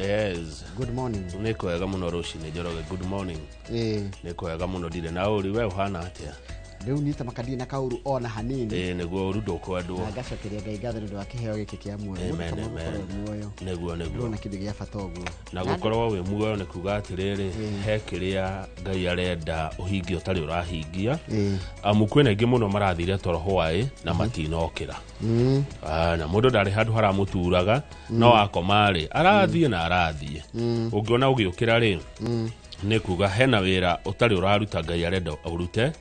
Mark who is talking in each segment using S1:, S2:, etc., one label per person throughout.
S1: Yes.
S2: Good morning.
S1: Niko wega muno rucini Njoroge. Good morning. Niko wega muno ndire na uri we uhana atia.
S2: Riu nita makadi na kauru ona hanini.
S1: Niguo uru ndukwendu.
S2: Agacokeria Ngai ngatho ndu akiheo giki kia muoyo.
S1: Niguo.
S2: Na kindu gia bata uguo.
S1: Na gukorwo we muoyo ni kuga atiriri he kiria Ngai arenda uhingi utari urahingia. Amu kwena ingi muno marathire toro hwae na matinokira. Na mundu ndari handu haramuturaga no akomari arathie na arathie. Ungiona ugiukira ri ni kuga hena wira utari uraruta Ngai arenda urute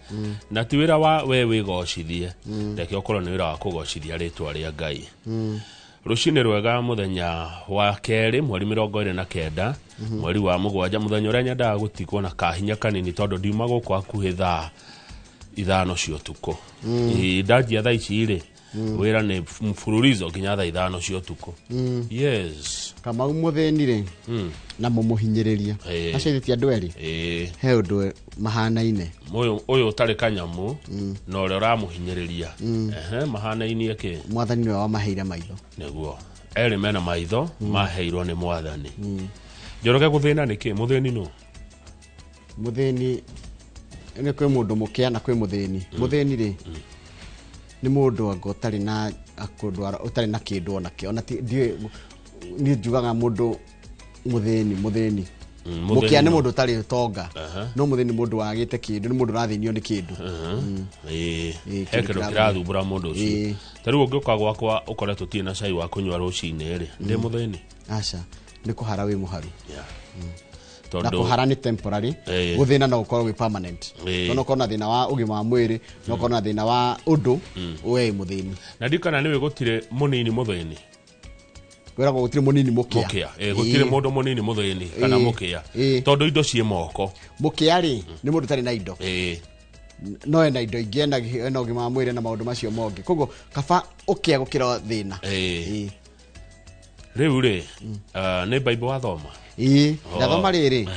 S1: na ti wira wa we wigocithie reke okorwo ni wira wa kugocithia ritwa ria Ngai. Rucini rwega muthenya wa keri mweri 29 mweri wa mugwanja muthenya uria nyendaga gutigwo na kahinya kanini tondu ndiuma guku akuhitha ithano cio tuko ndajia thaa ici ri wira ni mfululizo nginya thaa ithano cio tuko. Yes.
S2: Kama umutheni ri na mumuhinyiriria acithi andu eri he undu mahanaine
S1: uyu utari kanyamu no uri uramuhinyiriria mahanaine ke
S2: mwathani ni wa maheire maitho
S1: niguo eri mena maitho maheirwo ni mwathani. Njoroge guthina niki mutheni no
S2: mutheni ni kwe mundu mukia na kwe mutheni mutheni ri ni mundu anga utari na akundwara utari na kindu ona ke ona ni njugaga mundu mutheni mukia ni mundu utari tonga no mutheni mundu wagite kindu ni mundu rathinio ni kindu
S1: hekedo kirathumbura mundu ucio tari ungiuka gwakwa ukoretwo tie na cai wa kunywa rucini ri ndi mutheni
S2: aca ni kuhara wi muharu na kuhara ni temporary guthina na ukorwo wi permanent no kona thina wa ugima wa mwiri no kona thina wa undu we muthini
S1: na ndikana niwe gutire munini muthini
S2: wera gutire munini mukia
S1: gutire mundu munini muthini kana mukia tondu indo cie moko
S2: mukia ri ni mundu tari na indo no ena indo ingi na ugima wa mwiri na maundu macio mongi koguo kaba ukia gukira thina
S1: riu ri ni Bible wathoma
S2: ndathoma riri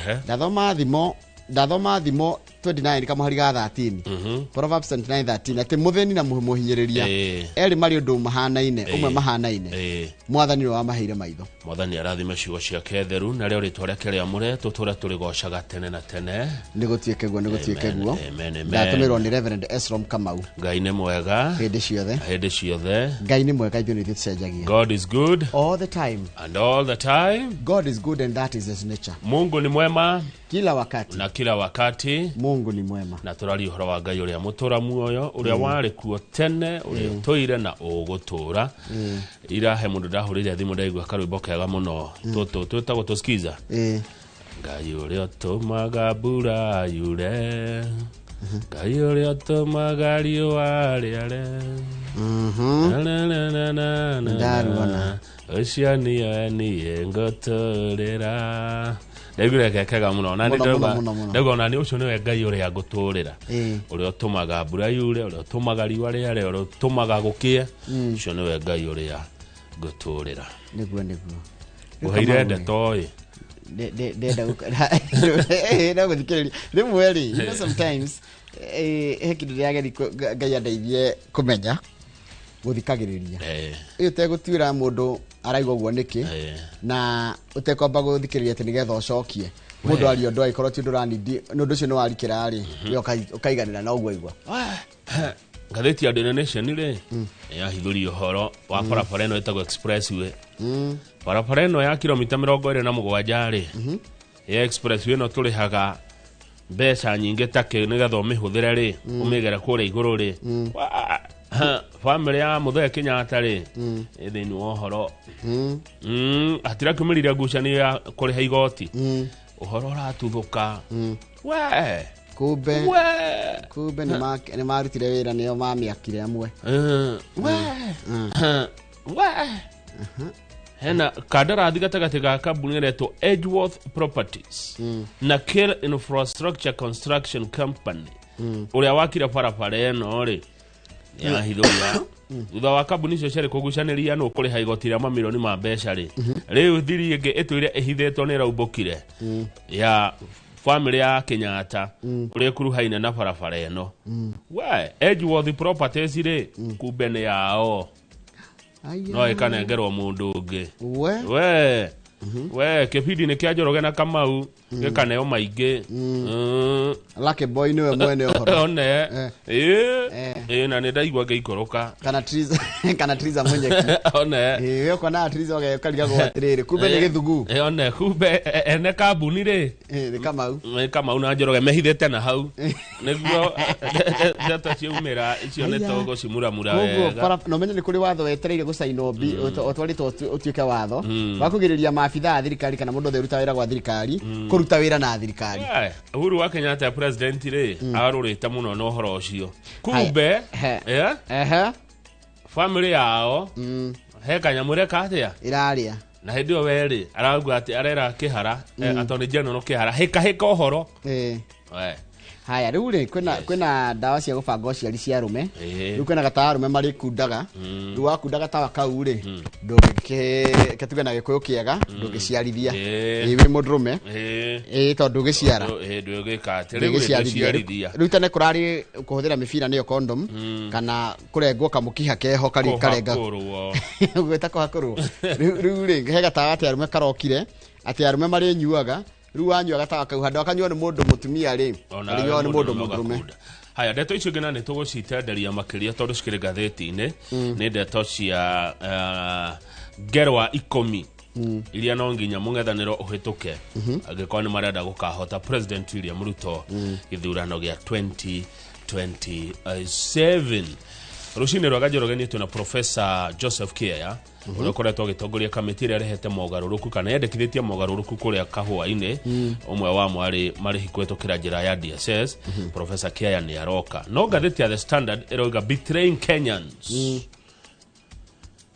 S2: ndathoma thimo 29 kama hari ga 13 Proverbs 29:13 ati mutheni na muhinyiriria eri mari undu mahanaine umwe mahanaine mwathani wa maheire maitho
S1: mwathani arathime ciugo ciake theru na rio ritwa riake ria mure tutura turigocaga tene na tene
S2: nigutuike guo ndatumirwo ni Reverend Esrom Kamau.
S1: Ngai ni mwega
S2: hindi ciothe Ngai ni mwega ithuĩ nĩtũcenjagia.
S1: God is good
S2: all the time
S1: and all the time.
S2: God is good and that is his nature.
S1: Mungu ni mwema
S2: kila wakati
S1: na kila wakati.
S2: Mungu ni mwema
S1: na turari uhoro wa Ngai uria mutura muoyo uria wari kuo tene uria toire na ugutura ira he mundu ndahurire thimu ndaigua karwimbo kega muno tutu twetagwo tuskiza Ngai uria tumaga mbura yure Ngai uria tumaga riũa rĩare
S2: ndaruona
S1: ucio niĩ ngũtũrĩra ndaigire kekega muno na ndauga ona ni ucio niwe Ngai uria nguturira uria tumaga mbura yure uria tumaga riũa rĩare uria tumaga gukie ucio niwe Ngai uria nguturira
S2: niguo
S1: uheire ndeto
S2: ndenda na guthikiriria rimwe ri sometimes he kindu riageri Ngai andeithie kumenya guthikagiriria iyo tegutwira mundu araigwa guo niki na utekomba guthikiriria ati nigetha ucokie mundu ario ndo ikorwo ti nduranidi nundu cio no warikira ri ukaiganira na ugwa igwa
S1: ngatheti ya Daily Nation ri ya hithuri uhoro wa barabara ino itagwo expressway barabara ino ya kilomita 27 ri ya expressway no turihaga mbeca nyingi take nigetha umihuthire ri umigera kure iguru ri family ya Muthee Kenyatta ri ithini uhoro atira kumiriria ngucanio ya kuriha igoti uhoro ratuthuka we kumbe ni marutire wira nio mamiakire amwe hena kadarathi gatagati ga kambuni reto Edgeworth Properties na Kill Infrastructure Construction Company uria wakire barabara eno ri ya hithuria thutha wa kambuni icio ciarĩ kũgucanĩria no kũrĩha igoti rĩa mamirioni ma mbeca rĩ rĩu thiri ĩngĩ ĩtwĩre ĩhithĩtwo nĩ raumbũkire ya family ya Kenyatta uri kuruhaine na barabara eno we Edgeworth Properties ri kumbe ni yao no ikanengerwo mundu ungi we we kibidi ni kia Njoroge na Kamau gikaneo maingi
S2: Lucky Boy niwe mwene uhoro
S1: one na ni ndaigua ngeikoroka
S2: kana Triza Munyeki
S1: one
S2: we kona Triza ukariga gwatiriri kumbe ni githugu
S1: one kumbe ene kambuni ri
S2: ni
S1: Kamau na Njoroge mehithete na hau niguo ndeto ciumira icio ni togo cimuramura wega
S2: no menye ni kuri watho wetereire gusaino bi otwarito utuike watho wakugiriria maabitha thirikari kana mundu theruta wira gwa thirikari kuruta wira na thirikari
S1: Uhuru wa Kenyatta president ri arurite muno no horo ucio kumbe family yao he kanyamure katia
S2: iraria
S1: na hindi o weri arauga ati arera kihara atoni general kihara heka uhoro
S2: haya riu ri kwina dawa cia gubanga uciari cia rume riu kwina gatawa rume mari kundaga riu wakundaga tawa kau ri ndungiketuga na gikuyu kiega ndungiciarithia wi mundurume tondu giciara riu tene kurari kuhuthira mibira niyo condom kana kurengwo kamukiha keho karenga gwita kuhakurwo riu ri he gatawa ati arume karokire ati arume mari nyuaga riu wanyuaga tawa kau handa akanyua ni mundu mutumia ri ariyo ni mundu mundurume
S1: haya ndeto icio ngina ni tugucitenderia makiria tondu cikiri gatheti-ini ni ndeto cia ngerwa ikumi iria no nginya mungethaniro uhituke agikorwo ni marenda gukahota President William Ruto githurano gia 2027 rucini rwa Njoroge ni tuna Professor Joseph Kiaya uria koretwo gitongoria kamiti iria rehete mogaruruku kana yendekithitie mogaruruku kuria kahua-ini umwe wa mwari mari hikwetukira njira ya DSS Professor Kiaya ni aroka no gatheti ya The Standard eroiga betraying Kenyans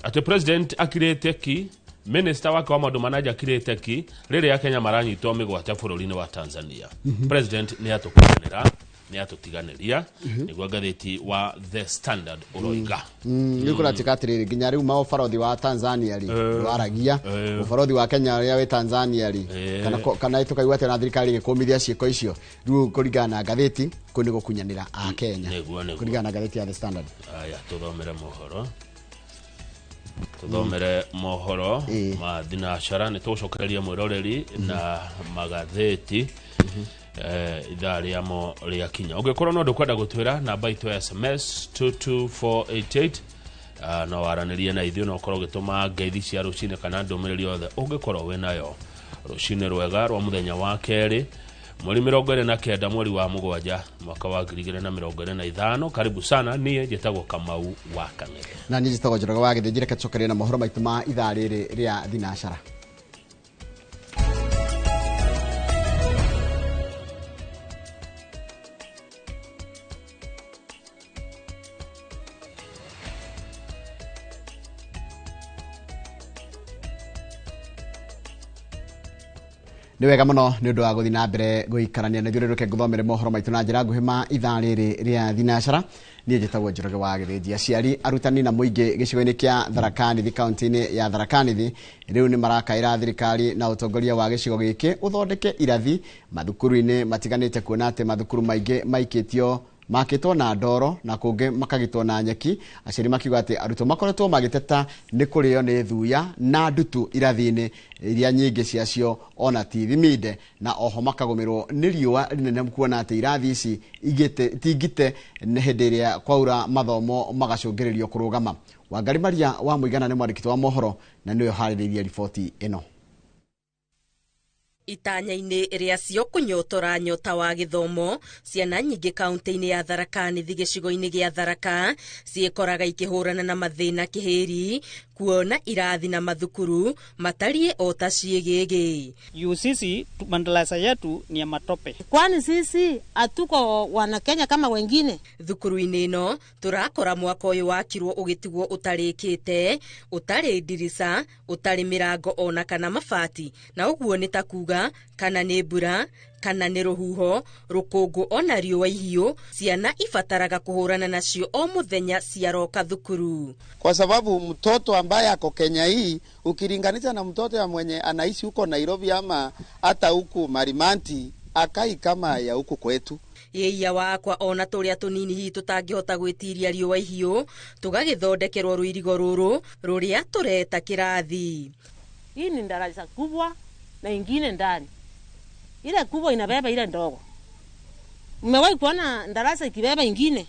S1: ati president akirete ki minister wake wa maundu manager akirete ki riri ya Kenya maranyitwo migwate bururi-ini wa Tanzania president ni atukuganira ni atutiganiria niguo gatheti wa The Standard uroiga
S2: ni kuratika atiriri nginya riu mao barothi wa Tanzania ri waragia barothi wa Kenya ria we Tanzania ri kana itukaigwa ati na thirikari gikumithia ciiko icio riu kurigana na gatheti kuni gukunyanira a Kenya kurigana na gatheti ya The Standard
S1: aya tuthomere mohoro ma thinacara ni tucokereria mwiroreri na magatheti idhaa riamo ria kinya ungikorwo no ndukwenda gutwira namba itu ya SMS 22488 no waranirie na ithuĩ no korwo gituma ngeithi cia rucine kana ndumiriri yothe ungikorwo we nayo rucine rwega rwa muthenya wa keri mweri 29 mweri wa mugwanja mwaka wa 2025 karibu sana niĩ njĩtagwo Kamau wa Kang'ethe
S2: na niĩ njĩtagwo Njoroge wa Gĩthĩnjĩ kacokeria na mohoro maitu ma ithaa rĩrĩ rĩa thinacara ni wega muno ni undu wa guthi na mbere guikarania na thurũruke nguthomere mohoro maitu na njira nguhi ma ithaa rĩrĩ rĩa thinacara niĩ njĩtagwo Njoroge wa Gĩthĩnjĩ aciari arutani na mũingĩ gĩcigo-inĩ kĩa Tharaka Nithi kaunti-inĩ ya Tharaka Nithi rĩu ni marakaĩra thirikari na ũtongoria wa gĩcigo gĩkĩ ũthondeke irathi mathukuru-inĩ matiganĩte kuona atĩ mathukuru maingĩ makĩtwo na ndoro na kũngĩ makagitwo na nyeki aciari makiuga atĩ arutwo makoretwo magĩteta nĩ kũrĩo nĩ thuya na ndutu irathi-inĩ iria nyingĩ ciacio ona ti thiminde na oho makagũmĩrwo nĩ riũa rĩnene kuona atĩ irathi ici tingite hĩndĩ ĩrĩa kwaura mathomo magacũngĩrĩrio kũrũgama Wangari Maria wa Mũigana nĩ mwandĩki wa mohoro na nĩwe harĩrĩirie riboti ĩno
S3: itanya-inĩ rĩacio kũnyotora nyota wa gĩthomo ciana nyingĩ kaunti-inĩ ya Tharaka Nithi gĩcigo-inĩ gĩa Tharaka ciĩkoraga ikĩhũrana na mathĩna kĩhĩri kuona irathi na mathukuru matariĩ o ta ciĩgĩgĩ.
S4: Sisi madarasa yetu ni ya matope.
S5: Kwani sisi hatuko wana Kenya kama wengine?
S3: Thukuru-inĩ ĩno turakora mwaka ũyũ wakirwo ũgĩtigwo ũtarĩkĩte, ũtarĩ ndirica, ũtarĩ mĩrango ona kana mabati, na ũguo nĩ ta kuga kana nĩ mbura kana nĩ rũhuho rũkũngũ ona riũa ihiũ ciana ibataraga kuhurana nacio o muthenya ciaroka thukuru.
S6: Kwa sababu mtoto ambaye ako Kenya hii ukilinganisha na mtoto ya mwenye anaishi huko Nairobi ama hata huku Marimanti akai kama ya huku kwetu.
S3: Yeia wakwa ona tũrĩa tũnini hihi tũtangĩhota gwĩtiria riũa ihiũ tũgagĩthondekerwo rũirigo rũrũ rũrĩa tũreta kĩrathi.
S5: Hii ni darasa kubwa na ingine ndani. Ile kubwa inabeba ile ndogo. Mmewahi kuona darasa ikibeba ingine?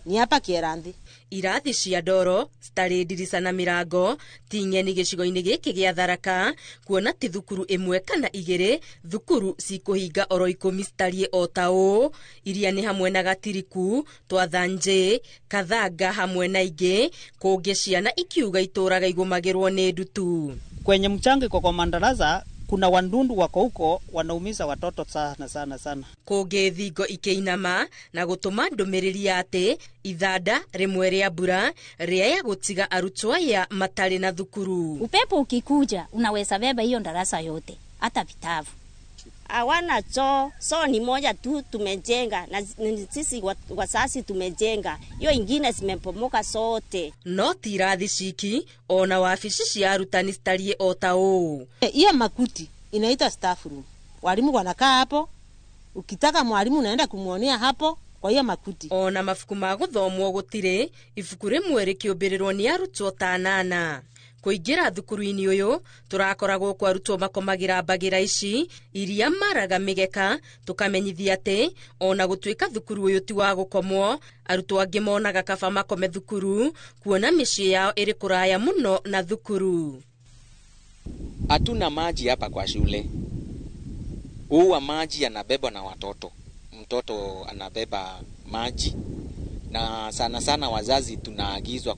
S5: Ni hapa Kieranthi.
S3: Irathi cia ndoro citarĩ ndirisa na mĩrango ti ng'eni gĩcigo-inĩ gĩkĩ gĩa Tharaka, kuona ti thukuru ĩmwe kana igĩrĩ thukuru cikũhinga oro 10 citariĩ o ta ũũ, iria nĩ hamwe na Gatiriku, Twathanjĩ, Kathanga hamwe na ingĩ, kũngĩ ciana ikiuga itũraga igũmagĩrwo nĩ ndutu.
S4: Kwenye mchangiko kwa madarasa kuna wandundu wako huko wanaumiza watoto sana.
S3: Kũngĩ thingo ikĩinama na gũtũma ndũmĩrĩri atĩ ithanda rĩmwe rĩa mbura rĩaya gũtiga arutwo aya matarĩ na thukuru.
S7: Upepo ukikuja unaweza beba hiyo darasa yote, hata vitabu.
S8: Hawana choo, so ni moja tu tumejenga na sisi wasasi tumejenga. Hiyo ingine zimepomoka sote.
S3: No ti irathi ciki ona wabici cia arutani citariĩ o ta ũũ.
S5: Hiyo makuti inaitwa staff room. Walimu wanakaa hapo. Ukitaka mwalimu unaenda kumuonea hapo kwa hiyo makuti.
S3: Ona mabuku ma gũthomwo gũtirĩ, ibuku rĩmwe rĩkĩũmbĩrĩrwo nĩ arutwo ta 8. Kũingĩra thukuru-inĩ ũyũ tũrakoragwo kwa arutwo makomagĩra mbagira ici iria maraga mĩgeka, tũkamenyithia atĩ ona gũtuĩka thukuru ũyũ ti wa gũkomwo, arutwo angĩ monaga kaba makome thukuru kuona mĩciĩ yao ĩrĩ kũraya mũno na thukuru.
S9: Hatuna maji hapa kwa shule. Huwa maji yanabebwa na watoto. Mtoto anabeba maji. Na sana wazazi tunaagizwa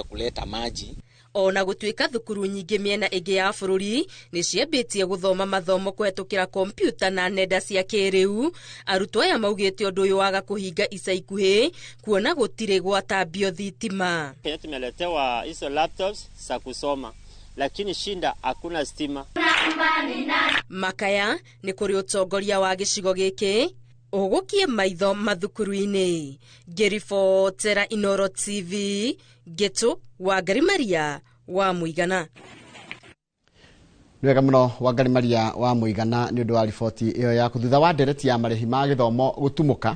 S9: kuleta maji.
S3: Ona gũtuĩka thukuru nyingĩ mĩena ĩngĩ ya bũrũri nĩ ciambĩtie gũthoma mathomo kũhetũkĩra kompyuta na nenda cia kĩrĩu, arutwo aya maugĩte ũndũ ũyũ waga kũhinga ica ikuhĩ kuona gũtirĩ gwatambio thitima.
S10: Tumeletewa hizo laptops za kusoma, lakini shinda hakuna stima.
S3: Makaya nĩ kũrĩ ũtongoria wa gĩcigo gĩkĩ ũgũkie maitho mathukuru-inĩ. Ngĩribotera Inooro TV, Geto Wangari Maria wa Mũigana.
S2: Nwega mũno Wangari Maria wa Mũigana nĩ ũndũ wa riboti ĩyo yaku. Thutha wa ndereti ya marĩhi ma gĩthomo gũtumũka,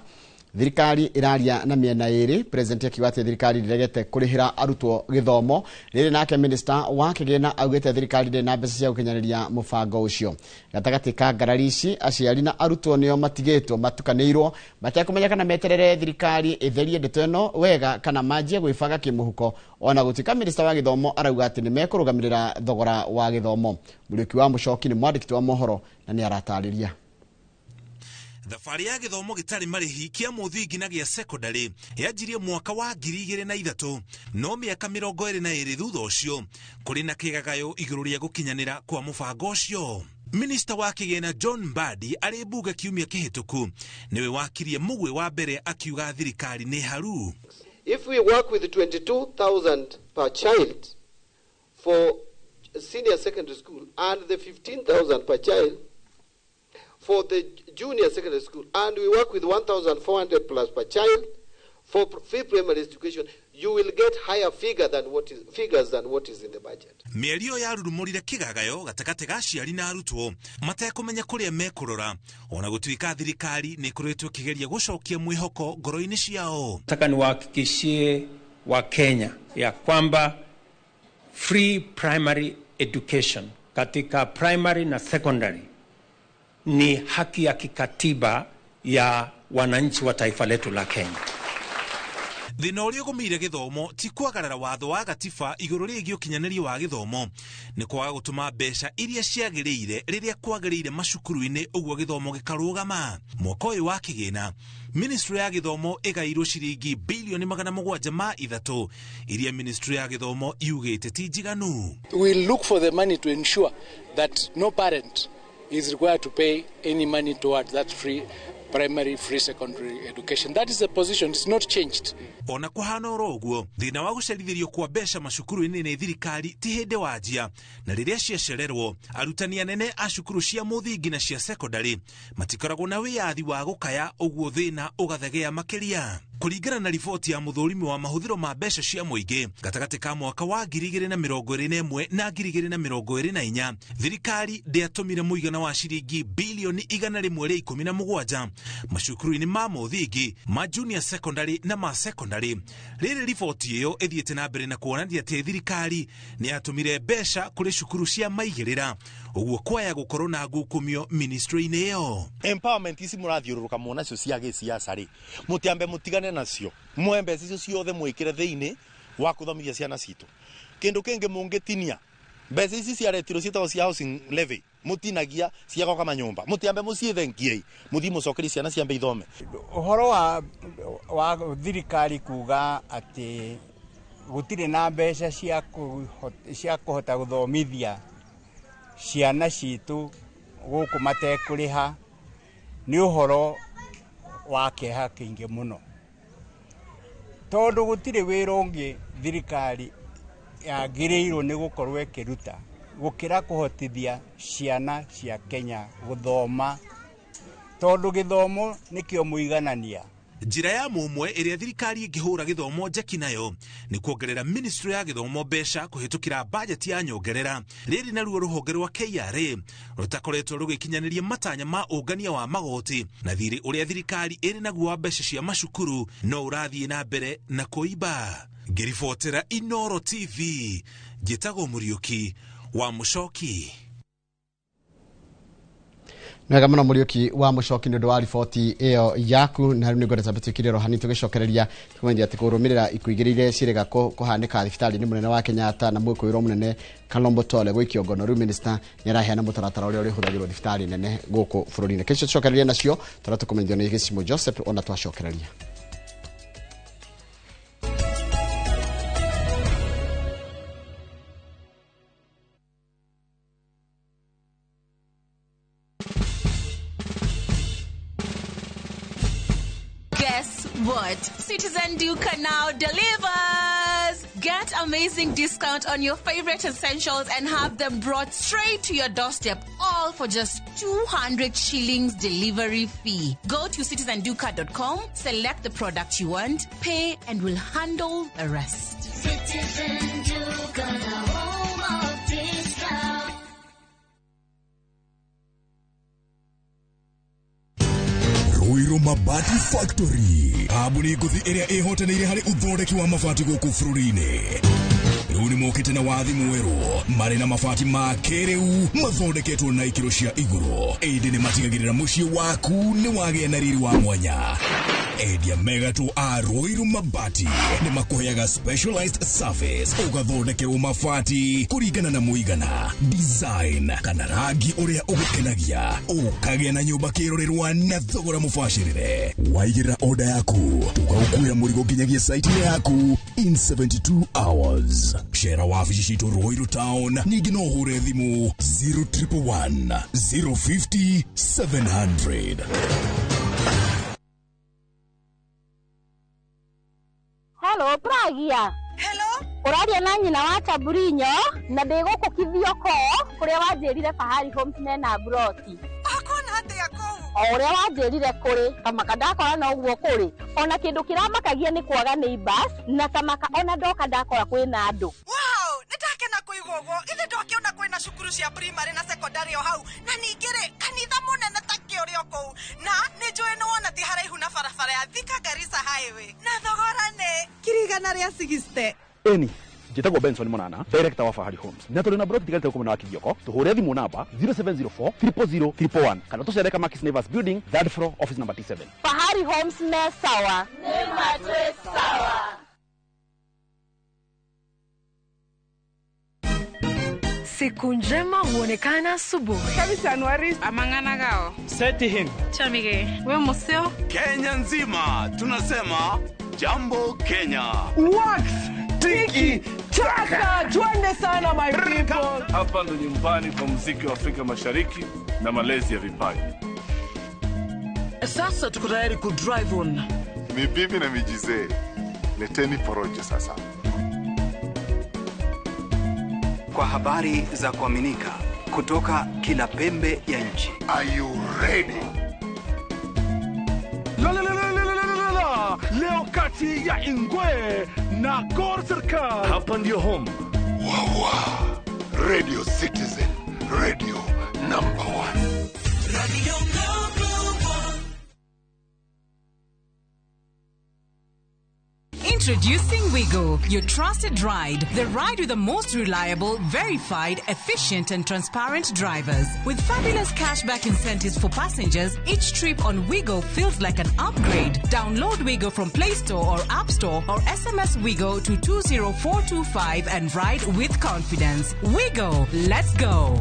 S2: thirikari iraria na mĩena ĩrĩ. President akiuga atĩ thirikari ndiregete kũrĩhĩra arutwo gĩthomo. Rĩrĩ nake minister wa kĩgĩna augĩte thirikari ndĩ na mbeca cia gũkinyanĩria mũbango ũcio. Gatagatĩ ka ngarari ici, aciari na arutwo nĩo matigĩtwo matukanĩirwo matekũmenya kana meterere thirikari ĩtherie ndeto ĩno wega kana manjie gwĩbanga kĩmũhuko. Ona gũtuĩka minister wa gĩthomo arauga atĩ nĩ mekũrũgamĩrĩra thogora wa gĩthomo. Mũrĩki wa Mũchoki nĩ mwandĩki wa mohoro na nĩ aratarĩria.
S11: Thabarĩ ya gĩthomo gĩtarĩ marĩhi kĩa mũthingi na gĩa secondary yanjirie mwaka wa 2003, no mĩaka 22 thutha ũcio kũrĩ na kĩgagayo igũrũ rĩa gũkinyanĩra kwa mũbango ũcio. Minister wa kĩgĩna John Mbadi arĩ mbunge kiumia kĩhĩtũku nĩwe wakirie mũgwe wa mbere akiuga thirikari nĩ haru.
S12: If we work with 22,000 per child for senior secondary school and the 15,000 per child for the junior secondary school, and we work with 1,400 plus per child for free primary education, you will get higher figures than what is in the budget.
S11: Mĩario yarurumũrire kĩgagayo gatagatĩ ga aciari na arutwo matekũmenya kũrĩa mekũrora, ona gũtuĩka thirikari nĩ ĩkoretwo ĩkĩgeria gũcokia mwĩhoko ngoro-inĩ ciao.
S13: Nataka niwahakikishie wa Kenya ya kwamba free primary education katika primary na secondary ni haki ya kikatiba ya wananchi wa taifa letu la Kenya.
S11: Thĩna ũrĩa ũgũmĩire gĩthomo ti kwagarara watho wa gatiba igũrũ rĩgiĩ ũkinyanĩria wa gĩthomo, nĩ kwaga gũtũma mbeca iria ciagĩrĩire rĩrĩa kwagĩrĩire macukuru-inĩ ũguo gĩthomo gĩkarũgama. Mwaka ũyũ wa kĩgĩna, Ministry ya gĩthomo ĩgairwo ciringi bilioni 703 iria Ministry ya gĩthomo yugĩte ti njiganu.
S14: We look for the money to ensure that no parent is required to pay any money towards that free primary, free secondary education. That is the position, it's not changed.
S11: Ona kũhana oro ũguo, thĩna wa gũcerithĩrio kwa mbeca macukuru-inĩ nĩ thirikari ti hĩndĩ wanjia, na rĩrĩa ciacererwo arutani anene a cukuru cia mũthingi na cia secondary matikoragwo na wĩyathi wa gũkaya ũguo thĩna ũgathegea makĩria. Kũringana na riboti ya muthũrimi wa mahũthĩro ma mbeca cia mũingĩ gatagatĩ ka mwaka wa 2021 na 2024, thirikari ndĩatũmire mũigana wa ciringi bilioni 117 macukuru-inĩ ma mũthingi, ma junior secondary na ma secondary. Rĩrĩ riboti ĩyo ĩthiĩte na mbere na kuonania atĩ thirikari nĩ yatũmire mbeca kũrĩ cukuru cia maigĩrĩra, ũguo kwaya gũkorwo na ngukumio ministry-inĩ ĩyo.
S15: Empowerment ici mũrathiũrũrũka muona cio cia gĩsiasa rĩ, mũtiambe mũtigane nacio, mwembe icio ciothe mwĩkĩre thĩinĩ wa kũthomithia ciana citũ. Kĩndũ kĩngĩ mũngĩtinia mbeca ici ciaretirwo ciĩtagwo cia housing levy, mũtinagia ciagoka manyũmba, mũtiambe mũciethengiei, mũthiĩ mũcokerie ciana ciambe ithome.
S16: Ũhoro wa thirikari kuga atĩ gũtirĩ na mbeca cia kũhota gũthomithia ciana citũ gũkũ matekũrĩha nĩ ũhoro wa kĩeha kĩingĩ mũno, tondũ gũtirĩ wĩra ũngĩ thirikari yagĩrĩirwo nĩ gũkorwo ĩkĩruta gũkĩra kũhotithia ciana cia Kenya gũthoma, tondũ gĩthomo nĩkĩo mũiganania.
S11: Njĩra ya mũmwe ĩrĩa thirikari ĩngĩhũra gĩthomo njeki nayo nĩ kuongerera ministry ya gĩthomo mbeca kũhetũkĩra bajeti ya nyongerera. Rĩrĩ naruo rũhonge rwa KRA rũtakoretwo rũgĩkinyanĩria matanya ma ũngania wa magoti, na thirĩ ũrĩa thirikari ĩrĩ naguo wa mbeca cia macukuru no ũrathiĩ na mbere na kũimba. Ngĩribotera Inooro TV, njĩtagwo Mũriũki wa Mũcoki.
S2: Nega mũno Mũriũki wa Mũcoki nĩ ũndũ wa riboti ĩyo yaku, na rĩu nĩ ngwenda twĩtĩkĩrie rohani tũgĩcokereria tũmenye atĩ kũrũmĩrĩra ikuigĩrĩire cirĩga kũhanĩka thibitarĩ-inĩ mũnene wa Kenyatta na mwĩkũĩrwo mũnene Kalombo Tole gũikio ngono. Rĩu minister nĩ araheana mũtaratara ũrĩa ũrĩhũthagĩrwo thibitarĩ nene gũkũ bũrũri-inĩ. Kĩcio tũcokereria nacio tũratũkũmenyithio nĩ Gĩcimo Joseph ona twacokereria.
S17: Guess what? Citizen Duka now delivers! Get amazing discount on your favorite essentials and have them brought straight to your doorstep, all for just 200 shillings delivery fee. Go to citizenduka.com, select the product you want, pay, and we'll handle the rest.
S18: Citizen Duka, the home of discount.
S19: Ruiru Mabati Factory, kambuni nguthi ĩrĩa ĩhotanĩire harĩ ũthondeki wa mabati gũkũ bũrũri-inĩ. Rĩu nĩ mokĩte na wathi mwerũ marĩ na mabati ma kĩrĩu mathondeketwo na ikĩro cia igũrũ, ĩndĩ nĩ matigagĩrĩra mũciĩ waku nĩ wagĩa na riri wa mwanya. Endia megatũ a Ruiru Mabati nĩ makũheaga specialized service, ũgathondekerwo mabati kũringana na mũigana, design kana rangi ũrĩa ũgũkenagia, ũkagĩa na nyũmba kĩrorerwa na thogora mũbacĩrĩre. Waigĩrĩra order yaku tũgagũkuĩra mũrigo nginyagia site yaku in 72 hours. Shera wabici citũ Ruiru Town, ningĩ no ũhũre thimũ 0111 050 700.
S20: Hello, Pragia.
S21: Hello?
S20: Ũraria na nyina wa Tamburinyo na ndĩgũkũkithio ko kũrĩa wanjĩrire Fahari Homes mena broti.
S21: Akona atĩa kũu?
S20: O ũrĩa wanjĩrire kũrĩ, kamaka ndakora na ũguo kũrĩ. Ona kĩndũ kĩramakagia nĩ kwaga neighbors na kamaka ona ndoka ndakora kwĩna andũ.
S21: Wow, nĩndakena kũigua ũguo. Ithe ndokĩona kwĩna cukuru cia primary na secondary o hau. Na ningĩ-rĩ, kanitha mũnene ta kĩũrĩa kũu. Na nĩnjũĩ nĩ wona ti haraihu na barabara ya Thika Garissa Highway. Na thogora nĩ kirigana rĩa 60.
S22: Eni, njĩtagwo Benson Monana, director wa Fahari Homes. Na tũrĩ na broti tigarĩte gũkũ na Kithioko, tũhũre thimũ namba 0704 000 111 kana tũcereka Makis Naivas Building, 3rd floor, office number T7.
S20: Fahari Homes me sawa. Nĩ matwe sawa.
S23: Siku njema huonekana asubuhi.
S21: Kabisa Anuari
S23: Amang'ana gao.
S22: Seti him.
S23: Chamige. We museo.
S24: Kenya nzima tunasema jambo Kenya.
S21: Wax, tiki, taka, twende sana my people.
S24: Hapa ndo nyumbani kwa muziki wa Afrika Mashariki na malezi ya vipaji.
S21: Sasa tuko tayari ku drive on.
S24: Mibibi na mijize, leteni porojo sasa.
S25: Kwa habari za kuaminika kutoka kila pembe ya nchi.
S24: Are you ready?
S21: La. Leo
S24: kaunti ya Ingwe na Gor Serikali. Hapa ndio home.
S1: Wawa. Radio Citizen, radio number 1. Radio number 1.
S4: Introducing Wigo, your trusted ride. The ride with the most reliable, verified, efficient and transparent drivers. With fabulous cashback incentives for passengers, each trip on Wigo feels like an upgrade. Download Wigo from Play Store or App Store or SMS Wigo to 20425 and ride with confidence. Wigo, let's go.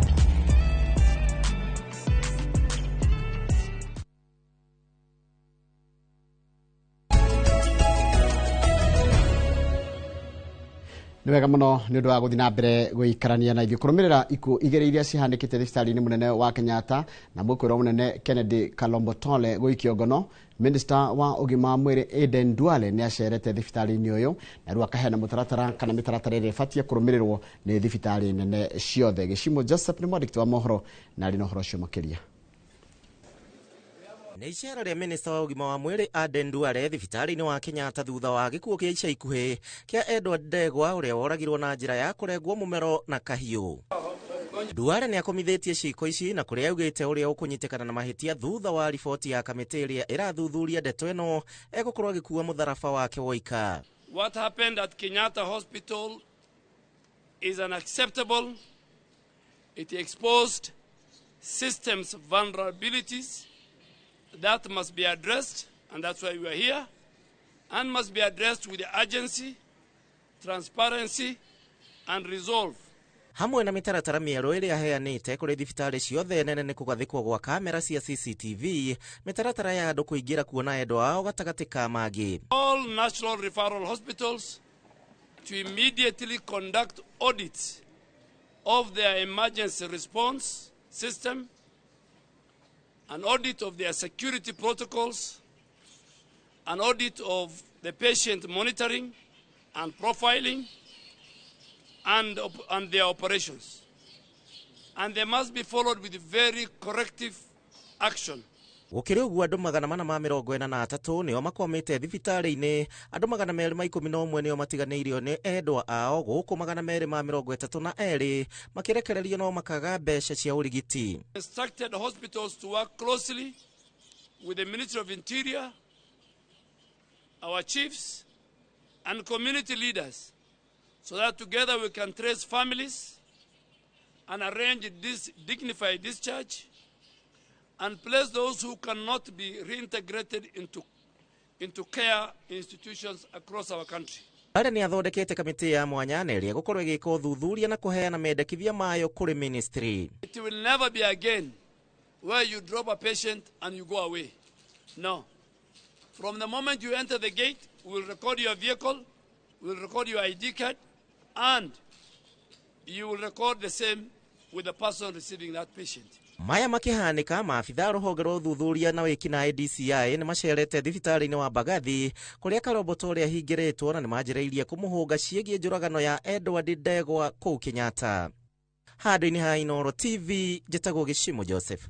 S2: Nĩ wega mũno nĩ ũndũ wa gũthiĩ na mbere gũikarania na ithuĩ kũrũmĩrĩra ikuũ igĩrĩ iria cihanĩkĩte thibitarĩ-inĩ mũnene wa Kenyatta na mũkwĩrwo mũnene Kennedy Kalombotole gũikio ngono. Minister wa ũgima wa mwĩrĩ Aden Duale nĩ acerete thibitarĩ-inĩ ũyũ na rĩu akaheana mũtaratara kana mĩtaratara ĩrĩa ĩbatiĩ kũrũmĩrĩrwo nĩ thibitarĩ nene ciothe. Gĩcimo Joseph nĩ mwandĩki wa mohoro na arĩ na ũhoro ũcio makĩria.
S6: Nĩ icera rĩa minista wa ũgima wa mwĩrĩ Aden Duale thibitarĩ-inĩ wa Kenyatta thutha wa gĩkuũ kĩa ica ikuhĩ kĩa Edward Ndegwa ũrĩa woragirwo na njĩra ya kũrengwo mũmero na kahiũ. Duale nĩ akomithĩtie ciiko ici na kũrĩa augĩte ũrĩa ũkũnyitĩkana na mahĩtia thutha wa riboti ya kamĩtĩ ĩrĩa ĩrathuthuria ndeto ĩno egũkorwo agĩkua mũtharaba wake woika.
S7: What happened at Kenyatta Hospital is unacceptable. It exposed systems vulnerabilities that must be addressed, and that's why we are here, and must be addressed with urgency, transparency, and resolve.
S6: Hamwe na mĩtaratara mĩerũ ĩrĩa aheanĩte kũrĩ thibitarĩ ciothe nene nĩ kũgathĩkwo gwa kamera cia CCTV, mĩtaratara ya andũ kũingĩra kuona endwa ao gatagatĩ ka mangĩ.
S7: All national referral hospitals to immediately conduct audits of their emergency response system, an audit of their security protocols, an audit of the patient monitoring and profiling, and their operations. And they must be followed with very corrective action.
S6: Gũkĩrĩ ũguo andũ 443 nĩo makomete thibitarĩ-inĩ, andũ 211 nĩo matiganĩirio nĩ endwa ao, gũkũ 232 makĩrekererio no makaga mbeca cia ũrigiti.
S7: Instructed hospitals to work closely with the Ministry of Interior, our chiefs, and community leaders, so that together we can trace families and arrange this dignified discharge and place those who cannot be reintegrated into care institutions across our country.
S6: Duale nĩ athondekete kamĩtĩ ya mwanya na ĩrĩa gũkorwo ĩgĩka ũthuthuria na kũheana mendekithia mayo kũrĩ ministry.
S7: It will never be again where you drop a patient and you go away. No. From the moment you enter the gate, we will record your vehicle, we will record your ID card, and you will record the same with the person receiving that patient.
S6: Maya makĩhanĩka, maabitha rũhonge rwa ũthuthuria na wĩkinaĩ DCI nĩ macerete thibitarĩ-inĩ wa Mbagathi kũrĩa Kalombotole ahingĩrĩtwo na nĩ manjĩrĩirie kũmũhũnga ciĩgiĩ njũragano ya Edward Ndegwa kũu Kenyatta. Handũ-inĩ ha Inooro TV, njĩtagwo Gĩcimo Joseph.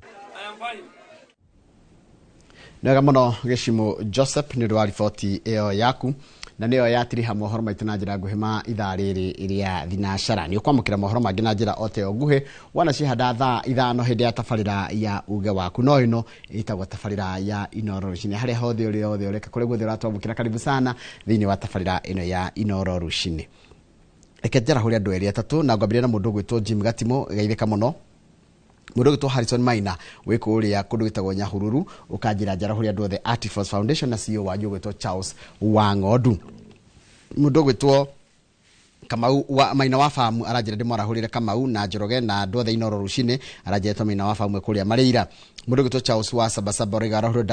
S2: Nĩ wega mũno Gĩcimo Joseph nĩ ũndũ wa riboti ĩyo yaku. Na nĩyo yatiriha mohoro maitũ na njĩra nguhĩ ma ithaa rĩrĩ rĩa thinacara. Nĩ ũkwamũkĩra mohoro mangĩ na njĩra ote o nguhĩ wana cihanda thaa 5 hĩndĩ ya tabarĩra ya uge waku. No ĩno ĩtagwo tabarĩra ya Inooro Rũcinĩ. Harĩa hothe ũrĩ othe ũreka kũrĩa guothe ũratwamũkĩra, karibu sana thĩinĩ wa tabarĩra ĩno ya Inooro Rũcinĩ. Reke njarahurie andũ erĩ atatũ na ngwambĩrĩria na mũndũ ũgwĩtwo Jim Gatimo, geithĩka mũno. Mũndũ ũgwĩtwo Harrison Maina wĩ kũrĩa kũndũ gwĩtagwo Nyahururu, ũkanjĩra njarahuria andũ othe Artifos Foundation na CEO wanyu ũgwĩtwo Charles Wang'ondu. Mũndũ ũgwĩtwo Kamau wa Maina wa Famu aranjĩra ndĩmwarahũrĩre Kamau na Njoroge na andũ othe Inooro Rũcinĩ, aranjĩra Maina wa Famu kũrĩa Marĩira. Mũndũ ũgwĩtwo Charles wa Sabasaba ũrĩa arahũrĩre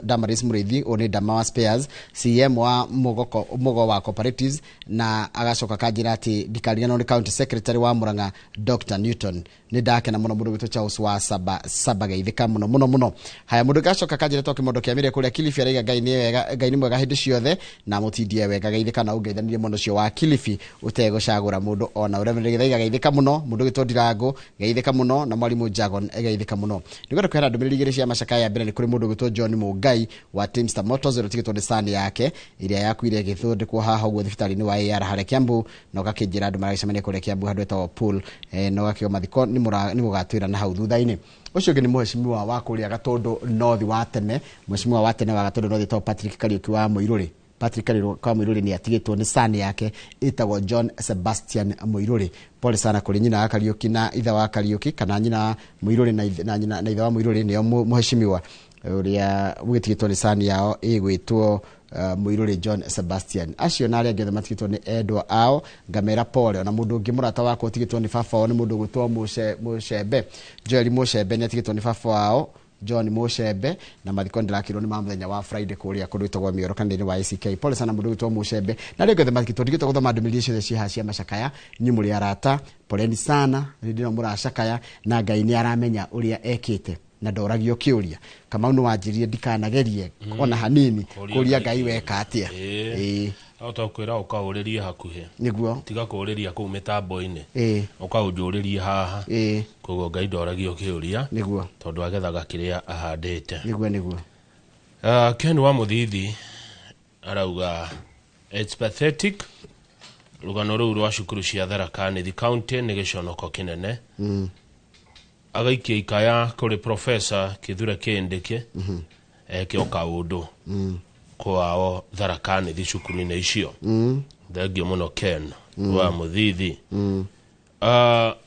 S2: Damaris Mũrĩithi, one Dama wa Spares, CM wa Mugo wa Cooperatives, na agacoka kanjĩra atĩ ndikariganĩrwo nĩ County Secretary wa Murang'a Dr. Newton. Nĩ ndakena mũno mũndũ ũgwĩtwo Charles wa Sabasaba, geithĩka mũno. Haya, mũndũ gacoka kanjĩra toke mũndũ kĩamĩre kũrĩa Kilifi araiga Ngai nĩ mwega hĩndĩ ciothe na mũtindie wega, geithĩka na ũngeithanirie mũno cio wa Kilifi mutegũcagũra mũndũ ona ũrĩa Gĩthaiga geithĩka mũno, mũndũ gĩtwo Ndirango geithĩka mũno, na mwarimu Jagon geithĩka mũno. Nĩgwenda kwĩra ndũmĩrĩri igĩrĩ cia macakaya ya mbere nĩ kũrĩ mũndũ gĩtwo John Mũngai wa Teamster Motors ũrĩa tigĩtwo nĩ sani yake ĩrĩa yakuire gĩthondekwo haha ũguo thibitarĩ-inĩ wa AR harĩa Kiambu, na ũgakĩnjĩra andũ maragĩcemania kũrĩa Kiambu handũ etagwo pool, na ũgakĩo mathiko nĩ mũgatwĩra na hau thutha-inĩ. Ũcio ũngĩ nĩ mũheshimiwa wa kũrĩa Gatũndũ North wa tene, mũheshimiwa wa tene wa Gatũndũ North etagwo Patrick Kariuki wa Mũirũrĩ. Patrick Kariuki wa Mũirũrĩ nĩ atigĩtwo nĩ sani yake ĩtagwo John Sebastian Mũirũrĩ. Pole sana kũrĩ nyina wa Kariuki na itha wa Kariuki, kana nyina Mũirũrĩ na itha wa Mũirũrĩ nĩo mũheshimiwa ũrĩa ũgĩtigĩtwo nĩ sani yao ĩgwĩtwo Mũirũrĩ John Sebastian. Acio na arĩa angĩ matigĩtwo nĩ endwa ao ngamera pole, na mũndũ ũngĩ mũrata wako ũtigĩtwo nĩ baba wao nĩ mũndũ ũgwĩtwo Mũcembe, Joel Mũcembe nĩ atigĩtwo nĩ baba wao John Mũcembe, na mathiko ndirakirwo nĩ mũthenya wa Friday kũrĩa kũndũ gwĩtagwo Mĩoro kanitha-inĩ wa ACK. Pole sana mũndũ ũgwĩtwo Mũcembe na arĩa angĩ matigĩtwo ndigĩtwo gũthoma ndũmĩrĩri ciothe ciĩ cia macakaya. Nĩ mũrĩ arata, poleni sana rĩrĩa mũracakaya, na Ngai nĩ aramenya ũrĩa ekĩte na ndoragio kĩũria. Kamau nĩ wanjĩrĩrie ndikanagerie ona hanini kũria Ngai weka atĩa.
S3: Autokwĩra ũkaũrĩrie hakuhĩ
S2: nĩguo
S3: tiga kũũrĩria kũu mĩtambo-inĩ ũkaũnjũrĩrie haha, koguo Ngai ndoragio kĩũria
S2: nĩguo
S3: tondũ agethaga kĩrĩa ahandĩte
S2: nĩguo.
S3: Ken wa Mũthithi arauga it's pathetic rũgano rũu rwa cukuru cia Tharaka Nithi County nĩ gĩconoko kĩnene. Agaikia ikaya kũrĩ Professor Kithure Kindiki ekĩoka ũndũ kwao Tharaka Nithi cukuru-inĩ icio. Thengio mũno Ken wa Mũthithi.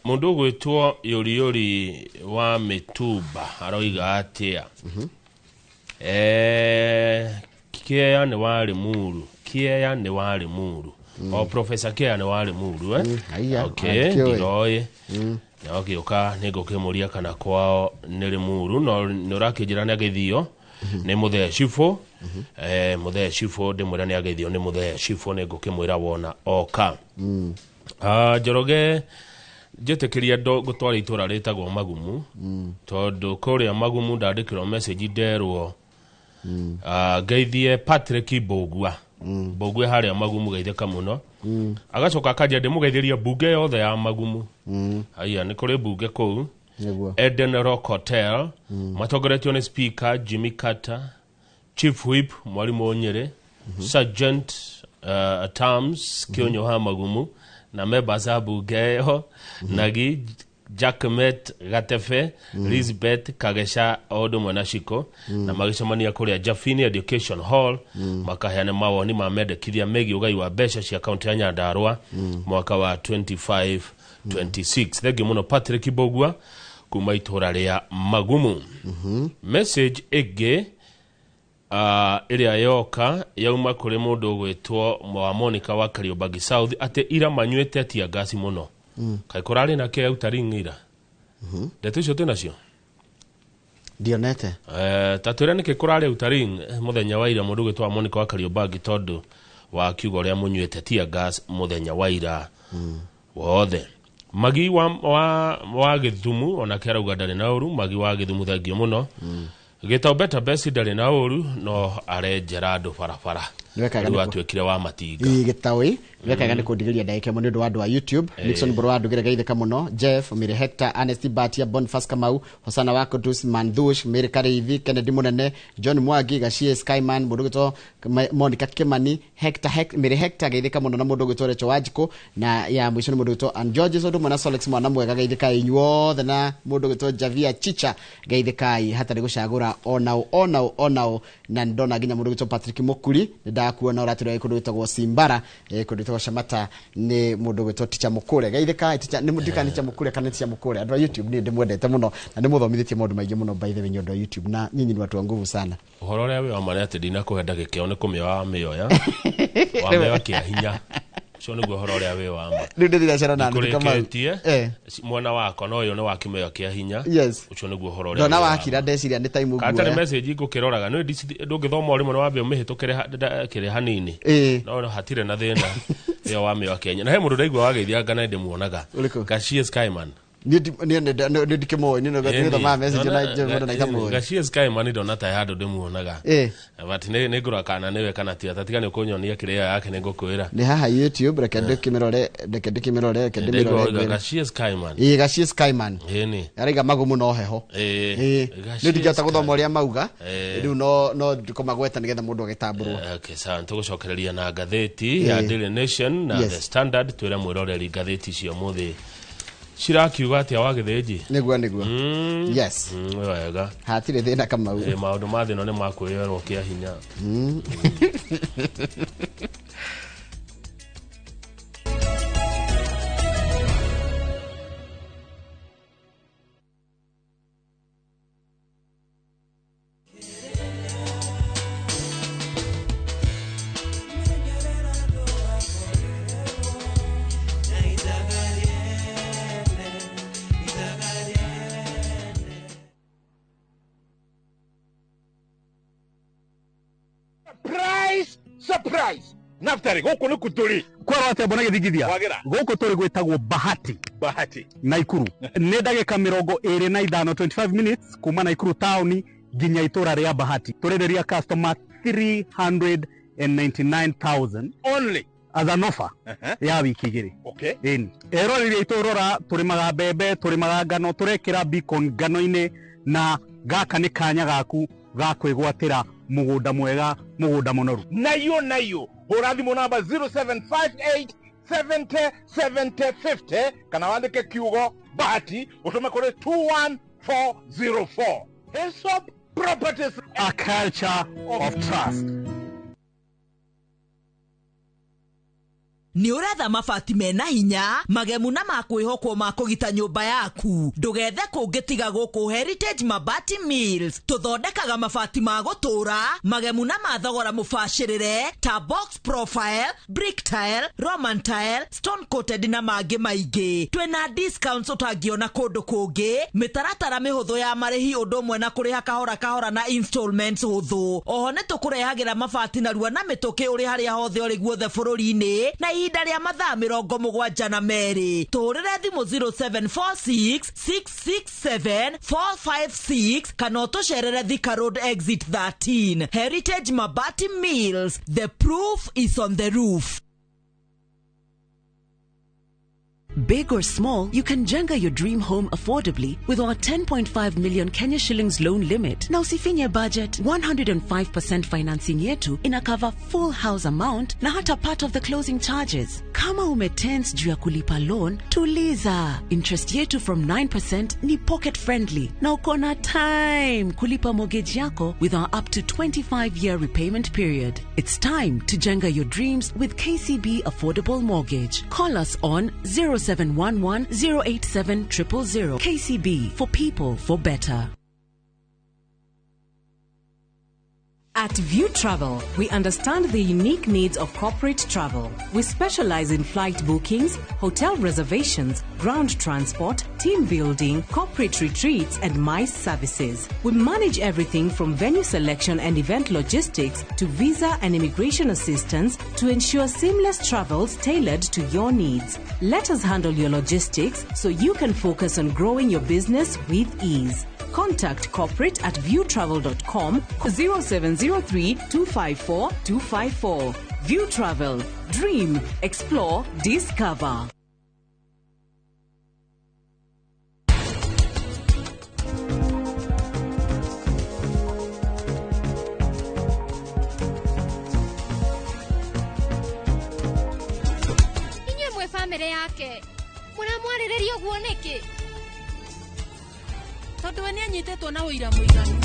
S3: Mũndũ ũgwĩtwo Yoriori wa Mĩtumba aroiga atĩa Kĩea nĩ warĩ Muru, Kĩea nĩ warĩ Muru. O Professor Kĩea nĩ warĩ Muru okay, ndiroĩ na gĩoka nĩ ngũkĩmũria kana kwao nĩ Limuru, no nĩ ũrakĩnjĩra nĩ agĩthio nĩ Mũthee-Cibũ. Mũthee-Cibũ ndĩmwĩra nĩ agĩthio nĩ Mũthee-Cibũ, nĩ ngũkĩmwĩra wona oka. Njoroge njĩtĩkĩria gũtwara itũra rĩtagwo Magumu, tondũ kũrĩa Magumu ndandĩkĩrwo message nderwo ngeithie Patrick Mbũgua. Mbũgua harĩa Magumu geithĩka mũno. Agacoka akanjia ndĩmũgeithĩrie mbunge yothe ya Magumu. Haya nĩ kũrĩ mbunge kũu Eden Rock Hotel, matongoretio nĩ Speaker Jimmy Carter, Chief Whip Mwalimu Onyere, Sergeant Tams Kĩonyo ha Magumu, na members a mbunge ĩyo Nagi Jackmet Gatefe, Elizabeth Kagesha Odo Mwanashiko, na magĩcemania kũrĩa Jafini Education Hall makaheana mawoni ma mendekithia megiĩ ũgai wa mbeca cia kaunti ya Nyandarua mwaka wa 25-26. Thengio mũno Patrick Mbũgua kuma itũra rĩa Magumu. Message ĩngĩ ĩrĩa yoka yauma kũrĩ mũndũ ũgwĩtwo wa Monica wa Kariobangi South atĩ ira manyuĩte tia gasi mũno. Kaĩ kũrarĩ na kĩa utaringira ndeto icio twĩnacio
S2: ndionete
S3: tatwĩra nĩkĩ kũrarĩ utaring mũthenya wa ira mũndũ ũgwĩtwo wa Monica wa Kariobangi tondũ wa kiugo ũrĩa mũnyuĩte tia gas mũthenya wa ira wothe. Magi wa Gĩthumu ona kĩarauga ndarĩ na ũru. Magi wa Gĩthumu thengio mũno. Gĩtau Better Best ndarĩ na ũru no arenjera andũ barabara rĩu atuĩkire wa matinga.
S2: Gĩtau wekaga nĩ kũndigĩria ndagĩka mũno nĩ andũ wa YouTube. Nixon Borwa ndugire geithĩka mũno. Jeff Mire Hector, Ernest Batia, Boniface Kamau, Hosana wa Kudus, Mandhush, Mary Kareithi, Kennedy Munene, John Mwangi, Gashie Skyman, mũndũ gwĩtwo Monica Kimani, Hector Mire Hector geithĩka mũno, na mũndũ gwĩtwo Recho Wanjikũ, na ya mũico nĩ mũndũ gwĩtwo Ann George Sodo mwana Solex mwana mwega geithĩka inyuothe, na mũndũ gwĩtwo Javia Chicha geithĩka hatarĩ gũcagũra onao, na ndona nginya mũndũ gwĩtwo Patrick Mukuri ndakuona ũratĩrwo kũndũ gwĩtagwo Simbara kũndũ gwĩtagwo Shamata nĩ mũndũ gwĩtwo Ticha Mukure geithĩka nĩ mũndika Ticha Mukure kana Ticha Mukure. Andũ a YouTube nĩ ndĩmwendete mũno na nĩ mũthomithĩtie maũndũ maingĩ mũno by the way andũ a YouTube, na nyinyi nĩ watu wa nguvu sana.
S3: Ũhoro ũrĩa wĩ wa mane atĩ ndinakũhenda gĩkĩo nĩ kũmĩoya mĩoya wamĩoya kĩa hinya cio nĩguo ũhoro ũrĩa wĩ wa ma.
S2: Rĩu ndĩthira cera na
S3: andũ kama mwana wako no ũyũ nĩ wakĩmĩoya kĩa hinya ũcio nĩguo ũhoro ũrĩa
S2: ndona wakira ndeciria nĩ time guo
S3: katari message ngũkĩroraga nĩ ndũngĩthoma ũrĩmwe nĩ wambe ũmĩhĩtũkĩre kĩrĩ hanini no hatirĩ na thĩna ĩyo wamĩoya Kenya. Na he mũndũ ndaigua wageithia ngana ndĩmuonaga Gashie Skyman
S2: nä ndikä moä nä thoma message na njå na itamoä
S3: Gachia Skyman ndona ta handå ndĩmuonaga but nĩ ngũra kana nĩwe kana ti atatiga nĩ ũkũnyonia kĩrĩa yake nĩ ngũkwĩra
S2: nĩ haha YouTube reke ndĩkä mä rore
S3: Gachia Skyman
S2: Gachia Skyman araiga magå må no heho nä ndingĩhota gũthoma ũrĩa mauga rĩu no ndĩkomagweta nĩgetha mũndũ agĩtambũrwo
S3: okay sawa tũgũcokereria na ngathĩti ya Daily Nation na The Standard twĩre mwĩroreri ngathĩti cio mũthĩ cirakiuga atĩa wa gĩthĩnji
S2: nĩguo yes
S3: wega
S2: hatirĩ thĩna Kamau
S3: maũndũ ma thĩno nĩ makwĩyerwo kĩa hinya
S5: Surprise! Naftari gũkũ nĩ kuturi
S22: kwaro atĩa mbona gĩthigithia gũkũ tũrĩ gwĩtagwo Bahati Naikuru nĩ ndagĩka 25 25 minutes kuma Naikuru town nginya itũra rĩa Bahati tũrenderia customer 399,000
S5: only
S22: as an offer ya wiki igĩrĩ eroririe itũrora tũrĩmaga mbembe tũrĩmaga ngano tũrekĩra beacon ngano-inĩ na gaka nĩ kanya gaku ga kwĩgwatĩra mugunda mwega mugunda munoru
S5: nayo hũra thimũ namba 0758 70 70 50 kana wandĩke kiugo Bahati ũtũme kũrĩ 21404 Hillsop Properties,
S22: a culture of trust.
S8: Nĩ ũretha mabati mena hinya magemu na makwĩhokwo ma kũgita nyũmba yaku ndũgethe kũngĩ tiga gũkũ Heritage Mabati Mills tũthondekaga mabati ma gũtũra magemu na mathogora mũbacĩrĩre ta box profile, brick tile, roman tile, stone coated na mangĩ maingĩ twĩna discounts ũtangĩona kũndũ kũngĩ mĩtaratara mĩhũthũ ya marĩhi ũndũ ũmwe na kũrĩha kahora na installments hũthũ oho nĩ tũkũrehagĩra mabati narua na mĩtũkĩ ũrĩ harĩa hothe ũrĩ guothe bũrũri-inĩ na ihinda rĩa mathaa 72 tũrĩre thimũ 0746 667 456 kana ũtũcerere Thika Road exit 13 Heritage Mabati Mills, the proof is on the roof.
S9: Big or small, you can jenga your dream home affordably with our 10.5 million Kenya shillings loan limit. Now usifinye budget, 105% financing yetu inakava full house amount na hata part of the closing charges. Kama umetense juu ya kulipa loan, tuliza. Interest yetu from 9% ni pocket friendly. Na uko na time kulipa mortgage yako with our up to 25-year repayment period. It's time to jenga your dreams with KCB Affordable Mortgage. Call us on 0711-087-000. KCB, for people, for better.
S4: At View Travel, we understand the unique needs of corporate travel. We specialize in flight bookings, hotel reservations, ground transport, team building, corporate retreats, and MICE services. We manage everything from venue selection and event logistics to visa and immigration assistance to ensure seamless travels tailored to your needs. Let us handle your logistics so you can focus on growing your business with ease. Contact corporate at viewtravel.com 0703 254 254. View Travel. Dream, explore, discover.
S10: Inye mwe family yake. Mũramwarĩrĩria ũguo nĩkĩ? Tondũ we nĩanyitetwo na ũira mũiganu.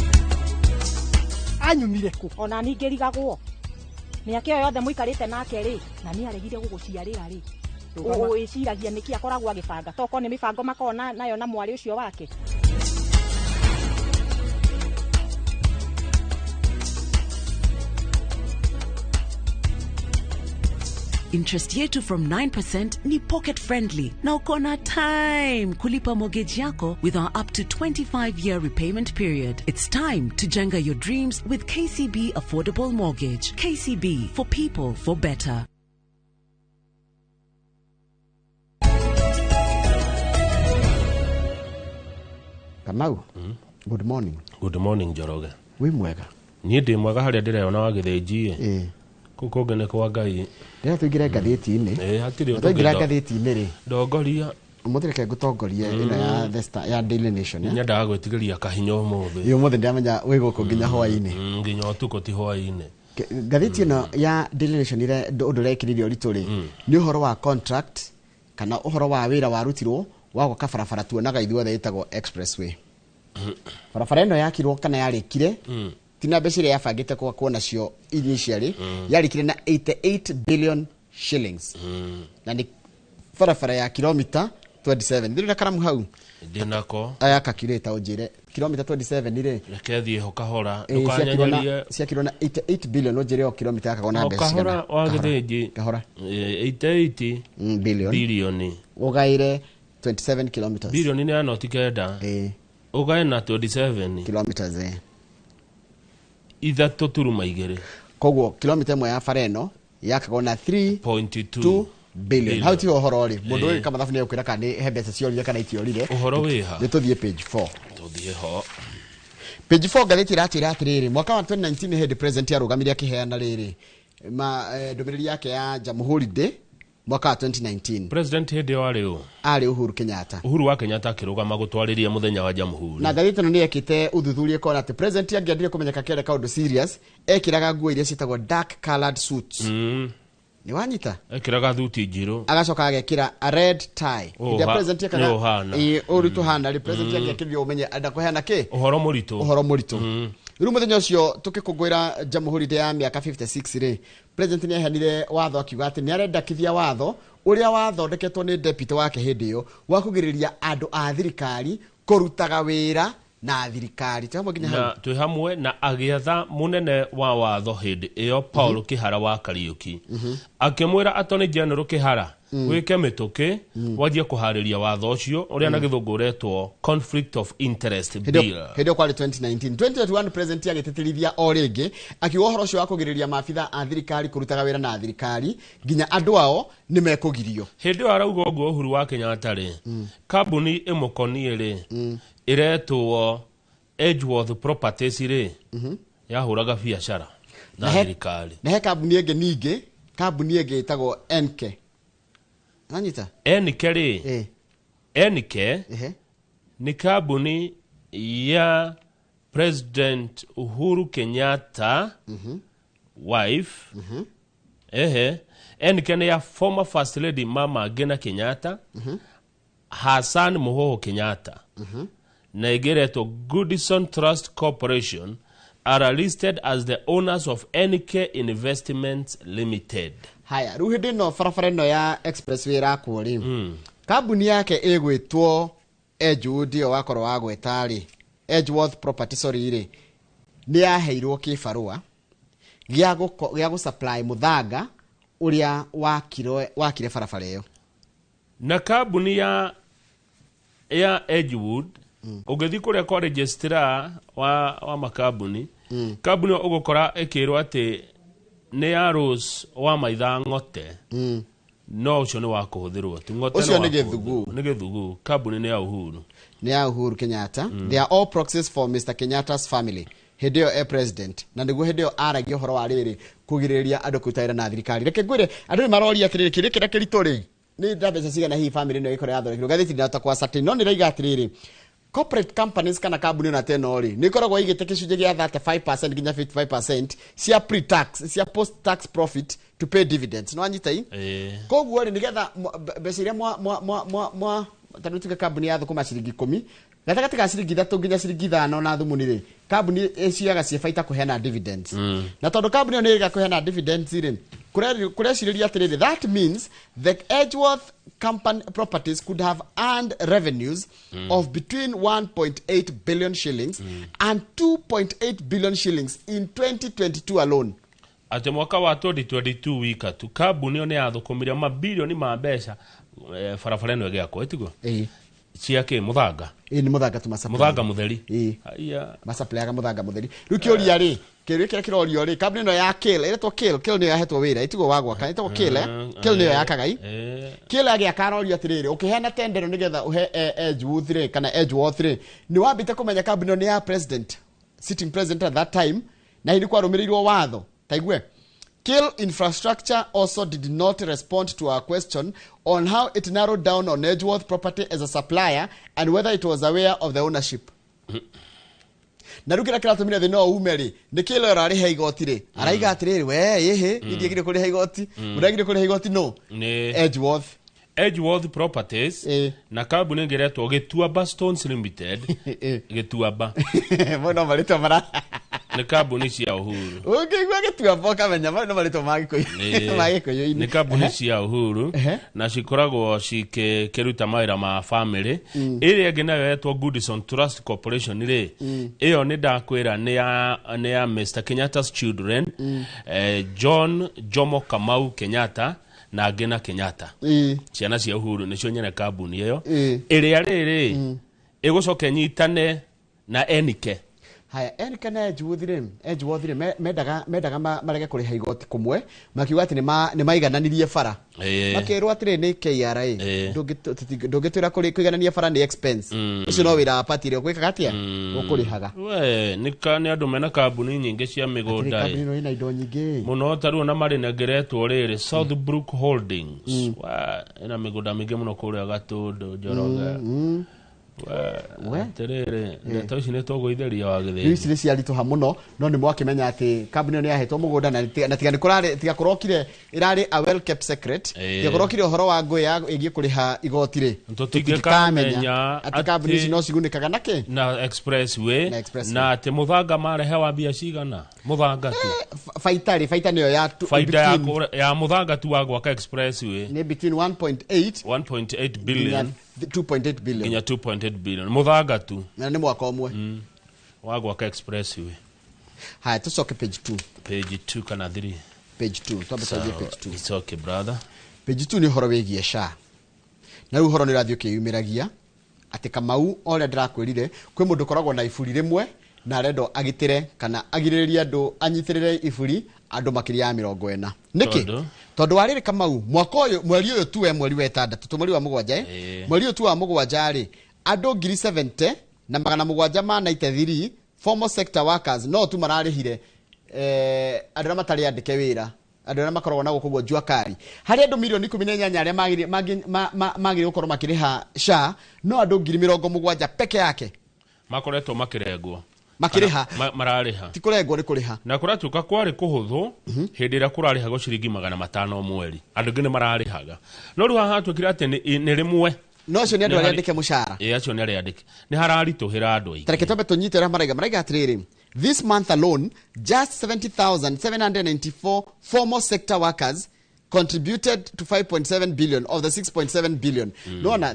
S20: Anyumire kũ? Ona ningĩ rigagwo. Mĩaka ĩyo yothe mũikarĩte nake rĩ, na nĩaregire gũgũciarĩra rĩ. Ũĩciragia nĩkĩ akoragwo agĩbanga. Toko nĩ mĩbango makona nayo na mwarĩ ũcio wake.
S9: Interest yetu from 9% ni pocket friendly. Na uko na time kulipa mortgage yako with our up to 25-year repayment period. It's time to jenga your dreams with KCB Affordable Mortgage. KCB, for people, for better.
S2: Kamau. Good morning.
S3: Good morning Njoroge.
S2: Wi mwega.
S3: Niĩ ndĩ mwega harĩa ndĩreona wa gĩthĩnji kũu kũngĩ nĩ kwa Ngai.
S2: Rĩrĩa tũingĩre ngathĩti-inĩ
S3: hatirĩ
S2: tũingĩra ngathĩti-inĩ rĩ
S3: ndongoria
S2: mũthireke ngũtongoria ĩno ya The Star ya Daily Nation
S3: nyendaga gwĩtigĩria kahinya ũmũthĩ.
S2: Ũmũthĩ ndĩramenya wĩ gũkũ nginya hwaĩ-inĩ.
S3: Nginya ũtukũ ti hwaĩ-inĩ.
S2: Ngathĩti ĩno ya Daily Nation ĩrĩa ũndũ ũrekĩrĩire ũritũ rĩ nĩ ũhoro wa contract kana ũhoro wa wĩra warutirwo wa gwaka barabara tuonaga ithuothe ĩtagwo expressway. Barabara ĩno yakirwo kana yarĩkire tina mbeca iria yabangĩte kuona cio initially yarĩkire na 88 billion shillings. Na nĩ barabara ya kilomita 27. Ndĩrĩ na karamu hau
S3: ndinako
S2: aya calculate ũnjĩre kilomita 27 rĩ
S3: reke thiĩ ho kahora ndũkanyanyarie
S2: ciakirwo na 88 billion ũnjĩre o kilomita yakagwo na mbeca
S3: kahora wa gĩthĩnji
S2: kahora
S3: 88 billion
S2: ũgaire 27 kilometers
S3: billion nĩ ya noti kenda ũgae na 27
S2: kilometers
S3: ithatũ turuma igĩrĩ.
S2: Koguo kilomita ĩmwe ya bara ĩno yakagwo na 3.2 billion. Hau ti ũhoro rĩ mũndũ ũyũ kama thabu nĩ ũkwĩra kana nĩ he mbeca ciorire kana itiorire.
S3: Ũhoro wĩ ha.
S2: Nĩ tũthiĩ page 4.
S3: Tũthiĩ ho.
S2: Page 4 ngathĩti ĩratwĩra atĩrĩrĩ mwaka wa 2019 hĩndĩ president yarũgamirie akĩheana rĩrĩ ndũmĩrĩri yake ya Jamhuri Day mwaka wa 2019.
S3: President hĩndĩ warĩ ũ?
S2: Arĩ Uhuru Kenyatta.
S3: Uhuru wa Kenyatta akĩrũgama gũtwarĩria mũthenya wa Jamhuri.
S2: Na ngathĩti ĩno nĩ ekĩte ũthuthuria kona atĩ president angĩendire kũmenyeka kĩrĩa kaũndũ serious ekĩraga nguo iria ciĩtagwo dark colored suits. Nĩ wanyita?
S3: Ekĩraga thuti njirũ.
S2: Agacoka agekĩra a red tie. Ndio president yakaga ũritũ hana rĩ president angĩkĩrio ũmenye enda kũheana kĩ?
S3: Ũhoro mũritũ.
S2: Ũhoro mũritũ. Rĩu mũthenya ũcio tũkĩkũngũĩra Jamhuri Day ya mĩaka 56 rĩ president nĩ aheanire watho akiuga atĩ nĩ arendakithia watho ũrĩa wathondeketwo nĩ deputy wake hĩndĩ ĩyo wa kũgirĩrĩria andũ a thirikari kũrutaga wĩra na thirikari.
S3: Twĩ hamwe na agĩatha mũnene wa watho hĩndĩ ĩyo Paul Kĩhara wa Kariuki akĩmwĩra Attorney General Kĩhara wĩke mĩtũkĩ wanjie kũharĩria watho ũcio ũrĩa na gĩthũngũ ũretwo conflict of interest bill.
S2: Hĩndĩ kwarĩ 2019 2021 president agĩtĩtĩrithia o rĩngĩ akiuga ũhoro ũcio wa kũgirĩrĩria maabitha a thirikari kũrutaga wĩra na thirikari nginya andũ ao nĩ mekũgirio.
S3: Hĩndĩ ĩyo arauga ũguo Uhuru wa Kenyatta rĩ kambuni ĩmũkoniĩ rĩ iretwo Edgeworth Properties rĩ yahũraga biacara na thirikari.
S2: Na he kambuni ĩngĩ ningĩ kambuni ĩngĩ ĩtagwo NK. Nanyita?
S3: NK rĩ NK nĩ kambuni ya President Uhuru Kenyatta wife. NK nĩ ya former First Lady Mama Ngina Kenyatta Hassan Muhoho Kenyatta. Na igeretwo Goodison Trust Corporation are listed as the owners of NK Investments Limited.
S2: Haya, rĩu hĩndĩ ĩno barabara ĩno ya expressway ĩrakwo rĩ kambuni yake ĩgwĩtwo Edgewood ĩyo wakorwo wa gweta rĩ Edgeworth Properties rĩ nĩ yaheirwo kĩbarũa gĩa gũsupply mũthanga ũrĩa wakire barabara ĩyo.
S3: Na kambuni ya Edgewood ũgĩthiĩ kũrĩa kwa registrar wa makambuni kambuni ũgũkora ĩkĩrwo atĩ nĩ ya Rose wa Maitha Ngote no ũcio nĩ wa kũhũthĩrwo tu Ngote
S2: ũcio nĩ
S3: gĩthugu kambuni nĩ ya Uhuru.
S2: Nĩ ya Uhuru Kenyatta. They are all proxies for Mr. Kenyatta's family. Hĩndĩ ĩyo president na nĩguo hĩndĩ ĩyo aragia ũhoro wa rĩrĩ kũgirĩrĩria andũ kũruta wĩra na thirikari. Reke ngwĩre andũ nĩ maroria atĩrĩrĩ kĩrĩa kĩritũ rĩ nĩ mbeca cigana hihi family ĩno ĩkorwo yathondekirwo gathĩti ndata kwa certain no nĩ raiga atĩrĩrĩ corporate companies kana kambuni na teno rĩ nĩ ikoragwo igĩte gĩcunjĩ gĩa 35% nginya 55% cia pre-tax cia post-tax profit to pay dividends. No anyita hii koguo rĩ nĩgetha mbeca iria mwa tano tuka kambuni ya thũkũma ciringi 10 gatagatĩ ka ciringi 3 nginya ciringi 5 na thumuni rĩ kambuni ĩciaga ciabaita kũheana dividends. Na tondũ kambuni ĩyo nĩ ĩrĩga kũheana dividends rĩ kũrecirĩria atĩrĩrĩ that means the Edgeworth company properties could have earned revenues of between 1.8 billion shillings and 2.8 billion shillings in 2022 alone.
S3: Ate mwaka wa 2022 wika tu kambuni ĩyo nĩ yathũkũmire mabilioni ma mbeca barabara ĩno ĩgĩakwo ĩtiguo ciake muthanga
S2: ni muthanga tu masupply
S3: muthanga mutheri
S2: aya masupply aga muthanga mutheri riu kioria ri kirio kira kirorio ri kabni no ya kill iretwo kill ni yahetwo wira itigo wagwa kana iretwo kill ni yakaga kill agi akarorio atiriri ukihena tendero nigetha uhe Edgeworth ri kana Edgeworth ri ni wambite kumenya kabni ni ya president sitting president at that time na ilikuwa rumirirwo watho taigwe Kill Infrastructure also did not respond to our question on how it narrowed down on Edgeworth property as a supplier and whether it was aware of the ownership. Na rukira kira tumira the no umeri ni Kill rari he igoti ri araiga atiriri we yehe ndigire kuri he igoti muragire kuri he igoti no
S3: Edgeworth Properties na kambuni ngeretwo Gituaba Stones Limited Gituaba
S2: mono marito mara
S3: ni kambuni cia Uhuru
S2: ukigwa Gituaba kamenya mono marito magikoyo
S3: ni kambuni cia Uhuru na cikoragwo cikiruta mawira ma family iri enge nayo yetwo Goodison Trust Corporation ri iyo ni ndakwira ni ya Mr Kenyatta's children John Jomo Kamau Kenyatta na Ngina Kenyatta ciana cia Uhuru nicio nyene kambuni iyo iria riri igucoke nyitane na Enike
S2: haya Enike na Edgeworth ri mendaga marege kuri ha igoti kumwe makiuga ati ni maigananirie bara makirwo atire ni KRA ndugitwira kuri kuiganania bara ni expense icio no wira apatire gwikaga atia ukurihaga
S3: we ni andu mena kambuni nyingi cia migunda
S2: kambuni ina indo nyingi
S3: muno taru na mari negeretwo riri Southbrook Holdings wa ina migunda mingi muno kuria Gatundu Njoroge terere ndeto ici ni tugwitheria wa githeri
S2: ici ni ciarituha muno no ni mwakimenya ati kambuni ni yahetwo mugunda na tiga ni kurari tiga kurokire irari a well kept secret tiga kurokire horo wa ngui ya igie kuriha igoti ri
S3: tutingikamenya
S2: ati kambuni ici no cigunikaga nake
S3: na expressway na ati muthanga marehe wa bia cigana muthanga tu
S2: faita niyo ya
S3: faida ya muthanga tu wa gwaka expressway
S2: ni between 1.8
S3: billion
S2: 2.8 billion
S3: kinya 2.8 billion muthanga tu
S2: na ni mwaka umwe
S3: wa gwaka expressway
S2: haya tusoke page
S3: 2 kana 3
S2: page 2 twabesaje page 2
S3: it's okay brother
S2: page 2 ni horo wegie SHA na ru horo ni radio kiyumiragia ati Kamau ole ndirakwirire kwi mundu koragwo na ifuri rimwe na rendo agitire kana agiriria andu anyitirire ifuri andu makiria ya 40 niki tondu wariri Kamau mwaka uyu mweri uyu tu mweri wa 6 tumuri wa mugwanja mweri uyu tu wa mugwanja ri andu 70 na 793 formal sector workers no tu mararihire andu matari andike wira andu makoragwo na gukugwo jua kari hari andu milioni 18 aria magire gukorwo makiriha SHA no andu 70,000 peke yake
S3: makoretwo makirengwo
S2: makiriha
S3: marariha
S2: tikurengwo ni kuriha
S3: na kuratuka kwari kuhuthu hindi ira kurariha go ciringi 500 mweri andu ngine mararihaga no ru haha twikira ati ni rimwe
S2: no cio ni andu ariandike mushara
S3: acio ni ariandike ni hararituhira andu aingi
S2: tareke tobe tunyitera maraiga atiriri this month alone just 70,794 formal sector workers contributed to 5.7 billion of the 6.7 billion nona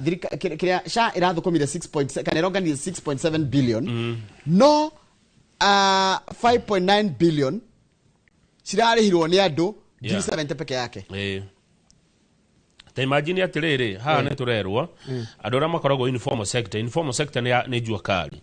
S2: kiria SHA irathukumire 6. kana ironganire 6.7 billion no 5.9 billion cirarihirwo ni andu 70 peke yake
S3: ta imagine atiriri ha ne turerwo andu ra makoragwo informal sector ni jua kali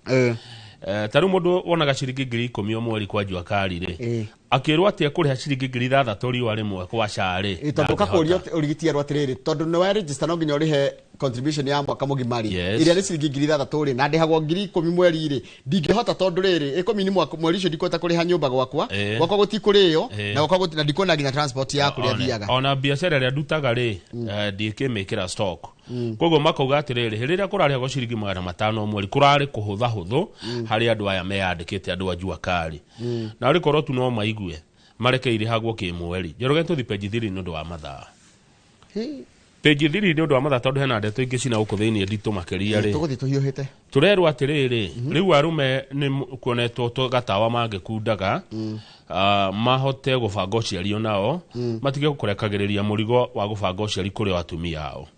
S3: taru mundu wonaga ciringi 10,000 mweri kwa jua kali ri akirwa ati kuriha ciringi 6,000 riwa rimwe kwa SHA ri
S2: tondu kakuria urigitiarwa atiriri tondu no register no nginya urihe contribution ya mwaka mugimari iria ni ciringi 6,000 ri na ndihagwo 10,000 mweri ri ndingihota tondu riri 10 ni mwaka mweri ucio ndikota kuriha nyumba gwakwa gutikuriyo na gwakwa gutina ndikona nginya transport ya kuria thiaga
S3: ona biashara ria ndutaga ri ndikimikira stock koguo makauga atiriri riria kurari go ciringi 500 mweri kurari kuhutha huthu hari andu aya meyandikite andu ajua kari na ri korotu no maigue marekeire hagwo kimweri Njoroge tuthi page 3 nundu wa mathaa page 3 nundu wa mathaa tondu hena ndeto ingi cina uko thiini nditu makiria ri
S2: tuguthi tuhiuhite
S3: turerwa atiriri riu arume ni kuonetwo to gatawa mangikundaga mahote gubanga uciari nao matige gukurekagiriria murigo wa gubanga uciari kuri atumia ao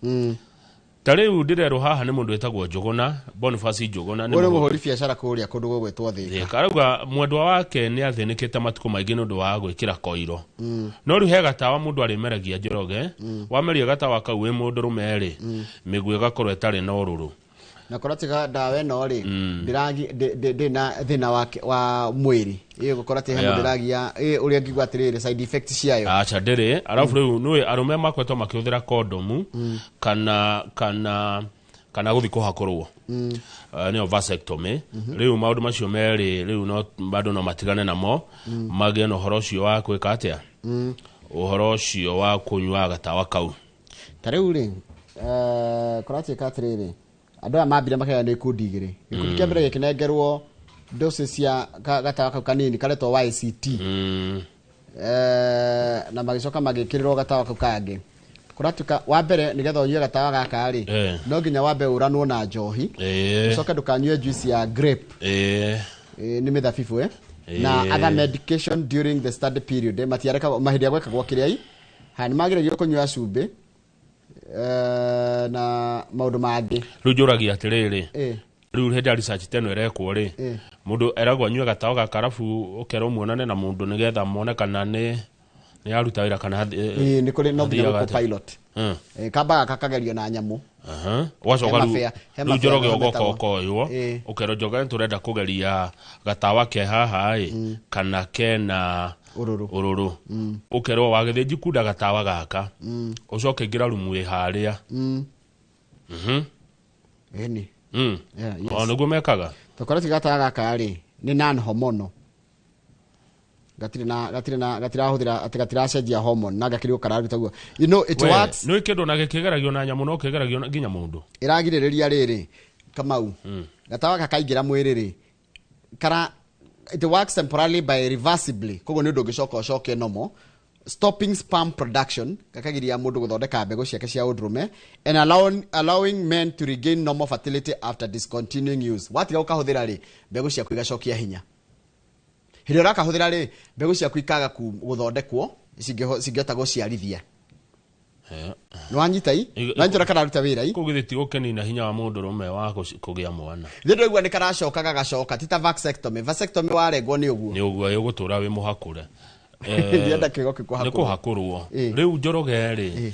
S3: tariu ndirero haha ni mundu etagwo Njuguna Boniface Njuguna
S2: ni muhori biashara kuria kundu gugwetwo thika
S3: karauga mwendwa wake ni athinikite matuko maingi nundu wa gwikira koiro no riu he gatawa mundu arimeragia Njoroge wameria gatawa kau we mundu rumeri migwe gakorwo etari na ururu
S2: na koratiga dawa no ri ndiragi ndina thina wa mwiri iyo gukorati he ndiragia uria ngigwa atiriri side effects ciayo
S3: acha ndiri arafu riu nui arume makwetwo makiuthira kondomu kana guthi kuhakorwo ni vasectomy riu maundu macio meri riu no bado no matigane namo mage no horo cio wa kwika atia uhoro cio wa kunywa gatawa kau
S2: tariu ri korati katriri andu amambire makaya ni kudigire ikundi kia mbere gikinengerwo doses ya gatawa kau kanini karetwo YCT na magicoka magikirirwo gatawa kau kangi kuratuka wa mbere nigetha unywe gatawa gaka ri no nginya wa mbere uranwo na njohi ucoke ndukanywe juice ya grape ni mithabibu na other medication during the study period matiareka mahinda gwekagwo kiriai hani magirerio kunywa cumbi na maundu mangi
S3: riu njuragia atiriri riu henda research teno irekwo ri mundu eragwo anywe gatawa gaka arafu ukero muonane na mundu nigetha muone kana ni aruta wira kana
S2: ni kuri no pilot kamba kakagerio na nyamu
S3: wacoka riu njoroge ogokokoywo ukero njoga turenda kugeria gatawa ke haha kana kena ururu ukero wagithiji kunda gatawa gaka ucoke ngira rumu haria
S2: eni
S3: ono gumekaga
S2: tokorati gatawa gaka ri ni non hormonal gatira huthira ati gatira cenjia hormone na gakirio kararu taguo it works
S3: no ikindo na gekigeragio na nyamu no kigeragio nginya mundu
S2: iragiriria riri kamau gatawa kakaingira mwiri ri kara it works temporarily by reversibly kogo ni ndungicoka ucoke nomo stopping sperm production kakagiria mundu guthondeka mbegu ciake cia udrume and allowing men to regain normal fertility after discontinuing use watiga ukahuthira ri mbegu ciaku igacokia hinya hiri rakahuthira ri mbegu ciaku ikaga guthondekwo cingihota guciarithia no anyitai na njora kana ruta wira
S3: kugithi gukenina hinya wa mundu rume wa kugia mwana
S2: thindo igwa ni karacokaga gacoka tita vasectomy waregwo ni uguo
S3: yugutura wi muhakure
S2: ndienda kigo kikuhakurwo
S3: ni kuhakurwo riu njoroge ri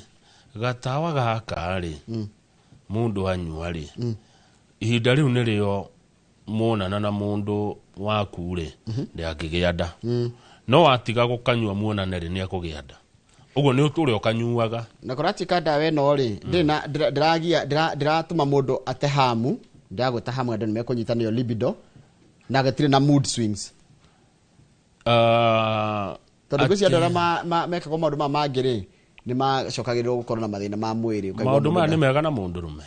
S3: gatawa gaka ri mundu anywa ri ihinda riu ni rio muonana na mundu waku ri ndi akigia nda no atiga gukanywa muonane ri ni akugia nda uguo ni uturi ukanyuaga
S2: na koratika dawe no ri ndina ndiratuma mundu atehamu ndagwita hamwe andu nimekunyitana yo libido na gatire na mood swings tondu kucia ndora mekagwo maundu mangiri ni macokagirwo gukorwo na mathina ma mwiri
S3: maundu maya ni mega na mundu rume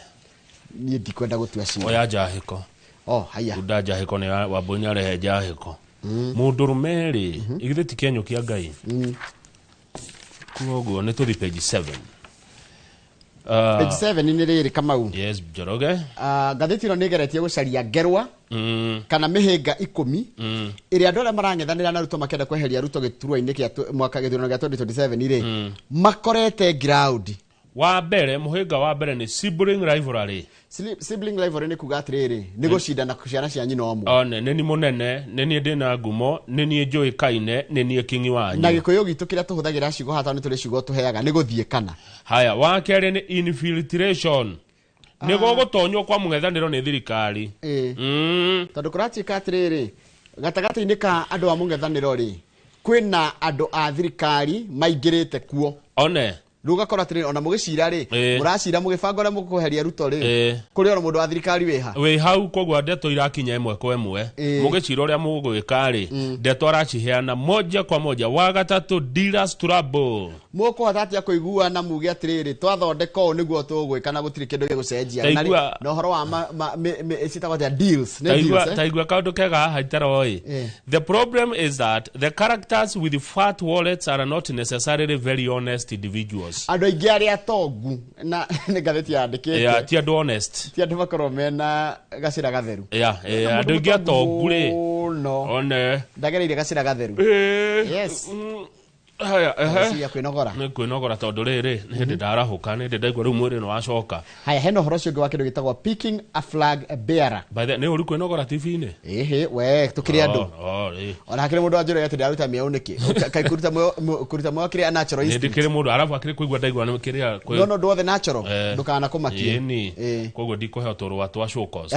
S2: ni ndikwenda gutua ciira
S3: oya njahiko
S2: haya
S3: unda njahiko ni wambuni arehe njahiko mundu rume ri igithe ti kenyo kia ngai kuoguo ni tuthi page 7
S2: page 7 ni riri kamau
S3: yes Njoroge
S2: gatheti no nigeretie gucaria ngerwa kana mihinga 10 iri andu aria marang'ethanira na ruto makenda kweheria ruto giturwa-ini kia mwaka githurano gia 2027 iri makorete ground
S3: wa mbere muhinga wa mbere ni sibling rivalry
S2: ni kuga atiriri ni gucindana kuciana cia nyina omwe
S3: one nini munene nini ndina ngumo nini njui kaine nini kingi wanyu
S2: na gikuyu gitu kiria tuhuthagira ciugo hata ni turi ciugo tuheaga ni guthie kana
S3: haya wa keri ni infiltration ni gugutonywo kwa mung'ethaniro ni thirikari
S2: tondu kuratika atiriri gatagati-ini ka andu a mung'ethaniro ri kwina andu a thirikari maingirite kuo
S3: one
S2: ruga kora tiri ona mugicira ri muracira mugibango ria mukuheria ruto ri kuri ona mundu wa thirikari
S3: wi hau kogwa ndeto irakinya imwe kwa imwe mugicira uria mugwika ri ndeto araciheana moja kwa moja wa gatatu dealers trouble
S2: muko atia kuiguana muge atiriri twathondeka o niguo tugwika na gutiri kindu gigucenjia na horo wa citagwo deals
S3: taigua kaundu kega haitara oi the problem is that the characters with fat wallets are not necessarily very honest individuals
S2: andu aingi aria atongu na ni gatheti yandikite
S3: ti andu honest
S2: ti andu makorwo mena gacira gatheru
S3: andu aingi atongu ri
S2: one ndagereire gacira gatheru yes ya kwinogora
S3: nä kwinogora tondå rä rä nä hä ndä ndarahuka nä ndä ndaigua rä u mwä rä nä wacoka.
S2: Haya, hena horo cio ngä wa kä ndå gä tagwo picking a flag bearer.
S3: nä å ru kwinogora TV-inä
S2: ĩhĩ we tå kä rä andå ona hakä rä må ndå wanjå atä ndaruta mä au nä kä kaä kå ruta mwe kä rä natural
S3: nä ndä kä rä må ndå arabu akä rä kå igua ndaigua nä kä rä a
S2: no ndå othe natural ndå kana kå makie
S3: ni koguo ndikå heo tå rå twa shokos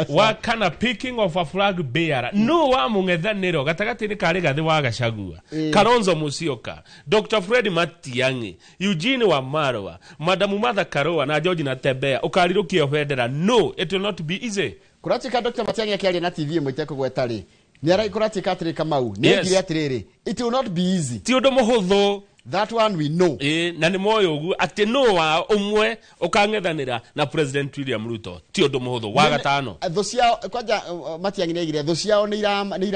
S3: wa kana picking of a flag bearer no wa må ngethanä ro gatagatä nä karä gathä wa Gachagua Kalonzo Musyoka Dr. Fred Matiang'i Eugene Wamalwa Madamu Martha Karua na George Natembea ukarirå kie bendera no it will not be easy
S2: kuratika Dr. Matiang'i akiaria na TV imwe itekũgweta rĩ nĩ arakuratika atĩrĩ Kamau nĩ ngire atĩrĩrĩ it will not be easy
S3: ti ũndũ mũhũthũ.
S2: That one we know.
S3: Na ni moyo ugu ati no wa umwe ukangethanira na President William Ruto ti undu muhuthu wa gatano.
S2: Thu ciao kwanja Matiang'i nĩaigire thu ciao nĩ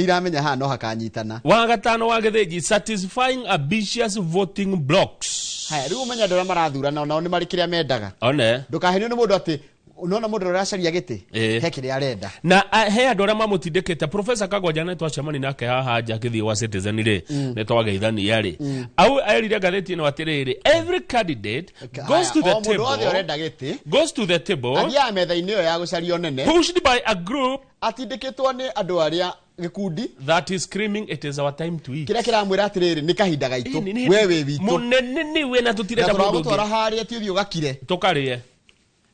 S2: iramenya ha no hakanyitana.
S3: Wa gatano wa githĩnji satisfying ambitious voting blocks.
S2: Haya rĩu umenya ndora marathurana nao nĩ marĩ kĩrĩa mendaga.
S3: One
S2: ndukahenio nĩ mũndũ atĩ unaona mũndũ ũracaria gĩtĩ he kĩrĩa arenda
S3: na he andũ arĩa mamũtindĩkĩte Professor Kagwanja nĩ twacemani nake haha nja gĩthiĩ wa Citizen rĩ nĩ twageithania rĩ au erire ngathĩti ĩno atĩrĩrĩ every candidate goes to the table
S2: mũndũ ũrenda gĩtĩ
S3: goes to the table
S2: athiaga metha-inĩ ĩyo ya gũcario nene
S3: pushed by a group
S2: atindĩkĩtwo nĩ andũ arĩa gĩkundi
S3: that is screaming it is our time to eat
S2: kĩrĩa kĩramwĩra atĩrĩrĩ nĩ kahinda gaitũ we wĩ witũ
S3: mũnene nĩwe na tũtirenda mũndũ ũngĩ
S2: tũragũtwara harĩa ti ũthiĩ ũgakire
S3: tũkarĩe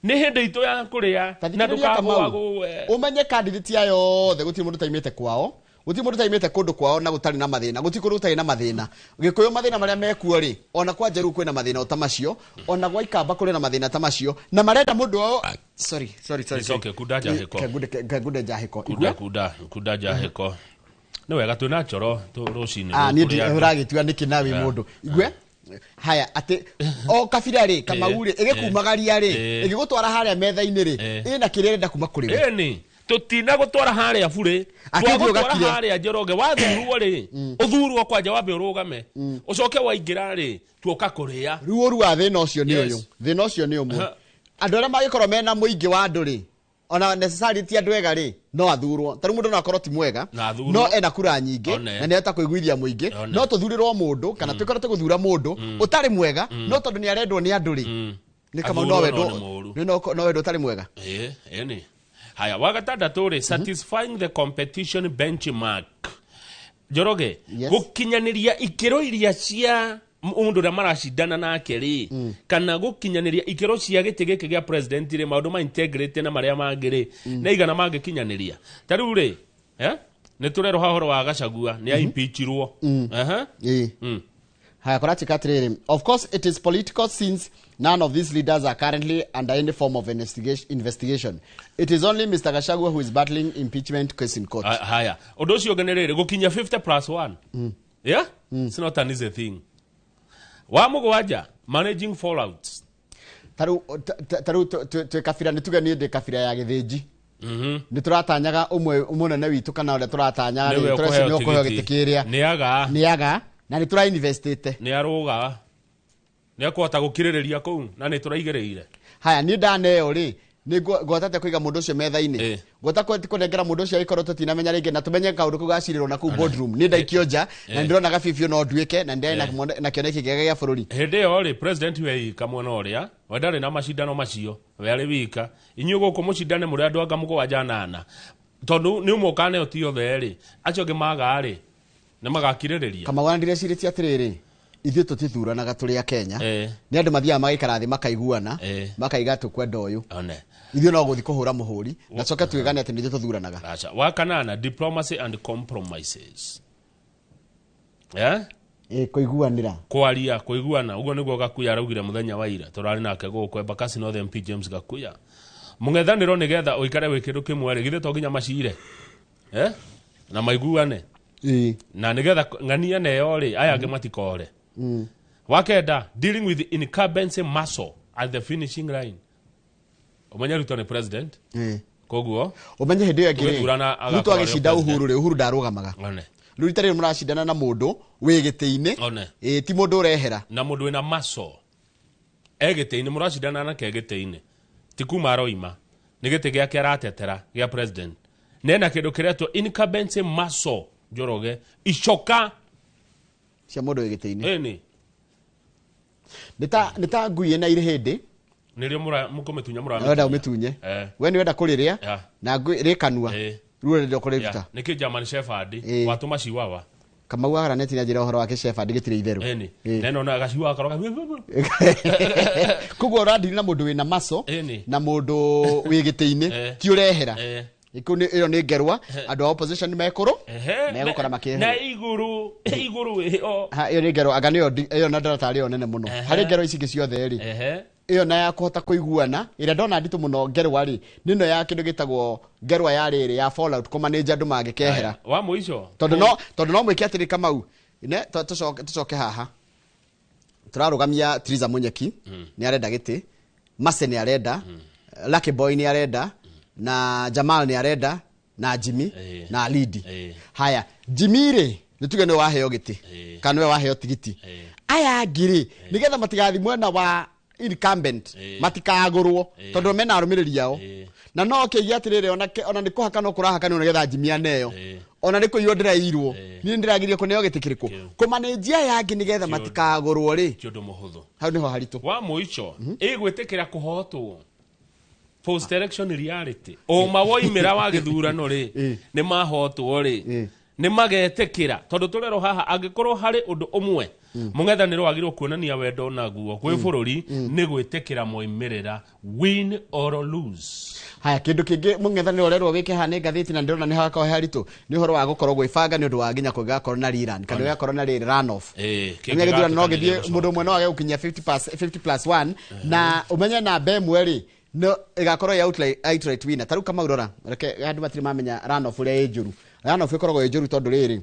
S3: nĩ hĩndĩ itũ ya kũrĩa na ndũkagũagũ
S2: ũmenye candidate ya yothe gũtirĩ mũndũ taimĩte kwao gũtirĩ mũndũ taimĩte kũndũ kwao na gũtarĩ na mathĩna gũtirĩ kũndũ gũtarĩ na mathĩna Gĩkũyũ mathĩna marĩa mekuo rĩ ona kwa Njaruũ kwĩna mathĩna o ta macio ona gwa Ikamba kũrĩ na mathĩna ta macio na marenda mũndũ wao sorry
S3: kunda njahĩko kunda njahĩko nĩ wega twĩna coro rũcinĩ
S2: niĩ ũragĩtua nĩkĩ nawe mũndũ igwe haya ati o kabira ri Kamau ri igikumagaria ri igigutwara haria metha-ini ri ina kirenda kuma kuri we
S3: ni tutina gutwara haria bure twagutwara haria Njoroge wathurwo ri uthurwo kwanja wambe urugame ucoke waingira ri tuoka kuria
S2: riu ruwa thina ucio ni uyu thina ucio ni umwe andu aria magikorwo mena muingi wa andu ri ona necessary ti andu ega ri no athurwo tari mundu no akorwo ti mwega no ena kura nyingi na ni eta kuiguithia muingi no tuthurirwo mundu kana tukorete guthura mundu utari mwega no tondu ni arendwo ni andu ri ni kama no wendo utari mwega
S3: ni haya wagatandatu ri satisfying the competition benchmark Njoroge gukinyaniria ikiro iria cia mundu na marashidana nake ri kana gukinyaniria ikiro cia gĩtĩ gĩkĩ gĩa president ri maundu ma integrity na maria mangĩ na igana mangikinyaniria tariu ri ni turero hahoro wa Gachagua ni impeachirwo
S2: haya kuratika atiriri of course it is political since none of these leaders are currently under any form of investigation it is only Mr. Gachagua who is battling impeachment case in court
S3: haya undu ucio ngeniriri gukinya 50+1 it's not an easy thing wa mugwanja managing fallouts
S2: taru tu kabira ni tuge ni kabira ya githĩnji ni turatanyaga umwe munene witu kana ule turatanyaga ni turacini okuheo gĩtĩ kĩrĩa ni aga na ni tura investite
S3: ni aruga ni akwata gukirĩrĩria kũu na ni turaigĩrĩire
S2: haya ni ndaneo ri ni gwatate kuiga mundu ucio metha-ini gwata kunengera mundu ucio ikorwo tutinamenya ringi na tumenye kaundu kugacirirwo na ku boardroom ni ndaikio nja na ndirona gabibio no nduike na ndena na kioneki gĩega gĩa bũrũri
S3: hĩndĩ ĩyo rĩ president we kamwe no ria we ndarĩ na macindano macio we arĩ wika inyuĩ gũkũ mũcindane mũrĩ andũ anga mũgwanja nana tondu nĩ ũmũkane o ti othe rĩ acio angĩ maga rĩ nĩ magakirĩrĩria
S2: kama wana ndireciria atĩrĩrĩ ithuĩ tutithuranaga tũrĩ a Kenya nĩ andũ mathiaga magaikara thĩ makaiguana makaiga tukwenda ũyũ ithuĩ no gũthi kũhũra mũhũri na coke twĩgane atĩ nĩthuĩ tũthuranaga
S3: wa kanana diplomacy and compromises
S2: kuiguanira
S3: kuiguana uguo niguo Gakuya araugire muthenya wa ira turari nake gũkũ Embakasi North MP James Gakuya mũng'ethanĩro nĩgetha ũikare wĩ kĩndũ kĩmwe rĩ githĩ to nginya macire na maiguane na nĩgetha ng'ania neyo rĩ aya angĩ matikore wakenda dealing with incumbency muscle at the finishing line umenya Ruto ni president koguo
S2: umenya hĩndĩ ĩyo ĩngĩ Ruto agĩcinda Uhuru rĩ Uhuru ndarũgamaga rĩu rita rĩrĩ mũracindana na mũndũ wĩ gĩtĩ-inĩ ti mũndũ ũrehera
S3: na mũndũ wĩna muscle gĩtĩ-inĩ mũracindana nake gĩtĩ-inĩ ti kuma aroima nĩ gĩtĩ gĩake aratetera gĩa president nena kĩndũ kĩretwo incumbency muscle Njoroge icoka
S2: cia mundu wigite-ini
S3: ni
S2: nita ngui ina ire hindi
S3: nirio mukometunya
S2: wenda umitunye we ni wenda kuriria na ngui rikanua ruo ndio kuriruta
S3: niki German Shepherd watuma ciwawa
S2: Kamau araneti na njira uhoro wake Shepherd gitire itheru
S3: neno na gaciwa akaroga
S2: kugo urandiri na mundu wina maso na mundu wigite-ini ti urehera ikuni iyo ni ngerwa andu opposition ni mekuru megukora makihe
S3: na iguru iyo
S2: iyo ni ngerwa aga niyo iyo na ndaratari yo nene muno hari ngerwa ici ciothe ri iyo na ya kuhota kuiguana ira ndona nditu muno ngerwa ri nino ya kindu gitagwo ngerwa ya riri ya fallout ko manager ndu magikehera
S3: wa muico
S2: tondu no mwiki atiri Kamau ne tucoke haha turarugamia Triza Munyeki ni arenda giti Mase ni arenda Lucky Boy ni arenda na Jamal ni arenda na Jimmy na Lidi haya Jimmy ri nituge no waheo giti kana we waheo tigiti aya ngiri nigetha matigathi mwena wa incumbent matikagurwo tondu mena arumiriri yao na no kigia atirire ona ni kuhaka no kurahaka ni nigetha Jimmy aneyo ona ni kuiyo ndirairwo ni ndiragirie kuneo giti kiriku kumanejia yangi nigetha matikagurwo ri
S3: kiondo muhuthu
S2: hau niho haritu
S3: wa muico igwetekera kuhotwo post election reality o mawoimira wa githurano ri ni mahotwo ri ni magetekira tondu turero haha angikorwo hari undu umwe mungethaniro wagirwo kuonania wendo na guo kwi bururi ni gwetekira moimirira win or lose
S2: haya kindu kingi mungethaniro rero wike ha ni ngathiti na ndirona ni haka haritu ni horo wa gukorwo gwibanga ni undu wa nginya kugakorwo na Iran kana yakorwo na run off kingi no githie mundu mwe no age gukinya 50+1 na umenye na bemwe ri no igakorwo ya outright winner taru kama urora reke andu matiri mamenya run off ure ejuru run off ikoragwo ejuru tondu riri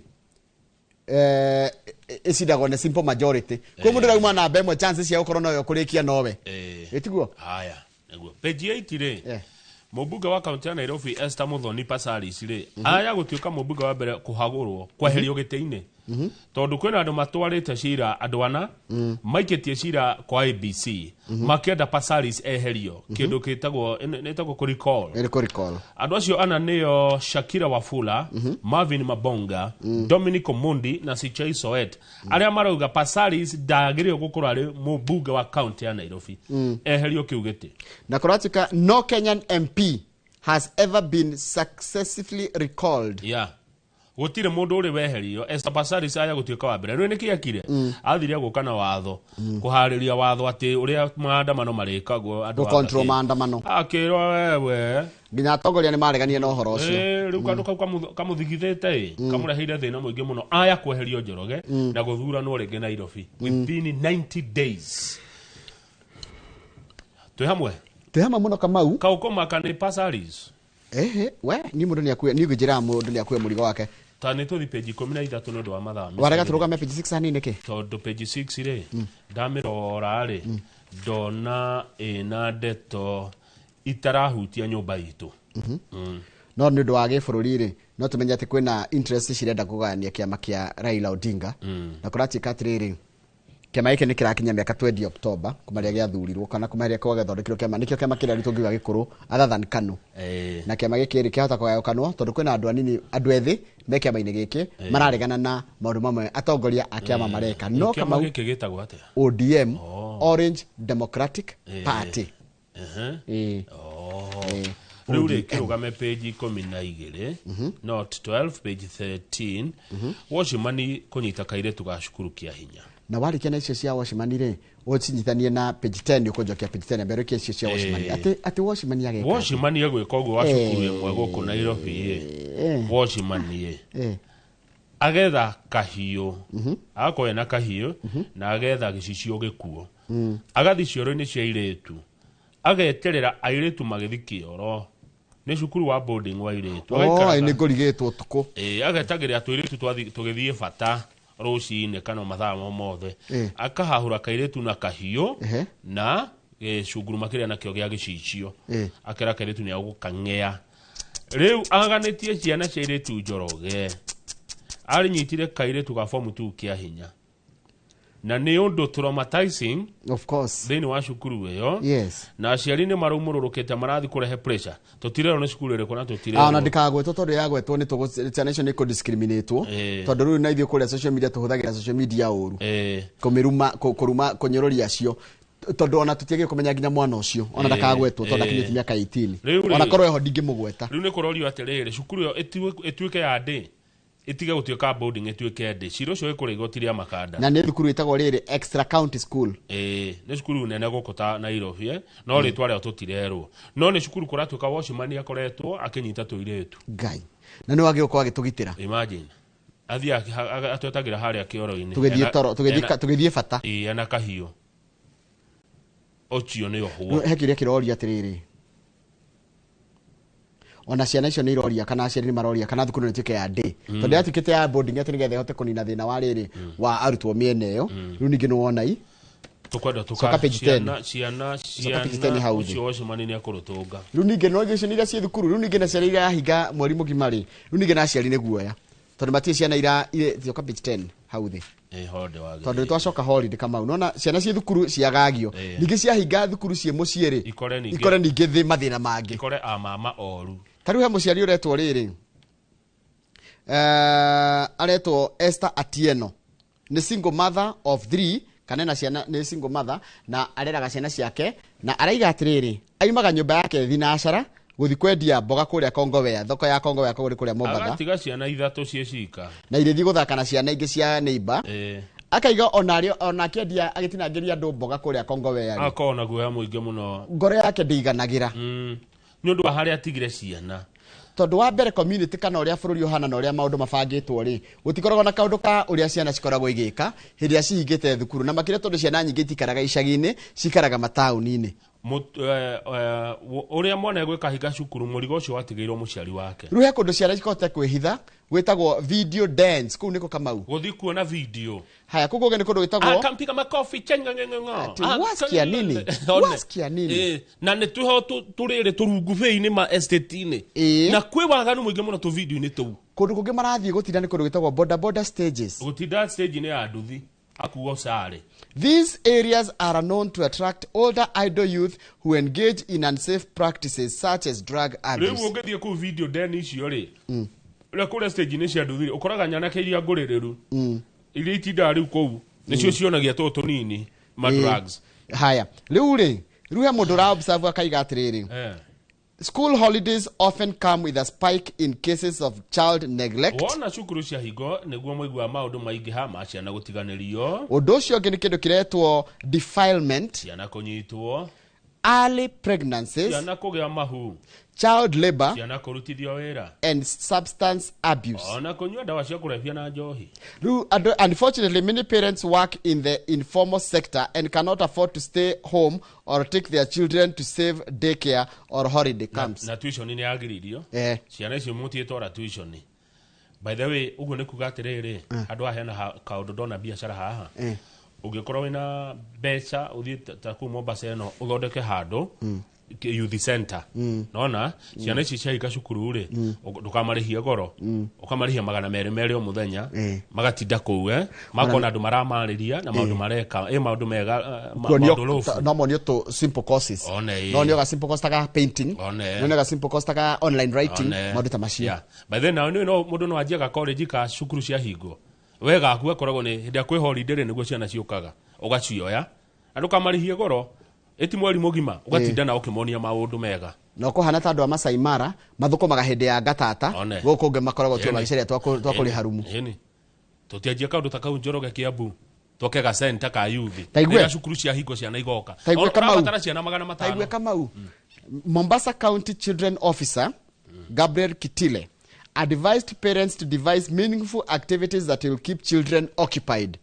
S2: icidagwo na simple majority kwa mundu rauma na bemwe chances ya ukorwo no kurikia nowe etiguo
S3: haya neguo page 8 ri Mubuga wa kaunti ya Nairobi Esther Muthoni Passaris ri aya gutuika mubuga wa mbere kuhagurwo kweherio gite-ini tondu kwina andu matwarite cira andu ana maikitie cira kwa ABC makienda Passaris eherio kindu kitagwo netagwo recall andu acio ana niyo Shakira Wafula Marvin Mabonga Dominic Omondi na Sichei Soet aria marauga Passaris ndagirio gukura ri mubuga wa kaunti ya Nairobi eherio kiugite
S2: na kuratika no Kenyan MP has ever been successfully recalled
S3: gutire mundu uri weherio Esther Passaris aya gutuika wa mbere ni kiakire athire gukana watho kuhariria watho ati uria maandamano marikagwo
S2: andu control maandamano
S3: akirwa wewe
S2: nginya atongoria ni mareganie na uhoro ucio
S3: riu kandu kamuthigithite kamureheire thina muingi muno aya kweherio Njoroge na guthuranwo ringi Nairobi within 90 days tuhamwe
S2: muno Kamau
S3: kaukoma kana Passaris
S2: we ni mundu ni akuye ni gujira mundu ni akuye murigo wake
S3: tani tuthi page 13 no ndo wa mathaa
S2: warega turugame page 6 hanini ke
S3: tondu page 6 ri ndamirora ri ndona ina ndeto itarahutia nyumba itu
S2: no ni ndo wa gibururi ri no tumenya ati kwina interest cirenda kugania kiama kia Raila Odinga na kuratika atiriri kiama giki ni kirakinya miaka 20 October kumaria giathurirwo kana kumaria kwa gathondekirwo kiama nikio kiama kiria ritungiwa gikuru other than KANU na kiama giki ri kihota kugayokanwo tondu kwina andu anini andu ethi me kiama-ini giki mararegana na maundu mamwe atongoria a kiama mareka no
S3: kiama giki gitagwo atia
S2: ODM Orange Democratic Party
S3: riu ri kirugame page 12 note 12 page 13 Washimani kunyita kaire tugashukuru kia hinya
S2: na warikia na icio cia Washimani ri ucinyitanie na page 10 ukonjokia page 10 mbere kia icio cia Washimani ati Washimani ageka
S3: Washimani agwika uguo wacukuru imwe guku Nairobi Washimani agetha kahiu akoya na kahiu na agetha gicicio gikuo agathi cioro-ini cia iretu ageterera airetu magithi kioro ni cukuru wa boarding wa iretu
S2: ni ngorigetwo tuku
S3: agetagiria tuiretu tugithie bata rucine kana mathaa mothe akahahura kairetu na kahiu na cunguru makiria nakio gia gicicio akera kairetu ni agukang'ea riu aganitie ciana cia iretu Njoroge ari nyitire kairetu ga form 2 kia hinya na nĩ ũndũ traumatizing
S2: of course
S3: thĩinĩ wa cukuru ĩyo
S2: yes
S3: na aciari nĩ maraumũrũrũkĩte marathi kũrehe pressure tũtirerwo nĩ cukuru ĩrĩkũ na tũtirerwo
S2: na ndikagwetwo tondũ yagwetwo nĩ ciana icio nĩ kũ-discriminatwo tondũ rĩu na ithuĩ kũrĩa social media tũhũthagĩra social media ũru kũruma kũnyũrũria acio tondũ ona tũtiagĩrĩire kũmenya nginya mwana ũcio ona ndakagwetwo tondũ akinyĩtie mĩaka 18 ona korwo eho ndingĩmũgweta
S3: rĩu nĩ kũrorio atĩrĩrĩ cukuru ĩyo ĩtuĩke ya ndĩ itige gũtuĩka boarding ĩtuĩke ndĩ cira ũcio ĩkũrĩa igoti rĩa Makanda
S2: na nĩ thukuru ĩtagwo rĩrĩ extra county school
S3: nĩ cukuru nene gũkũ ta Nairobi no rĩtwa rĩao tũtirerwo no nĩ cukuru kũratuĩka Washman akoretwo akĩnyita tũirĩtu
S2: ngai na nĩ wagĩrĩirwo gũkorwo agĩtũgitĩra
S3: imagine athiĩ atwetagĩra harĩa kĩoro-inĩ
S2: tũgĩthiĩ bata
S3: na kahiũ ocio nĩ ohuo
S2: he kĩrĩa kĩroria atĩrĩrĩ ona ciana icio nĩ iroria kana aciari nĩ maroria kana thukuru nĩ tuĩke ya ndĩ tondũ yatuĩkĩte ya boarding atĩ nĩgetha ĩhote kũnina thĩna wa rĩrĩ wa arutwo mĩena ĩyo rĩu ningĩ nĩ wona
S3: tukwenda ciana ucio Washman nĩ akũrũtũnga
S2: rĩu ningĩ no icio nĩ iria ciĩ thukuru rĩu ningĩ na ciana iria yahinga mweri mũgima rĩ rĩu ningĩ na aciari nĩ guoya tondũ matirĩ ciana iria cioka page 10 hau thĩ tondũ twacoka holiday Kamau nona ciana ciĩ thukuru ciagagio ningĩ ciahinga thukuru ciĩ mũciĩ rĩ ikore ningĩ thĩ mathĩna mangĩ
S3: ikore mama oru
S2: tarĩu he mũciari ũretwo rĩrĩ aretwo Esther Atieno nĩ single mother of 3 kana na ciana nĩ single mother na areraga ciana ciake na araiga atĩrĩrĩ aimaga nyũmba yake thinacara guthi kwendia mboga kuria Kongowea thoko ya Kongowea kuria Mombatha
S3: agatiga ciana ithatũ ciecika
S2: na irethi guthaka na ciana ingĩ cia neighbor akaiga ona kĩendia agĩtinangĩria andũ mboga kuria Kongowea
S3: akona guoya mũingĩ mũno
S2: ngoro yake ndĩiganagĩra
S3: nĩ ũndũ wa harĩa atigire ciana
S2: tondũ wa mbere community kana ũrĩa bũrũri ũhana na ũrĩa maũndũ mabangĩtwo rĩ gũtikoragwo na kaũndũ ka ũrĩa ciana cikoragwo igĩka hĩndĩ ĩrĩa cihingĩte thukuru na makĩria tondũ ciana nyingĩ itikaraga icagi-inĩ cikaraga mataũni-inĩ
S3: ũrĩa mwana egwĩka hinga cukuru mũrigo ũcio watigĩirwo mũciari wake
S2: rĩu he kũndũ ciana cikahota kwĩhitha gwĩtagwo video dance kũu nĩko Kamau
S3: gũthiĩ kuona video
S2: haya kũu nĩ kũndũ gwĩtagwo
S3: akampiga makofi
S2: wasikia nini wasikia nini
S3: na nĩ tũho tũrĩrĩ tũrungu vĩ-inĩ ma estate-inĩ na kwĩ waganu mũingĩ mũno tũ video-inĩ tũu
S2: kũndũ kũngĩ marathiĩ gũtinda nĩ kũndũ gwĩtagwo border stages
S3: gũtinda stage-inĩ ya nduthi akuo sare.
S2: These areas are known to attract older idle youth who engage in unsafe practices such as drug abuse.
S3: Leo ngethie ku video deni icio ri. Ule kule stage ni cia nduthiri ukoraga nyanake iria ngurireru. Iria itinda riu kou nicio cionagia toto nini ma drugs.
S2: Haya. Riu ri he mundu ra observe akaiga atiriri. School holidays often come with a spike in cases of child neglect.
S3: Wona cukuru cia hingo niguo moigua maundu maingi ha ma ciana gutiganirio.
S2: Undu ucio ngi ni kindu kiretwo defilement.
S3: Ciana kunyitwo.
S2: Early pregnancies.
S3: Ciana kugia mahu.
S2: Child labor.
S3: Ciana kurutithio wira.
S2: And substance abuse.
S3: Ona kunywa dawa cia kurevia na njohi.
S2: Unfortunately, many parents work in the informal sector and cannot afford to stay home or take their children to save daycare or holiday camps.
S3: Na tuition ni agiririo. Ciana icio mutieto ra tuition. By the way, ugo ne kuga atiriri andu ahena kaundu ndona biashara haha. Ungikorwo wina mbeca uthie ta ku Mombasa no uthondeke handu youth center nona ciana ici ciaika cukuru ri ndukamarihia goro ukamarihia $200 o muthenya magatinda kuu makona andu maramariria na maundu mareka maundu mega maundu
S2: no monio to simple courses no nio ga simple course taka painting no nio ga simple course taka online writing maundu ta macio
S3: by then no mundu no ajia ga college ka cukuru cia hingo wega akuwa koragwo ni hindi akwi holiday ri niguo ciana ciukaga ugacioya andu kamarihia goro eti mweri mugima ugatinda na ukimonia maundu mega
S2: no kuhana ta andu a Masai Mara mathukumaga hindi ya gatata guku nge makoragwo tu magiceria twakuri harumu
S3: tutianjia kaundu ta kau Njoroge Kiambu twakega center ka youth
S2: ya
S3: cukuru cia hingo ciana igoka
S2: ona
S3: ciana 500
S2: taigwe Kamau Mombasa County Children Officer Gabriel Kitile advised parents to devise meaningful activities that will keep children occupied.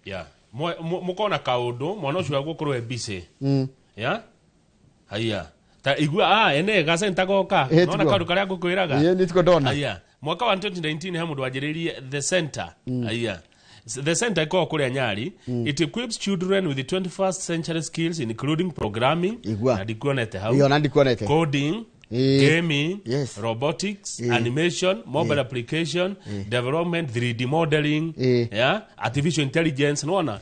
S3: Mukona kaundu mwana ucio agukorwo busy haya ta igua ene ga center goka nona kaundu karia ngukwiraga
S2: nitiko ndona
S3: haya mwaka wa 2019 he mundu wajiririe the center haya the center iko kuria Nyali it equips children with the 21st century skills including programming
S2: na
S3: ndikuonete hau
S2: iyo na ndikuonete
S3: coding gaming, robotics, animation, mobile application, development, 3D modeling, artificial intelligence, naona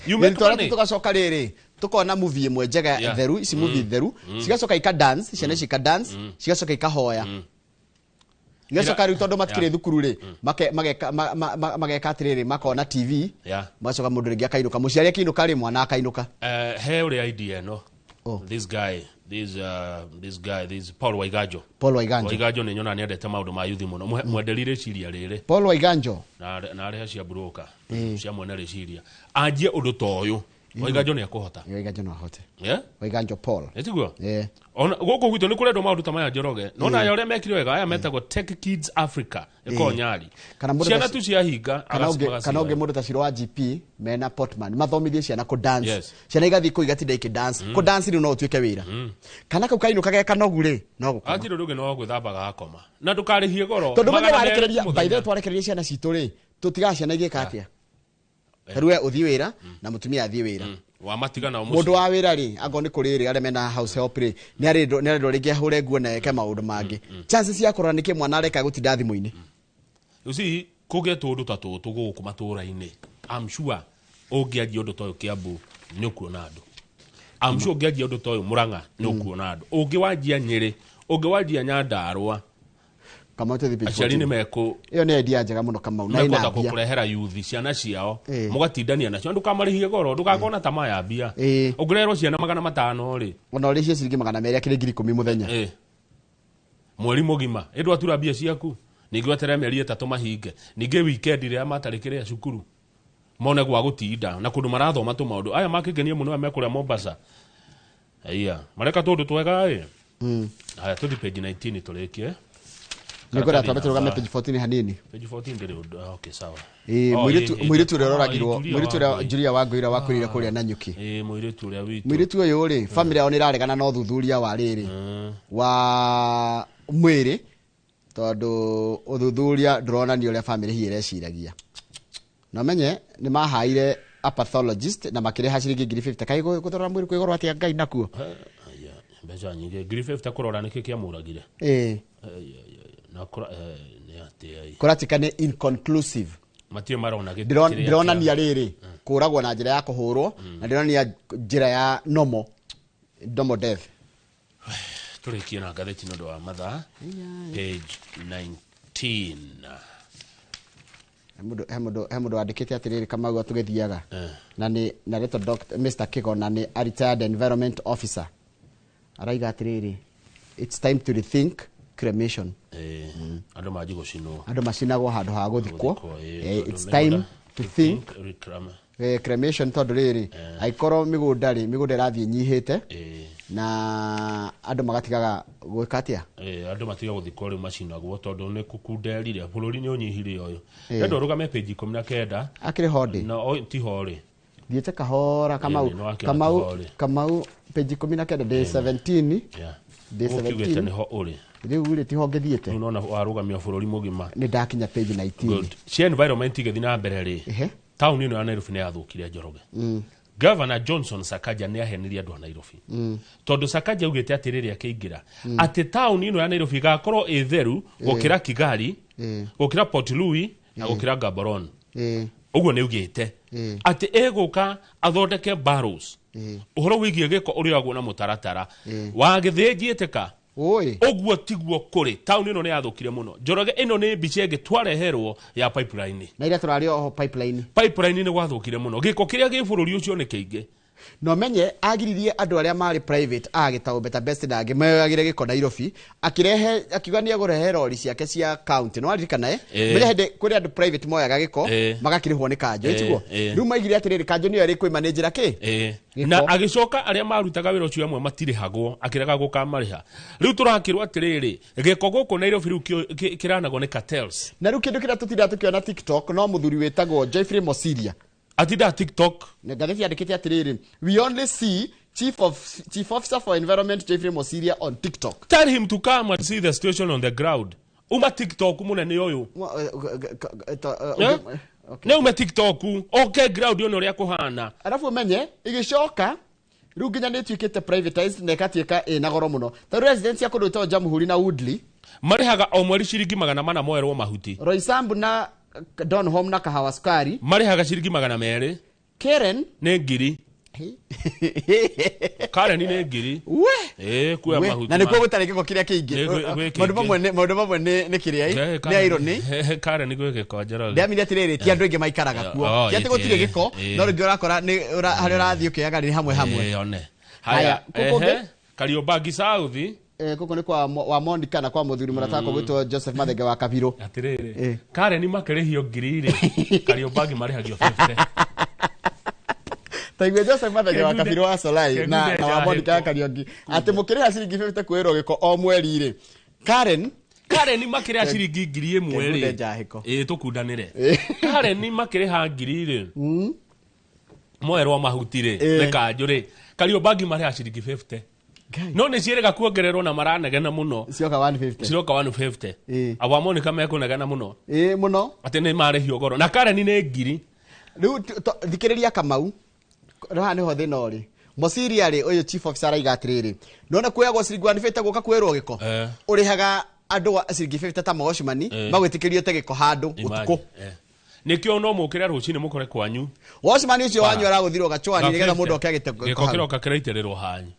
S2: tugacoka riri tukona movie imwe njega theru ici movie theru cigacoka ika dance ciana cika dance cigacoka ikahoya igacoka riu tondu matikire thukuru ri mageka atiriri makona TV magacoka mundu ringi akainuka muciari akinuka ri mwana akainuka
S3: he uri idea no this Paul Waiganjo ni nyona niendete maundu ma yuthi muno mwenderire ciria riri
S2: Paul Waiganjo
S3: na ari cia broker cia mwena riciria anjie undu toyu Waiganjo ni akuhota
S2: Waiganjo no ahote Waiganjo Paul
S3: etiguo ona goko gwito ni kurendo maundu tamaya Njoroge nona ya uria mekire wega aya metagwo Tech Kids Africa ekonyari ciana tu cia hinga
S2: kana unge mundu ta ciro wa GP mena Portman mathomithie ciana ku dance ciana igathi ku igatinda iki dance ku dance ni no utuike wira kana kau kainu kage kanogu ri no gukoma
S3: atiro ruge no gwithambaga akoma na ndukarihie goro
S2: tondu mwe warekereria baithe twarekereria ciana citu ri tutiga ciana igika atia ruwe uthi wira na mutumia athi wira
S3: wa matigana o
S2: mundu wa wira ri ago ni kuriri are mena house help ri ni ari ringi ahure nguo na eke maundu mangi chances ya korora niki mwana areka gutinda thimu-ini
S3: usi kuge tundu ta tutu guku matura-ini I'm sure ungiaji undu toyo Kiambu ni ukuona andu I'm sure ungiaji undu toyo Murang'a ni ukuona andu ungiwajia Nyeri ungiwajia Nyandarua
S2: kama te thipi
S3: aciari ni meko
S2: iyo ni idea njega muno kama
S3: una ina ko kurehera youth ciana ciao mugatindania nacio ndukamarihie goro ndukakona tama ya bia ugirero ciana 500 ri
S2: ona uri cie ciringi 200 akiri 10,000 muthenya
S3: mweri mugima endu atura bia ciaku ningi wetere meri 3 mahinge ningi weekend ria matarikire cukuru mone gwa gutinda na kundu marathoma tu maundu aya makigenie muno amekuria Mombasa aya mareka tundu twega aya tuthi page 19 turekie
S2: Nikora tabete rugame page 14 hanini
S3: page 14 ndiri okay sawa
S2: muiritu uri roragirwo muiritu uri Julia Wangũira wakurire kuria Nanyuki
S3: muiritu uri witu
S2: muiritu uyu ri family yao ni raregana no thuthuria wa riri wa mwiri tondu uthuthuria ndrona ni uria family hii ireciragia na menye ni mahaire a pathologist na makireha ciringi 50 kai guthora mwiri kwigoro atia Ngai nakuo
S3: mbeca nyingi 50 kurora niki kiamuragire
S2: kuratikane inconclusive
S3: matio marona
S2: ndirona ni ariri kuragwo na njira ya kuhurwo na ndirona ni njira ya normal death
S3: turikie na gatheti ndo wa mathaa page 19
S2: hemudo andikite atiriri kama gwa tugithiaga na ni na reto Dr. Mr. Kigona ni a retired environment officer araiga atiriri it's time to rethink cremation
S3: ando maji gucinwo
S2: ando macinagwo handu ha guthikwo it's time to think cremation tondu riri aikoro migunda rathie nyihite na ando magatigaga gwikatia
S3: ando matiga guthikwo ri macinagwo tondu ni kukunderire bururi ni unyihire uyu endo rugame page 19
S2: akire hodi
S3: no ti hori
S2: thiete kahora Kamau page 19 day 17 day 17
S3: ni ho uri
S2: riu ri ti honge thiete
S3: nona warugamia bururi mugima
S2: ni ndakinya page 19
S3: cia environment igethi na mbere ri town ino ya Nairobi ni yathukire Njoroge Governor Johnson Sakaja ni ahenirie andu a Nairobi tondu Sakaja ugite atiriri akiingira ati town ino ya Nairobi gakorwo itheru gukira Kigali gukira Port Louis na gukira Gaborone uguo ni ugite ati eguka athondeke barrows uhoro wigie giko uriagwo na mutaratara wagithinjiite ka uguo tiguo kuri town ino ni yathukire muno Njoroge ino ni mbica ingitwareherwo ya pipeline
S2: na ira turari o
S3: pipeline ni gwathukire muno giko kiria gi bururi ucio ni kiingi
S2: no menye agiririe andu aria mari private agitawo Better Best na agimagire giko Nairobi akirehe akigania gurehe rori ciake cia county no aririkana menye hende kuri andu private moyaga giko magakirihwo ni kanjo itiguo riu maigire atiriri kanjo ni ari kwi manager ki
S3: na agicoka aria marutaga wira ucio amwe matirihagwo akiraga gukamariha riu turakirwo atiriri giko guku Nairobi riu kiranagwo ni cartels
S2: na riu kindu kira tutira tukiona TikTok no muthuri wetagwo Jeffrey Mosiria
S3: atida TikTok
S2: negathi andikite atiriri we only see chief officer for environment Jeffrey Mosiria on TikTok.
S3: Tell him to come and see the situation on the ground. Uma TikTok munene uyu ne uma TikTok okay ground yo no ria kuhana
S2: arafu menye igicoka riu nginya nä tuikite privatized na ikatuika na goro muno ta residents ya kundu to Jamhuri na Woodley
S3: marihaga o mweri ciringi 400 moerwo mahuti.
S2: Roysambu na Donholm na Kahawa Sukari
S3: marihaga ciringi 200.
S2: Karen
S3: nä ngiri. Karen nä ngiri.
S2: We
S3: kuya mahuti
S2: na nä kuo gå tarä kä ko kä rä a kä ingä maå mamwe nä kä rä a nä irony.
S3: Karen nä gwä gä ko njoroge
S2: ndamire atä rä rä ti andå aingä maikaraga kuo ti atä gå tirä gä ko no rä ngä å rakora harä å rathiä å kä aga nä hamwe
S3: haya Kariobangi South
S2: kuko nä kwa wa Monica na kwa muthuri muratako gwitwo Joseph Mathenge wa Kabiro
S3: atiriri Karen ni makerehio ngiri ire Kariobangi marihagio 50
S2: taigwe Joseph Mathenge wa Kabiro wa Solai na wa Monica Kariongi ati mukiriha ciringi 50 kwirwo giko o mweri ire Karen
S3: ni makireha ciringi ngiri imwe ri tukundanire Karen ni makireha ngiri ire mwerwa mahuti ri ne kanjuri Kariobangi mariha ciringi 50 no nä ciärega kuongererwo na maranegena muno
S2: cioka
S3: 150 aba Monica mekunegena muno
S2: muno
S3: atä nä marĩhio goro na Karen nä ngiri
S2: rĩu thikĩrĩria Kamau raha nĩ ho thĩna ũrĩ Mosiria rĩ ũyũ chief officer araiga atĩrĩrĩ nona kuoyagwo ciringi 150 gũka kwĩrwo gĩko ũrĩhaga andũ ciringi 50 ta Washmani magwĩtĩkĩrio te gĩko handũ ũtukũ
S3: nikio no mukire rucini mukore kwanyu
S2: Washmani ũcio wanyu aragũthirwo gachwani nĩgetha mũndũ oke
S3: gĩko kĩroka kĩraitĩrĩrwo hanyu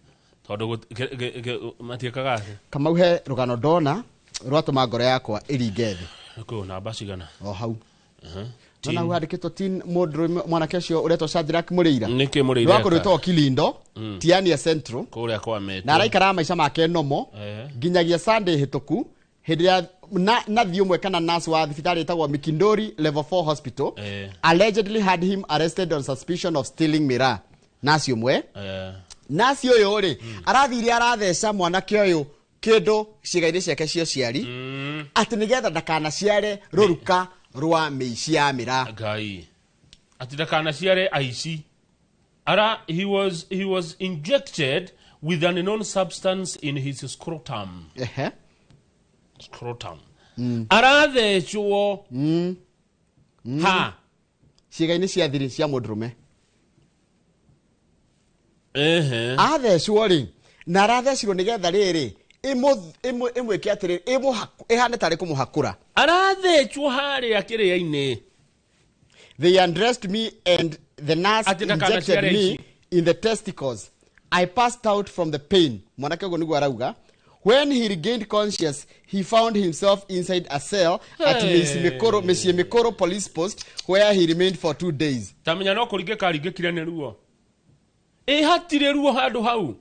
S3: tondu matiekaga
S2: Kamau he rugano ndona rwatũma ngoro yakwa ĩringe thĩ
S3: ko namba cigana
S2: o hau nona wandĩkĩtwo tin mũndũ mwanake ũcio ũretwo Shadrack Mũrĩira
S3: nĩkĩ Mũrĩira
S2: rwako rwĩtwo Kilindo Tiania Central
S3: kũrĩa kwa mete
S2: na araikara maica make nomo nginyagia Sunday hĩtũku hĩndĩ ya nathi ũmwe kana nurse wa thibitarĩ ĩtagwo Mikindori level 4 hospital allegedly had him arrested on suspicion of stealing miraa nurse ũmwe nasi ũyũ rĩ arathire aratheca mwanake ũyũ kĩndũ ciĩga-inĩ ciake cia ũciari atĩ nĩgetha ndakanaciare rũruka rwa mĩici ya mĩraa
S3: ngai atĩ ndakanaciare aici he was injected with an unknown substance in his scrotum arathecwo ha
S2: ciĩga-inĩ cia thiri cia mũndũrũme athecwo rĩ na arathecirwo nĩgetha rĩrĩ ĩmwĩke atĩrĩrĩ ĩhane tarĩ kũmũhakũra
S3: arathecwo harĩa kĩrĩa-inĩ
S2: they undressed me and the nurse injected me in the testicles I passed out from the pain mwanake ũguo nĩguo arauga when he regained conscious he found himself inside a cell at Mĩciĩ Mĩkũrũ police post where he remained for 2 days
S3: tamenya no kũringĩka aringĩkire nĩ ruo hatirĩ ruo handũ hau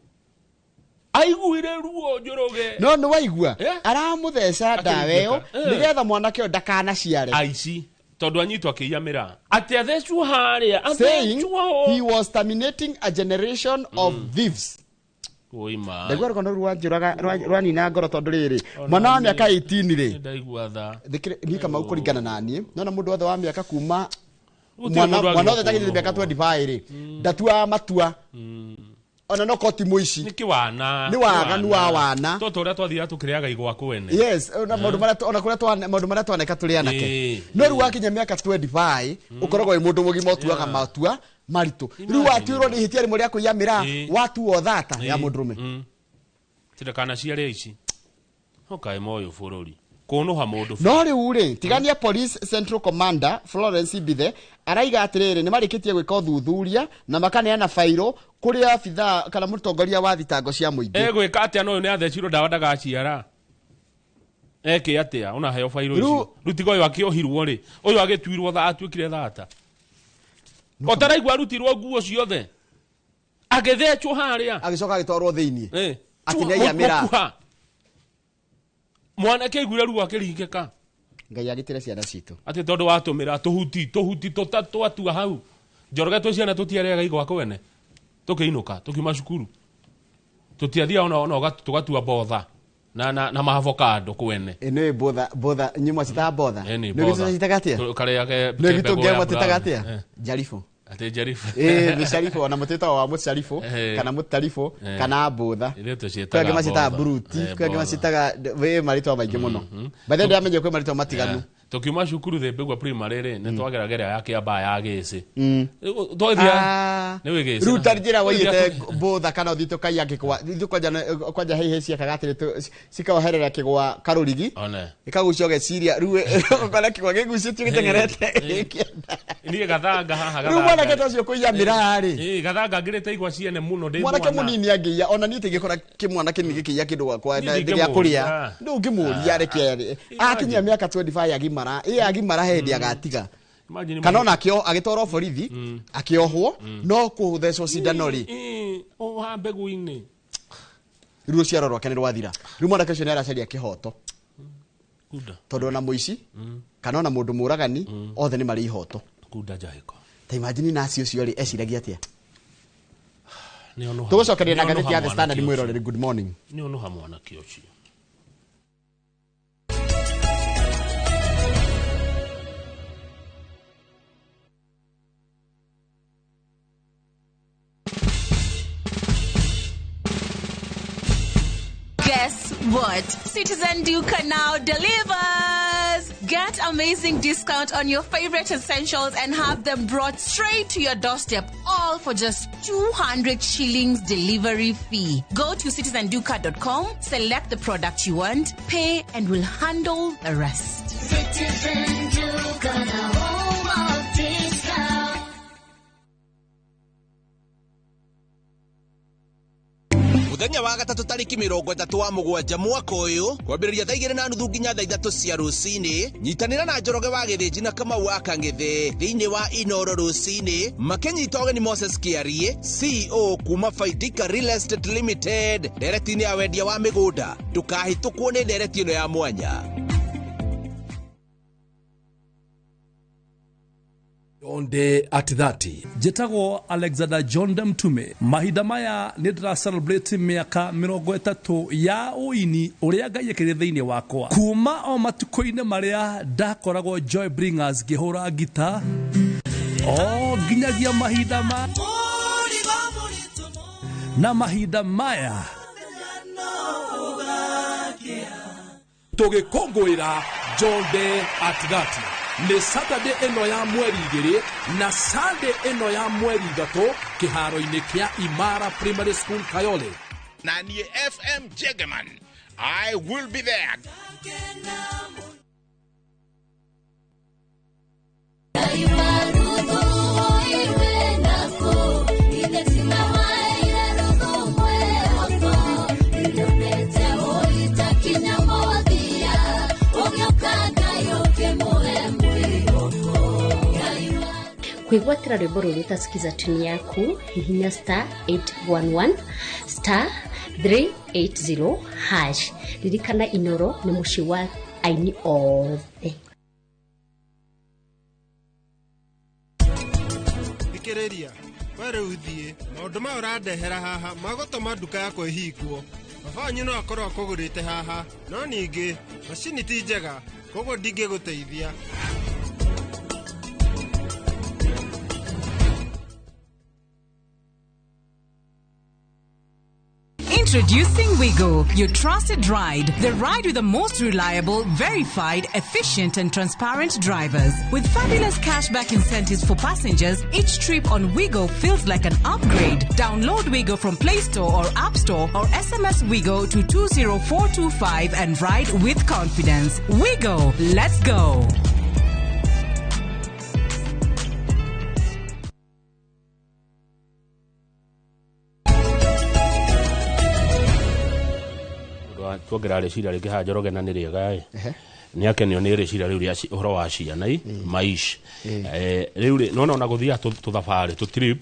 S3: aiguire ruo njoroge
S2: no nĩ waigua aramũtheca ndawa ĩyo nĩgetha mwanake ũyũ ndakanaciare
S3: aici tondũ anyitwo akĩiya mĩraa atĩ athecwo harĩa
S2: saying he was terminating a generation of thieves
S3: oima
S2: ndaigua rũgano rwanjũraga rwanina ngoro tondũ rĩrĩ mwana wa mĩaka 18 rĩ
S3: ndaigua tha
S2: niĩ Kamau kũringana na niĩ nona mũndũ wothe wa mĩaka kuma mwana wothe tagĩrĩire mĩaka 25 rĩ ndatuaga matua ona no koti mũici
S3: nĩ kĩwana
S2: nĩ waganu wa wana
S3: toto ũrĩa twathira tũkĩrĩaga igwa kwene
S2: yes ona maũndũ marĩa twaneka tũrĩ anake no rĩu wakinya mĩaka 25 ũkoragwo wĩ mũndũ mũgima ũtuaga matua maritũ rĩu watuĩrwo nĩ ihĩtia rĩmwe rĩa kũiya mĩraa watuo thata ya mũndũrũme
S3: tindakanaciare ici okaĩ moyo bũrũri kũnũha mũndũ
S2: no rĩu rĩ tigania police central commander Florence Ibithe araiga atĩrĩrĩ nĩ marĩkĩtie gwĩka ũthuthuria na makaneana fairo kũrĩ abithaa kana mũtongoria wa thitango cia mũingĩ
S3: gwĩka atĩa no ũyũ nĩ athecirwo ndawa ndagaciara eke atĩa ona heo fairo icio rĩu tiga ũyũ akĩohirwo rĩ ũyũ agĩtuirwo atuĩkire thata otaraigua arutirwo nguo ciothe agĩthecwo harĩa
S2: agĩcoka agĩtwarwo thĩinĩ atĩ nĩaiya mĩraa
S3: mwanake aiguire ruo akĩringĩka
S2: ngai agĩtĩre ciana citũ
S3: atĩ tondũ watũmĩra tũhuti tũtatũ atua hau njoroge twĩ ciana tũtiarĩaga igwa kwene tũkĩinũka tũkiuma cukuru tũtiathia ona tũgatua botha na maavocado kwene
S2: nĩ botha nyuma cita botha
S3: nĩ
S2: botha citagatia
S3: kareage
S2: nĩ gĩtũngĩma titagatia jarifo
S3: ate jarifo
S2: nĩ jarifo ona mũtĩta wa mũcarifo kana mũtarifo kana botha kwenge macitaga bruti kwenge macitaga we marĩtwa maingĩ mũno bathe ndĩramenya kwĩ marĩtwa matiganu
S3: Tukiuma cukuru thembegwa primary ri ne twageragera yake aba ya gisi toithia ne wigisi
S2: ruta njira wayite botha kana uthito kai yake kwanja hehe cia kagatire cikaoherera kigwa karurigi ikagucio geciria riu ukona kigwa gigucitio gitengerete
S3: ni gathanga haha
S2: riu mwana ketocio kuiya mirari
S3: gathanga ngirite igwa ciene muno ndi
S2: mwana munini angiya ona ni tingikora kimwana kinigi kiya kindu gwakwa ndigia kuria ndu ngimuria reke akinyia miaka 25 agimara agimara hendi agatiga kana ona agitoro borithi akiohwo no kuthecwo cindano ri
S3: o ha mbegu-ini
S2: riu ciarorwo kene rwathira riu mwana kacio ni aracaria kihoto tondu na muici kana ona mundu muragani othe ni mari ihoto
S3: kuda jahiko
S2: ta imagine nasi ucio ri eciragia atia
S3: ni ono
S2: tugucokeria na ngatheti ya The Standard mwirorere good morning
S3: ni ono ha mwana kioci
S17: Guess what? Citizen Duca now delivers! Get amazing discount on your favorite essentials and have them brought straight to your doorstep, all for just 200 shillings delivery fee. Go to citizenduca.com, select the product you want, pay, and we'll handle the rest.
S18: Citizen Duca, the home of discount.
S12: Muthenya wa gatatu tariki 30 wa mugwanja mwaka uyu kwambiriria thaa 2:30 nginya thaa 3 cia rucini nyitanira na Njoroge wa Githĩnji na Kamau wa Kang'ethe thiini wa Inoro rucini makenyita ũgeni Moses Kiarie CEO kuma Faidika Real Estate Limited nderetini ya wendia wa migunda ndukahĩtũkwo nĩ ndereti ĩno ya mwanya.
S13: Onde at 30 jetagwo Alexander John Mtume mahinda maya ni ndra celebrate miaka 30 ya uini uria Ngai ekire thiini wakwa kuma o matuko-ine maria ndakoragwo Joy Bringers ngihura gita o nginyagia mahinda na mahinda maya tugikongwira John de at 30 ni Saturday eno ya mweri 2 na Sunday eno ya mweri 3 kiharo-ini kia Imara Primary School Kayole.
S5: Na ni FM Jegeman. I will be there.
S14: Kwigwatira rwimbo rũrũ utasikiza tuni yaku hihinya *811 *380 hash ririkana Inoro ni muci wa aini othe.
S15: Thikiriria were uthie maundu ma urandehera haha magutuma nduka yakwa ihingwo baba wanyu no akorwo akugurite haha no ningi macini ti njega koguo ndingiguteithia.
S4: Introducing Wigo, your trusted ride. The ride with the most reliable, verified, efficient and transparent drivers. With fabulous cashback incentives for passengers, each trip on Wigo feels like an upgrade. Download Wigo from Play Store or App Store or SMS Wigo to 20425 and ride with confidence. Wigo, let's go.
S3: twogera reciria ringi ha Njoroge na ni riega ni akenio ni reciria riu ria uhoro wa ciana maish riu nona ona guthia tuthabari tu trip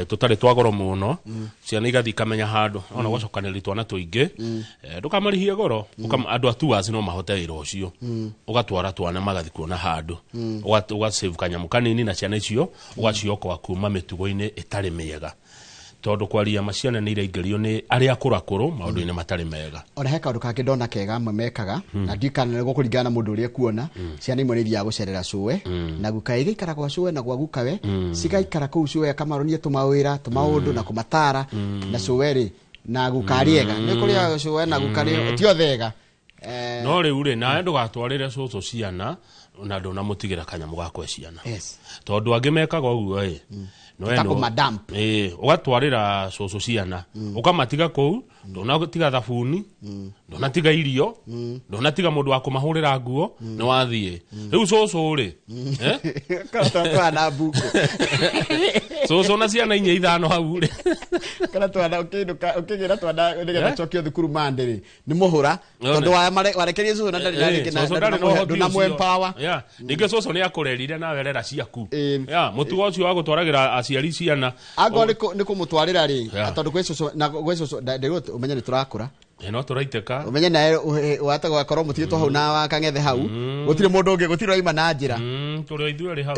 S3: tutari twagoro muno ciana igathi kamenya handu ona gwacokanĩrĩria twana tuingi ndukamarihie goro andu a tours no mahote wĩra ũcio ugatwara twana magathi kuona handu ugasave kanyamu kanini na ciana icio ugaciokoa kuma mĩtugo-inĩ ĩtarĩ mĩega tondu kwaria maciana ni iraingerio ni aria akurakuru maundu-ini matari mega.
S2: Ona heka undu kangi ndona kega amwe mekaga na ndikana nego kuringana na mundu uria kuona ciana imwe ni thia gucerera cuwe na guka igikara kwa cuwe na gwa gukawe cigaikara kuu cuwe akamaronie tumawira tumaundu na kumatara na cuwe ri na gukariega ni kuria cuwe na gukari ti othega
S3: no riu ri na ndu gatwarire cucu ciana na ndona mutigira kanyamu gakwe ciana
S2: yes
S3: tondu angi mekaga uguo no eno
S2: madamp
S3: ugatwarira cucu ciana ukamatiga kou ndona tiga thabuni ndona tiga irio ndona tiga mundu wa kumahurira nguo ni wathie riu cucu ri
S2: kana buko
S3: cucu na ciana inya ithano hau ri
S2: kana twana ukigira twana nigetha chokio thukuru mande ri ni muhura tondu warekerie cucu na ndari na mwempower
S3: ninge cucu ni akurerire na werera ciaku mutugo ucio wa gutwaragira aciari ciana
S2: ango ni kumutwarira ri tondu gwe cucu na gwe cucu ndego umenye ni turakura
S3: no turaiteka
S2: umenye nae watago akorwo mutigitwo hau na wakangethe hau gutire mundu ungi gutire oima na njira
S3: turi ithuĩ hau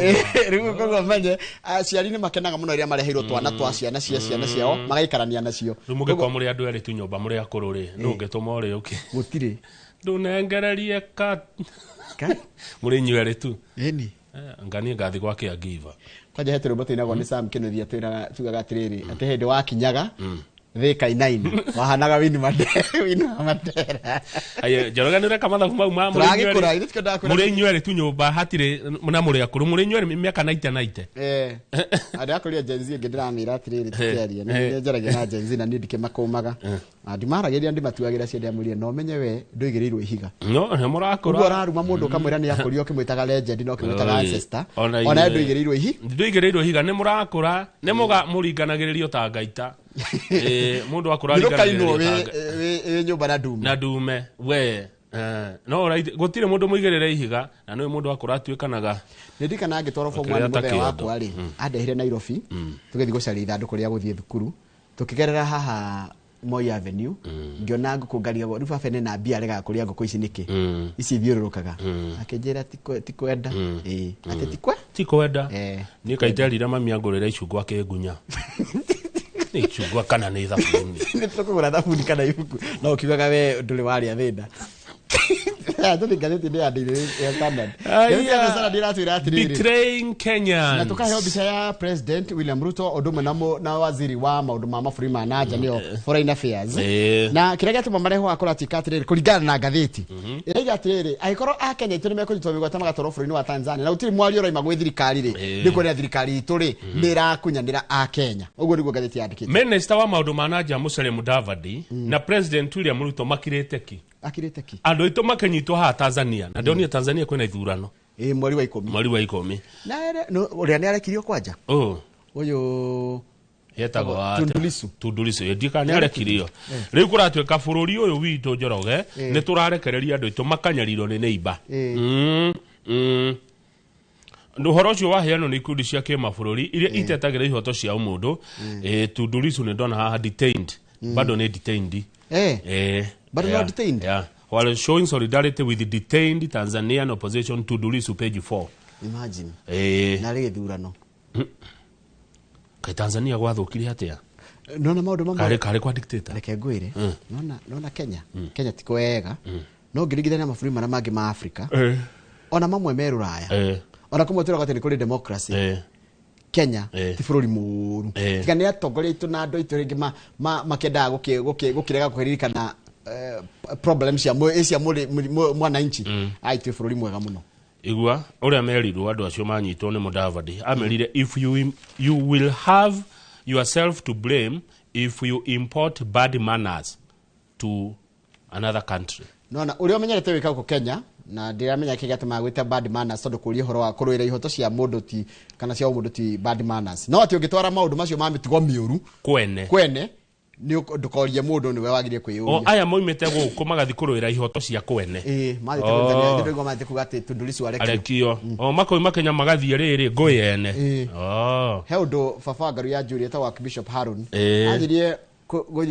S2: riu koguo menye aciari ni makenaga muno iria mareheirwo twana twa ciana ciao magaikarania nacio
S3: riu mugikwa muri andu eri tu nyumba muri akuru ri ndungituma uri uki
S2: gutire
S3: ndunengererie ka muri nyuere tu
S2: eni
S3: ngani ngathi gwake agiva
S2: kwaje hetero bote inago ni Sam Kennedy atwira tugaga atiriri ati hende wakinyaga thika inaini wahanaga wini madera
S3: aye joroganira kamatha kuma uma muri nyuere tu nyumba hatire na muri akuru muri nyuere miaka 90
S2: ada akuria jenzi ngediramira atiriri tukiaria ni njaragia na jenzi na ndike makomaga ndimarageria ndimatuagira cia ndiamurie no menye we nduigirirwo ihiga
S3: no ne murakura
S2: ugo araruma mundu kamwira ni akurio kimwitaga legend no kimwitaga ancestor ona nduigirirwo
S3: ihiga ne murakura ne muga muringanagiririo ta ngaita mundu
S2: akurariganagiririo we nyumba na
S3: dume we no right gutire mundu muigirire ihiga na no mundu akuratuikanaga
S2: ndikana angitwaro form 1 muthe wakwa ri andehire Nairobi tugithi gucaria ithanduku ria guthie thukuru tukigerera haha Moi Avenue ngiona ngukungaria go rifa fene na bia rega kuria ngoko ici niki ici thiururukaga akenjera tikwenda ati
S3: tikwenda ni kaiterira mami angurira icungu akengunya ni icungu kana ni thabuni
S2: ni tukugura thabuni kana ibuku no kiwaga we nduri waria thina Don't gazeti ndio adili ya standard. Ndio sana dira tuira atiriri.
S3: Betraying Kenyans.
S2: Na tukahe obisa ya President William Ruto odume na waziri wa maundu ma mafurima na nio Foreign Affairs. Na kirega tuma mareho akora tikatiriri kulingana na gazeti. Ira atiriri aikoro Kenya itone meko nitobigwa tamaga toro bũrũri wa Tanzania. Na utiri mwali ora imagwe thirikari ri. Ndiko ria thirikari ituri nira kunyanira Kenya. Ugo ndiko gazeti yandikite.
S3: Minister wa maundu ma nanja Musalia Mudavadi na President William Ruto makirete ki. Ando ito makanyitwo ha Tanzania na ndio ni Tanzania kwena ithurano
S2: mweri wa 10 na uri ani arekirio kwanja uyu
S3: yetago Tundulisu yedika ni arekirio riu kuratweka bururi uyu witu Njoroge ni turarekereria andu ito makanyarirwo ni neighbor Nduhoro ucio waheano ni ikundi cia kimabũrũri iria itetagira ihoto cia umundu Tundulisu ni ndona haha detained bado ni detained
S2: but not detained.
S3: Yeah. While showing solidarity with the detained Tanzanian opposition to Tundulisu page 4.
S2: Imagine. Na rege thurano.
S3: Kai Tanzania gwathukire atia?
S2: Nona maundu mamwe.
S3: Kare kwa dictator.
S2: Reke ngwire. Nona Kenya. Kenya tiko wega. No ngirigithania mabũrũri mara mangi ma Africa. Ona mamwe me Ruraya. Ona kumwe turaga ati ni kuri democracy. Kenya ti bũrũri mũru. Tiga ni atongoria itu na andu itu ringi makenda gukirega kuhiririkana problems ya mwananchi aitu bũrũri mwega muno.
S3: Igua uria merirwo andu acio manyitwo ni Mudavadi amerire if you will have yourself to blame if you import bad manners to another country.
S2: Nona uria menyerete wika ku Kenya na ndiramenya kigatuma gwita bad manners tondu kuria horo wa kuruira ihoto cia mundu ti kana cia mundu ti bad manners no ati ungitwara maundu macio ma mitugo miuru kwene ni ndukorie mundu ni we wagirie kwiyuria
S3: aya moimete guku magathi kuruira ihoto cia kwene
S2: mali Tanzania ndio ngoma ati kugate Tundulisu
S3: arekio makoima Kenya magathi riri ngoyene
S2: he undu Fafangaru ya Juliet wa Bishop Harun athirie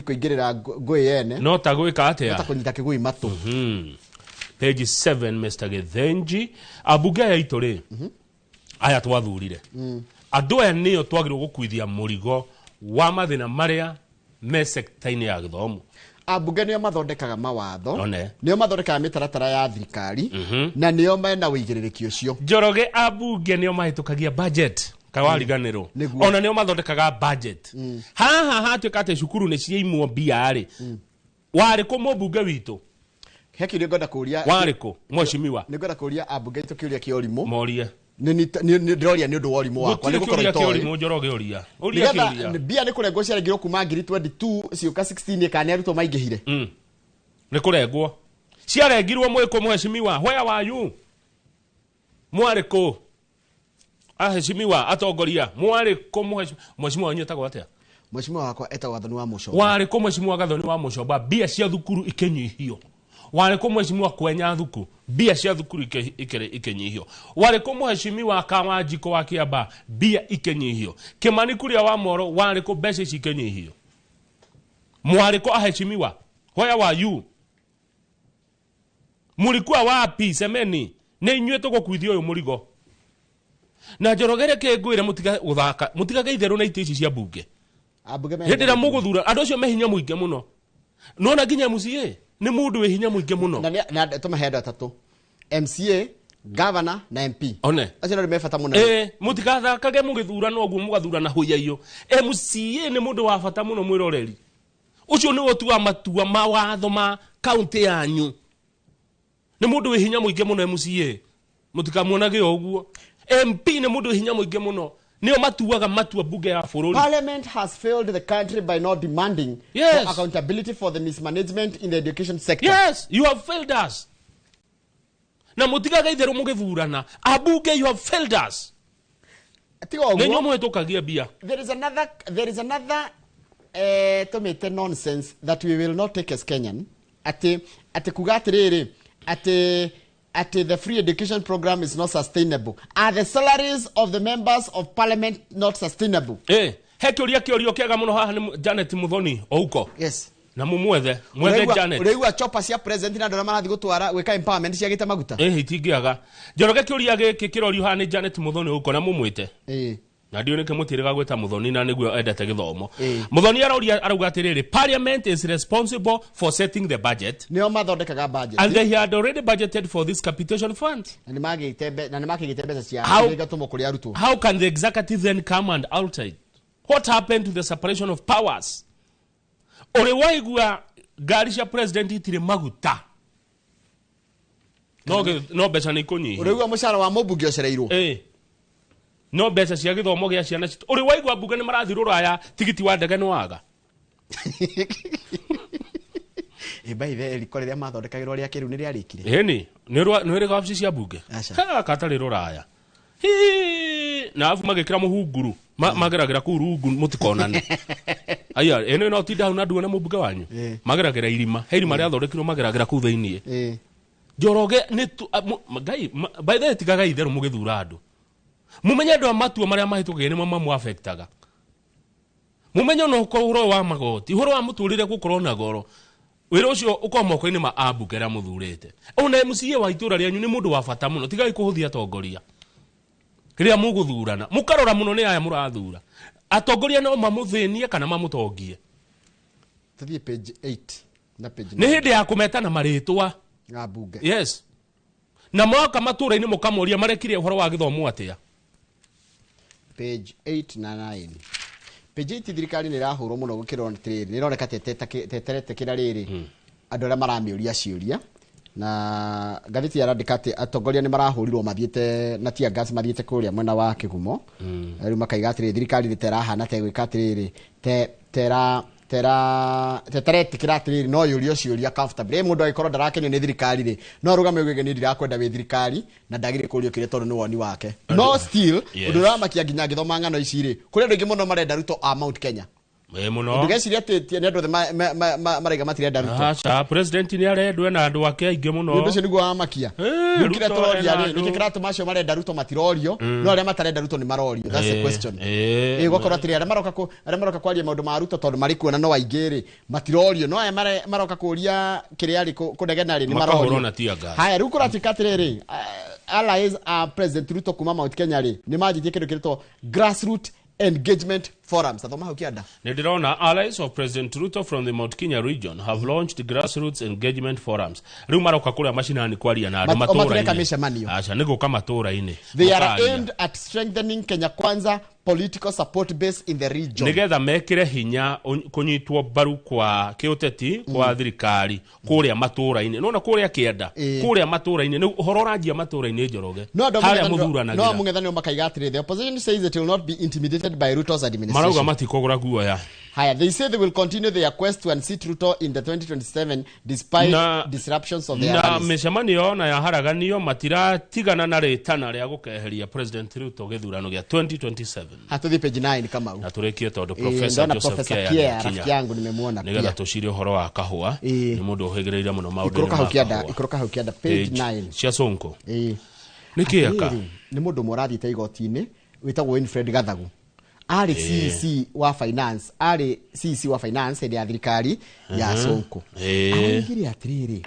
S2: kuingirira ngoyene
S3: no ta gwika atia
S2: ta kunyita kigui matu
S3: page 7 Mr. Gethenji abuge ya itore aya twathurire andu aya nio twagirwo gukuithia murigo wa mathina maria me sector-ini ya githomo
S2: abuge nio mathondekaga mawatho nio mathondekaga mitaratara ya thirikari na nio mena uigiririki ucio
S3: Njoroge abuge nio mahitukagia budget kawariganiro ona nio mathondekaga budget haha hatwika ate cukuru ni ciaimwo biari wari ko mobunge witu
S2: heki nĩ ngwenda kũria
S3: warĩkũ mheshimiwa
S2: nĩ ngwenda kũria ambunge itũ kĩũria kĩa ũrimũ
S3: morie
S2: ndĩroria nĩ ũndũ wa ũrimũ wakwa
S3: nĩ gũkorwo kĩa ũrimũ Njoroge ũria kĩũria
S2: mbia nĩ kũrengwo ciarengirwo kuma 2022 cioka 16 kana arutwo maingĩhire
S3: nĩ kũrengwo ciarengirwo mwĩkũ mheshimiwa where were you mwarĩkũ aheshimiwa atongoria mwarĩkũ mheshimiwa wanyu etagwo atĩa
S2: mheshimiwa wakwa etagwo Gathoni wa Mũcomba
S3: warĩkũ mheshimiwa Gathoni wa Mũcomba mbia cia thukuru ikĩnyihio warĩkũ mheshimiwa kwenya thuku mbia cia thukuru ikĩnyihio warĩkũ mheshimiwa Kawanjiko wa Kiamba mbia ikĩnyihio Kimani Kuria wa Moro warĩkũ mbeca ici ikĩnyihio mwarĩkũ aheshimiwa where were you mulikuwa wapi semeni nĩ inyuĩ tũgũkuithia ũyũ mũrigo na Njorogere kĩngwĩre mũtiga geitherũ na itĩ ici cia mbunge hĩndĩ ĩrĩa mũgũthura andũ acio mehinya mũingĩ mũno nona nginya MCA nĩ mũndũ wĩ hinya mũingĩ mũno
S2: na tũmahe andũ atatũ MCA governor na MP
S3: one
S2: acio nĩ mebata mũno
S3: mũtigathakage mũgĩthurana ũguo mũgathurana hũyaio MCA nĩ mũndũ wa bata mũno mwĩroreri ũcio nĩ ũtua matua mawatho ma kaunti yanyu nĩ mũndũ wĩ hinya mũingĩ mũno MCA mũtikamuonage ũguo MP nĩ mũndũ wĩ hinya mũingĩ mũno nĩo matuaga matua bunge ya bũrũri
S2: Parliament has failed the country by not demanding for accountability for the mismanagement in the education sector.
S3: Yes, you have failed us. Na mũtigaga itherũ mũgĩthurana abunge you have failed us. Nĩnyuo mũhĩtũkagia mbia.
S2: There is another tumĩte nonsense that we will not take as Kenyan ati kuga atĩrĩrĩ ati the free education program is not sustainable. Are the salaries of the members of parliament not sustainable?
S3: He kĩũrio kĩega mũno haha nĩ Janet Muthoni ouko.
S2: Yes.
S3: Na mwethe Janet.
S2: Ũrĩigua chopa cia president na ndona marathi gũtwara gwĩka empowerment ciagĩte maguta.
S3: Itingĩaga. Njoroge kĩũria gĩkĩ kĩrorio haha nĩ Janet Muthoni ouko na mũmwĩte. Na ndio nĩke mũtĩrĩga gwĩta Muthoni na nĩguo endete gĩthomo. Muthoni arauga atĩrĩrĩ Parliament is responsible for setting the budget.
S2: Nĩo mathondekaga budget.
S3: And they had already budgeted for this capitation fund.
S2: Na nĩmakĩgĩte mbeca cia gatũmo kũrĩ arutwo.
S3: How can the executive then come and outside? What happened to the separation of powers? Ore waigua ngari cia president itirĩ maguta. No mbeca nĩ ikũnyihia.
S2: Ũrĩigua mũcara wa mũmbunge ũcereirwo.
S3: No mbeca cia gĩthomo gĩa ciana citũ ũrĩ waigua mbunge nĩ marathiĩ rũraya tigiti wa ndege nĩ waga
S2: baithe riko rĩrĩa mathondekagĩrwo rĩa kĩrĩu nĩ rĩarĩkire
S3: nĩ rĩ wabici cia mbunge katarĩ rũraya na afu magĩkĩra mũhunguru mageragĩra kũu rungu mũtikonane aya ĩno no ti down andu na mũmbunge wanyu mageragĩra irima he irima rĩathondekirwo mageragĩra kũu thĩinĩ Njoroge nĩ ngai baithe tigaga itherũ mũgĩthura andũ mumenye ndo matua maria mahitũkĩire nĩ mamu affectaga mumenye no ũhoro wa magoti ũhoro wa mũtũrĩre gũkorwo na goro wĩra ũcio ũkorwo moko-inĩ ma ambunge arĩa mũthurĩte ona MCA wa itũra rĩanyu nĩ mũndũ wa bata mũno tigai kũhũthia atongoria rĩrĩa mũgũthurana mũkarora mũno nĩ aya mũrathura atongoria no mamũthĩnie kana mamũtongie
S2: tuthiĩ page 8 na page 9
S3: nĩ hĩndĩ ya kũmeta na marĩtwa
S2: ambunge
S3: yes na mwaka matũra-inĩ mũkamoria marekire ũhoro wa gĩthomo atĩa
S2: page 8 na 9 page 8 thirikari nĩ rahũrwo mũno gũkĩrwo atĩrĩrĩ nĩ ĩroneka teterete kĩra rĩrĩ andũ arĩa maramĩũria ciũria na ngathĩti yarandĩka atĩ atongoria nĩ marahũrirwo mathiĩte na tia gas mathiĩte kũrĩa mwena wa Kĩgumo rĩu makaiga atĩrĩrĩ thirikari rĩterahana ta gwĩka atĩrĩrĩ teteretikĩra atĩrĩrĩ no yũrio ciũria comfortable mũndũ agĩkorwo ndarakenio nĩ thirikari rĩ no arũgame ũgĩge nĩ ndirakwenda wĩ thirikari na ndagĩrĩ kũrio kĩrĩa tondũ nĩ woni wake no still ũndũ ũramakia nginya ngĩthoma ng'ano ici rĩ kũrĩ andũ aingĩ mũno marenda Ruto a Mount Kenya
S3: mũno
S2: ndugeciria atĩ nĩ andũ maraiga matirenda Ruto
S3: acha president nĩ arendwo na andũ ake aingĩ mũno
S2: nĩ ũcio nĩguo wamakia nĩkĩrĩa tũroria rĩ nĩkĩ kĩratũma acio marenda Ruto matirorio no arĩa matarenda Ruto nĩ marorio that's the question gũkorwo atĩrĩ arĩa maroka kwaria maũndũ ma Ruto tondũ marĩ kuona no aingĩ rĩ matirorio no aya maroka kũria kĩrĩa rĩ kũnegena rĩ nĩ marorio haya rĩu kũratuĩka atĩrĩrĩ allies a president Ruto kuma Mount Kenya rĩ nĩ manjitie kĩndũ kĩrĩtwo grassroots engagement forums athoma hau kianda
S3: Nidirona allies of President Ruto from the Mount Kenya region have launched grassroots engagement forums. Riu maroka kuria mashinani kwaria na andu matura-ini. Acha niguka matura-ini.
S2: They are aimed at strengthening Kenya Kwanza political support base in the region.
S3: Nigetha mekire hinya kunyitwo baru kwa kiuteti kwa thirikari kuria matura-ini. Nona kuria kienda kuria matura-ini ni uhoro rangia matura-ini Njoroge. Haria muthuranagira.
S2: No mung'ethaniro makaiga atiri. The opposition says it will not be intimidated by Ruto's administration.
S3: Marauga matikogora guoya.
S2: Haya, they say they will continue their quest to unseat Ruto in the 2027 despite disruptions of their rallies.
S3: Na mishamanio na ya haraganio matira tigana na retana ria gukeheria President Ruto githurano gia 2027.
S2: Hatuthi page 9 kama huu.
S3: Na turekie tondu Professor Joseph Kia
S2: rafiki yangu nimemuona pia.
S3: Nigetha tushire uhoro wa kahua ni mundu uhigireire muno maundu
S2: ikoroka hau kianda page 9
S3: cia Sonko. Nikiaka
S2: ni mundu morathite igoti-ini witagwo Winfred Gathagu. Ari CC wa finance ya thirikari ya Sonko. Arigire atiriri.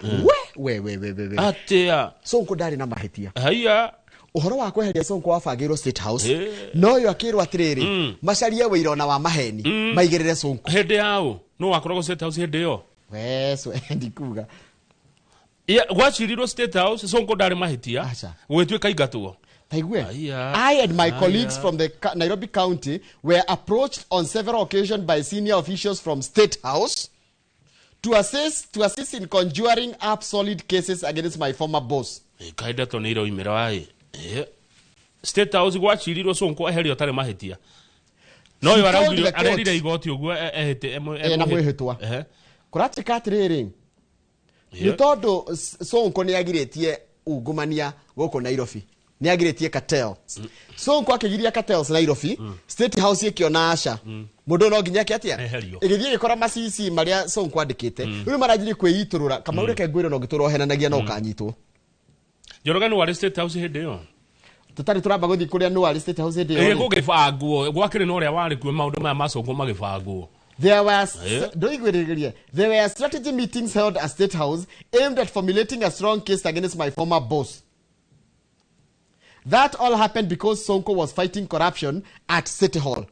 S2: We.
S3: Atia.
S2: Sonko ndari na mahitia.
S3: Haya.
S2: Uhoro wa kweheria Sonko wabangirwo State House. No yo akirwo atiriri. Macaria wira wa maheni. Maigirire Sonko.
S3: Hende yao. No wakorwo State House hende yo.
S2: Weso ndikuga.
S3: Gwacirirwo State House Sonko ndari mahitia. Gwetwika ingatwo.
S2: I and my colleagues from the Nairobi County were approached on several occasions by senior officials from State House to assist in conjuring up solid cases against my former boss.
S3: Kaida to niro imirai. State House gwacirirwo Sonko eherio tare mahitia. No yo araugirio arerire igoti uguo ehete
S2: na mwihitwa. Kuratika atiriri. Ni tondu Sonko ni agiretie ungumania goko Nairobi. Ni agiretie cartel. Sonko akigiria cartels Nairobi, State House ikiona asha. Mundu no nginya atia. Igithie gikora macisi maria Sonko andikite. Uri marajiri kwiiturura kama ureke ngwiro no gituro henanagia no kanyitwo.
S3: Njoroge no wali State House hende yo.
S2: Tutari turamba guthi kuria no wali State House hende yo.
S3: Gugibangwo gwakire no ria wali kwe maundu maya Masonko magibangwo.
S2: There were strategy meetings held at State House aimed at formulating a strong case against my former boss. That all happened because Sonko was fighting corruption at City Hall.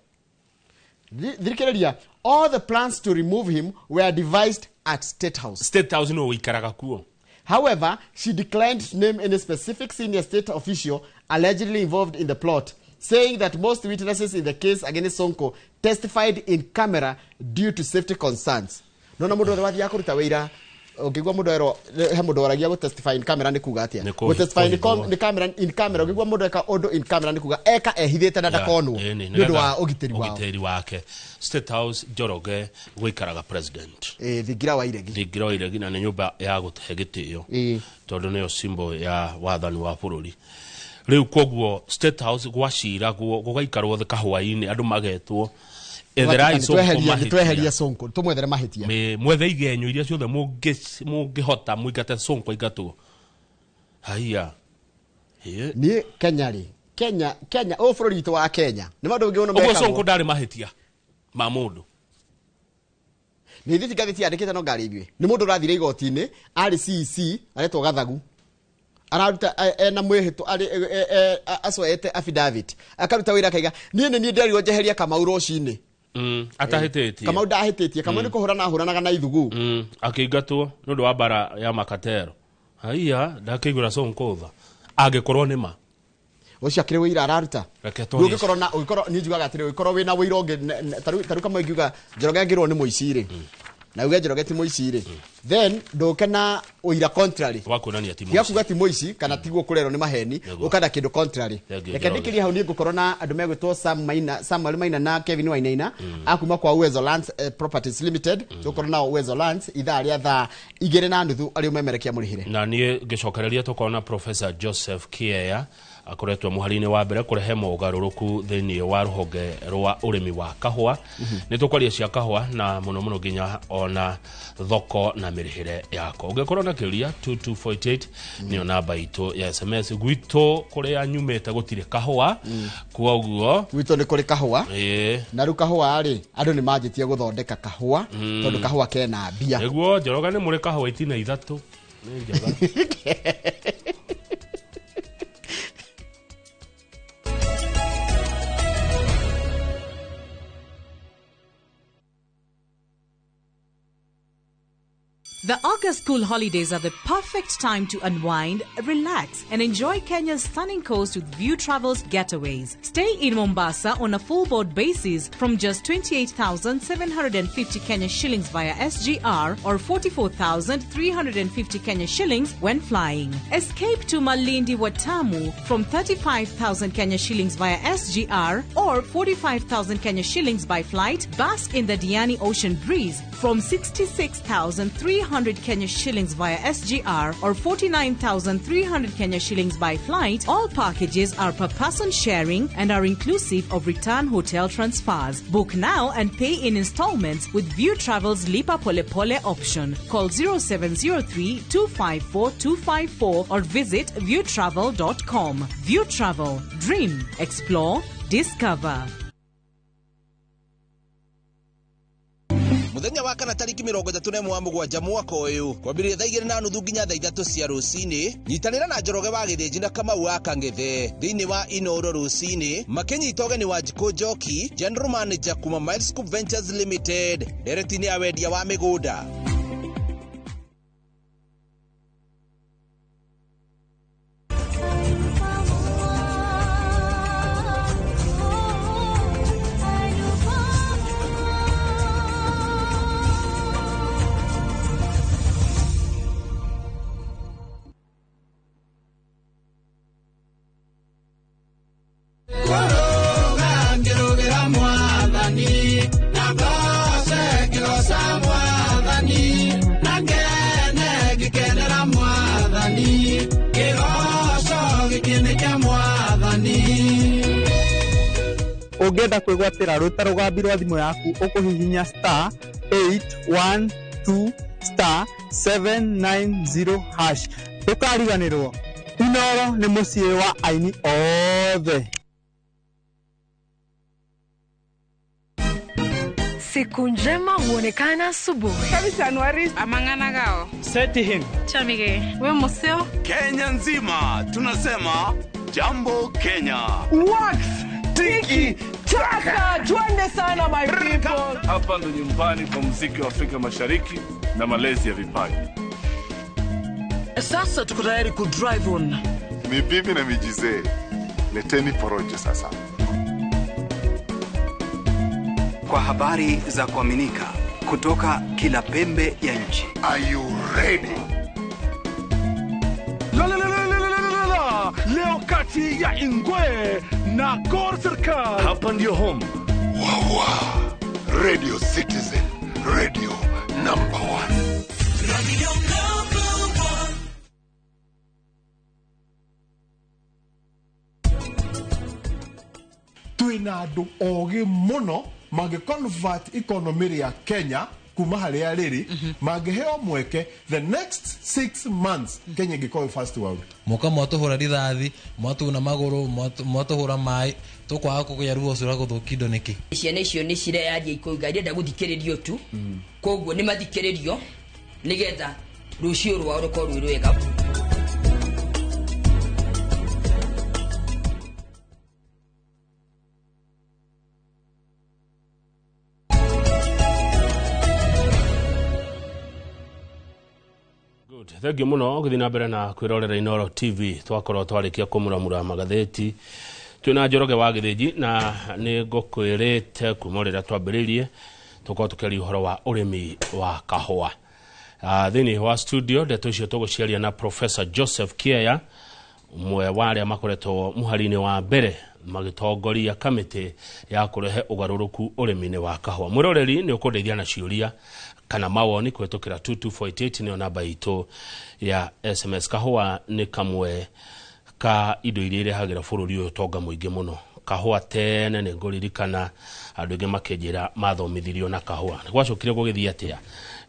S2: All the plans to remove him were devised at State House.
S3: State House no wikaraga kuo.
S2: However, she declined to name any specific senior state official allegedly involved in the plot, saying that most witnesses in the case against Sonko testified in camera due to safety concerns. Nona mudo wathi yakuruta wira ogigwa mudo he mudo waragia go testify in camera ni kuga atia go testify in camera ogigwa mudo eka odo in camera ni kuga eka ehithite na ndakonwo ndu wa ogiteri
S3: wake. State House Njoroge gwikaraga president
S2: thigira wa iregi
S3: na nyumba ya gutehe gitio tondu niyo symbol ya wathani wa bururi. Riu koguo State House gwaciragwo gugaikarwo the kahwaini andu magetwo ethera
S2: tweheria Sonko tumwethere mahitia
S3: mwethe igenyo iria ciothe mungihota muingate Sonko ingatwo. Haya
S2: ni Kenya o bururi witu wa Kenya ni mandu ngiona
S3: meka Sonko ndari mahitia ma mundu
S2: ni thithi gathiti andikite no ngari igwe ni mundu rathire igoti-ini ari CC aretwo Gathagu araruta na mwehito ari asoete affidavit akaruta wira kaiga ni nderio njeheria Kamau rocini
S3: atahitetie
S2: Kamau ndahitetie Kamau ni kuhuranaga na ithugu
S3: akiingatwo nundu wa bara ya Makatero. Haya ndakigura Sonko tha angikorwo nima
S2: ucio akire wira araruta ugikorwo ni njugaga atire ugikorwo wina wira ungi taru kama ngiuga Njoroge angirwo ni muiciri na uge Njoroge ti muiciri then ndukena uira contrary
S3: wakunania ti
S2: muici yakuga ti muici kana tigwo kurero ni maheni ukada kindu contrary reke ndikiria hau ni ngukorwo na andu megwitwo Samuel Maina na Kevin Wainaina akuma kwa Uwezo Lands Properties Limited tukorwo na Uwezo Lands itharia tha igere na nduthu ari umemerekia murihire
S3: na nie gicokereria tukona Professor Joseph Kiea akoretwo muharine wa mbere kurehe mogaruruku thini wa ruhonge rwa urimi wa kahua ni tukwaria cia kahua na muno ginya ona thoko na mirihire yako ungekorwo na kiria 2248 ni namba itu ya SMS gwito kuria nyumete gutire kahua kwa uguo
S2: gwito ni kuri kahua na ru kahua ari andu ni manjitie guthondeka kahua tondu kahua kena bia
S3: niguo Njoroge ni muri kahua itina ithatu ni njaga
S4: The August school holidays are the perfect time to unwind, relax, and enjoy Kenya's stunning coast with View Travel's getaways. Stay in Mombasa on a full board basis from just 28,750 Kenya shillings via SGR or 44,350 Kenya shillings when flying. Escape to Malindi Watamu from 35,000 Kenya shillings via SGR or 45,000 Kenya shillings by flight. Bask in the Diani Ocean breeze from 66,300 Kenya shillings via SGR or 49,300 Kenya shillings by flight. All packages are per person sharing and are inclusive of return hotel transfers. Book now and pay in installments with View Travel's Lipa Pole Pole option. Call 0703-254-254 or visit viewtravel.com. View Travel. Dream. Explore. Discover.
S12: Muthenya wa kana tariki 31 mwaka uyu kwambĩrĩria thaa 2:30 nginya thaa 3 cia rũcinĩ nyitanĩra na Njoroge wa Gĩthĩnji na Kamau wa Kang'ethe thĩinĩ wa Inooro rũcinĩ makĩnyita ũgeni wa Njikũ Njoki General Manager kuma Milescope Ventures Limited nderetinĩ ya wendia wa mĩgũnda.
S22: Ungenda kwigwatira ruta rugambi rwa thimu yaku ukuhihinya *812*790# tukariganirwo. Inooro ni muciĩ wa aini othe.
S11: Siku njema huonekana asubuhi.
S21: Kabisa Januari amangana gao.
S22: Seti him.
S21: Chamige. We museo.
S16: Kenya nzima tunasema jambo Kenya.
S21: Wax. Tiki taka. Twende sana my people.
S24: Hapa ndo nyumbani kwa muziki wa Afrika Mashariki na malezi ya vipaji.
S21: Sasa tuko tayari ku drive on.
S1: Mibibi na mijize. Leteni porojo sasa.
S19: Kwa habari za kuaminika kutoka kila pembe ya nchi.
S1: Are you ready?
S16: Leo kati ya Ingwe na Gor Serikali. Hapa ndio home.
S1: Wawa. Radio Citizen. Radio number 1. Radio number
S23: 1. Tuina andu ogi muno mange convert economy ya Kenya kuma haria riri mangeheo mweke the next 6 months Kenya gikoe first world.
S25: Muka moto hura rithathi moto na maguru moto hura mai tukwaga kuya ruo cura guthukindo niki
S26: ciana icio ni cire yaje ikoiga ndenda guthikiririo tu koguo ni mathikiririo nigetha rucio rwao rukorwo rwega.
S3: Thank you muno guthi na mbere na kwirorera Inooro TV twakorwo twarikia kumuramura magatheti twina Njoroge wa Gĩthĩnji na ni ngukwirite kumorera twambiririe tuko tukeri uhoro wa urimi wa kahua thini wa studio ndeto icio tuguciaria na Professor Joseph Kieya umwe wa aria makoretwo muharini wa mbere magitongoria kamiti ya kurehe ugaruruku urimi-ini wa kahua. Mwiroreri ni ukundeithia na ciuria kana mawoni kwetukira 2248 niyo namba itu ya SMS. Kahua ni kamwe ka indo iria irehagira bururi uyu tonga muingi muno. Kahua tene ni nguririkana andu ingi makenjira mathomithirio na kahua gwacukire gugithia atia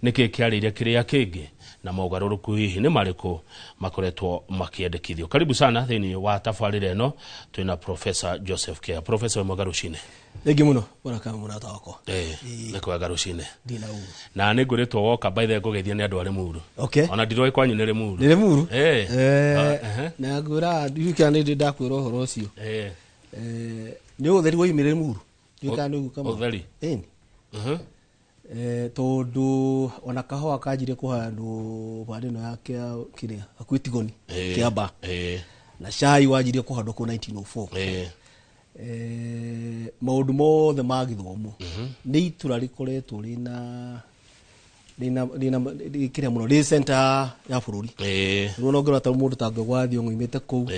S3: niki kiarire kiria kingi na maugaruruku hihi ni mariku makoretwo makiendekithio. Karibu sana thini wa tafarira eno twina Professor Joseph Kieya. Professor Mwagarucine
S27: Negi muno bora kama munata wako.
S3: Niko Garucine.
S27: Dina u.
S3: Na niguritwo woka by the gugethia ni andu ari muru.
S27: Okay.
S3: Ona ndiroi kwanyu ni muru.
S27: Ni muru? Na ngura ndika ni ndakwira horo ucio. Ni utheri wo imire muru. Ndika ni kama.
S3: Utheri.
S27: Eni. tondu ona kahua kanjire kuhandwo bandino yake kiria akwitigoni kiamba na cai wanjire kuhandwo ku 1904 maundu mothe ma githomo ni itura rikoretwo rina kiria muno ri center ya bururi no ngora ta mundu tangegwa thio ngimite ku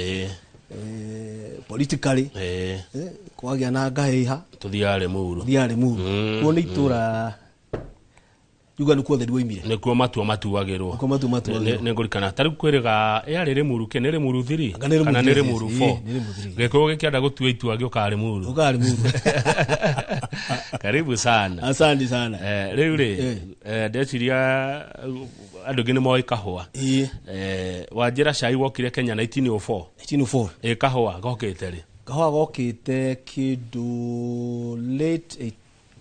S27: politically kwagia na ngahiha
S3: tuthiare muru
S27: ko ni itura yuga nuko the duimire
S3: nikuo matuagirwo ne ngurikana tari kwiriga yari ri muru kenere muru 3 kana nere muru 4 geko gikienda gutua itua giukari muru karibu sana
S27: asante sana
S3: riu ri ndeciria andu ngine moi kahua wanjira cai wokire Kenya 1904 kahua gokite ri
S27: kahua gokite kindu late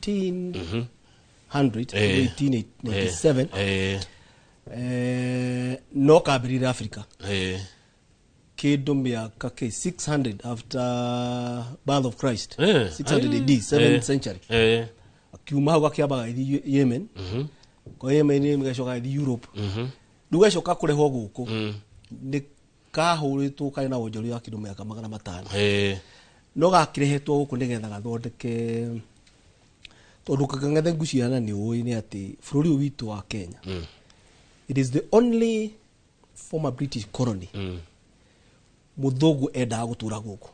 S27: 1897 no kabirira Africa kindu miaka 600 after birth of Christ 600 AD 7th century akiuma hau akiabaga Yemen ko Yemen ni mgashoka Europe dugashoka kureho guku ni kahuritwo kai na wonjori wa kindu miaka 500 no gakirehetwo guku nigetha gathondeke tondu kakangathe nguciana ni uyi ni ati bururi witu wa Kenya it is the only former British colony muthugu enda gutura guku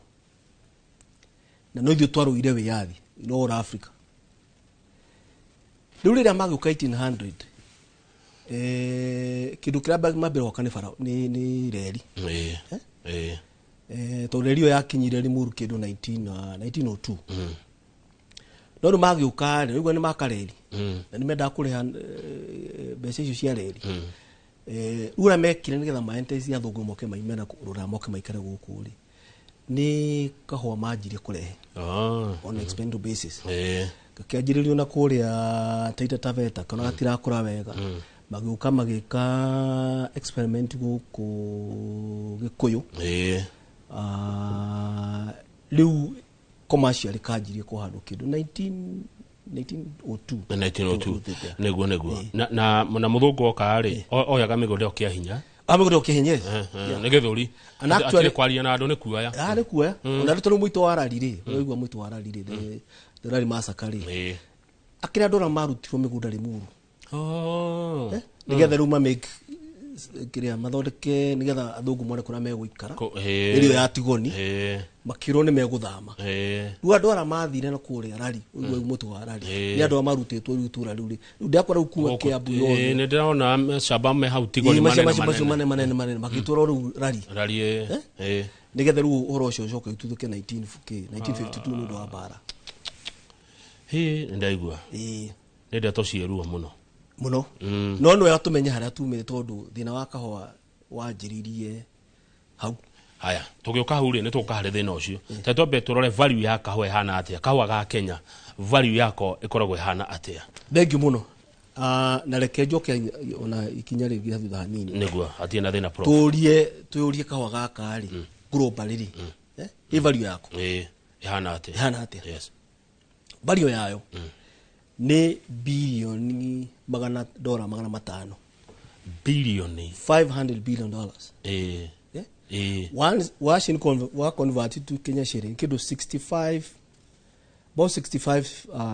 S27: na no ithio twaruire wiyathi no Africa riu riria magiuka 1800 kindu kiria mambere goka ni farao ni reri tondu reri ya kinyire rimuru kindu 1902 no magiuka riu ni makareri na ni menda kuriha mbeca icio cia reri ura mekire nigetha maentesi athungu moke maimena kurura moke maikare guku ri ni kahua manjire kurehe on expendable basis kakianjiririo na kuria Taita Taveta kana gatira kura wega magiuka magika experiment guku Gikuyu riu commercial kanjirie kuhandwo kindu 1902
S3: neguo na muthungu okari oyaga migode okia hinya
S27: amigode okia hinya
S3: ne githuri atire kwaria na andu ni kuoya
S27: ni kuoya ona rito muito wararire oigwa muito wararire ndirari masakari akira ndora marutirwo migunda rimuru nigetha ruma make kiria mathondeke nigetha athungu mone kuna meguikara irio ya tigoni makiro ni meguthama riu andu ara mathire na kuria rari uigwa mutu wa rari ni andu amarutitwo riu tura riu ndakora ukua Kiambu yothe
S3: ni ndiraona shamba me hau tigoni
S27: manene makitura riu rari nigetha riu uhoro ucio ucoka ituthuke 1952 ni ndo wa bara
S3: ndaigua ni ndeto cieruo muno
S27: no yatumenya haria tumire tondu thina wa kahua wanjiririe hau
S3: haya tugiuka huri ni tukahare thina ucio ta twambe turore value ya kahua hana atia kahua ga Kenya value yako ikoragwo hana atia
S27: thengi muno na reke njoke ona ikinya ringi thutha hanini
S3: niguo atia na thina prof
S27: tuurie kahua gaka ri globally value yako
S3: hana atia
S27: yes value yayo ni bilioni $500
S3: bilioni
S27: $500 billion once converted to Kenya shilling kido 65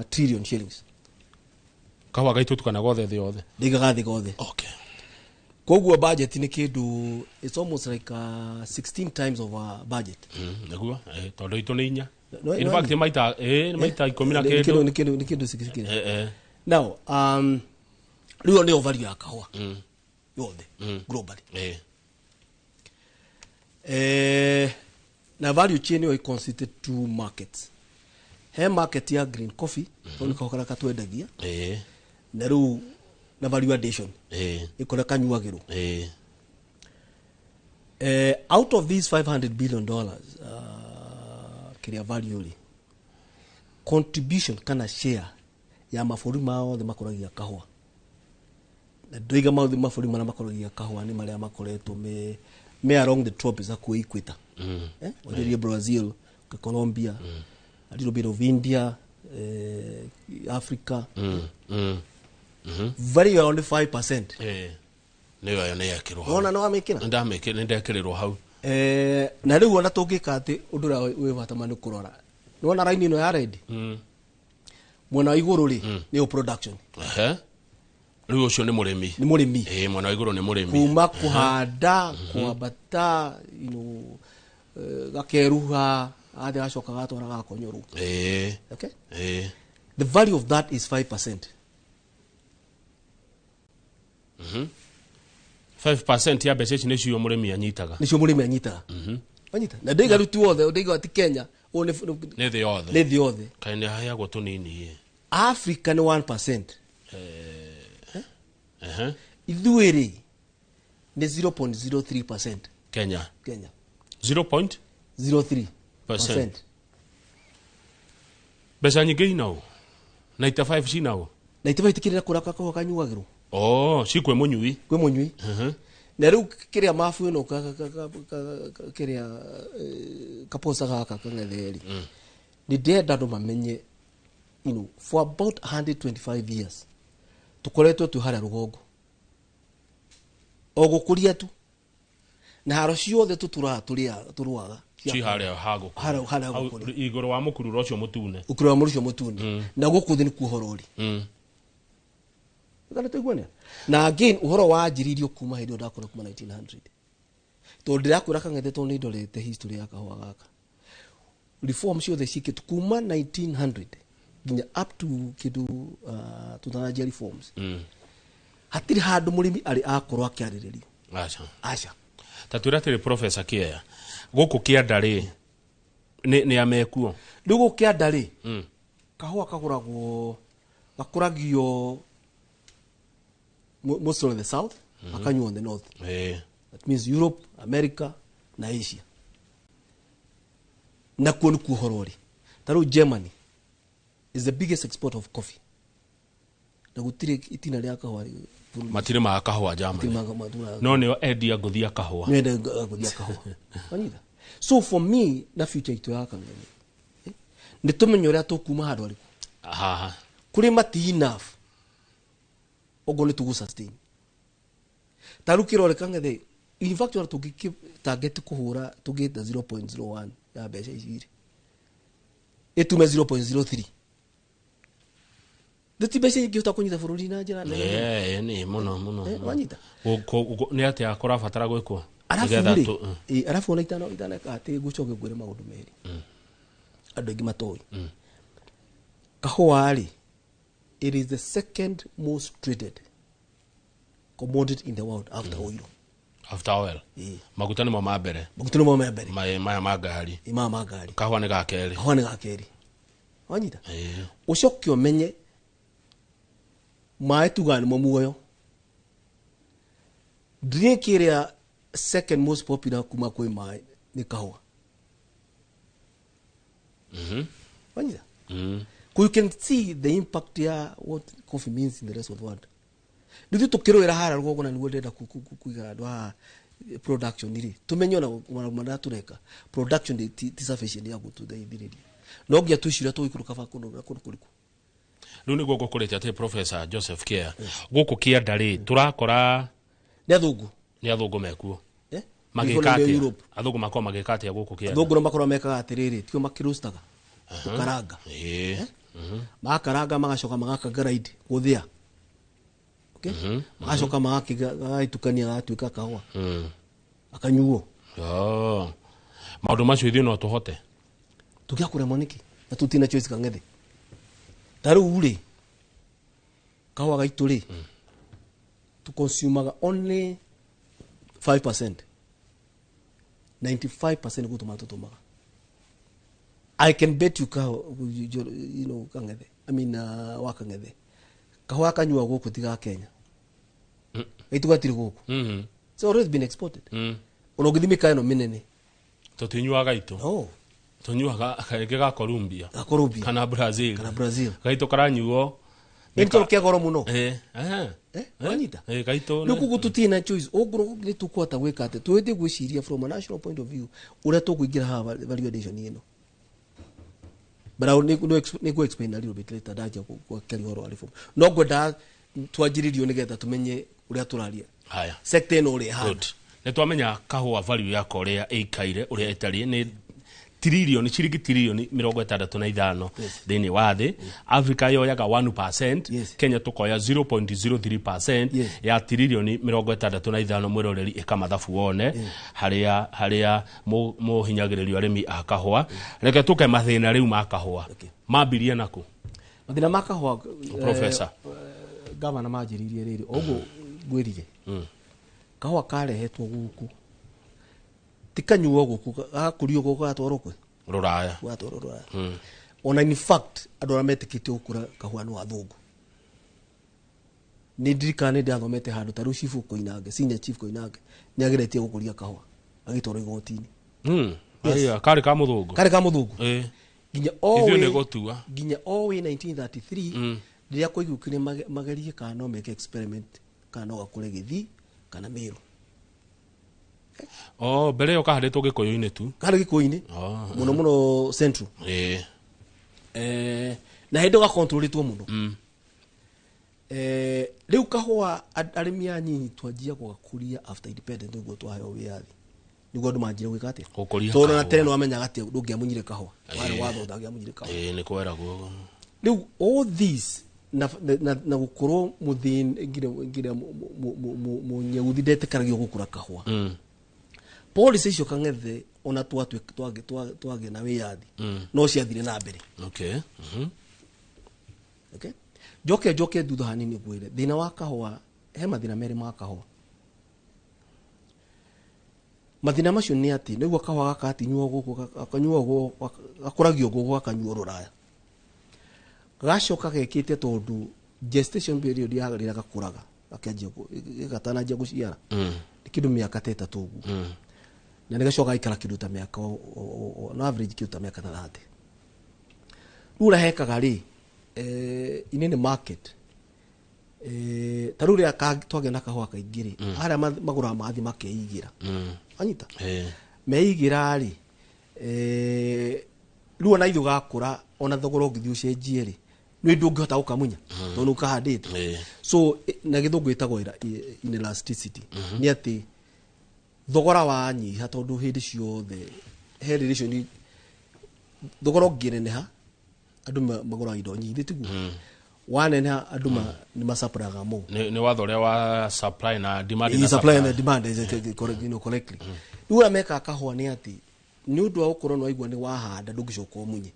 S27: trillion shillings
S3: kawa gaitu tukana gothe yothe
S27: digagathe gothe
S3: okay
S27: koguo budget ni kido it's almost like 16 times of our budget
S3: naguo tondu itu ni inya in fact maita 10 na kido
S27: ni kido 6 now riu ni value ya kahua yothe globally na value chain yo constitute two markets market ya green coffee ni kahua katwendagia na riu na value addition ikora kanyuagiro out of these $500 billion kiria value ri contribution kana share ya mafuri mao the makoragia kahua na doiga mao the mafuri mana makoragia kahua ni maria makoretwo me along the tropics aku equator whether Brazil, Colombia, a little bit of India, Africa. Very only 5%.
S3: Niyo ya ne yakirwo.
S27: Ona no amekina.
S3: Ndamekira ndekirwo hau.
S27: Na riu ona tungika ati undura we batama ni kurora. Nona line ino ya red. Mwana iguru ri ni production.
S3: Riu ucio ni murimi.
S27: Ni murimi.
S3: Mwana iguru ni murimi.
S27: Kuma kuhanda, kuabata, gakeruha, ade ashoka gatora gakonyoru. Okay? The value of that is 5%.
S3: 5% ya mbeca ici nicio murimi anyitaga.
S27: Nicio murimi anyitaga. Anyita. Na ndaiga rutu wothe, ndaiga ati Kenya, one
S3: ne the other.
S27: Ne the other.
S3: Kaine haya go tunini.
S27: Africa ni 1%. Ithuiri ni 0.03%.
S3: Kenya.
S27: 0.03%.
S3: Besa nyingi inao. 95 cinao.
S27: 95 tikirira kuraka kwa kanyuagiro.
S3: Sikwe munyui.
S27: Kwe munyui. Na riu kiria mafu ino kiria kaposa gaka kangatheri. Ni ndenda ndo mamenye for about 125 years tukoretwo tuhara rugongo ogukuria tu na haro ciothe turuaga
S3: ci haria hago igoro wa mukuru rocio mutune
S27: ukuru wa murucio mutune na gukuthi ni kuhorori ngana tuigwane na again uhoro wa ajiririo kuma hindi ndakora kuma 1900 to ndirakura kangete to ni ndorete history ya kahwa gaka reform ciothe cikitu kuma 1900 up to kidu tutanajia reforms hatiri handu murimi ari akorwo akiariririo acha
S3: tatwira tiri professor Kia guku kiandari ni amekuo
S27: ndugu kiandari kahua gakuragio most of the south akanywa on the north that means Europe, America na Asia na kuonu kuhorori taru Germany is the biggest exporter of coffee. Na gutire itina ria kahwa
S3: matire ma kahwa Germany. No ne edia guthia kahwa.
S27: Ne guthia kahwa. Wanida. So for me na future itu yaka ngene. Ni tumenyo ria tukuma handu ariku. Kuri mati enough. Ogole tugu sustain. Tarukiro rekanga in fact wala tugiki target kuhura tugeta 0.01 ya besha izire. Etume 0.03. Dati bese igiuta kunyita fururi na jira
S3: ni muno
S27: wanyita
S3: ni ati akora fatara gwiko
S27: arafu ona itana ati gucoke gwire maundu meri andu ingi matoi kahwa ari it is the second most traded commodity in the world after oil
S3: maguta ni mo mabere maya magari kahwa ni gakeri
S27: wanyita ucokio menye maetu gani muoyo drink area second most popular kuma kwe mai ni kahwa wanyita you can see the impact ya what coffee means in the rest of the world ndio tukiro ira hara rugo na niwo ndenda kuiga ndwa production iri tumenyo na mara tureka production ti sufficient ya gutudeithiriria no gia tushira to ikuruka fa kuno kuriku
S3: nuni gogo kurete ate Professor Joseph Kia guku kia ndari turakora
S27: ni athungu
S3: mekuo magikati athungu makoma magikati guku kia
S27: athungu no makora mekaga atiriri tio makirustaga karanga makaranga magacoka magaka grind guthia okay magacoka magaitukania gatuika kahwa akanyuo maundu macio ithuĩ no tũhote tũgĩakũremwo nĩkĩ na tũtina choice kang'ethi tarĩu rĩ kahũa gaitũ rĩ tũconsumaga only 5%. 95% gũtũma tũtũmaga. I can bet you kang'ethe I mean wakang'ethe kahũa kanyua gũkũ tiga Kenya gaitu gatiri gũkũ it's already been exported ũnogithimika ĩno mĩnene
S3: tũtinyuaga gaitũ
S27: no
S3: tunyuaga kaingĩ ga Colombia kana Brazil gaitũ karanyuo
S27: nĩtũ kĩa goro mũno
S3: wanyita gaitũ
S27: nĩ kugu tutina choice ogoro nĩ tũkũhota gwĩka atĩ twĩte gwĩciria from a national point of view ũrĩa tũkũingĩra haha value addition ĩno but I'll go explain a little bit later that kwa kali horo alifu no gwenda twanjiririo nigetha tumenye uria turaria
S3: haya
S27: sector no ri hana
S3: ne twamenya kahua value yako uria ikaire uria etari ni trillion ciringi trillion 65 thini wa thi Africa yoyaga 1%, Kenya tukoya 0.03% ya trillion 65 mwiroreri ikamathabu wone haria muhinyagiririo arimi akahwa reke tuke mathina riu makahwa mambirie naku
S27: mathina makahwa
S3: professor
S27: governor majiririe riri ogo gwirige kahwa karehetwo guku tikanyuo guku akurio guku atwaro kwe
S3: ruraya
S27: watwaro ruraya ona in fact adora metikite ukura kahwa no athungu ni dirikane ndathomete handu taru chifu Koinange senior chief Koinange ni ageretie gukuria kahwa agitoro igotini
S3: aya kare ka muthungu
S27: ginya
S3: owe ne gotua
S27: ginya owe 1933 ndiya koigukire magerie kana make experiment kana gakure githi kana miru
S3: mbere yo kahanditwo gikoyo-ini tu
S27: kare gikoyo-ini muno central na hendo ga controlitwo muno riu kahwa arimi anyinyi twanjia kugakuria after independent niguo twaheyo wiathi niguo andu manjire gwika atia tondå na tene wamenyaga atia ndungiamunyire kahwa wari wathothagia munyire kahwa
S3: ni kweragwo
S27: riu all this na gukorwo muthini ngire munyeuthi ndetekaragio gukura kahwa policy icio kangethe ona twage na wiathi no ciathire na mbere okay joke thutha hanini gwire thina wa kahwa he mathina meri ma kahwa mathina macio ni ati niguo kahwa gaka atinyuo guku akanyuo guku akoragio guku akanyuo ruraya gacoka gekite tondu gestation period ya rira gakuraga akanjia gatanajia guciara kindu miaka 3 tugu na nigacoka ikara kindu ta miaka on average kindu ta miaka 30 rura hekaga ri inene market taruri twage na kahwa kaingiri aria magura mathi makeigira anyita meigira ri ruo na ithu gakura ona thogoro ngithi ucenjie ri ni ndungihota gukamunya tondu kahandite so na githungu itagwo inelasticity ni ati thogora wa nyiha tondu hindi ciothe he relation thogora ngireneha andu magura indo nyingi tiguo waneneha andu ni masapraga mo
S3: ni wathoria wa supply na demand
S27: na supply na demand is correctly ruo meka kahwa ni ati ni undu wa ukorwo no igwa ni wahanda ndungicoka munye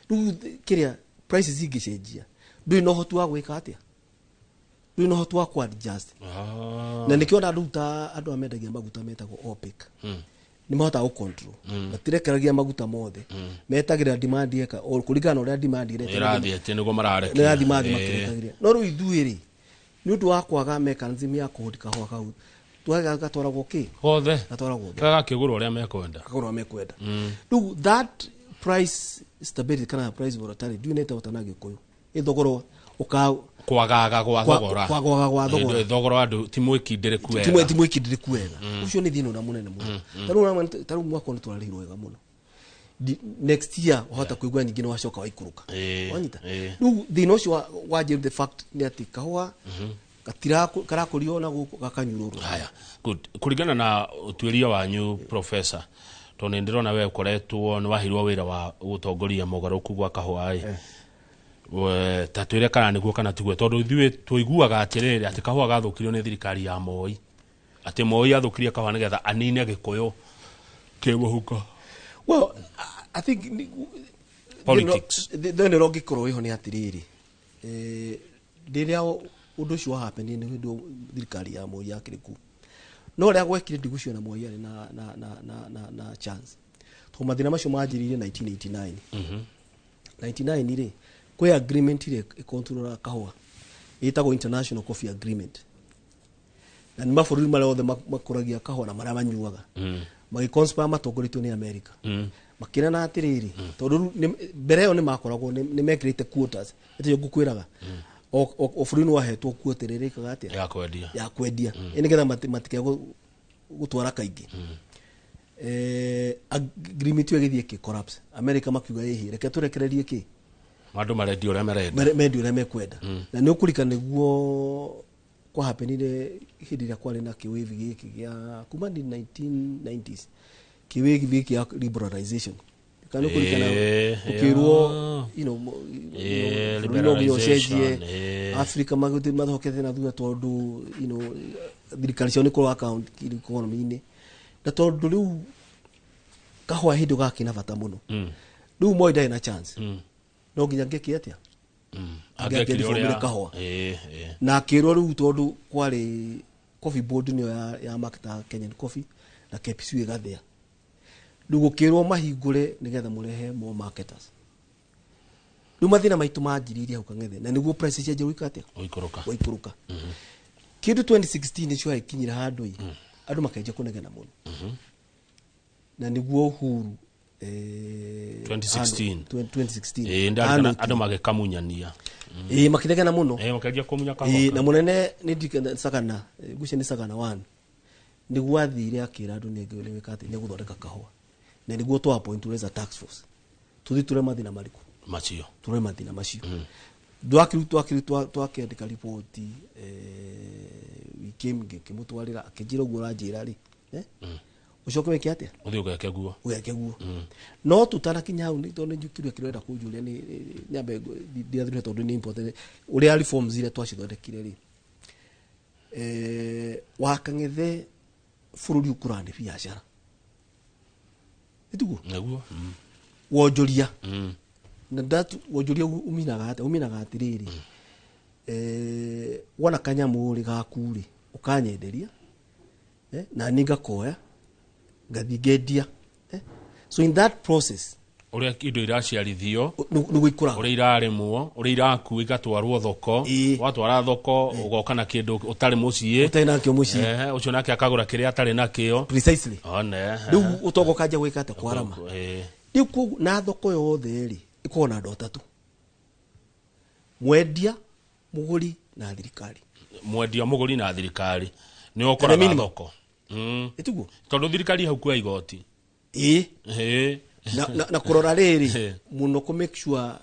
S27: riu kiria prices ingicenjia ndu no hotu wa gwika atia ndu no hotu wa ku adjust na nikiona nduta andu amendagia maguta metagwo OPEC ni mahota ku control batirekeragia maguta mothe metagira demand yeka o kuringana uria demand
S3: irathie ati niguo marareke
S27: na demand makirekagira no riu ithuiri ni undu wa kwaga mechanism ya kuhudika ho kau twaga gatwaragwo ki
S3: hothe
S27: gatwaragwo
S3: kaga kiguru uria mekwenda
S27: riu that price stability kana price volatility do you need to tanagi koyo ithogoro uka
S3: kwagaga gwa thogora thogora andu timwikindire kuwega
S27: timwikindire kuwega ucio ni thino na munene muno taru mwaka ni twarihirwo wega muno next year uhota kuigwa nyingine wacoka waikuruka wanyita riu thino ucio waje the fact ni ati kahwa gatira karakurio na guku gakanyururu
S3: haya good kuringana na utwiria wanyu professor tondu ndirona we ukoretwo ni wahirwo wira wa gutongoria mugaruku gwa kahwa tatwire kana niguo kana tigwe tondu ithuĩ tuiguaga atiriri ati kahwa gathukirio ni thirikari ya Moi ati Moi athukirie kahwa nigetha anine gikuyu kimuhuko
S27: well I think
S3: politics
S27: the rogi koro iho ni atiriri ndiria undu cio happen ni ndu thirikari ya Moi yakiriku no ria gwekire ndigucio na Moi ari na chance to mathina macio manjiririe 1989 99 ri kwe agreement ile ikontrol kahwa itagwo international coffee agreement na ni mabũrũri marĩa othe makũragia kahwa na marĩa manyuaga magiconspire matongoritwo ni America makina na atiriri tondu mbere yo ni makoragwo ni mekirite quotas ete ngukwiraga o bũrũri ni wahetwo quota rĩrĩ kagatia
S3: ya kwendia
S27: inigetha matike gutwara kaingi agreement yo githie ki collapse America makiuga ihi reke turekererie ki
S3: Mandu maredio ria merenda
S27: medio ria mekwenda na ni ukurika niguo kwa happenire hindi ria kwari na kiwave giki gia kuma ni 1990s kiwave giki ya liberalization kana ukurikana ukirwo liberalization Africa maguti mathokete na thutha tondu thirikari cio ni ko account economy-ini na tondu riu kahwa hindu gakina bata muno riu Moi ndai na chance no nginya ngeke atia angekire kahwa na kirwo riu tondu kwari coffee board ni ya market Kenyan Coffee na KPC igathia riu gukirwo mahingure nigetha murehe more marketers riu mathina maitu manjiririe hau Kang'ethe na niguo price cia njeru ikatia waikuruka kindu 2016 nicio ikinyira handu andu makenje kunegena muno na niguo Uhuru
S3: 2016 ndana andu magekamunyania
S27: makinegena muno
S3: makenje kumunya kahwa
S27: na munene ni ndikenda Sagana gucia ni Sagana 1 niguo athire akira andu nengele wikati ni guthondeka kahwa na niguo twa appoint as a tax force tuthi ture mathina mariku
S3: macio
S27: ture mathina macio twakendeka report wikimge kimutwarira akijira guo ranjira ri ucoke weke atia
S3: uthi ugeke guo
S27: no tutanakinya hau ni tondu njukirwe kirenda kunjuria ni nyambe ndiathire tondu ni important uri ali forms ile twacithondekire ri wa Kang'ethe bururi ukurande biashara itugu
S3: naguo
S27: wonjoria na ndatu wonjoria uminaga atiriri wona kanyamu ri gakuri ukanyenderia na ninga koya ngathigendia so in that process
S3: uria indo iraciarithio
S27: niguikura
S3: uria iraremwo uria iraku igatwarwo thoko watwara thoko ugoka na kindu utari mucii
S27: utena kio mucii
S3: ucio nake akagura kiria atari nakio
S27: precisely
S3: one
S27: riu utogo kanja gwikate kwarama riu na thoko yothe ri ikona ndo tatu mwendia muguri na thirikari
S3: ni okora thoko
S27: itugu
S3: tondu thirikari hau kwa igoti
S27: na kurora riri muno ku make sure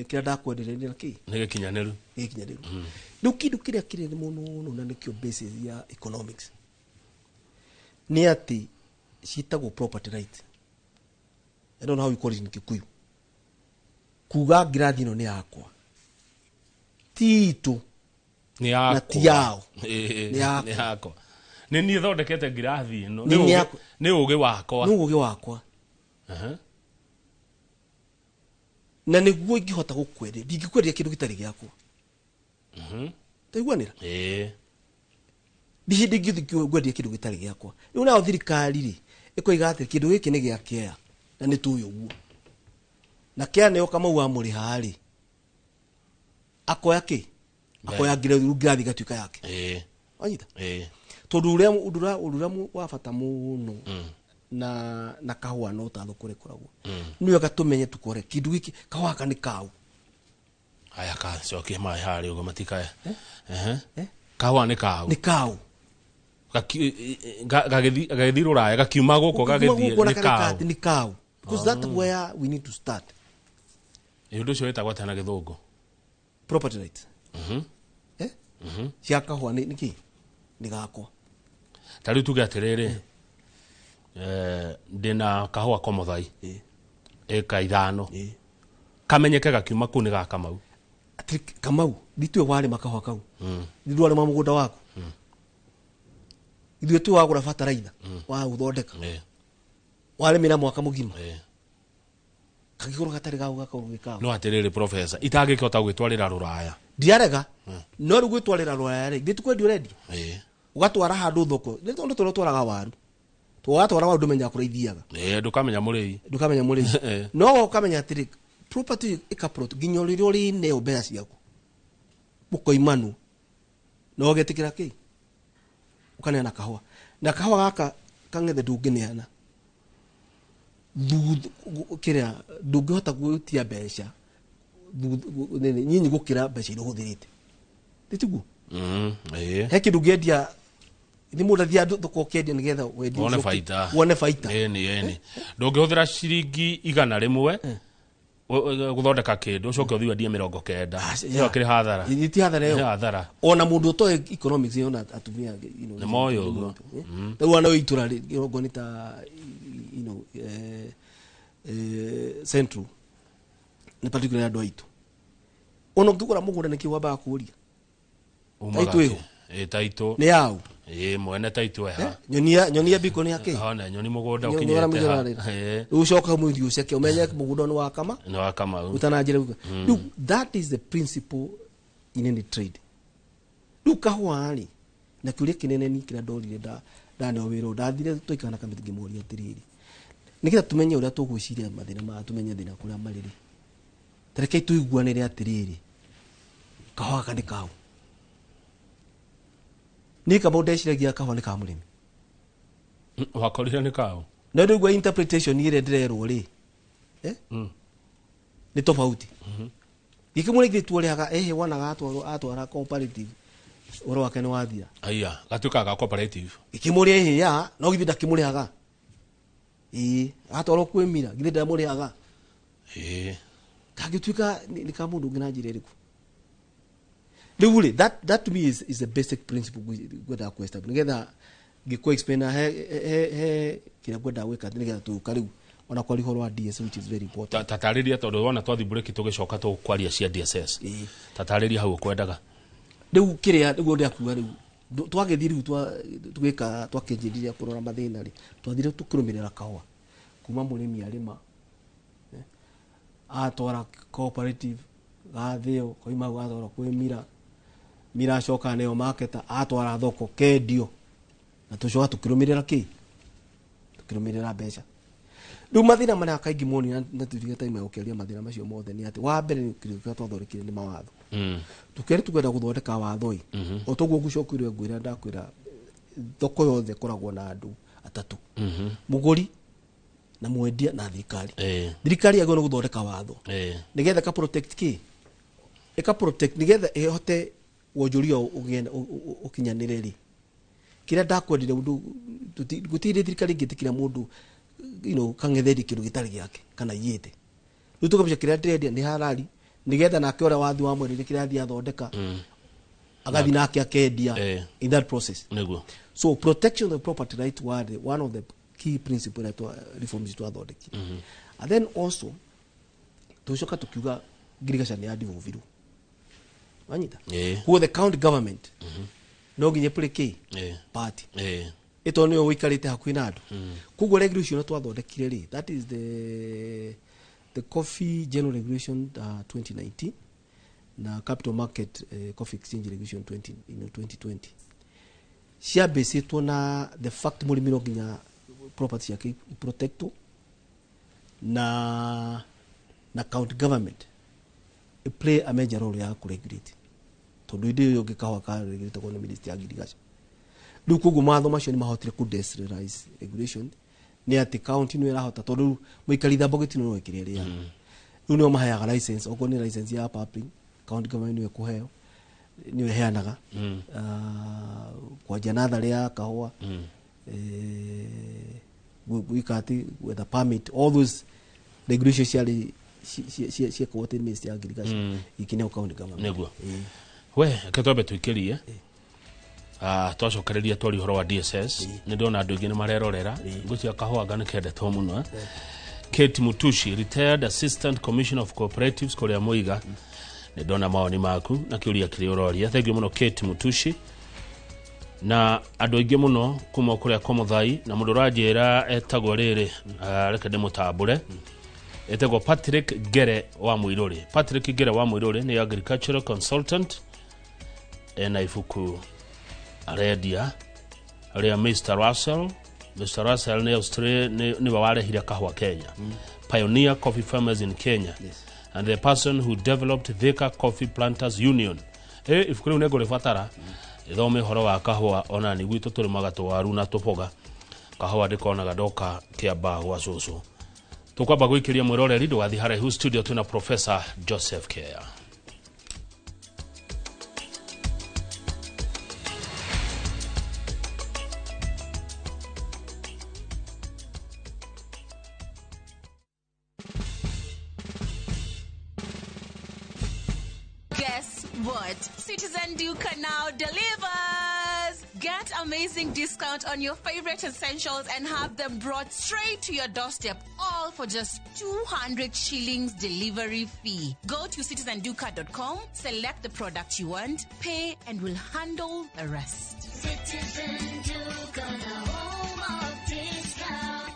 S27: kira ndakwendereria naki
S3: ni gikinyaniru
S27: riu kindu kiria kiri muno na nikio basis ya economics ni ati citagwo property right. I don't know how you call it in Kikuyu. Kuga ngirathi no ni yakwa titu
S3: ni yakwa
S27: na ti yao
S3: ni yakwa ni ni thondekete ngirathi no ni ugi wakwa na niguo ingihota gukwenderia ndingikwenderia kindu gitari giakwa taiguanira ndihindi ngikwenderia kindu gitari giakwa riu nao thirikari ri ikoiga ati kindu giki ni giakea na ni tuyo guo na kia ne Kamau wa muri hari akoya ki akoya ngirathi gatuika yake anyita tondu uria wa bata muno na kahua no tatho kure kuragwo niyo gatumenye tukore kindu giki kahua ka ni kau aya ka cokie mai hari ugo matikaya kahua ni kau gagithi ruraya gakiuma guko gagithi
S27: ni kau because that's where we need to start.
S3: Yudo cio etagwa tena githungu
S27: property right. Cia kahua ni ki ni gakwa
S3: tari tuge atiriri ndina kahua Komuthai eka 5 kamenyeke gakiuma ku ni ga Kamau
S27: Kamau ditwe wale makahua kau ndidwa le mamugunda wako idwe tu wagura fertilizer wa uthondeka wale mina mwaka mugima kagikuru gatari gagu gakawika
S3: no atiriri professor itangikota gwitwarira ruraya
S27: ndiarega no rugwitwarira ruraya ri nditukwendi ready ugatwara handu thoko ni tondu twaraga waru twatwara waru menya kuraithiaga
S3: ndukamenya muri
S27: no ukamenya atiri property ikaprot ginyoriro ri ne obea ciaku buko imanu no getikira ki ukane na kahua gaka Kang'ethe ndungineana kiria ndungihota gutia mbeca nyinyi gukira mbeca iria huthirite nditugu he kindu ngendia ni mundu thia thoko kendia nigetha wendi wone baita
S3: eni ndungihũthĩra ciringi 100 rĩmwe guthondeka kindu ucoke uthi wendie 90 iyo kiri hathara
S27: iti hathara ona mundu utoe economics yona atumia
S3: ni moyo uguo
S27: ndio ana itura irongo ni ta central ni particular ando itu ono kugura mugura ni kiwaba kuria taito
S3: taito
S27: ni yao
S3: mwene taito ha
S27: nyonia biko ni yake
S3: hana nyoni mugunda ukinyete
S27: ucoka muthi uceke umenye mugunda ni wakama utanajire look that is the principle in any trade duka hwani na kuria kinene ni kira ndorire ndane wiro ndathire toikana kamithingi mori atiriri nikita tumenye uria tugwiciria mathina ma tumenye thina kuria mariri tereke tuiguanire atiriri kahwa kandi kau ni kabo ndeciragia kahwa ni ka murimi
S3: wakorire ni kau
S27: na ndio gwa interpretation ile ndirerwo ri ni tofauti ikimure gitu ri aga wana atwara cooperative oro wake ni wathia
S3: aya gatuka ga cooperative
S27: ikimure ya no githida kimure aga atwara kwemira githida muri aga kagituka ni ka mundu ngina njire riku that to me is the basic principle gwenda kwesta nigetha giko explain he kira gwenda weka nigetha tu kariu ona kwali horo wa DSS which is very important
S3: tatariria tondu wona twathi break tugicoka tu kwaria cia DSS tatariria hau kwendaga
S27: riu kiria niguo ndiakuga riu twagithiru twika twakinjiria kurora mathina ri twathire tukirumirira kahwa kuma murimi arima atwara cooperative gathio koima gathora kwimira mira coka neo marketa atwara thoko kendio na tucoka tukirumirira tukirumirira mbeca riu mathina maria kaingi moni na tuthige time ya ukeria mathina macio mothe ni ati wa mbere ni kirika twathorikire ni mawatho tukeri tugenda guthondeka watho o toguo gucokire ngwira ndakwira thoko yothe koragwo na andu atatu muguri na mwendia na thirikari agwo no guthondeka watho nigetha ka protect eka protect nigetha ehote wonjuria ugenda ukinyaniriri kira ndakwendire undu gutire thirikari ngitikira mundu kangetheri kindu gitari giake kana yite rutuka kira ndire ni halali nigetha nake ora wathi wa mweri kira thia thondeka agathi nake akendia in that process so protection of the property right was one of the key principle that reforms to athondeki and then also tucoka tukiuga agriculture ni adivoviru wanyita who the county government no ginye pleke party ito niyo wikarite hakuhi na andu kugo regulation na twathondekire ri that is the coffee general regulation 2019 na capital market coffee exchange regulation 2020 cia based na the fact muri miro ginya property yake protecto na county government play a major role ya regulate tondu indi yo gikawa ka regulate ko ministry ya agriculture du kugu matho macio ni mahotire ku decentralize regulation ni ati county no irahota tondu muikaritha bogeti no wekire ya du no mahayaga license oko ni license ya public county government ni kuheo ni weheanaga kwa janatha ya kahwa wikati with a permit all those regulations she what ministry ya agriculture ikine county government
S3: neguo we ketobe tuikirie twacokereria twari horo wa DSS ni ndona andu ingi ni marerorera ngucia kahwa ngane kende to muno Kate Mutushi retired assistant commissioner of cooperatives Korea Muiga ni ndona maoni maku na kiuria kiri uroria thank you muno Kate Mutushi na andu ingi muno kuma kuria Komuthai na mundu rajera etagwo riri reke ndimutambure etagwo Patrick Gere wa Muiruri. Patrick Gere wa Muiruri ni agricultural consultant na ifuku aredia aria Mr. Russell ni Australia ni wawarehire kahwa Kenya pioneer coffee farmers in Kenya and the person who developed Thika Coffee Planters Union ifuku riu nego rifatara ithome horo wa kahwa ona ni gwitu turi magato waru na tuboga kahwa ndikonaga ndoka kiamba gwa cucu tukwamba gwikiria mwiroreri ndwathi haraihu studio tuna Professor Joseph Kea.
S4: what? Citizen Duca now delivers. Get amazing discount on your favorite essentials and have them brought straight to your doorstep, all for just 200 shillings delivery fee. Go to citizenduca.com, select the product you want, pay, and we'll handle the rest.
S18: Citizen Duca, the home of discount.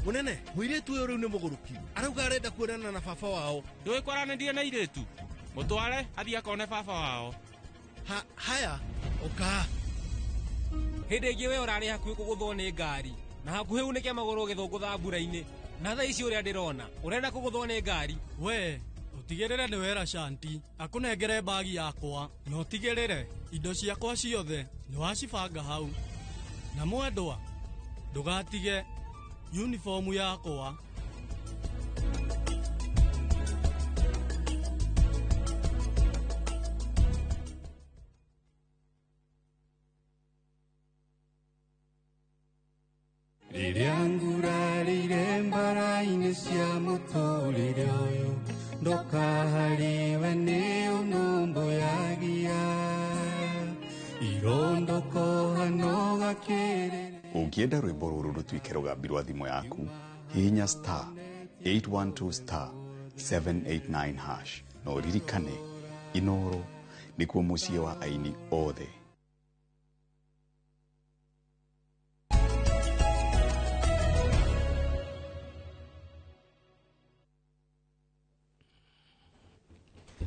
S6: Munene, muiretu uyu riu ni muguruki. Arauga arenda kuonana na baba wao.
S7: Ndui kwaranĩrie na iretu. Mutware athie akone baba wao.
S6: Haya, oka.
S7: Hĩndĩ ĩngĩ we ũrarĩ hakuhĩ kũgũthwo nĩ ngari. Na hakuhĩ unĩke magũrũ ũgĩthũngũtha mbura-inĩ. Na thaa ici ũrĩa ndĩrona, ũrenda kũgũthwo nĩ ngari.
S8: We, utigĩrĩre nĩ wera Shanti. Akũnengere bagi yakwa. Na utigĩrĩre indo ciakwa ciothe nĩ wacibanga hau. Na mwendwa, ndũgatige uniform yakwa.
S9: Rĩrĩa ngurarĩire mbara-inĩ cia mũtũrĩre ũyũ, ndoka harĩwe nĩ ũnũmbũyagia irondoko hano gakĩrĩre.
S10: Ũngĩenda rwĩmbo rũrũ rũtuĩke rũgambi rwa thimũ yaku, hihinya star 812 star 789 hash na ũririkane Inooro nĩkuo mũciĩ wa aini othe.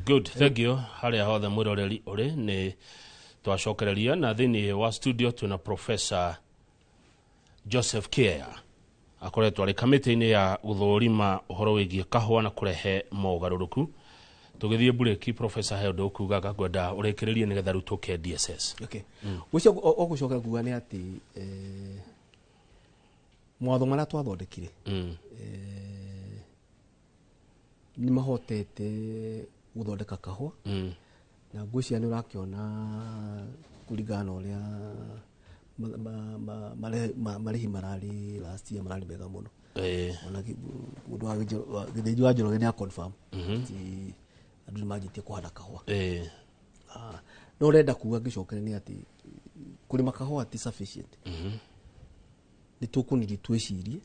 S3: Good, thank you. Haria hothe mwiroreri uri ni twacokereria na thini wa studio tuna Professor Joseph Kiea akoretwo ari kamiti-ini ya guthurima uhoro wigie kahua na kurehe mogaruruku. Tugithie bureki Professor Heldo kugaga gwenda urekererie nigetha rutuke DSS.
S27: Okay. Ucio ogucoka kuga ni ati mwatho mara twathondekire ni mahotete guthondeka kahua na ngwĩcia nĩ ũrakiona kũringana ũrĩa marĩhi mararĩ last year mararĩ mega mũno. Ona mũndũ wa gĩthĩnji wa Njoroge nĩ confirm ti andũ nĩ manjĩtie kũhanda kahua. No ũrenda kuga ngĩcokere nĩ atĩ kũrĩma kahua ti sufficient. Nĩ tũkũnidi twĩcirie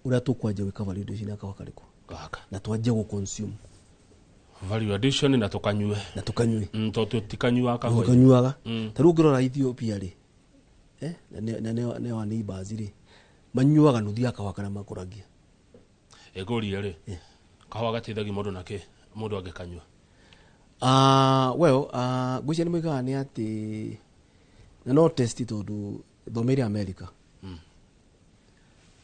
S27: ũrĩa tũkwanja gwĩka validation ya kahua karĩkũ na twanjie gũ-consume
S3: value addition na tukanyue toto tikanyua kahua
S27: tukanyuaga taru ngirora Ethiopia ri na wa neighbors ri manyuaga nuthi ya kahua kana makuragia
S3: egori ri kahua gatithagi mundu nake mundu angekanyua
S27: well gwĩcia nĩ moigaga nĩ atĩ na no test tondu thomeri America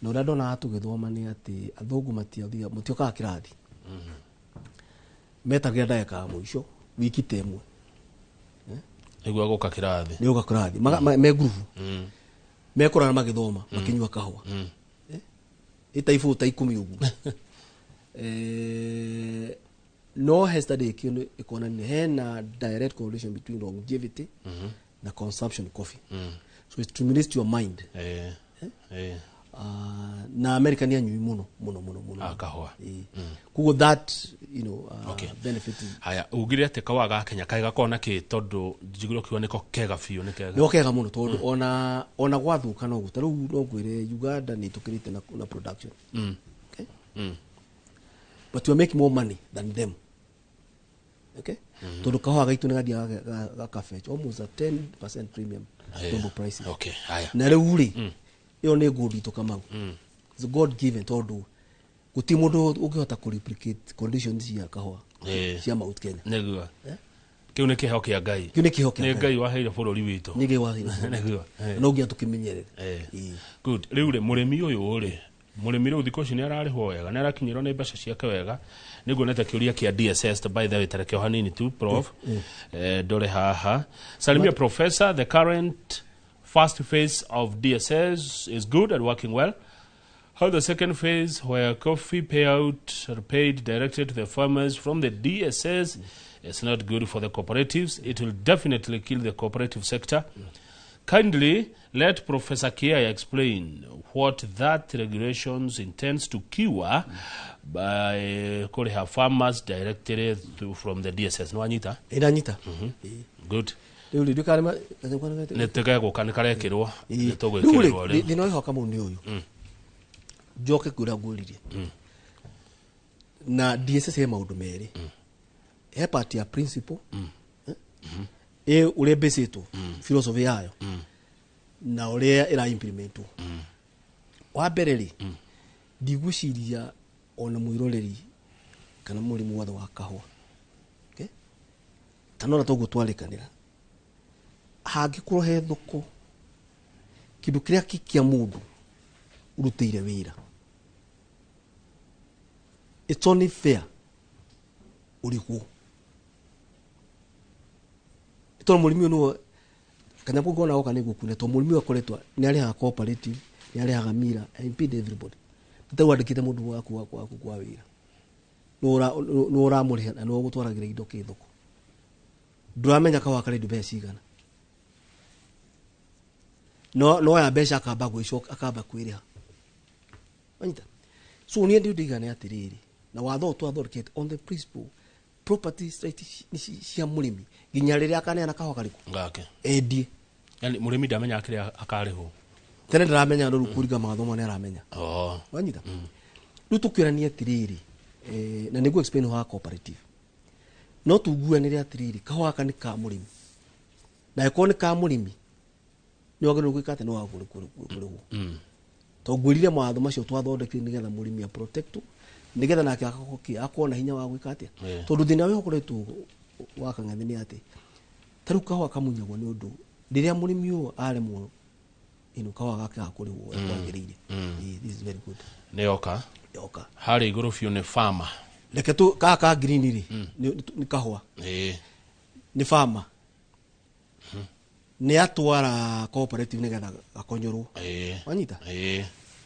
S27: na ũrĩa ndona tũgĩthoma nĩ atĩ athũngũ matiokaga kĩrathi metagia ndagĩka ya mũico wiki temwe
S3: nĩguo gũka kĩrathi
S27: nĩ gũka kĩrathi me group mekorana magĩthoma makĩnyua kahua itaifu ta 10 ũguo no yesterday kĩno ĩkona nĩ hena direct correlation between longevity na consumption coffee so it stimulates your mind na America ni anyui muno
S3: kahua
S27: kugo that benefit
S3: haya ugire ate kahua ga Kenya kai gakona ki tondu njigiro kiwa niko kega fiu ni kega
S27: no kega muno tondu ona gwathuka no guta riu no ngwire Uganda ni tukirite na production okay but we make more money than them okay tondu kahua gaitu ni gadia gakafetch almost a 10% premium tondu prices
S3: okay haya
S27: na riu ri yo ne good to come out it's god given tondu guti mundu ukihota ku replicate conditions ya kahua cia Mount Kenya
S3: neguo kiu ne kiho kia Ngai ne Ngai waheire bururi witu
S27: ni Ngai waheire neguo no ngia tukimenyerere
S3: good riu ri murimi uyu ri murimi riu thiko ci ni ararihwo wega ni arakinyirwo ni mbeca ciake wega niguo nete kiuria kia DSS by the way tarekeo hanini tu prof dore haha salimia professor the current first phase of DSS is good and working well. How the second phase, where coffee payouts are paid directly to the farmers from the DSS, is not good for the cooperatives. It will definitely kill the cooperative sector. Kindly let Professor Kia explain what that regulations intends to cure by calling her farmers directly from the DSS. No anyita?
S27: Anyita.
S3: Good.
S27: Riu ri dukarema
S3: netega gukanikaraekirwo
S27: nitogwikirwo riu thina ihoka mu ni uyu njoke kura nguririe na DSS he maundu meri he part ya principle ure besito philosophy yayo na ure ira implementwo wa mbere ri ndigwiciria ona muiroreri kana murimu watho wa kahwa okay tanora tugutwarikanira hangikorwo he thoko kindu kiria kikia mundu urutire wira it's only fair urikuo ito murimi no kanya bugo na oka nigukune to murimi akoretwa ni ari ha cooperative ni ari ha gamira I impede everybody tutawandikite mundu waku kwa wira no ra muri na no gutwaragira indo kithoko duramenya ka wakare dube cigana no ya besha akaba gwicoka akaba kwiriha anyita so ni ndio digane atiriri na watho twathorikete on the principle property right cia murimi ginya riria akane na kaho kariku
S3: ngake
S27: endie
S3: yani murimi ndamenya akiri akariho
S27: tene ndaramenya ndo rukuriga mathomo ne aramenya anyita rutukirania atiriri na nigu explain ho cooperative no tuguanire atiriri kaho akani ka murimi na ikoni ka murimi ni wagano gwikate no wagure kuriho to gwirire matho macio twathondekire nigetha murimi a protect nigetha nake akona hinya wa gwikate tondu thina we ukoretwo wakangathi ni ati taru kaho akamunyagwo ni undu riria murimi u aremwo ino kaho gake akuriwo kwagirire this is very good
S3: neoka hari iguru fiu ni farmer
S27: leke tu kaka green ri ni kahwa ni farmer ni atwara cooperative nigetha akonyorwo anyita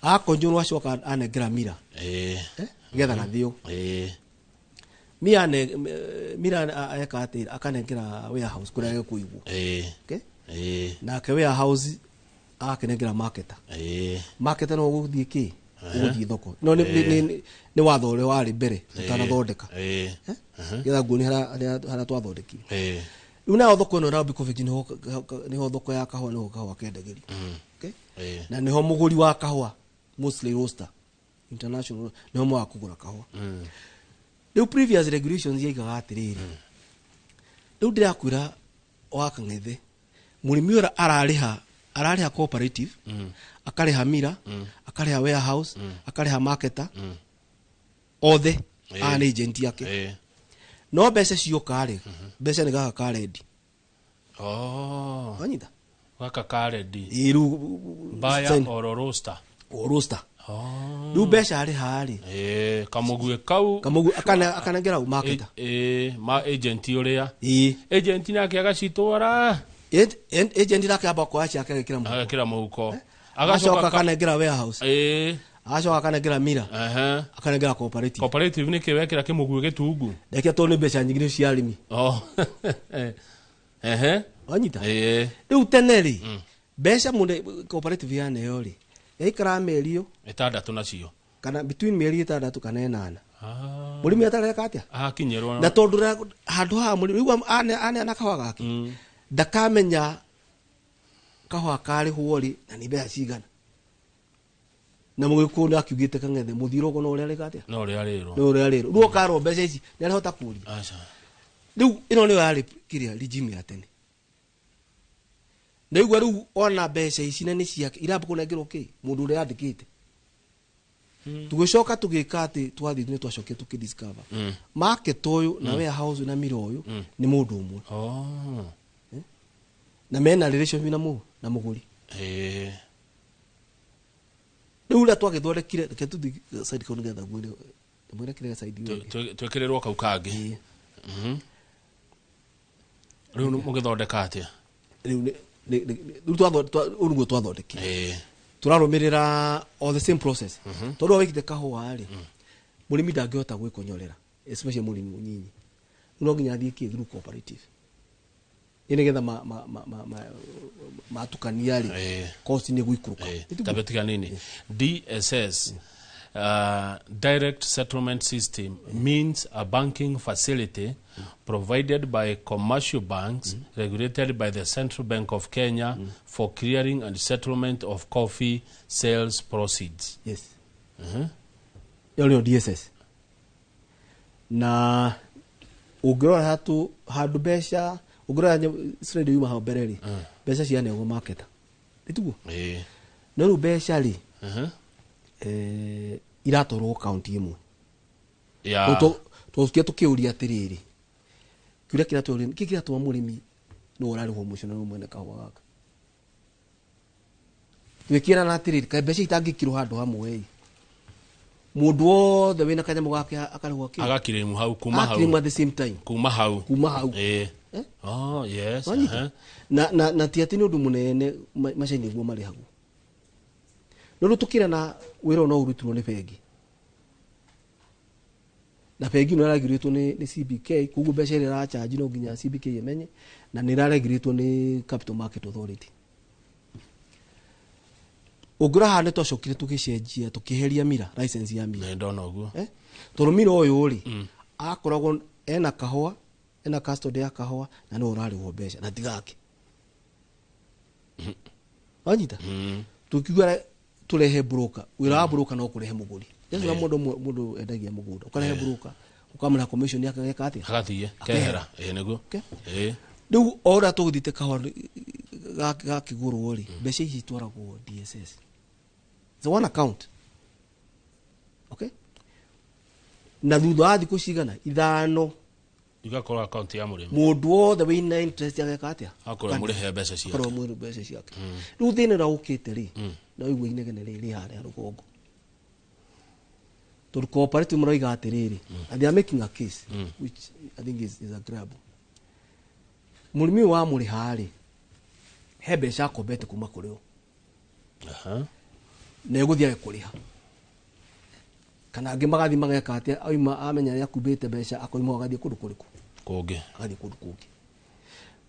S27: akonyorwo acoka anengera mira nigetha nathio mira eka ati akanengera warehouse kuria kuigwo okay na ke warehouse akenengera marketer marketer no guthie ki guthie thoko no ni watho ule wari mbere tutanathondeka nigetha nguoni hara twathondeki una thoko no rabi covid ni ho thoko ya kahwa no kahwa kendagiri okay na ni ho muguri wa kahwa mostly roaster international no mo akugura kahwa the previous regulations yiga atiriri ndu ndirakwira wakangethe murimi ora arariha cooperative akariha mira akariha warehouse akariha marketer othe an agent yake no bese cio kare bese ni gaka karedi anyita
S3: gaka karedi
S27: iru
S3: buyer or roaster
S27: du bese ari hari
S3: kamugwe kau
S27: akanengera marketer
S3: ma agent uria agent nake agacitwara
S27: agent nake abako acha akekira
S3: muhuko
S27: agacoka akanengera warehouse acho akanengera mira akanengera
S3: cooperative ni kiwekira kimugwe gitungu
S27: ndeke to ni beca nyingire cia arimi anyita riu teneri beca munde cooperative ya neyo ri ikara merio
S3: etandatu nacio
S27: kana between meri etandatu kana 8 murimi atareka atia
S3: kinyerwa
S27: na tondu handu ha murimi riu ane anakawa gake ndakamenya kahwa kari huori na ni beca cigana na mugikunda akiugite kangethe muthiro ko no uri ari gatia
S3: no uri
S27: riro ruo karo mbeca ici ni arihota kuri riu ino ni yari kiria regime ya tene na igwa riu ona mbeca ici na ni ciake irambu kunengirwo ki mundu uri andikite tugicoka tugika ati twathi ni twacoke tukidiscover market oyu na warehouse na miro oyu ni mundu umwe na mena relation na muguri Ula twake thondekire ke tu side ko ngetha gwire mwira kire side yo
S3: twekererwo kau kangi riu mugithondeka atia
S27: riu urungo twathondekire turarumirira all the same process tondu wikite kahwa ari murimi ndangihota gwikonyorera especially murimi munyinyi no nginya thie ki through cooperative ine getha matukania ri cost ni guikuruka
S3: tabetika nini DSS direct settlement system means a banking facility provided by commercial banks regulated by the Central Bank of Kenya for clearing and settlement of coffee sales proceeds.
S27: Yes. Yole DSS. Na ugro hatu besha ugro sredi yuma ha bereri. Besha ciane go market. Itugo. No ru besha ri. Iratorwo county imwe.
S3: Ya.
S27: Tusikia tukiuria atiriri. Kira kiratwo kikiratwo murimi no urari ho mucio no mwene kahwa gaka. Twikira na atiriri ka besha itangikirwo handu hamwe. Mundu wothe wina kanyamu gake akarihwo ki.
S3: Agakiremu hau kuma hau.
S27: Akiremu at the same time.
S3: Kuma hau. Oh yes.
S27: Na tiati ni undu munene macini guo mari hagu. No tukira na wira no urutirwo ni bengi. Na bengi no aragiritwo ni CBK kugu besha ira charge no ginya CBK yemenye na ni aragiritwo ni Capital Market Authority. Ugura hane twacokire tugicenjia tukiheria mira license ya mira.
S3: Ndona uguo.
S27: Toro mira uyu uri akoragwo ena kahwa ena custody ya kahwa na no urari wo besha na tigake. Wanyita. Tukigura turehe broker wira wa broker no kurehe muguri yesu na mundu endagia mugunda ukarehe broker ukamuna commission yake geka atia
S3: agathie kehera neguo
S27: riu ora tugithite kahwa ga kiguru ri mbeca ici twaragwo DSS the one account okay na thutha wa thiku cigana ithano
S3: igakora account ya murimi
S27: mundu wothe wina interest yake atia
S3: akora murihe mbeca ciake
S27: akora murihe mbeca ciake riu thina ra ukite ri na igwe inegene ri hare rugongo to cooperative mroiga atiriri and they are making a case which I think is agreeable. Murimi wa muri hari he mbeca kobete kuma kuri o na eguthia kuriha kana angi magathi mageka atia aima amenya ya kubete mbeca akoima agathie kundu kuriku
S3: kungi
S27: agathie kundu kungi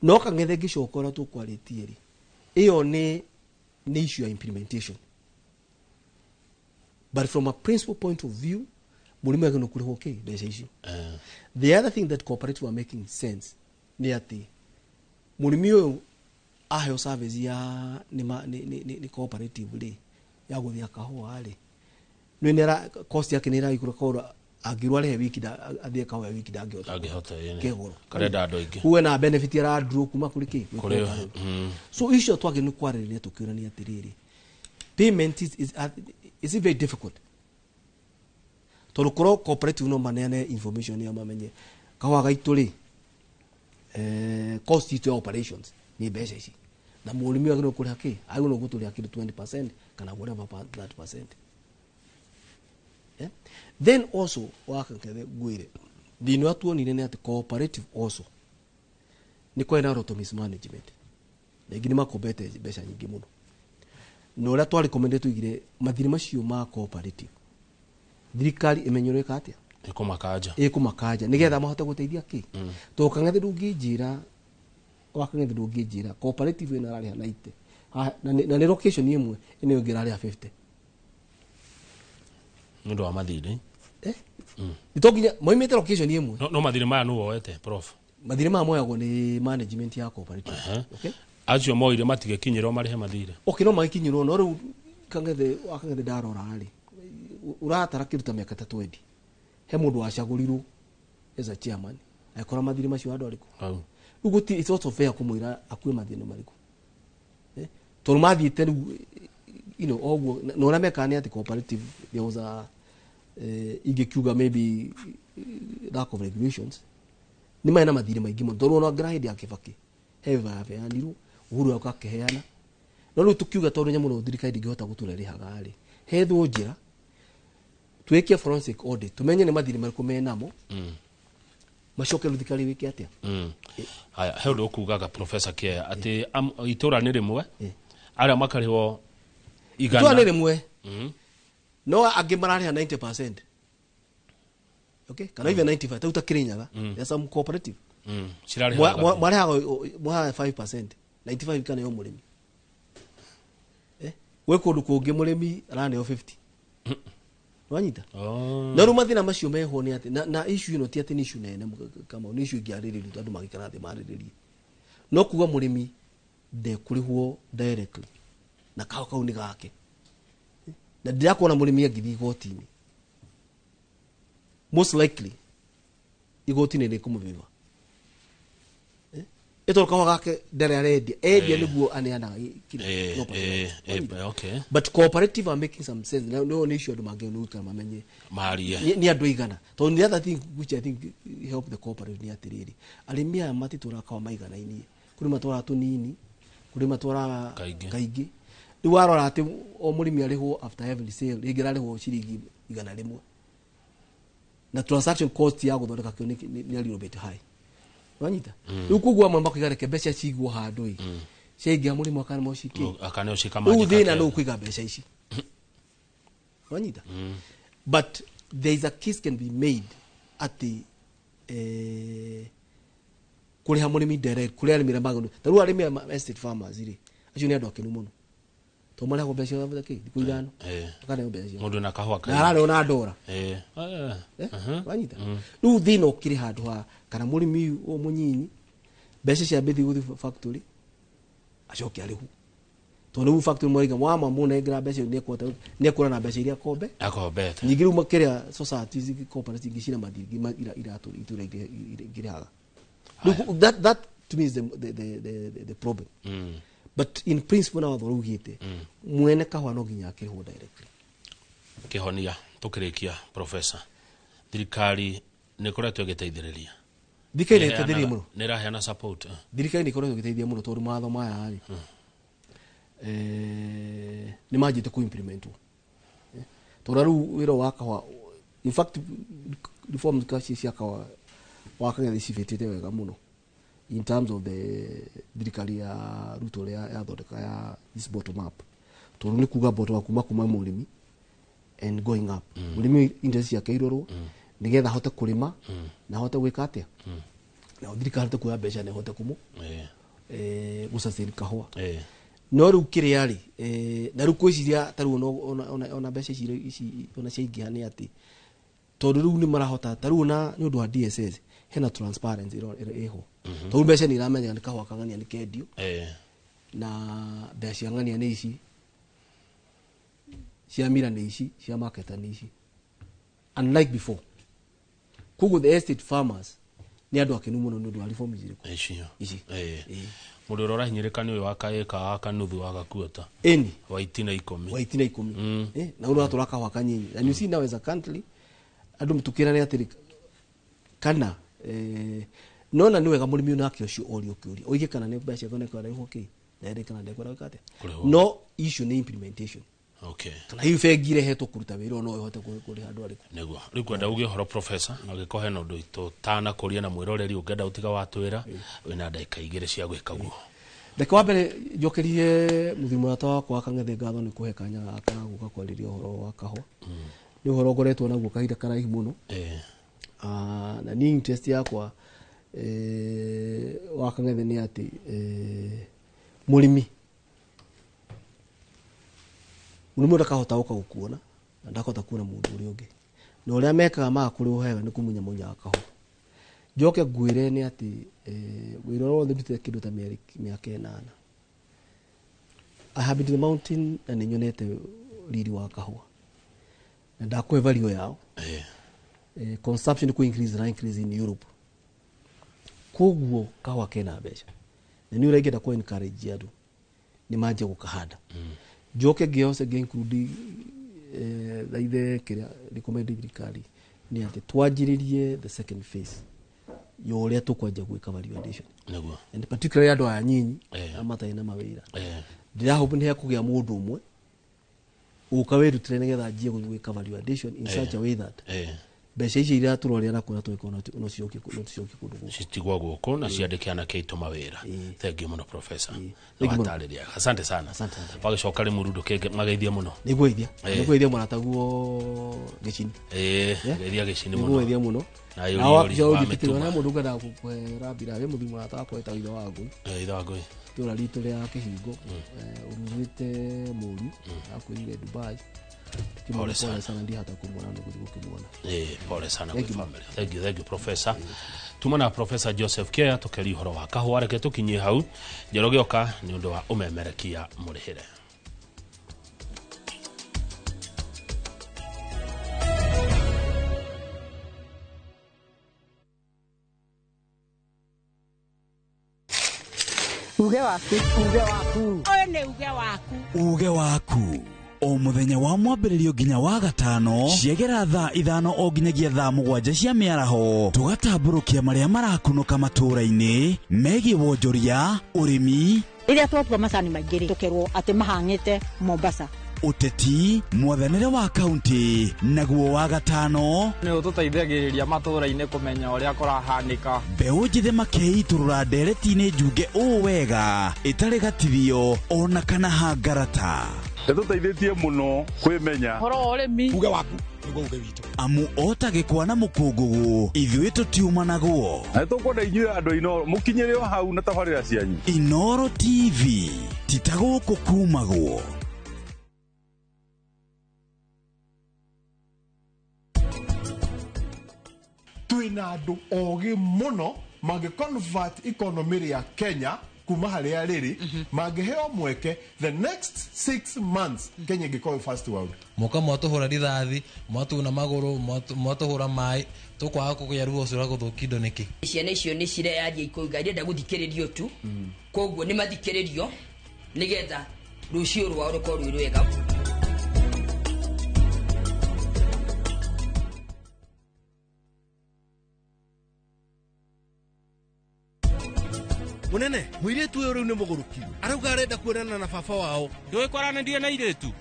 S27: no kangethe gicokora tu kwaritie ri iyo ni issue ya implementation. But from a principal point of view, murimi wake no kuriho okay there's issue. The other thing that cooperative are making sense ni ati murimi uyu aheo service ya ni cooperative ri ya guthia kahua ri no nera cost yake ni ra iguru kora agirwa re wiki da athie kahua wiki da
S3: angihota yene
S27: kegoro
S3: karenda andu ingi
S27: kuwe na benefit ya draw kuma kuri ki so issue twage ni kwaririria tukirania atiriri payment is very difficult. Torukoro cooperative no manene information ya mamenye kawa gaituri cost to operations ni besa ici na murimi wagino kuri haki ayo no guturi haki 20% kana whatever that percent. Then also wakakethe gwire dino atu ni nene at cooperative also ni kwenda roto mismanagement na igini makobete besa nyingi muno no ra twari recommended igire mathiri macio ma cooperative thirikari imenyoreka atia ikumakaja nigetha mahote guteithia ki to kangethe ndungijira wakangethe ndungijira cooperative ina rari 90 na ni location imwe ine ngira rari 50
S3: ndo wa mathiri
S27: itoginya moimete location imwe
S3: no mathiri maya no woete prof
S27: mathiri ma moyago ni management ya cooperative
S3: okay acio moire matige kinyiro marihe mathire
S27: okay no makinyiro no ru kangethe wakangethe ndarora ari uratara kiruta miaka 3 he mundu wacagurirwo as a chairman akora mathiri macio andu ariku uguti it's also fair kumwira akue mathiri mariku to mathiite ogwo no ra mekani ati cooperative there was a igekiuga maybe lack of regulations ni maina mathiri maingi muno to no grade ya kibaki heva afandiru uhuru akakeheana no ru tukiuga tondu nyamu no thirikari ndingihota guturerihaga ari hetho njira tweke forensic audit tumenye ni mathiri mariku menamo macoke thirikari wiki atia
S3: haya he undu ukugaga professor Kia ati itura ni rimwe aria makariho igana
S27: itura ni rimwe no angi marariha 90% okay kana even 95 tauta Kirinyaga there's some cooperative
S3: cirari
S27: mwale hago mwa 5% 95 kana yo murimi we kundu kungi murimi arane yo 50 wanyita na ruma thina macio meho ni ati na issue ino ti ati ni issue nene kama ni issue ngiariririo tondu magikana thi mariririe no kuga murimi de kurihwo directly na kau ni gake na ndirakona murimi agithi igotini most likely igotini ni kumuviva etolka gake ndere aredia niguo aneana
S3: okay
S27: but cooperative are making some sense no issue ndo mangenuka mamenye
S3: maria
S27: ni andu igana to the other thing which I think help the cooperative ni atiriri alimia mati turakawa maigana ini kuri matwara tunini kuri matwara kaigi ni warora ati o murimi arihwo after every sale igira arihwo ciringi igana rimwe na transaction cost ya guthondeka kio ni a little bit high wanyita ukugwa mamba kigareke beca cigwo handu cengia murimo akana moshiki
S3: akana oshika maji
S27: uthina no kwiga beca ici wanyita but there is a case can be made at the kuri ha murimi direct kuri ari mira magundu taru ari mira estate farmers iri acio ni andu akenu muno to mara ko beca ya thake dikuithano akana yo beca
S3: mundu na kahwa
S27: kana ara ona ndora wanyita nu thina ukiri handu ha kana murimi o munyinyi beca cia bithi guthi factory acoke arihu to no factory moiga mwama muna igra beca ni ekura na beca iria kombe
S3: akobete
S27: nyigiru makiria societies cooperative gishira madigi iratu igiraga that to me is the problem but in principle na watho rugite mwene kahwa no ginya akirwo directly
S3: kihonia tukirikia professor thirikari ni koretwo giteithiriria
S27: thirikari iteithiriria muno
S3: ni raheana support
S27: thirikari ni koretwo giteithia muno tondu matho maya ari ni majite ku implementwo tondu ru wiro wa kahwa in fact reforms kashi cia kahwa wakagethi cibitite wega muno in terms of the thirikari ya Ruto ya thondeka ya this bottom up tondu ni kuga bottom up kuma murimi and going up murimi industry yake irorwo nigetha hote kurima na hote gwika atia na thirikari hote kuya beca na hote kumu gusasiri kahwa no ru kiriari na ru kwiciria taru ona beca ici ona ciingiha ni ati tondu ru ni marahota taru na ni undu wa DSS hena transparency iho tondu beca ni iramenya ni kahwa kangania ni kendio na beca ngania ni ici cia mira ni ici cia market ni ici unlike before kugo the estate farmers ni andu akenu muno ndu wa reform ziriko
S3: ici mundu urora hinyirika ni uyu wakaeka akanuthu agakuota waitina
S27: 10 na uru aturaka wakanyinyi and you see now as a country andu mtukira ni atiri kana nona ni wega murimi unake ucio ori ukiuri oige kana ne beca thone kwa raiho ki na kana ndekora kate no issue ni implementation
S3: okay
S27: kana hiyo fegire heto kuruta wiro no ihote kuri handu ari
S3: nego rikwenda uge horo professor agikohe no ndu ito tana kuria na mwiroreri ungenda utiga watwira wina ndaika igire cia gwika guo
S27: ndeka wa mbere njokerie muthimo wata wakwa kangethe ngatho ni kuhe kanya akana guka kwariria horo wa kahwa ni horo ngoretwo naguo kahinda karaihu muno na ni interest yakwa wa kangethe ni ati murimi ndakahota uka gukuona ndakahota kuona mundu uri ungi no uria mekaga ma kuri uhega ni kumunya munya kahwa njoke gwire ni ati gwiro rothe ndute kindu ta miaka 8 I have been to the mountain na ninyonete riri wa kahwa na ndakwe value yao consumption ku increase in Europe kuguo kahwa kena beca na ni uregeda ku encourage yadu ni maje gukahanda joke giose include either kira recommend thirikari ni ati twajiririe the second phase yo uria tukwanja gwika validation
S3: naguo
S27: and particularly andu aya nyinyi amata ina mawira ndirahope ni kugia mundu umwe ukaweru tene getha njie gwika validation in such a way that mbeca ici iria turoria na kuna twikona no cioki kundu
S3: citigwa guko na ciandike ana keito mawira. Thank you muno professor. Wataleria. Asante sana. Wagicoka ri murundo kenge mageithia muno.
S27: Niguithia marataguo gicini.
S3: Geithia gicini muno.
S27: Niguithia muno.
S3: Na yo
S27: ndipitiro na mundu ngada kukwera bira we muthimu atakwa eta itho wagu.
S3: Itho wagu.
S27: Tura rito ria kihingo. Urugite muri akwire Dubai. Pole sana ndi hata kumwona ndugu kumwona.
S3: Pole sana kwa family. Thank you professor. Tumana Professor Joseph Kea tukeri horo wa kahwa reke tukinye hau. Njoroge oka ni undu wa umemerekia murihire.
S2: Uge waku. Oyo ne uge waku. O muthenya wa mwambĩrĩrio nginya wa gatano ciegera thaa 5 o nginyagia thaa 7 cia mĩaraho tugatambũrũkia marĩa marakunũka matũũra-inĩ megiĩ wonjoria ũrĩmi
S5: rĩrĩa twatua macani maingĩ tũkerwo atĩ mahang'ĩte Mombasa
S2: uteti mwathanĩre wa kaunti naguo wa gatano
S13: nĩ ũtũteithagĩrĩria matũũra-inĩ kũmenya ũrĩa kũrahanĩka
S2: mbeũ njĩthĩ makeitũrũra ndereti-inĩ njunge ũũ wega ĩtarĩ gatithio ona kana hangarata
S16: Nĩtũteithĩtie mũno kwĩmenya
S5: horo ũrĩmi
S2: uge waku nĩguo uge witũ amu otagĩkwa na mũkũngũgũ ithuĩ tũtiuma naguo
S16: na tũkwenda inyuĩ andũ Inoro mũkinyĩre o hau na tabarĩra cianyu
S2: Inoro TV titagũkũ kumagwo
S23: twina andu ogi muno mage convert economy ya Kenya kuma haria riri mageheo mweke the next 6 months Kenya gikoe first world
S25: muka mwatuhura rithathi mwatuna maguru mwatuhura mai tukwaga kugia ruo cura guthukindo niki
S26: ciana icio ni cireyaria ikuga ndenda guthikiririo tu koguo ni mathikiririo nigetha rucio rwao rukorwo rwi rwega
S6: Munene, muiretu uyu riu ni muguruki. Arauga arenda kuonana na baba wao.
S7: Ndui kwaranĩrie na iretu.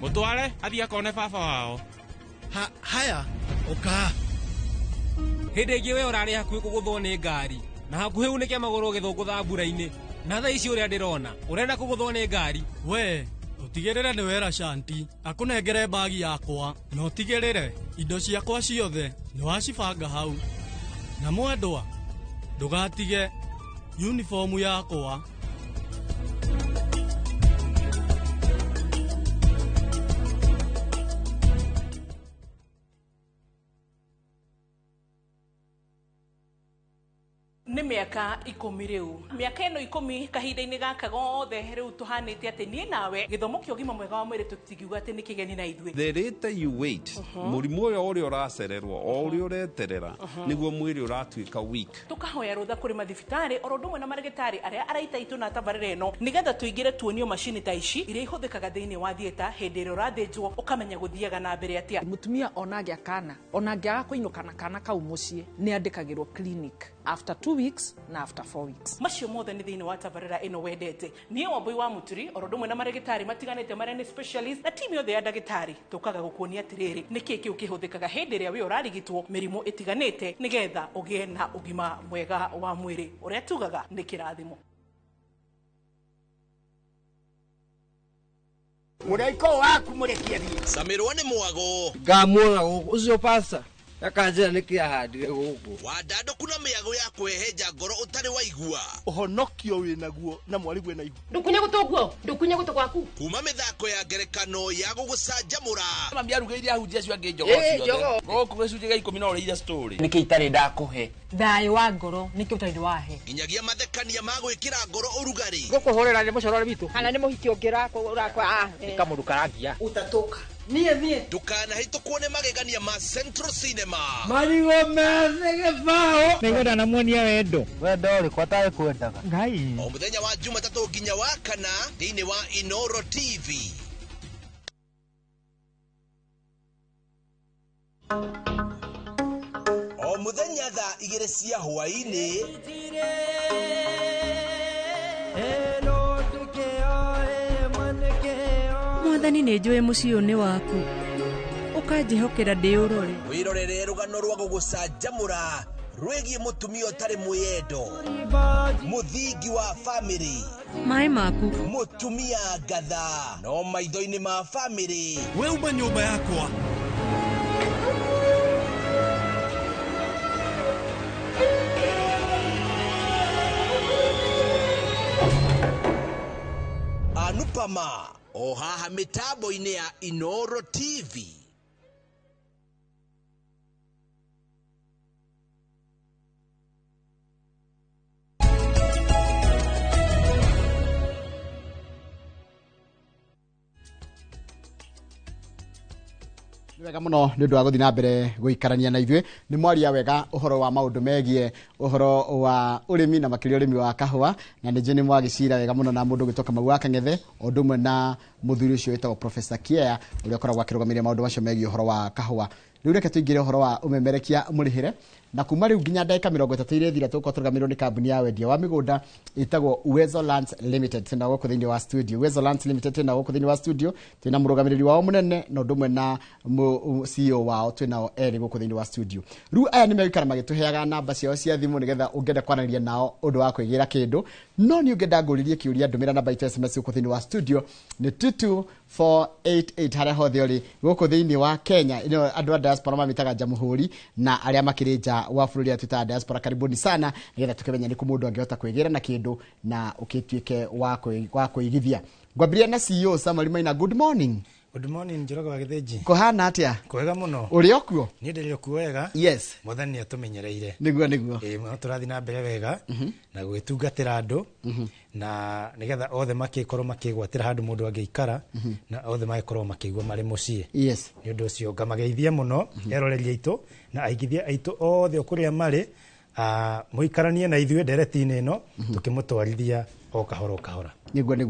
S7: Mutware athie akone baba wao.
S6: Haya, oka.
S7: Hĩndĩ ĩngĩ we ũrarĩ hakuhĩ kũgũthwo nĩ ngari. Na hakuhĩ unĩke magũrũ ũgĩthũngũtha mbura-inĩ. Na thaa ici ũrĩa ndĩrona, ũrenda kũgũthwo nĩ ngari.
S8: We, utigĩrĩre nĩ wera Shanti. Akũnengere bagi yakwa. Na utigĩrĩre indo ciakwa ciothe nĩ wacibanga hau. Na mwendwa, ndũgatige uniform yakwa
S14: nĩ mĩaka 10 rĩu mĩaka ĩno 10 kahinda-inĩ gaka gothe rĩu tũhanĩte atĩ niĩ nawe gĩthomo kĩa ũgima mwega wa mwĩrĩ tũtingiuga atĩ nĩ kĩgeni na ithuĩ
S9: the later you wait mũrimũ ũrĩa ũracererwo o ũrĩa ũreterera nĩguo mwĩrĩ ũratuĩka weak
S14: tũkahoya rũtha kũrĩ mathibitarĩ o ũndũ ũmwe na marĩgĩtarĩ arĩa araita itũ na tabarĩra ĩno nĩgetha tũingĩre tuonio macini ta ici iria ihũthĩkaga thĩinĩ wa thieta hĩndĩ ĩrĩa ũrathĩnjwo ũkamenya gũthiaga na mbere atĩa
S15: mũtumia onagĩa kana onangĩaga kũinũka na kana kau mũciĩ nĩ andĩkagĩrwo clinic after 2 weeks na after 4 weeks
S14: macio mothe nĩ thĩinĩ wa tabarĩra ĩno wendete niĩ Wambui wa Muturi o ũndũ ũmwe na marĩgĩtarĩ matiganĩte marĩa nĩ specialist na timu yothe ya ndagĩtarĩ tũkaga gũkuonia atĩrĩrĩ nĩkĩ kĩu kĩhũthĩkaga hĩndĩ ĩrĩa we ũrarigitwo mĩrimũ ĩtiganĩte nĩgetha ũgĩe na ũgima mwega wa mwĩrĩ ũrĩa tugaga nĩ kĩrathimo
S17: Mũraiko waku mũrekie thiĩ
S12: Samirwa nĩ mwago
S17: ngamuona ũcio pasta akanjira niki ahandire guku
S12: wandandũku na mĩago ya kwehenja ngoro ũtarĩ waigua
S17: ũhonokio wĩnaguo na mwarigu wĩna ihu
S14: ndukunye gũtũ gwaku
S12: kuma mĩthako ya ngerekano ya gũgũcanjamũra
S17: mambia rugĩire ahunjia cio angĩ njogo ciothe gũkũ gĩcunjĩ gĩa 10 na ũrĩire story nĩkĩ itarĩ ndakũhe
S14: thayũ wa ngoro nĩkĩ ũtarĩ wahe
S12: nginyagia mathekania ma gwĩkĩra ngoro ũrugarĩ
S17: gũkũhũrĩra nĩ mũcorore witũ
S14: kana nĩ mũhiki ũngĩrakwa
S17: kamũndũ karagia
S14: utatoka niĩ
S12: ndũkanahĩtũkwo nĩ magegania ma Central Cinema
S17: marigo mese gĩbaũ
S15: nĩgũra na muonia wendo
S17: ũrĩ kwa taĩ kwendaga
S15: ngai
S12: o mũthenya wa Jumatatũ nginya wa kana thĩinĩ wa Inoro TV o mũthenya thaa 2 cia hwaĩ-inĩ
S14: mwathani nĩ njũĩ mũciĩ nĩ waku
S1: ukanjihokera ndi urore
S12: wirorere rugano rwa gugucanjamura rwegiĩ mũtumia ũtarĩ mwĩyendo mũthingi wa family
S1: maĩ maku
S12: mũtumia ngatha no maitho-inĩ ma family
S6: weuma nyũmba yakwa
S12: Anupama o haha mitambo-inĩ ya Inooro TV.
S11: wega muno nĩ ũndũ wa gũthiĩ na mbere gũikarania na ithuĩ nĩ mwaria wega ũhoro wa maũndũ megiĩ ũhoro wa ũrĩmi na makĩria ũrĩmi wa kahũa na nĩ nĩ mwagĩcira wega mũno na mũndũ ũgĩtoka Kamau wa Kang'ethe o ũndũ ũmwe na mũthuri ũcio wĩtagwo Professor Kiea ũrĩa ũkoragwo akĩrũgamĩrĩra maũndũ macio megiĩ ũhoro wa kahũa. Rĩu reke tũingĩre ũhoro wa ũmemerekia mũrĩhĩre na kuma rĩu nginya ndagĩka 30 irethira tũgũkorwo tũrũgamĩrĩrwo nĩ kambuni ya wendia wa mĩgũnda ĩtagwo Uwezo Lands Limited tena gũkũ thĩinĩ wa studio. Uwezo Lands Limited tena gũkũ thĩinĩ wa studio tena mũrũgamĩrĩri wao mũnene na ũndũ ũmwe na CEO wao twĩnao erĩ gũkũ thĩinĩ wa studio. Rĩu aya nĩ megũikara magĩtũheaga namba ciao cia thimũ nĩgetha ũngĩenda kwaranĩria nao ũndũ wa kwĩgĩra kĩndũ no nĩ ũngĩenda ngũririe kĩũria ndũmĩra namba itũ SMS gũkũ thĩinĩ wa studio nĩ 22488 harĩa hothe ũrĩ gũkũ thĩinĩ wa Kenya andũ a diaspora mamĩtaga Jamhuri na arĩa makĩrĩ nja wa bũrũri ya twĩtaga diaspora karibuni sana nĩgetha tũkĩmenya nĩ kũ mũndũ angĩhota kwĩgĩra na kĩndũ na ũkĩtuĩke wa kũigithia. Ngwambĩrĩria na CEO Samuel Maina. Good morning.
S19: Good morning Njoroge wa Gĩthĩnji.
S11: Kũhana atĩa?
S19: Kwega mũno.
S11: Ũrĩ okuo?
S19: Niĩ ndĩrĩ okuo wega.
S11: Yes.
S19: Mwathani atũmenyereire.
S11: Nĩguo.
S19: Mwana tũrathiĩ na mbere wega na gwĩtungatĩra andũ na nĩgetha othe makĩkorwo makĩgwatĩra handũ mũndũ angĩikara na othe magĩkorwo makĩigua marĩ mũciĩ.
S11: Yes.
S19: Nĩ ũndũ ũcio ngamageithia mũno eroreria aitũ na aigithia aitũ othe kũrĩa marĩ mũikaranie na ithuĩ ndereti-inĩ ĩno tũkĩmũtwarithia o kahora kahora.
S11: Nĩguo. Nĩ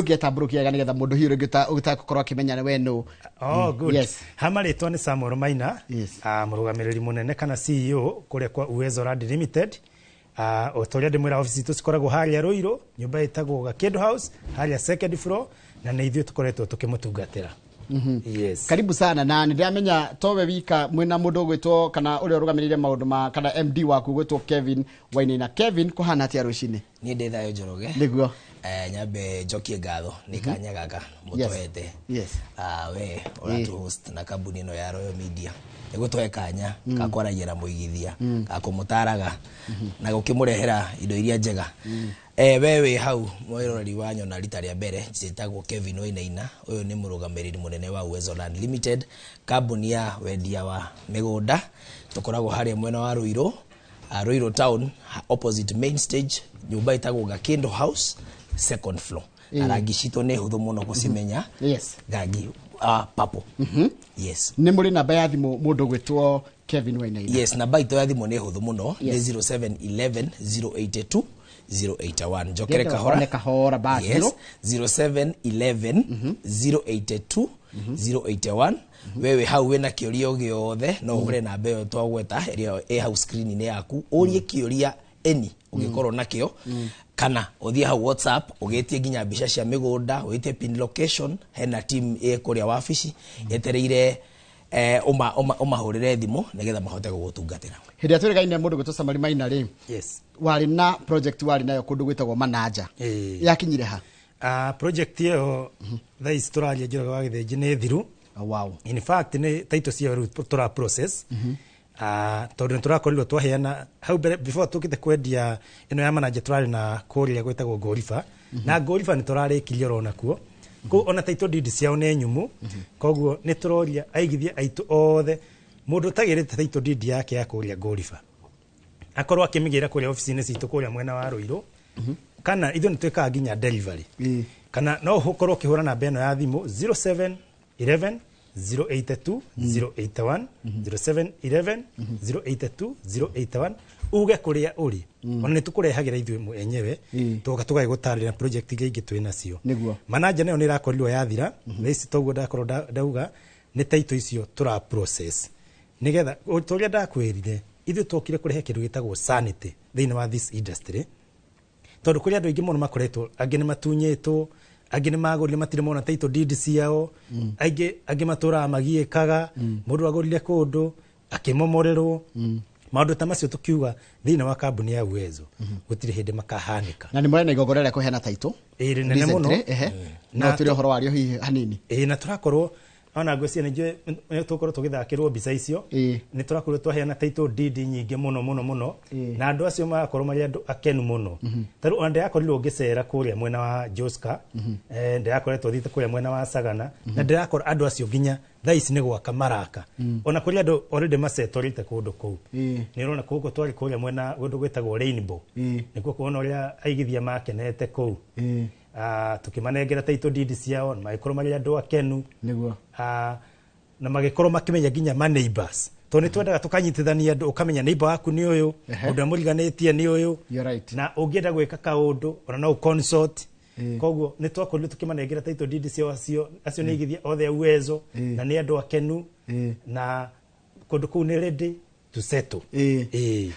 S11: ũngĩatambũrũkia wega nĩgetha mũndũ hiũ rĩngĩ ũtagũkorwo akĩmenya we nũ.
S19: Oh good.
S11: Yes.
S19: Hamarĩtwo nĩ Samuel Maina.
S11: Yes.
S19: Mũrũgamĩrĩri mũnene kana CEO kũrĩa kwa Uwezo Land Limited. O tũrĩa ndĩmwĩra ofici itũ cikoragwo harĩa Rũirũ, nyũmba ĩtagwo Gakedo House harĩa second floor na nĩ ithuĩ tũkoretwo tũkĩmũtungatĩra. Yes.
S11: Karibu sana na nĩndĩramenya towe wika mwena mũndũ gwĩtwo kana ũrĩa ũrũgamĩrĩire maũndũ ma kana MD waku gwĩtwo Kevin Wainaina. Kevin kũhana atĩa rũcinĩ?
S20: Niĩ ndĩ thayũ Njoroge.
S11: Nĩguo.
S20: Nyambe njokie ngatho nĩ kanya gaka mũtũhete.
S11: Yes.
S20: We ũratu host na kambuni ĩno ya Royal Media nĩgũtũhe kanya ka kwaragia na mũigithia ka kũmũtaraga na gũkĩmũrehera indo iria njega. We wĩ hau mwĩroreri wa nyona rita rĩa mbere njĩtagwo Kevin Wainaina. Ũyũ nĩ mũrũgamĩrĩri mũnene wa Uwezo Land Limited, kambuni ya wendia wa mĩgũnda. Tũkoragwo harĩa mwena wa Rũirũ, Rũirũ town opposite main stage, nyũmba ĩtagwo Gakedo House second floor. Rangi citũ nĩ hũthũ mũno gũcimenya.
S11: Yes.
S20: Rangi papo. Yes.
S11: Nĩ mũrĩ namba ya thimũ mũndũ gwĩtwo Kevin Wainaina?
S20: Yes, namba itũ ya thimũ nĩ hũthũ mũno nĩ 0711 082 081. Njokere kahora
S11: basi.
S20: Yes. 0711 082 081. Wewe hau wena kĩũria gĩothe no ũhure namba ĩyo twagweta ĩrĩa ĩ hau screen-inĩ yaku ũrie kĩũria eni ũngĩkorwo nakĩo kana ũthiĩ hau WhatsApp ũgĩtie nginya mbica cia mĩgũnda ũgĩtie pin location hena team kũrĩa wabici yetereire ũmahũrĩre thimũ nĩgetha mahote gũgũtungatĩra.
S11: Hĩndĩ ĩrĩa twĩrĩgaine mũndũ gwĩtwo Samuel Maina rĩ,
S19: yes,
S11: warĩ na project warĩ nayo kũndũ gwĩtagwo Mananja. Yakinyire ha?
S19: Project ĩyo thaa ici tũraria Njoroge wa Gĩthĩnji nĩ thiru.
S11: Wow.
S19: In fact nĩ taito cia tũra process. Tondũ tũrakorirwo twaheana hau before tũkĩte kwendia ĩno ya Mananja tũrarĩ na kũrĩa gwĩtagwo Ngoriba na Ngoriba nĩ tũrarĩkirie ona kuo. Ona taito deed ciao nĩ nyumu. Koguo nĩ tũroria aigithia aitũ othe mũndũ tagĩrĩte taito deed yake ya kũrĩa Ngoriba akorwo akĩmĩgĩra kũrĩa ofici-inĩ citũ kũrĩa mwena wa Rũirũ kana ithuĩ nĩ twĩkaga nginya delivery kana no ũkorwo ũkĩhũra namba ĩno ya thimũ 0711 082 081 0711 082 081 uge kũrĩa ũrĩ ona nĩ tũkũrehagĩra ithuĩ enyewe tũgoka tũgagĩgũtarĩra project iria ingĩ twĩ nacio. Mananja nayo nĩ ĩrakorirwo yathira thaici toguo ndakorwo ndauga nĩ taito icio tũra process nĩgetha ũrĩa ndakwĩrire ithuĩ tũkire kũrehe kĩndũ gĩtagwo sanity thĩinĩ wa this industry tondũ kũrĩa andũ aingĩ mũno makoretwo angĩ nĩ matunyĩtwo Angĩ nĩ magũrire matirĩ mona title deed ciao, angĩ matũraga magiĩkaga, mũndũ agũrire kũndũ akĩmomorerwo. Maũndũ ta macio tukiuga thĩinĩ wa kambuni ya Uwezo gũtirĩ hĩndĩ makahanĩka.
S11: Na nĩ mwena igongora rĩa kũheana title
S19: nene mũno,
S11: na tũrĩ ũhoro wario hihi hanini.
S19: Na tũrakorwo ona ngwĩciria nĩ tũkorwo tũgĩthakĩrwo mbica icio, nĩ tũrakorwo twaheana title deed nyingĩ mũno, na andũ acio magakorwo marĩ andũ akenu mũno. Tarĩu ona ndĩrakorirwo ngĩcera kũrĩa mwena wa Joska, ndĩrakoretwo thiĩte kũrĩa mwena wa Sagana, na ndĩrakora andũ acio nginya thaa ici nĩ gwaka maraka. Ona kũrĩ andũ already macetorĩte kũndũ kũu. Nĩ ũrona kũu twarĩ kũrĩa mwena kũndũ gwĩtagwo Rainbow, nĩkuo kuona ũrĩa aigithia makenete kũu. Tukimanengera title deed ciao, magĩkorwo marĩ andũ akenu
S11: nĩguo,
S19: na magĩkorwo makĩmenya nginya ma neighbors. Tondũ nĩ twendaga tũkanyitithania andũ, ũkamenya neighbor waku nĩ ũyũ, mũndũ amũriganĩtie nĩ ũyũ, na ũngĩenda gwĩka kaũndũ ona no consult. Koguo nĩ twakorire tũkĩmanengera title deed ciao, acio nĩ aigithia othe a Uwezo, na nĩ andũ akenu, na kũndũ kũu nĩ ready to settle.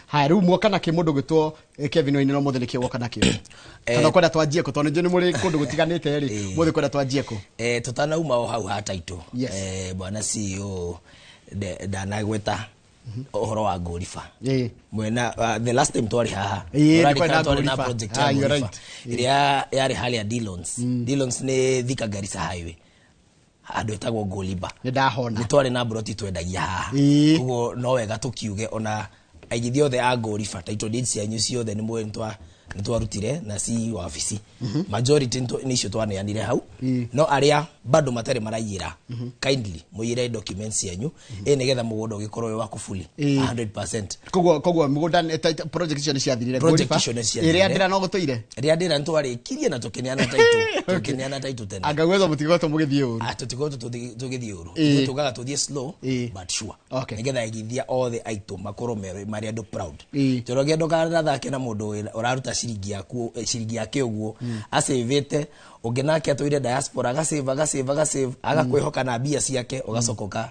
S11: Haya, rĩu mwoka na kĩ mũndũ gwĩtwo Kevin Wainĩro mũthĩ nĩkĩo woka nakĩo? Kana kwenda twanjie kũ? Tondũ nĩ mũrĩ kũndũ gũtiganĩte rĩ, mũthĩ kwenda twanjie kũ?
S20: Tũtanauma o hau ha title. Bwana CEO ndanagweta ũhoro wa Ngũriba. Mwena the last time twari haha twari na project ya Ngũriba ĩrĩa yarĩ harĩa Dillons. Dillons nĩ Thika Garissa highway, andũ etagwo Ngũliba.
S11: Nĩ ndahona
S20: nĩ twari na broti twendagia haha, koguo no wega tukiuge ona aigithia othe a Ngũriba title deeds cianyu ciothe nĩ mwĩ nĩ twarutire na si wabici. Majority nĩ icio twaneanire hau, no arĩa bado matarĩ maraiyĩra kindly mũiyĩre documents cianyu nĩgetha mũgũnda ũgĩkorwo wa kufuli 100%.
S11: Koguo mũgũnda project icio nĩ ciathirire Ngũriba ĩrĩa ndĩra no gũtũire
S20: ĩrĩa ndĩra nĩ twarĩkirie na tũkĩneana title tene.
S11: Anga Uwezo mũtigoto mũgĩthiĩ ũru?
S20: Tũtigoto tũgĩthiĩ ũru, tugaga tũthiĩ slow but sure, nĩgetha aigithia othe aitũ makorwo marĩ andũ proud. Njoroge ndũkarathake na mũndũ ũraruta ciringi yake ũguo asavete, ũngĩ nake atũire diaspora agasave agakwĩhoka na mbia ciake, ũgacoka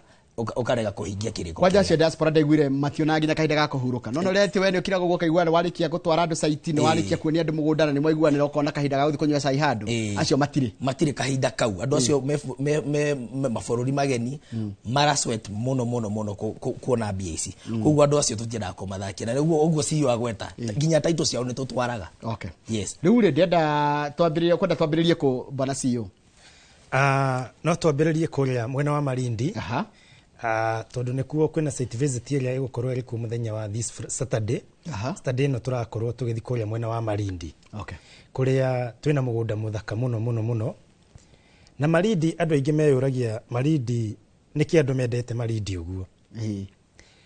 S20: ukarega kuhingia kiriko.
S11: Kwaja cia diaspora ndaiguire mationa nginya kahinda ga kuhuruka. No rete we nĩ ukira gũgũka iguana warikia gũtwara andũ site nĩ warikia kuonia andũ mũgũnda na nĩ mwaiguanĩra ũkona kahinda ga gũthiĩ kũnyua cai handũ. Acio matirĩ
S20: kahinda kau. Andũ acio me mabũrũri mageni mara sweat mũno kuona mbia ici. Koguo andũ acio tũtiendaga kũmathakĩra. Na ũguo CEO agweta nginya title ciao nĩ tũtwaraga.
S11: Okay.
S20: Yes.
S11: Rĩu rĩ ndenda twambĩrĩrie kũ bana CEO?
S19: No twambĩrĩrie kũrĩa mwena wa Malindi. Tondũ nĩkuo kwĩna site visit ĩrĩa ĩgũkorwo ĩrĩ kuo mũthenya wa this Saturday. Saturday no tũrakorwo tũgĩthiĩ kũrĩa mwena wa Malindi. Kũrĩa twĩna mũgũnda mũthaka mũno. Na Malindi andũ aingĩ meyũragia Malindi nĩkĩ andũ mendete Malindi ũguo.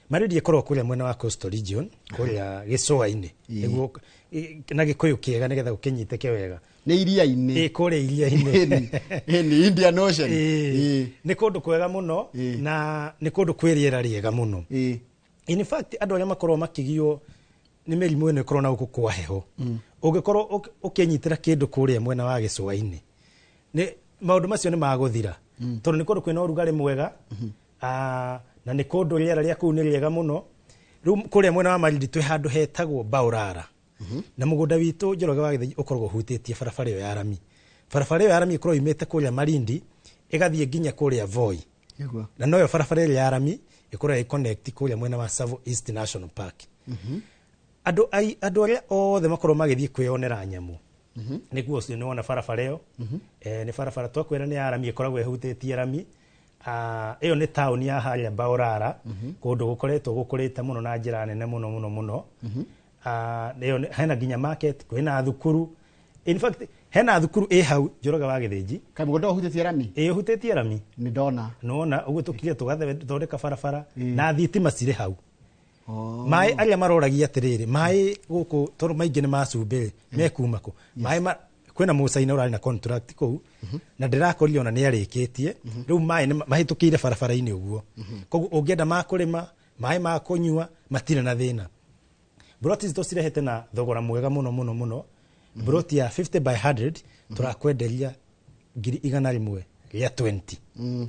S19: Malindi ĩkorwo kũrĩa mwena wa Coastal Region, kũrĩa gĩcũa-inĩ. Nĩguo na Gĩkũyũ kĩega nĩgetha gũkĩnyitĩke wega.
S11: Nĩ iria-inĩ.
S19: Kũrĩa iria-inĩ.
S11: Ni Indian Ocean.
S19: Nĩ kũndũ kwega mũno na nĩ kũndũ kwĩ rĩera rĩega mũno. In fact andũ arĩa makorwo makĩgio nĩ mĩrimũ ĩno ĩkorwo na gũkũ kwa heho, ũngĩkorwo ũkĩnyitĩra kĩndũ kũrĩa mwena wa gĩcũa-inĩ, maũndũ macio nĩ magũthira. Tondũ nĩ kũndũ kwĩna ũrugarĩ mwega, na nĩ kũndũ rĩera rĩa kũu nĩ rĩega mũno. Rĩu kũrĩa mwena wa Malindi twĩ handũ hetagwo Baurara. Na mũgũnda witũ Njoroge wa Gĩthĩnji ũkoragwo ũhutĩtie barabara ĩyo ya rami. Barabara ĩyo ya rami ĩkorwo imĩte kũrĩa Malindi ĩgathiĩ nginya kũrĩa Voi. Na noyo barabara ĩyo ya rami ĩkorwo ĩ connect kũrĩa mwena wa Tsavo East National Park. Andũ arĩa othe makorwo magĩthiĩ kwĩyonera nyamũ. Nĩguo ũcio nĩ wona barabara ĩyo. Nĩ barabara twakwĩra nĩ ya rami ĩkoragwo ĩhutĩtie rami. Ĩyo nĩ taũni ya harĩa Baurara, kũndũ gũkoretwo gũkũrĩte mũno na njĩra nene mũno. Hena nginya market, kwĩna thukuru. In fact hena thukuru hau Njoroge wa Gĩthĩnji.
S11: Kaĩ mũgũnda ũhutĩtie rami?
S19: Ũhutĩtie rami.
S11: Nĩ ndona.
S19: Nona ũguo tũkire tũgathondeka barabara na thitima cirĩ hau. Maĩ arĩa maroragia atĩrĩrĩ, maĩ gũkũ tondũ maingĩ nĩ macumbĩ mekuma kũ. Maĩ kwĩna mũcaina ũrarĩ na contract kũu na ndĩrakorire ona nĩ arĩkĩtie. Rĩu maĩ nĩ mahĩtũkĩire barabara-inĩ ũguo. Koguo ũngĩenda ma kũrĩma, maĩ ma kũnyua matirĩ na thĩna. Broti ici tũcirehete na thogora mwega mũno. Broti ya 50 by 100 tũrakwenderia 100,000 rĩa 20.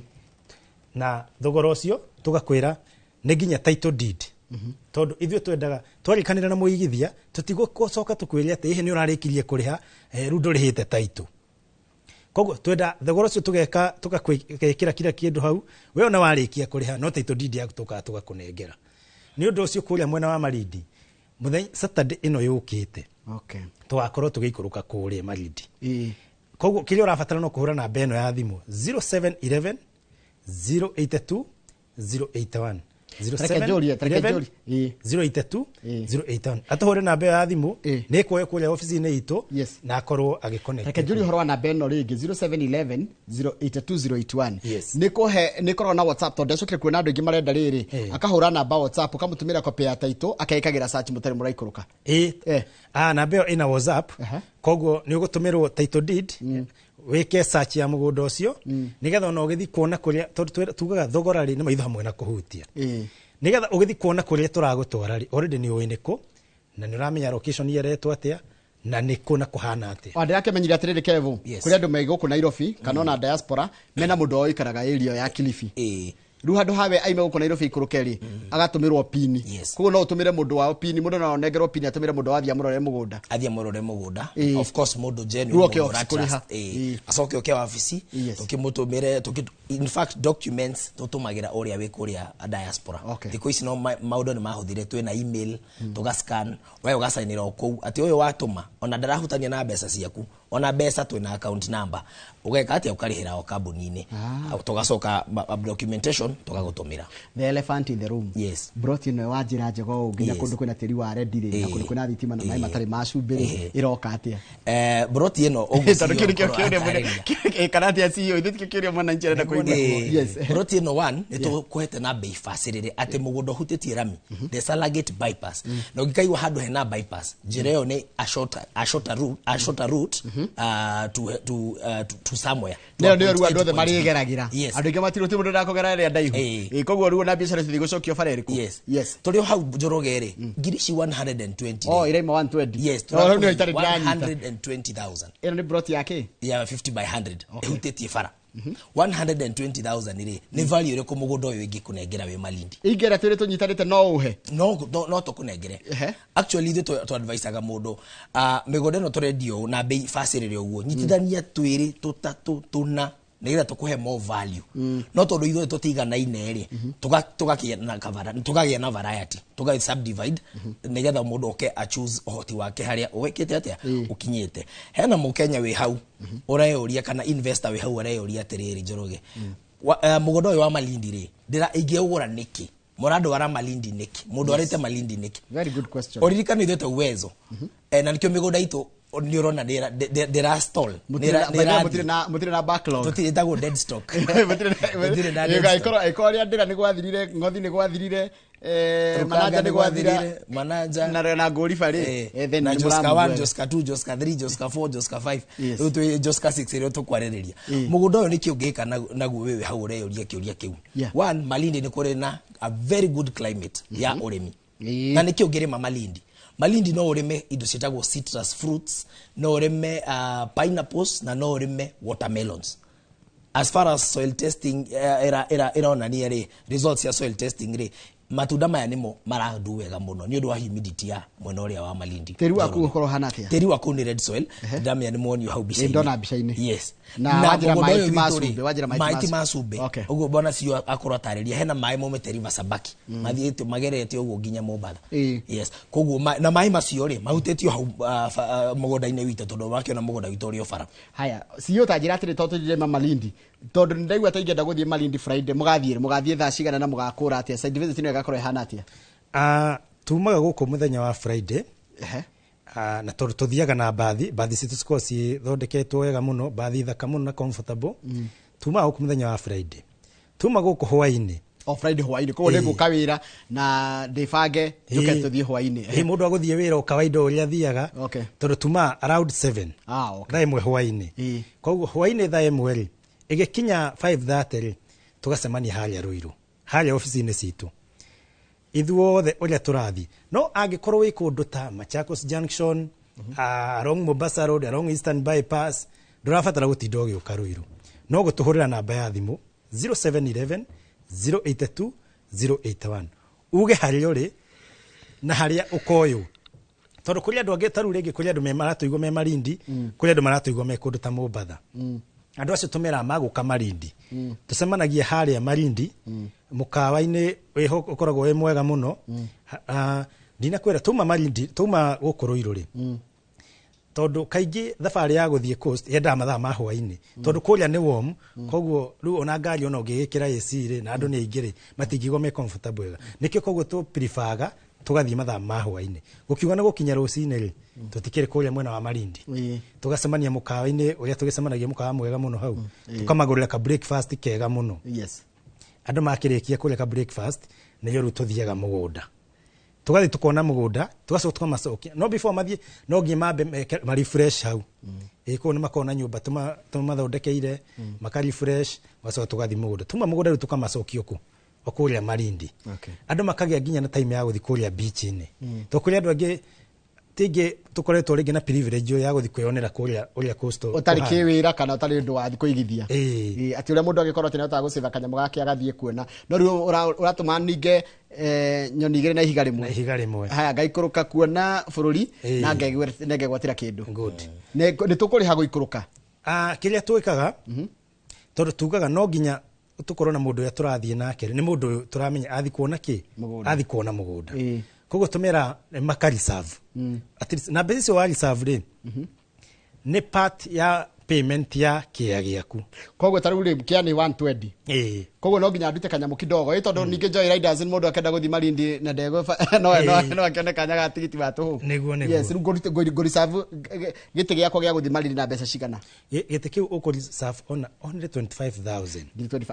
S19: Na thogora ũcio tũgakwĩra nĩ nginya title deed. Tondũ ithuĩ twendaga twarikanĩra na mũigithia tũtigũcoka tũkwĩre atĩ nĩ ũrarĩkirie kũrĩha rĩu ndũrĩhĩte title. koguo twenda thogora ucio tugeka tugakira kila kindu hau we ona warikia kuriha no title deed yaku tugakunengera ni undu ucio kuria mwena wa Malindi muthenya Saturday ino yukite tugakorwo tugiikuruka kuria Malindi koguo kile urabatara no kuhura na beno ya thimu 0711 082 081 082 atuhure na mbe ya thimu ni kuoya kuria office-ini itu na akorwo agiconnect
S11: reke njuri horo na beno ringi 0711 082 ni korwo na WhatsApp tondu acukire kuona andu ingi marenda riri akahura namba WhatsApp ukamutumira copy ya title akaikagira search mutari muraikuruka
S19: na mbe ina WhatsApp koguo ni ugutumirwo title deed weke search ya mugunda ucio nigetha ona ugithi kuona kuria tugaga thogora ri ni maitho hamwe na kuhutia nigetha ugithi kuona kuria turagutwara ri already ni uiniko na ni uramenya location yeretwo atia na niko na kuhana atia
S11: wande yake menyira atiriri Kevo kuria andu maigo ku Nairobi kana na diaspora mena mundu oikaraga area ya Kilifi riu handu hawe aime guku Nairobi ikurukeri agatumirwo pin koguo no utumire mundu wa pin mundu no onengerwo pin atumire mundu wa thia murore mugunda
S20: of course mundu genuine acoke oke wabici tukimutumire in fact documents tutumagira uria we kuria diaspora thiko ici no maundu ni mahuthire twi na email tugascan wewe ugasainira okou ati uyu watuma ona ndarahutania na mbeca ciaku ona mbeca twi na account number ugeka ati ukarihira o kambuni-ini tugacoka documentation tugagutumira
S11: the elephant in the room brought in wajira njego nginya kundu kwina tiri wa redire na kundu kwina thitima na mai matari macumbiri iroka atia
S20: brought ino
S11: ogucio kanati acio ithikio kirio mwana njere na kuigwa
S20: brought ino 1 nitukuhete na bei facility ati mugunda hutitie rami the Salagate bypass na ugikaigwa handu hena bypass njira yo ni a shorter route to somewhere
S11: ndio ruwa ndothe mari geragira andu ingi matiruti mundu ndakogera ria ndaihu koguo ruwa na biacara cithi gucokio fareriku
S20: turi hau Njoroge ngirici 120
S11: iraima 120
S20: no no itari ndani 120,000
S11: ino ni brought yake
S20: 50 by 100 ehutitie fara 120,000 iri ni value ire ku mugunda uyu ingi kunengera we Malindi
S11: ingera twire tunyitanite no uhe
S20: no tukunengere actually ithu tu advice mundu migunda no turendio na bei facility uguo nyitithania twiri tutatu tuna nigetha tukuhe more value no tondu ithu tutigana ineri tugakia na variety tuga subdivide nigetha mundu oke a choose ohoti wake haria wekete atia ukinyete hena mukenya we hau urayuria kana investor we hau urayuria atiriri Njoroge mugunda uyu wa Malindi ri ndira ingiugura niki murado wara Malindi niki mundu arite Malindi niki
S11: very good question
S20: oririkana ithu uwezo na nikio migunda itu ni urona ndira stall
S11: mutire na backlog
S20: tutitago dead stock
S11: mutire na ikoria ndira ni gwathirire ngothi ni gwathirire manager ni gwathirire na gorifa ri
S20: then na Joska 1 Joska 2 Joska 3 Joska 4 Joska 5 rutu Joska 6 ri tukwaririria mugunda uyu ni kiungika naguo wewe hau ureyuria kiuria kiu one Malindi ni kuri na a very good climate ya urimi na ni kiungirima Malindi no urime indo cietagwo citrus fruits no urime pineapples na no urime watermelons as far as soil testing era onania ri results ya soil testing ri matunda maya nimo marandu wega muno ni undu wa humidity ya mwena uria wa Malindi
S11: teri waku ukorwo hana atia
S20: teri waku ni red soil ndamya ni monio hau bica
S11: ndona bica-ini
S20: yes
S11: na wajira maiti masube
S20: uguo bona cio akorwo atariria hena mai momete river Sabaki mathiete magerete uguo nginya Mombasa yes koguo na mai macio ri mahutetio hau mugunda-ini witu tondu wakiona mugunda witu uri ofara
S11: haya cio ta njira atiri totujire Malindi tondu ndaigua ta ingenda guthie Malindi Friday mugathie thaa cigana na mugakura atia side visit ino igakorwo ihana atia
S19: tumaga guku muthenya wa Friday na tondu tuthiaga na bathi citu cikorwo cithondeketwo wega muno bathi thaka muno na comfortable tumaga guku muthenya wa Friday tuma guku hwaini
S11: Friday hwaini koguo ni guka wira na ndibange njuke tuthie hwaini
S19: mundu aguthie wira kawaida uria athiaga tondu tuma around 7 thaa imwe hwaini koguo hwaini thaa imwe ri igikinya 5:30 ri tugacemania haria Ruiru haria office-ini citu ithuothe uria turathi no angikorwo wi kundu ta Machakos Junction along Mombasa Road along Eastern Bypass ndurabatara gutinda ugiuka Ruiru no gutuhurira namba ya thimu 0711 082 081 uge haria uri na haria ukoyo tondu kuri andu angi taru ringi kuri andu maratuigwo me Malindi kuri andu maratuigwo me kundu ta Mombasa andu acio tumera maguka Malindi tucemanagia haria Malindi mukawa-ini weho ukoragwo we mwega muno ndina kwera tuma Malindi tuma gukuruiru ri tondu kaingi thabari ya guthie coast yenda mathaa ma hwaini tondu kuria ni warm koguo ru ona ngari ona ugikira AC ri na andu ni aingire matingigo me comfortable wega nikio koguo tu preferga tugathie mathaa ma hwaini gukiuga na gukinya rucini ri tutikire kuria mwena wa Malindi tugacemania mukawa-ini uria tugicemanagia mukawa mwega muno hau tukamagurira ka breakfast kega muno andu makirikia kuria ka breakfast niyo ru tuthiaga mugunda tugathi tukona mugunda tugacoka tukamacokia no before mathie no ngimambe ma refresh hau iko ni makona nyumba tumathondekeire maka refresh wacoka tugathi mugunda tuma mugunda ru tukamacokio ku okuria Malindi andu makagia nginya na time ya guthi kuria beach ini tukuria andu angi tingi tukoretwo ringi na privilege ya guthi kwionera kuria uria coastal
S11: utari kiwira kana utari ndu wathi kuigithia ati uria mundu agikorwo ati nota guciva kanyamo gake agathie kuona no riu uratuma ninge nyoni igire na ihiga rimwe haya ngaikuruka kuona bururi na ngegwatira kindu ni tukuriha guikuruka kiria twikaga tondu tugaga no nginya tukorwo na mundu ya turathie nake ni mundu turamenya athi kuona ki athi kuona mugunda koguo tumera makari serve at least na base wa reserve ri ni part ya payment ya kia giaku koguo taru ri kia ni 120 koguo no nginya ndute kanyamo kidogo tondu ninge Joy Riders ni mundu akenda guthi Malindi na ndego no akenda kanyaga tigiti wa tu yes go reserve gite giako gia guthi Malindi na mbeca cigana
S19: gite kiu uko reserve on only 25,000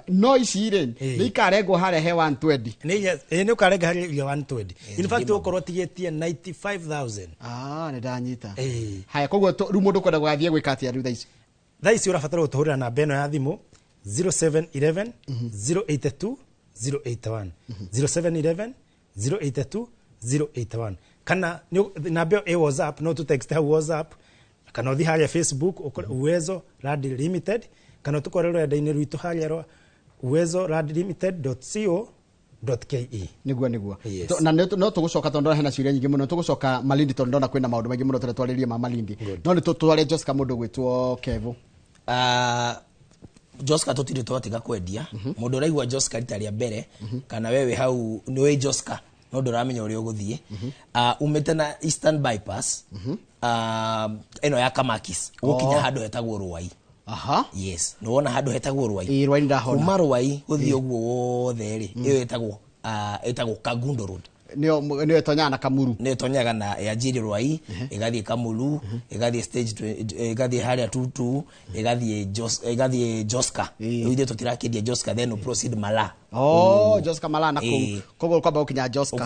S11: no icire ni ikarengwo hare he 120
S19: ni ukarengwo hare 120 in fact ukorwo tigetie 95,000
S11: ni ndanyita haya koguo ru mundu kwenda gwathie gwikati ya thaici
S19: thaisi urabatara gutuhurira na beno ya thimu 0711 082 081 0711 082 081 kana nabeo e WhatsApp no tu text hau WhatsApp kana uthi haria Facebook Uwezo Radio Limited kana tukorero enda-ini rwitu haria ro uwezolimited.co.ke
S11: niguo na no tugucoka tondu hena ciuria nyingi muno tugucoka Malindi tondu ndona kwina maundu maingi muno twaririe ma Malindi no ni tutware Josca mundu gwitwo Kevo
S20: Josca tutiri twatiga kwendia mundu raigwa Josca rita ria mbere kana wewe hau ni we Josca no nduramenya uri uguthie umete na Eastern Bypass eno ya Kamakis ukinya handu hetagwo Ruai yes no wona handu hetagwo Ruai
S11: Ruai ndahona
S20: kuma Ruai guthie uguo wothe ri iyo etagwo Kagundo Road
S11: nio etonya na Kamuru
S20: nio etonyaga na yajiri Ruai igathie Kamuru igathie stage igathie haria tutu igathie Josca ithie tutirakendia Josca then proceed Mala
S11: Josca Mala na kogo kwamba ukinya Josca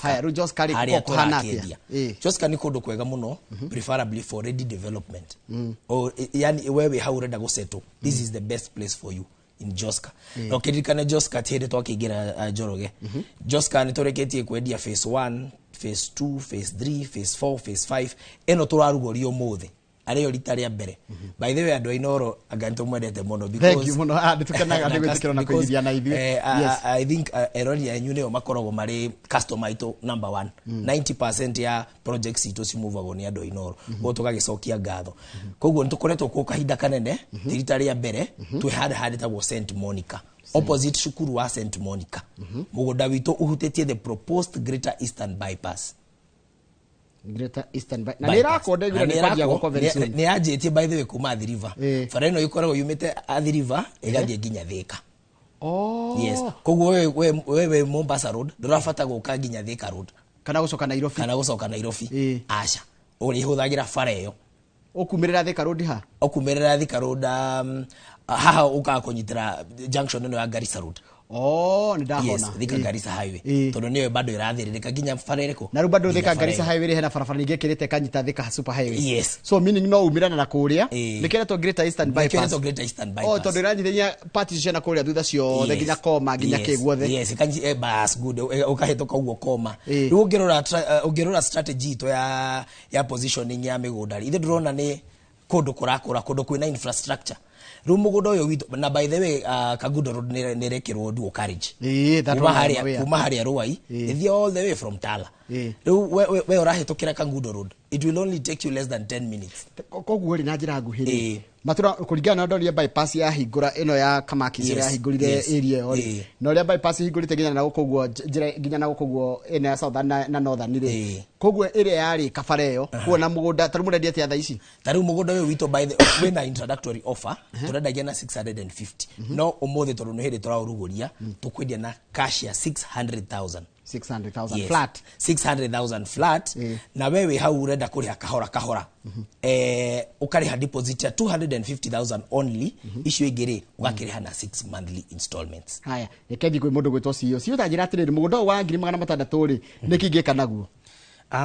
S20: haya
S11: ru Josca ri kuhana atia
S20: Josca ni kundu kwega muno preferably for ready development yani wewe how urenda go settle this is the best place for you in Josca no kirikana Josca tire twakigira Njoroge Josca ni toreketie kwendia phase 1 phase 2 phase 3 phase 4 phase 5 eno turarugorio muthe ariyo rita ria mbere by the way andu ainoro aganto mwendete muno because
S11: thank you muno tukanaga ndigwitikira na kuigithia na ithui
S20: I think eronia yenyu neo makoragwo mari customer ito number 1 90% ya projects ito cimuvago ni andu ainoro go tugagicokia ngatho koguo nitukoretwo ku kahinda kanene rita ria mbere twi hande tagwo St Monica opposite shukuru wa St Monica mugunda witu uhutetie the proposed Greater Eastern Bypass
S11: Greater Eastern Bypass na nira ko ndegire ni kwajia goko very soon
S20: ni ajetie by the way kuma Athi River fareno ikoragwo yumite Athi River igathie nginya Thika yes koguo wewe Mombasa Road ndurafata guka nginya Thika Road
S11: kana gucoka Nairobi
S20: acha uri huthagira fara iyo
S11: ukumirira Thika Road
S20: haha ukakunyitira junction ino ya Garissa Road
S11: ni ndahona
S20: yes Thika Garissa highway tondu niyo bado irathiririka nginya farereko
S11: na ru bado Thika Garissa highway hena farafara ninge kirite kanyita Thika super highway
S20: yes
S11: so meaning no umirana na kuria nikireto Greater Eastern Bypass tondu iranyithia parties cena kuria thutha cio nginya Koma nginya Kiguothe
S20: yes kanji bas good ukahetoka uguo Koma ru ungirora strategy to ya positioning ya migunda ithe ndurona ni kundu kurakura kundu kwina infrastructure rumugudo yo witu na by the way Kagundo Road nerekirwo dual carriage kuma haria Ruai ithi all the way from Tala riu we urahitukira Kangundo Road, it will only take you less than 10 minutes.
S11: Koguo ri na njira nguhiri matura kuringana na ndoria bypass ya hingura ino ya Kamakis ya hingurire area ori no ria bypass hingurite nginya na gukoguo njira nginya na gukoguo ino ya southern na northern ri koguo area yari kabara iyo kuona mugunda taru murendia tia thaa ici
S20: taru mugunda uyu wito by the way na introductory offer turendagia na 650 no umuthi tondu ni hindi turaruguria tukwendia na cash ya 600,000
S11: flat
S20: 600,000 flat na wewe hau urenda kuriha kahora ukariha deposit ya 250,000 only issue igiri ugakiriha na 6 monthly installments.
S11: Haya yekethi kwi mundu gwitwo cio tanjira atiriri mugunda wa 600,000 ri nikingika naguo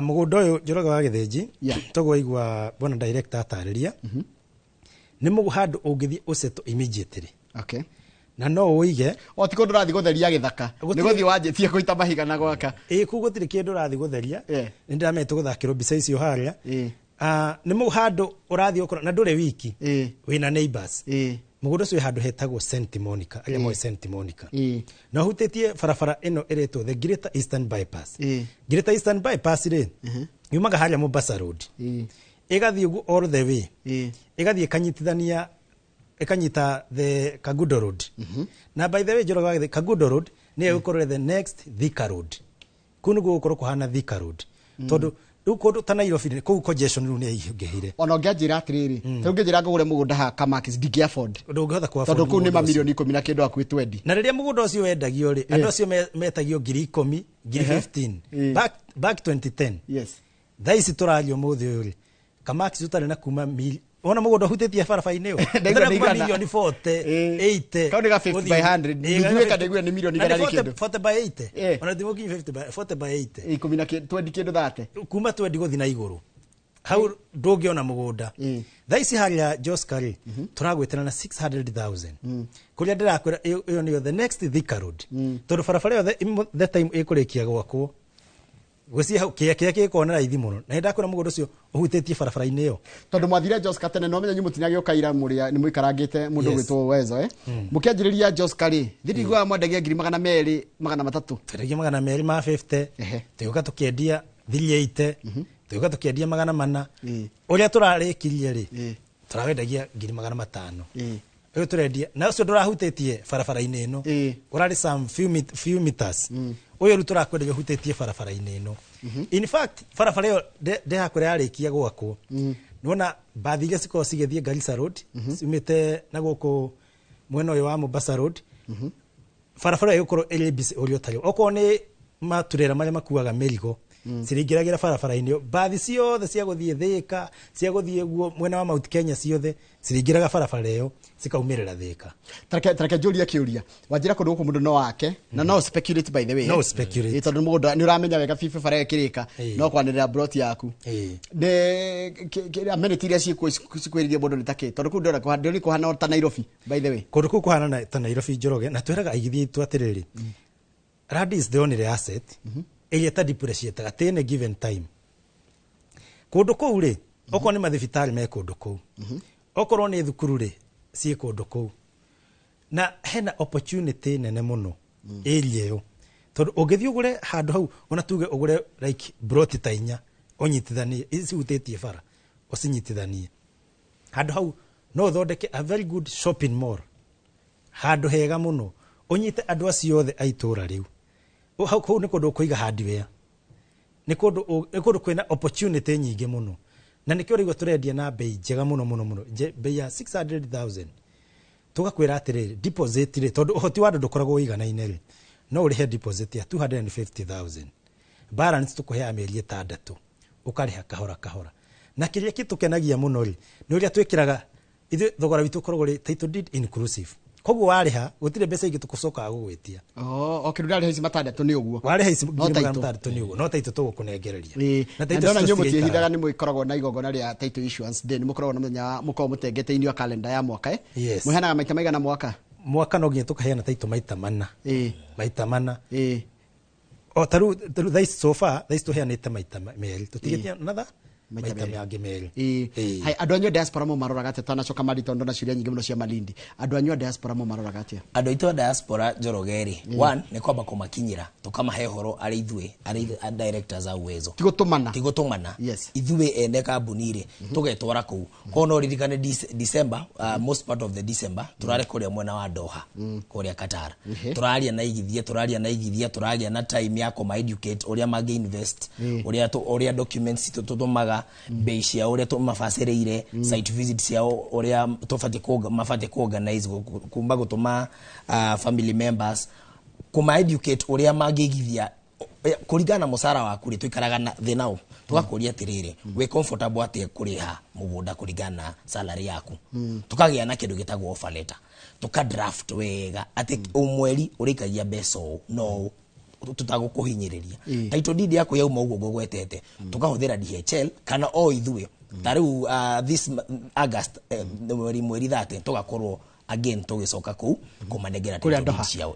S19: mugunda uyu Njoroge wa Githinji togwa igwa bona director atariria ni muhandu ungithie useto immediately.
S11: Okay.
S19: Na no uige
S11: o tiko ndurathi gutheria githaka ni guthi wanjitie kuita mahiga na gwaka
S19: kugutiri kindu rathi gutheria ni ndirametu guthakirwo mbica icio haria ni muhandu urathi ukora na ndure wiki wina neighbors mugunda ucio handu hetagwo St Monica aria mo St Monica na hutetie barabara ino iretwo the Greater Eastern Bypass Greater Eastern Bypass ri yumaga haria Mombasa Road igathi ugu all the way igathi kanyitithania ikanyita the Kangundo Road na by the way Njoroge wa Githinji Kangundo Road ni gukorwo the next Thika Road kunu gukorwo kuhana Thika Road tondu riu kundu ta Nairobi ku congestion riu ni ihingihire
S11: ona ngianjira atiriri riu ngianjira ngugure mugunda ha Kamakis ndingiafford
S19: ndungihotha ku afford
S11: tondu ku ni mamilioni 10 na kindu akwitwendi
S19: na riria mugunda ucio wendagio ri andu acio metagio 10,000 15 back 2010
S11: yes
S19: thaisi turario muthi uyu ri Kamakis utari na kuma ona mugunda hutetie barabara-ini yo milioni 40 80
S11: kauni ga 50 by 100 ngiwe kadegwe ni milioni gara kindu
S19: 40 by 80 ona thimo ki 50 by 40 by 80
S11: ikumi na 20 kindu thate
S19: kuma 20 guthi na iguru hau ndungiona mugunda thaisi haria Joskari turagwetera na 600,000 kuria ndirakwira iyo niyo the next Thika Road tondu barabara yo the time ikurikia gwakwo gwesi hau kia kona raithi muno na ndakwira mugunda ucio uhutetie barabara-ini yo
S11: tondu mwathire Joska tene no menya nyumutinagi ukaira muria ni muikarangite mundu gwitwo Wezo mukianjiriria Joska ri thitigwa mwendagia 200 300
S19: teregia 200 ma 50 tuka tukiendia 380 tuka tukiendia 400 uria turarikirie ri turawendagia 500 uyu turendia na ucio ndurahutetie barabara-ini ino urari some few meters uyu ru turakwendagia hutetie barabara-ini ino in fact barabara yo ndehakwira yarikia gwakwo nona bathi iria cikorwo cigithie Garissa Road ciumite na guku mwena uyu wa Mombasa Road barabara yo gukorwo iri busy uri utari okorwo ni maturera maria makuaga merigo ciringiragira barabara-ini bathi ciothe cia guthie Thika cia guthie guo mwena wa Mount Kenya ciothe ciringiraga barabara iyo cikaumirira Thika
S11: tareke juria kiuria wanjira kundu guku mundu no wake na no speculate by the way
S19: no speculate
S11: tondu mundu ni uramenya wega fifa bara ikirika no kwanirira brot yaku ne amenity iria cikwiririe mundu ni take tondu kundu ndora kuhana ta Nairobi by the way
S19: kundu kuhana ta Nairobi Njoroge na tweraga aigithie twatiriri Rad is the only asset ta depreciate at any given time kundu kou ri okorwo ni mathibitari me kundu kou okorwo ni thukuru ri cie kundu kou na hena opportunity nene muno area yo tondu ungithii ugure handu hau ona tuge ugure like broti ta 4 onyitithanie ici utetie bara ucinyitithanie handu hau no thondeke a very good shopping mall handu hega muno onyite andu acio othe aitura riu hau kou ni kundu kuiga hardware ni kundu kwina opportunity nyingi muno na nikio rigo turendia na bei njega muno bei ya 600,000 tugakwira atiriri deposit ri tondu uhoti wa ndu koragwo igana-ine ri no urihe deposit ya 250,000 balance tukuhea mieri 6 ukariha kahora na kiria kitukenagia muno ri ni uria twikiraga ithu thogora witu koragwo ri title deed inclusive koguo wariha gutire mbeca ingi tukucoka gugwitia
S11: okay ndari haici matandatu ni uguo
S19: wariha haici matandatu ni uguo no taito tugukunegereria
S11: na taito ndona nyumu tihidaga ni muikoragwo na igongona ria title issuance day ni mukoragwo na muthenya mukorwo mutengete inyo calendar ya mwaka muheanaga maita maigana mwaka
S19: no nginya tukaheana taito maita mana o taru thaici so far thaici tuheanite maita meri tutigetia natha
S11: maita
S19: mangĩ merĩ.
S11: Hai andũ anyu diaspora mo maroraga atĩa tanacoka mari tondo na ciũria nyingĩ mũno cia Malindi. Andũ anyu diaspora mo maroraga atĩa?
S20: Andũ aitũ diaspora Njorogeri one nĩ kwamba kũmakinyĩra tukamahe horo arĩ ithuĩ arĩ directors a Uwezo. Tigotumana. Ithuĩ ene kambuni rĩ tugetwara kũu. Kono ririkane December most part of the December turare kũrĩa mwena wa Doha kũrĩa Qatar. Turaria na igithia turagia na time ya kũma educate ũrĩa mangi invest ũrĩa documents tutumaga bei cia ũrĩa tumabacĩrĩire site visits ciao ũrĩa mabatiĩ organize kumba gũtũma family members kuma educate ũrĩa mangĩigithia kũringana na mũcara waku rĩ tuikaraga thĩ nao tugakũria atĩrĩrĩ we comfortable atĩ kũrĩha mũgũnda kũringana na salary yaku tukagĩa na kĩndũ gĩtagwo offer letter tuka draft wega atĩ umweri ũrĩkagia mbeca no tutagũkũhinyĩrĩria title deed yako yauma ũguo ngũgwetete tukahũthĩra DHL kana o ithuĩ tarĩu this August mweri 30 tugakorwo again tũgĩcoka kũu kũmanengera title deed ciao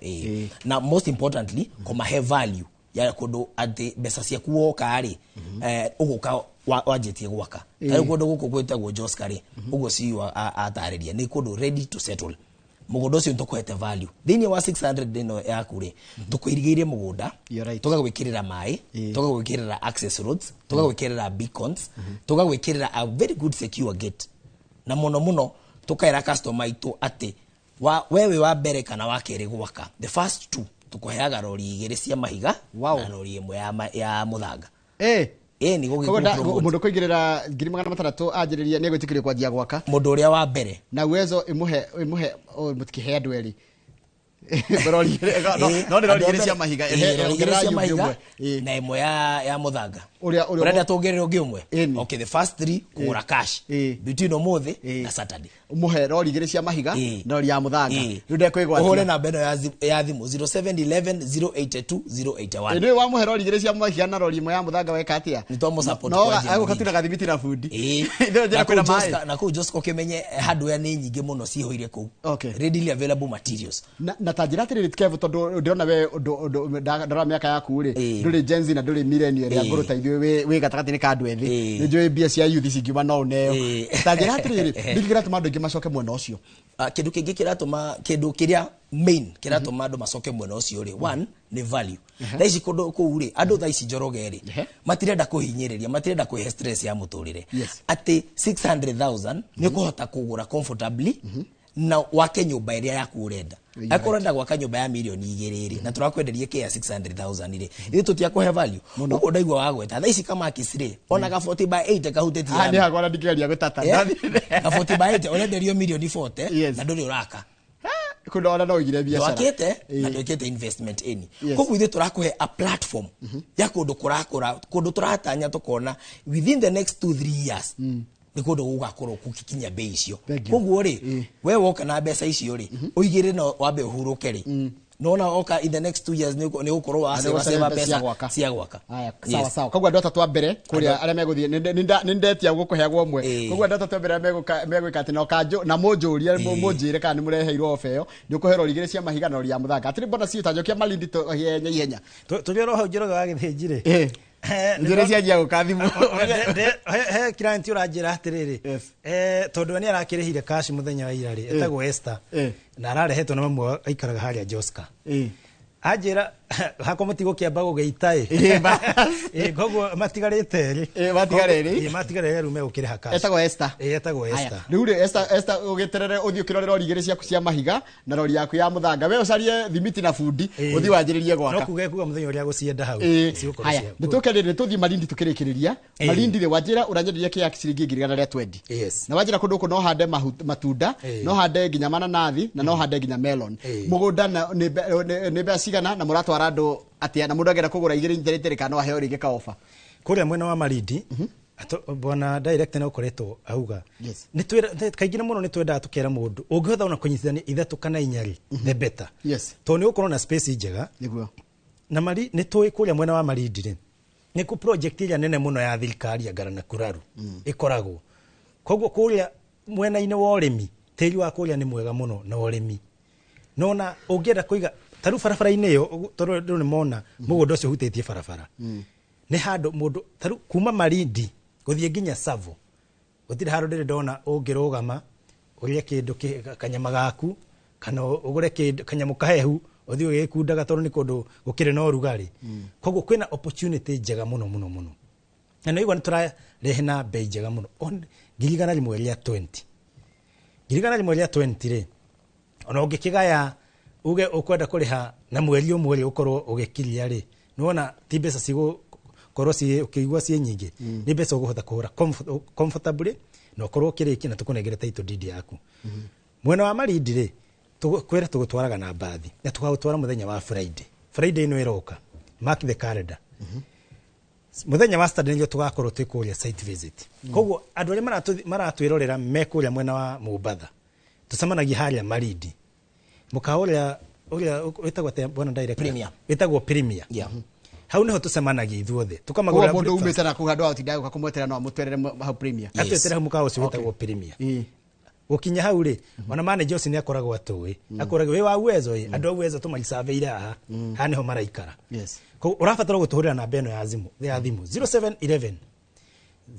S20: na most importantly kũmahe value ya kũndũ atĩ mbeca ciaku woka rĩ ũgũka wanjĩtie gwaka tarĩu kũndũ gũkũ gwĩtagwo Joska rĩ ũguo CEO atarĩria nĩ kũndũ ready to settle mũgũnda ũcio tũkũhete value thĩinĩ wa 600 ino yaku rĩ tũkũirigĩire mũgũnda tũgagwĩkĩrĩra maĩ tũgagwĩkĩrĩra access roads tũgagwĩkĩrĩra beacons tũgagwĩkĩrĩra a very good secure gate na mũno tũkaĩra customer itũ atĩ wewe wa mbere kana wa kerĩ gwaka the first two tũkũheaga rori 2 cia mahiga na rori 1 ya mũthanga ni
S11: mũndũ kũigĩrĩra 600 anjĩrĩria nĩ gwĩtĩkĩrio kwanjia gwaka
S20: mũndũ ũrĩa wa mbere
S11: na Uwezo imuhe mũtikihe andũ eri no nĩ rori 2 cia mahiga
S20: na ĩmwe ya mũthanga ũrenda tuongerere ũngĩ ũmwe okay the first 3 kũgũra cash between ũmũthĩ na Saturday
S11: umuhe rori 2 cia mahiga na rori ya mũthanga rĩu ndekwĩgwatia
S20: ũhũre namba ĩno ya thimũ 0711082081
S11: nĩ wa muhe rori 2 cia mahiga na rori 1 ya mũthanga weka atĩa
S20: nĩ twamu support
S11: no agũkatuna gathimiti na bundi
S20: na kũu Josko kimenye hardware nĩ nyingĩ mũno cihoire kũu readily available materials
S11: na tanjira atĩrĩrĩ Kevo tondũ ndĩrona we ndara mĩaka yaku rĩ ndũrĩ Gen Z na ndũrĩ millennial ya ngũrũta ithuĩ wĩ gatagatĩ-inĩ ka andũ ethĩ nĩ njũĩ mbia cia youth cingiuma no neo tanjira atĩrĩrĩ ndĩkĩratũma andũ aingĩ macoke mwena ũcio
S20: kĩndũ kĩngĩ kĩratũma kĩndũ kĩrĩa main kĩratũma andũ macoke mwena ũcio rĩ one nĩ value na ici kũndũ kũu rĩ andũ thaa ici Njoroge rĩ matirenda kũhinyĩrĩria matirenda kwĩhe stress ya mũtũrĩre atĩ 600,000 nĩ kũhota kũgũra comfortably na wake nyũmba ĩrĩa yaku ũrenda akorenda gwaka nyũmba ya milioni 2 na turakwenderie kĩa 600,000 rĩ ithu tutiakũhe value ũguo ndaigua wagweta thaa ici kama kisire ona ka 40/8 kahutetie
S11: ni hagora ndikĩgeria gũtata
S20: ka 40/8 ũrenderio milioni 40 na ndũrĩ ũraka
S11: kuna ona no igire biacara
S20: wakete na ndũkĩte investment koguo ithu turakũhe a platform ya kũndũ kũrakũra kũndũ turatanya tukona within the next 2-3 years nĩ kũndũ gũgakorwo gũkikinya bei icio koguo rĩ we woka na mbeca icio rĩ ũigĩre na wambe ũhurũke rĩ nona oka in the next 2 years nĩ gũkorwo waseva pesa cia gwaka
S11: sawa koguo andũ atatũ mbere kũrĩa arĩa megũthiĩ nĩ ndetia gũkũheagwo ũmwe koguo andũ atatũ mbere megwĩka atĩ na mũnjũria mũnjĩre kana nĩ mũreheirwo ofa ĩyo nĩ ũkũhe rori 2 cia mahiga na rori ya mũthanga atĩ mbona ciĩ tanjokia Malindi ihenya
S19: tũrĩo hau Njoroge wa gĩthĩnji rĩ
S11: njĩra cianjia gũkathimũ
S19: he client ũranjĩra atĩrĩrĩ tondũ nĩ arakĩrĩhire cash mũthenya wa ira rĩ etagwo Esther na ararehetwo na mamu aikaraga harĩa Joska anjĩra hako mũtigũkĩamba gũgĩita koguo matigarĩte matigarĩte rĩu megũkĩrĩha cash
S11: etagwo Esther rĩu rĩ Esther ũgĩterere ũthiĩ ũkĩrore rori 2 ciaku cia mahiga na rori yaku ya mũthanga we ũcarie thimiti na bundi ũthiĩ wanjĩrĩrie gwaka
S19: no kuga mũthenya ũrĩa gũcienda hau
S11: haya nĩtũkerere tũthiĩ Malindi tũkĩrĩkĩrĩria Malindi rĩ wanjĩra ũranyenderia kĩa ciringi 120 na wanjĩra kũndũ kũ no hande matunda no hande nginya mananathi na no hande nginya melon mũgũnda nĩ mbeca cigana na mũratwara andũ atia na mũndũ agera kũgũra 2 kana aheo rĩngĩ ka offer
S19: kũrĩa mwena wa Malindi bona director nĩ ũkoretwo auga nĩ twĩra kaingĩ mũno nĩ twendaga tũkera mũndũ ũngĩhotha ona kũnyitithania 3 kana 4 the better to nĩ ũkorwo na space njega na mari nĩ tũĩ kũrĩa mwena wa Malindi rĩ nĩ ku project ĩrĩa nene mũno ya thirikari ya Ngarana Kuraru ĩkoragwo koguo kũrĩa mwena-inĩ wa ũrĩmi tĩri wa kũrĩa nĩ mwega mũno na ũrĩmi nona ũngĩenda kũiga taru barabara-inĩ ĩyo tondũ nĩ mona mũgũnda ũcio hutĩtie barabara nĩ handũ mũndũ taru kuma Malindi guthie nginya Savo gutire haro ndire ndona ungirugama urie kindu kanyama gaku kana ugure kindu kanyamu kahehu uthie ugikundaga tondu ni kundu gukire no rugari koguo kwina opportunity njega muno na no igwa niturarehe na bei njega muno ngirigana rimwe ria 20 ri ona ungikigaya uge ukwenda kuriha na mweri umwe ukorwo ugikiria ri nona ti mbeca cigo korwo ci ukigwa ci nyingi ni mbeca uguhota kuhura comfortably no korwo kiriki na tukunegere title deed yaku mwena wa marindi ri tukwira tugutwaraga na bathi na tukagutwara muthenya wa Friday ino iroka mark the calendar muthenya wa Saturday ndio tugakorwo twikuria site visit koguo andu ari maratwirorera mekuria mwena wa Mumbatha tucemanagia haria marindi mukaoria wetagwo bwana director wetagwo premier hau niho tucemanagia ithuothe tukamagura
S11: mundu umite na kuhandu autinda uka kumwetera no mutwerere hau premier
S19: atwetera mukao ucio wetagwo premier gukinya hau ri ona manager ucio ni akoragwo atui akoragwo we wa uwezo andu uwezo tumalisaveira aha ha niho maraikara ko urafatara gutuhurira na beno ya thimu 0711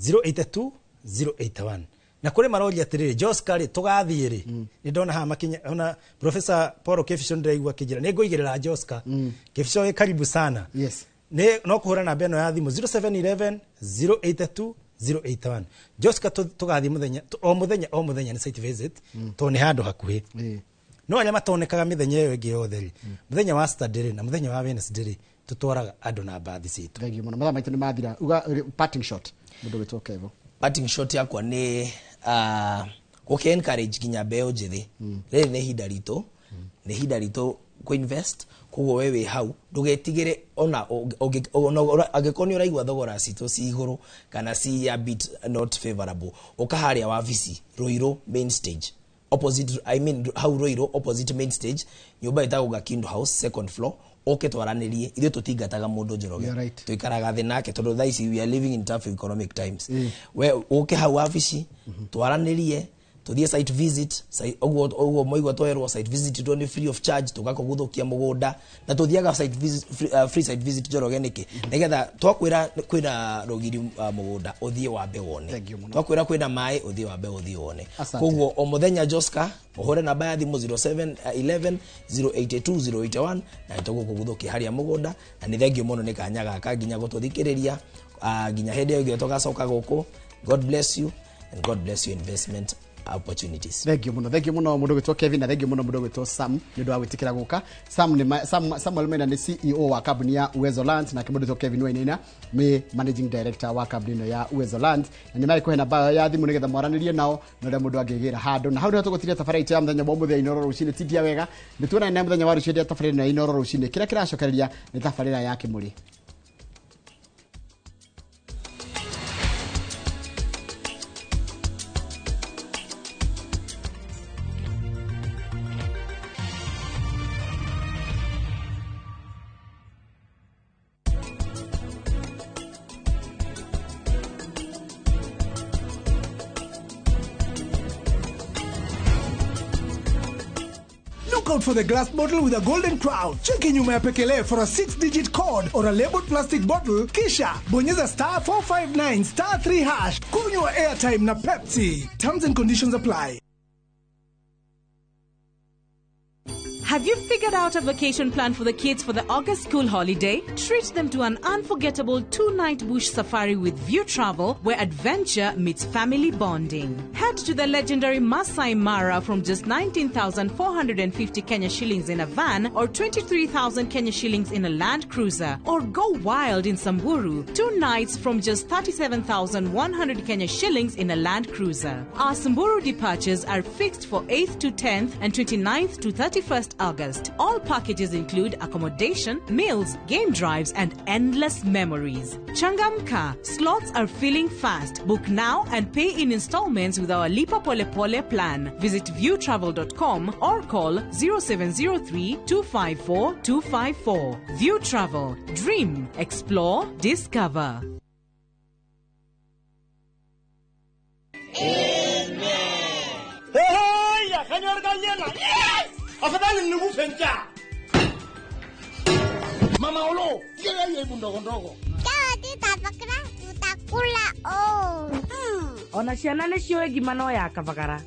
S19: 082 081 na kule maroria atiriri Joskari tugathire ni ndona ha makinya ona Professor Paul Kefisho ndaigwa kijira ni ngoigirira Joska Kefisho karibu sana ni no kuhura na beno ya thimu 0711 082 081 Joska tugathi muthenya o muthenya ni site visit to ni handu hakuhi no anya matonekaga mithenya iyo ingi yotheri muthenya wa Saturday na muthenya wa Wednesday tutwaraga andu na bathi citu
S11: thank you muno matha maitu ni mathira uga parting shot mundu witoka evo
S20: parting shot yakwa ni guke encourage ginya beo jithi riri ni hinda rito ku invest kugo wewe hau ndugetigire ona agikoni uraigwa thogora cito ci iguru kana ci a bit not favorable ukaharia wa visi Roiro main stage opposite hau Roiro opposite main stage nyumba itago Gakindu house second floor twaranirie ithu tutingataga mundu Njoroge tuikaraga thi nake tondu thaici we are living in tough economic times we hau wabici twaranirie tuthie site visit oguo moigwa twerwo site visit only free of charge tugakoguthukia mugunda na tuthiaga site visit free site visit Njoroge niki nigetha twakwira kwina rogiri mugunda uthie wambe wone twakwira kwina mai uthie wambe uthie wone koguo o muthenya Joska ohore namba ya thimu 0711 082 081 na tugukuguthukia haria mugunda na ni thengio muno ni kanyaga ka ginya gututhikiriria ginya hende yo tugacoka guku. God bless you and God bless your investment opportunities.
S11: Thank you muno mundu gwitwo Kevin na thank you muno mundu gwitwo Sam nindu wa gwitikira guka. Samuel Mena ni CEO wa company ya Uwezo Land na kimundu gwitwo Kevin Wainaina me managing director wa company ya Uwezo Land na nimai kuhena ba ya thimu nigetha mwaranirie nao no ria mundu angigira handu na hau ni tugutiria tafaraiti ya muthenya wa muthenya inoro rucine tidia wega nituna na muthenya wa rucine tafaraiti na inoro rucine kira kiracokereria ni tafarira ya Kimuri.
S4: Out for the glass bottle with a golden crown. Cheki nyuma ya pekele for a 6-digit code or a labeled plastic bottle. Kisha bonyeza *459 *3#. Kunywa airtime na Pepsi. Terms and conditions apply.
S10: Have you figured out a vacation plan for the kids for the August school holiday? Treat them to an unforgettable 2-night bush safari with View Travel, where adventure meets family bonding. Head to the legendary Masai Mara from just 19,450 Kenya shillings in a van or 23,000 Kenya shillings in a Land Cruiser. Or go wild in Samburu, 2 nights from just 37,100 Kenya shillings in a Land Cruiser. Our Samburu departures are fixed for 8th to 10th and 29th to 31st August. All packages include accommodation, meals, game drives, and endless memories. Changamka, slots are filling fast. Book now and pay in installments with our Lipa Pole Pole plan. Visit viewtravel.com or call 0703 254 254. View Travel. Dream, explore, discover.
S18: Amen. Hey, ya señor Gallena. Yes! Afadhali nikufe njaa. Mama Olo, yeye ndogo ndogo.
S21: Sawa tita, pakra,
S3: Kula o.
S5: Ona ciana nĩ ciũĩ ngima no ya kabagara.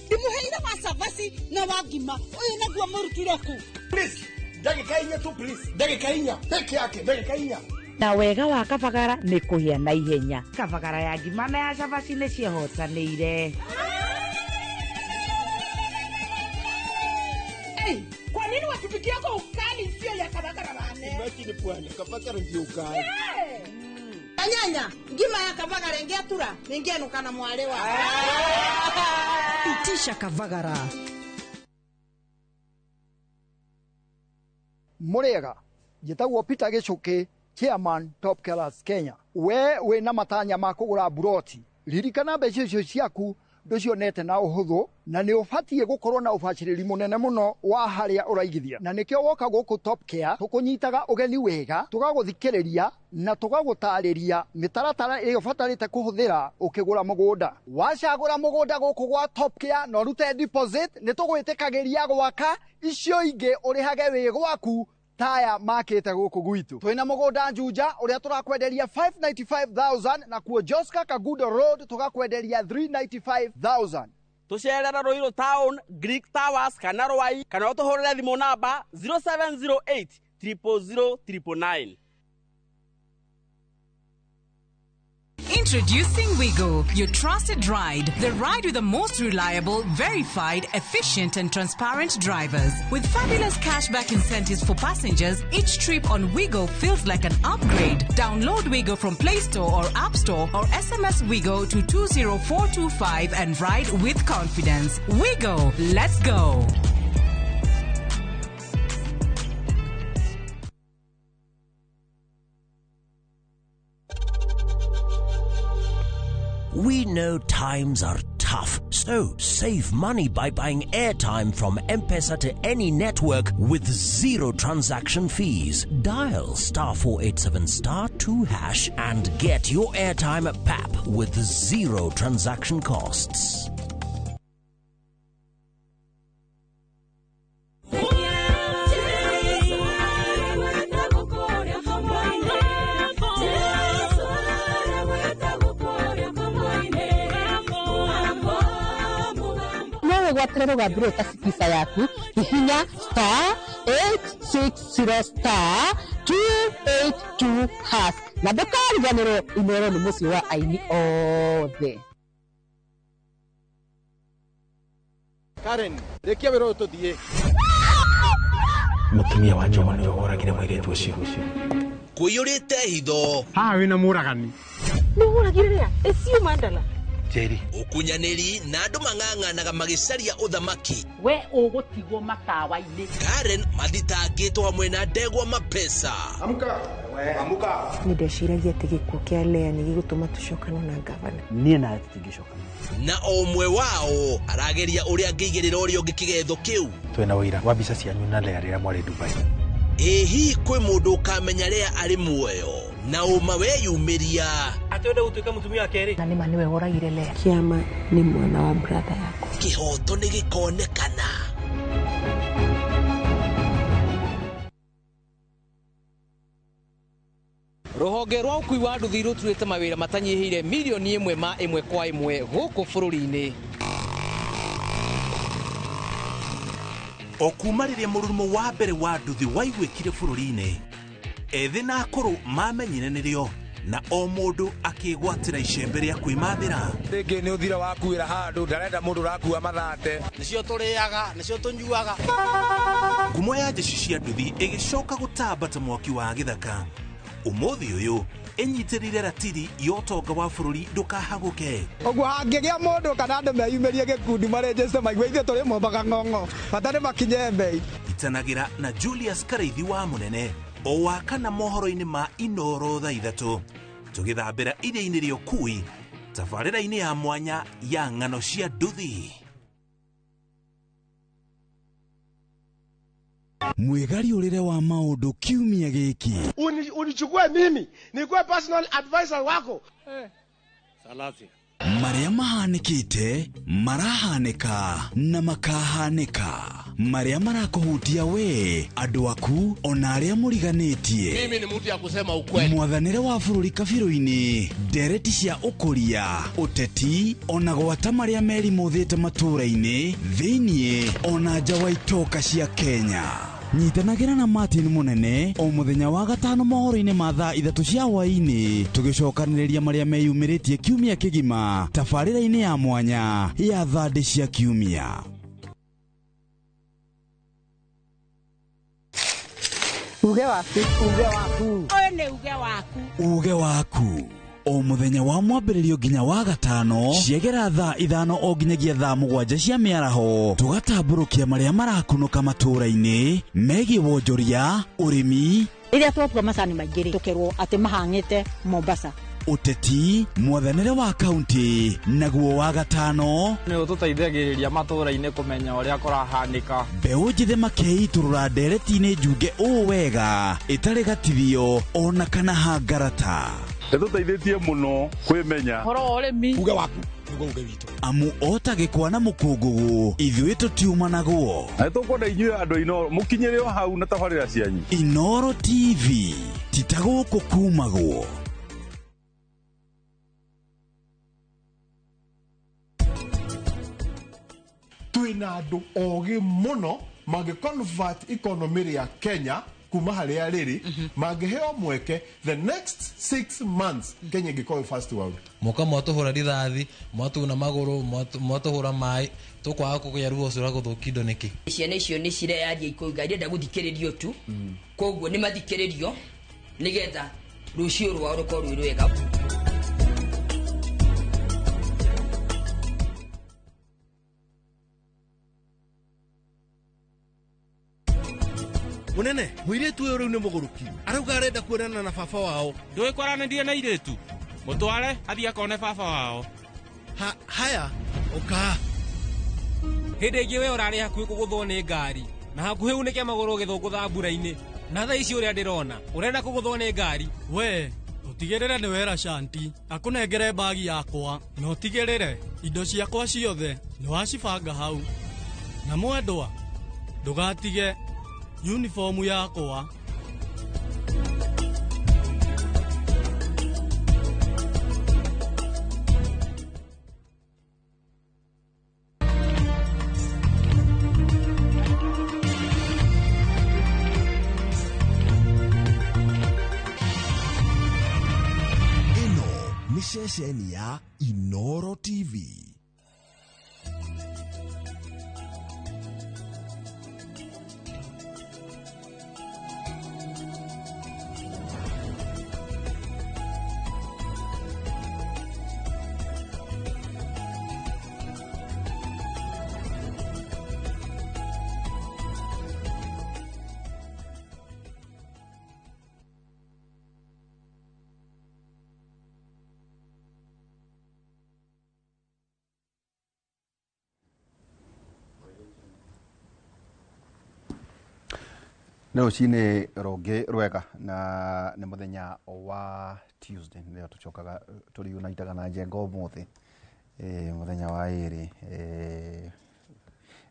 S13: Ndimuheire macabasi na wangima. Uyu naguo mũrutire ku.
S18: Please, ndagĩka inya tu please. Ndagĩka inya. Peke yake, ndagĩka inya.
S5: Na wega wa kabagara nĩ kũhĩa na ihenya. Kabagara ya ngima na ya cabaci nĩ cihotanĩire.
S13: Hey, kwa nini watupikia kwa ukali sio ya kabagara bane?
S18: Imagine bwana, kabagara ndio ukali.
S13: Kanyanya, ngima ya kabagara ingeatura, ningenuka na mwale wa.
S5: Itisha kabagara.
S21: Murega, njĩtagwo Peter Gicuki, Chairman Top Killers Kenya. We na matanya ma kũgũra buroti. Ririkana mbeca icio ciaku nducionete na ũhũthũ na nĩ ũbatiĩ gũkorwo na ũbacĩrĩri mũnene mũno wa harĩa ũraigithia. Na nĩkĩo woka gũkũ Top Care tũkũnyitaga ũgeni wega, tũgagũthikĩrĩria na tũgagũtarĩria mĩtaratara ĩrĩa ũbatarĩte kũhũthĩra ũkĩgũra mũgũnda. Wacagũra mũgũnda gũkũ gwa Top Care na ũrute deposit, nĩ tũgwĩtĩkagĩria gwaka, icio ingĩ ũrĩhage wĩ gwaku taya makĩte gũkũ gwitũ. Twĩna mũgũnda Juja ũrĩa tũrakwenderia 595,000 na kuo Joska Kagudo Road tũgakwenderia 395,000.
S22: Tucerera Ruiru Town, Greek Towers kana Rwai kana ũtũhũrĩre thimũ namba 0708 000 999.
S10: Introducing Wigo, your trusted ride. The ride with the most reliable, verified, efficient and transparent drivers. With fabulous cashback incentives for passengers, each trip on Wigo feels like an upgrade. Download Wigo from Play Store or App Store or SMS Wigo to 20425 and ride with confidence. Wigo, let's go.
S24: We know times are tough, so save money by buying airtime from M-Pesa to any network with zero transaction fees. Dial *487*2# and get your airtime PAP with zero transaction costs.
S5: Gwaterero gambiro ta sikiza yaku hihinya *860*282# na ndũkariganĩrwo imero nĩ mũciĩ wa aini othe.
S18: Karen, rekia wĩra ũyũ tũthiĩ.
S25: Mũtumia wa Joma nĩwe woragire mũirĩtu ũcio.
S12: Kũiyũrĩte hitho.
S18: Haha wĩna mũragani.
S5: Nĩ ũragire rĩa? Ĩcio Mandala.
S25: Jerry.
S12: Ukunyanĩri na andũ mang'ang'anaga magĩcaria ũthamaki.
S5: We ũgũtigwo matawa-inĩ.
S12: Karen mathitangĩtwo hamwe na Ndegwa Mapesa.
S18: Amuka. Amuka.
S5: Nĩ ndeciragia atĩ gĩkuũ kĩa Lea nĩ gĩgũtũma tũcokane na ngavana.
S21: Niĩ nawe tũtingĩcokana.
S12: Na o ũmwe wao arageria ũrĩa angĩigĩrĩra ũrĩa ũngĩ kĩgetho kĩu.
S25: Twĩna ũira wa mbica cianyu na Lea rĩrĩa mwarĩ Dubai.
S12: Ĩhi kwĩ mũndũ ũkamenya Lea arĩ muoyo na ũma weyumĩria.
S22: Atwende gũtuĩka mũtumia wa kerĩ.
S5: Na nĩma nĩwe woragire Lea. Kĩama nĩ mwana wa brother yako.
S12: Kĩhoto nĩ gĩkonekana.
S22: Rũhonge rwa ũkui wa nduthi rũturĩte mawĩra matanyihĩire milioni 1 kwa 1 gũkũ bũrũri-inĩ.
S2: O kuma rĩrĩa mũrurumo wa mbere wa nduthi waiguĩkire bũrũri-inĩ, ethĩ na akũrũ mamenyire nĩrĩo na o mũndũ akĩgwatĩra icembe rĩa kwĩmathĩra.
S22: Rĩngĩ nĩ ũthira wakuĩra handũ ndarenda mũndũ ũrakua mathate. Nĩcio tũrĩaga, nĩcio tũnyuaga.
S2: Ngumo ya njeci cia nduthi ĩgĩcoka gũtamba ta mwaki wa gĩthaka. Ũmũthĩ ũyũ ĩnyitĩrĩire ratiri ya ũtonga wa bũrũri ndũkahagũke.
S21: Ũguo hangĩgĩa mũndũ kana andũ meyumĩrie gĩkundi marĩnjĩce maigua ithuĩ tũrĩ mombaga ng'ong'o bata nĩ makinye mbei.
S2: Itanagĩra na Julius Karaithi wa Mũnene o wakana mohoro-inĩ ma Inooro thaa 3 tũgĩthambĩra iria-inĩ rĩa ũkui tabarĩra-inĩ ya mwanya ya ng'ano cia nduthi. Mwĩgari ũrĩre wa maũndũ kiumia gĩkĩ.
S18: Unichukue mimi nikuwe personal advisor wako.
S22: Salasi.
S2: Marĩa mahanĩkĩte marahanĩka na makahanĩka. maria marakuhutia we andu aku ona aria muriganitie.
S6: Mimi ni mtu ya kusema ukweli.
S2: Mwathanire wa bururi kabiru-ini, ndereti cia ukuria, uteti ona gwata maria meri muthite matura-ini thiini ona nja wa itoka cia Kenya. Nyitanagira na Martin Munene o muthenya wa gatano mohoro-ini ma thaa 3 cia hwaini tugicokaniriria maria meyumiritie kiumia kigima tabarira-ini ya mwanya ya thandi cia kiumia.
S13: Uge waku, uge waku. Oye uge waku.
S2: Uge waku. O muthenya wa mwambĩrĩrio nginya wa gatano ciegera thaa 5 o nginyagia thaa 7 cia mĩaraho tugatambũrũkia marĩa marakunũka matũra-inĩ megiĩ wonjoria, ũrĩmi,
S5: Rĩrĩa twakua macani maingĩ tukerwo atĩ mahang'ĩte Mombasa.
S2: Uteti, mwathanĩre wa kaunti naguo wa gatano
S3: nĩ ũtũteithagĩrĩria matũra-inĩ kũmenya ũrĩa kũrahanĩka.
S2: Mbeũ njĩthĩ makeitũrũra ndereti-inĩ njunge ũũ wega ĩtarĩ gatithio ona kana hangarata.
S7: Nĩtũteithĩtie mũno kwĩmenya
S3: Horo wa ũrĩmi.
S7: Uge waku nĩguo uge witũ.
S2: Amu ota gĩkwa na mũkũngũgũ ithuĩ tũtiuma naguo.
S7: Nĩtũkwenda inyuĩ andũ Inoro mũkinyĩre o hau na tabarĩra cianyu.
S2: Inoro TV titagũkũ kumagwo.
S8: Twina andu ogi muno mage convert economy ya Kenya kuma haria riri mangeheo mweke the next 6 months Kenya gikoe first world.
S25: Muka mwatuhura rithathi mwatuna maguru mwatuhura mai tukwaga kugia ruo cura guthukindo niki.
S16: Ciana icio ni cireyaria ikuga irenda guthikiririo tu koguo ni mathikiririo nigetha rucio rwao rukorwo rwega.
S6: Munene, muiretu uyu riu ni muguruki. Arauga arenda kuonana na baba wao.
S23: Ndui kwaranĩria na iretu. Mutware athie akone baba wao.
S6: Haya, uka.
S23: Hĩndĩ ĩngĩ we ũrarĩ hakuhĩ kũgũthwo nĩ ngari. Na hakuhĩ unĩke magũrũ ũgĩthũngũtha mbura-inĩ. Na thaa ici ũrĩa ndĩrona, ũrenda kũgũthwo nĩ ngari.
S26: We, utigĩrĩre nĩ wera Shanti. Akũnengere bagi yakwa. Na utigĩrĩre indo ciakwa ciothe nĩ wacibanga hau. Na mwendwa, ndũgatige uniform yakwa.
S27: Ino ni ceceni ya Inoro TV.
S28: Leo cine roge rwega na nĩ muthenya wa Tuesday nĩrĩo tũcokaga tũriunitaga na njengo mũthĩ muthenya wa ĩrĩ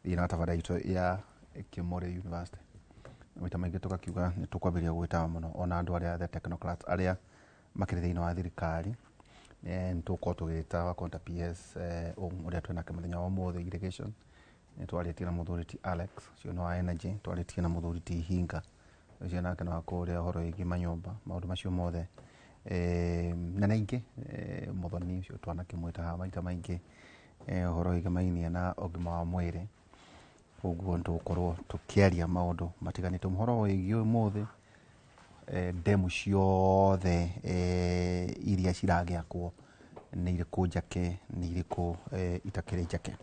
S28: ina tabarĩra itũ ya Kimori University maita maingĩ tũgakiuga nĩ tũkwambĩrĩria gwĩta mũno ona andũ arĩa the technocrats arĩa makĩrĩ thĩinĩ wa thirikari nĩ tũkorwo tũgĩta wa counter PS ũrĩa twĩnake muthenya wa ũmũthĩ irrigation twarĩtie na mũthuri ti Alex cio no energy twarĩtie na mũthuri ti Hinga cio nake no akũrĩa ũhoro wĩgiĩ manyũmba maũndũ macio mothe na naingĩ mũthoni ũcio twanakĩmwĩta haha maita maingĩ ũhoro wĩgiĩ mainia na ũgima wa mwĩrĩ ũguo tũgũkorwo tũkĩaria maũndũ matiganĩte ũhoro wĩgiĩ ũmũthĩ ndemu ciothe iria ciragĩakwo nĩ irĩkũ njake nĩ irĩkũ itakĩrĩ njake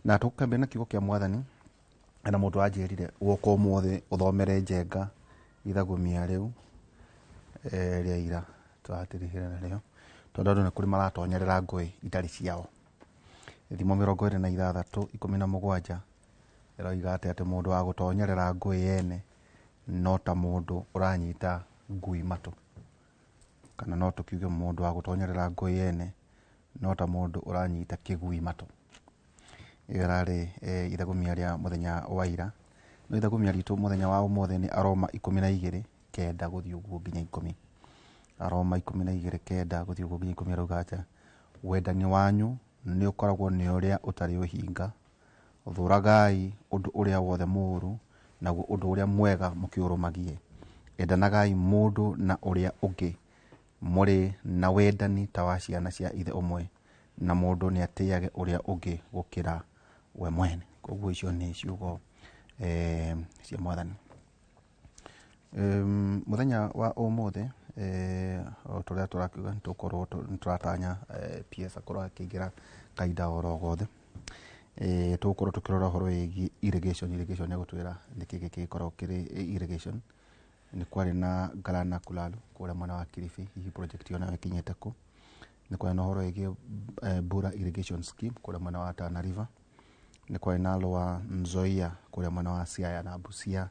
S28: na tukambia na kiugo kia mwathani na mundu anjirire woka umuthi uthomere njenga ithagumia riu ria ira twatirihira na rio tondu andu ni kuri maratonyerera ngui itari ciao thimo 26:17 eroiga ati mundu wa gutonyerera ngui yene no ta mundu uranyita ngui matu kana no tukiuge mundu wa gutonyerera ngui yene no ta mundu uranyita kigui matu igarari ithagumia ria muthenya wa ira no ithagumia ritu muthenya wa umothe ni Aroma 12 kenda guthii uguo nginya 10 Aroma 12 kenda guthii uguo nginya 10 rugata wendani wanyu ni ukoragwo ni uria utari uhinga thuragai undu uria wothe muru naguo undu uria mwega mukiurumagie endanagai mundu na uria ungi muri na wendani ta wa ciana cia ithe umwe na mundu ni atiage uria ungi gukira we mwene koguo icio ni ciugo cia mwathani muthenya wa umothe turia turakiuga tukorwo turatanya PS akorwo akigira kaida oro gothe tukorwo tukirora horo igi irrigation ya gutwira niki gikorwo kiri irrigation ni kwari na Galana Kulalu kuria mwana wa Kilifi hii project yona yakinyete ku ni kwari na horo igi Bura irrigation scheme kuria mwana wa Tana River ni kwari na Lower Nzoia kuria mwana wa Siaya na Busia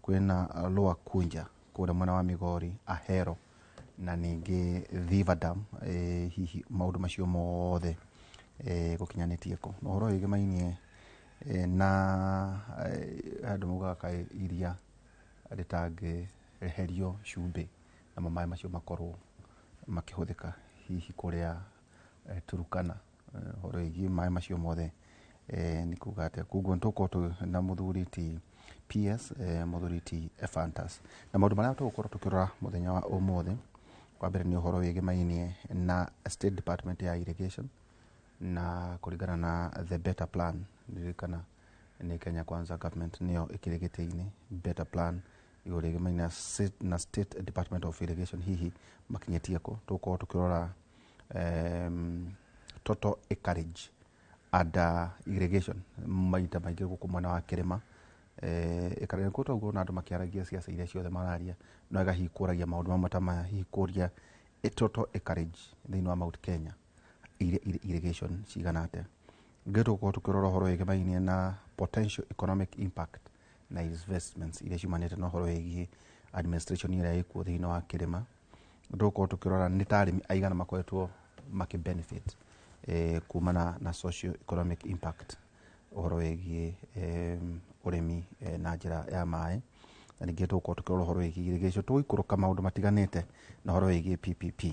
S28: kwina Lower Kunja kuria mwana wa Migori Ahero na ningi Thiva Dam hihi maundu macio mothe gukinyanetie ko no horo igi mainie na andu muga kai iria ritange reherio cumbi na mamae macio makorwo makihuthika hihi kuria Turukana horo igi mai macio mothe ni kugate kuguo ntuko na muthuriti PS muthuriti Efantas na maundu maria tugukorwo tukirora muthenya wa umothe kwa mbere ni horo igi mainie na State Department ya Irrigation na kuringana na the better plan ndirikana ni Kenya Kwanza government niyo ikirigite-ini better plan igore gimenya na State Department of Irrigation hihi makinyetie ko tuko tukirora total acreage ada irrigation maita maingi guku mwana wa kirima ikarere ko tugo na andu makiaragia siasa iria ciothe mararia no agahikuragia maundu matama hikuria total acreage thini wa Mount Kenya irrigation ciganate ngeto ko tukirora horo igi mainie na potential economic impact na investments iria cimanete no horo igi administration iria ikuo thini wa kirima ndoko tukirora ni tarimi aigana makoretwo maki benefit kumana na socio economic impact horo igi urimi na njira ya mai na ningeto ko tukirora horo igi irrigation tuikuruka maundu matiganete na horo igi PPP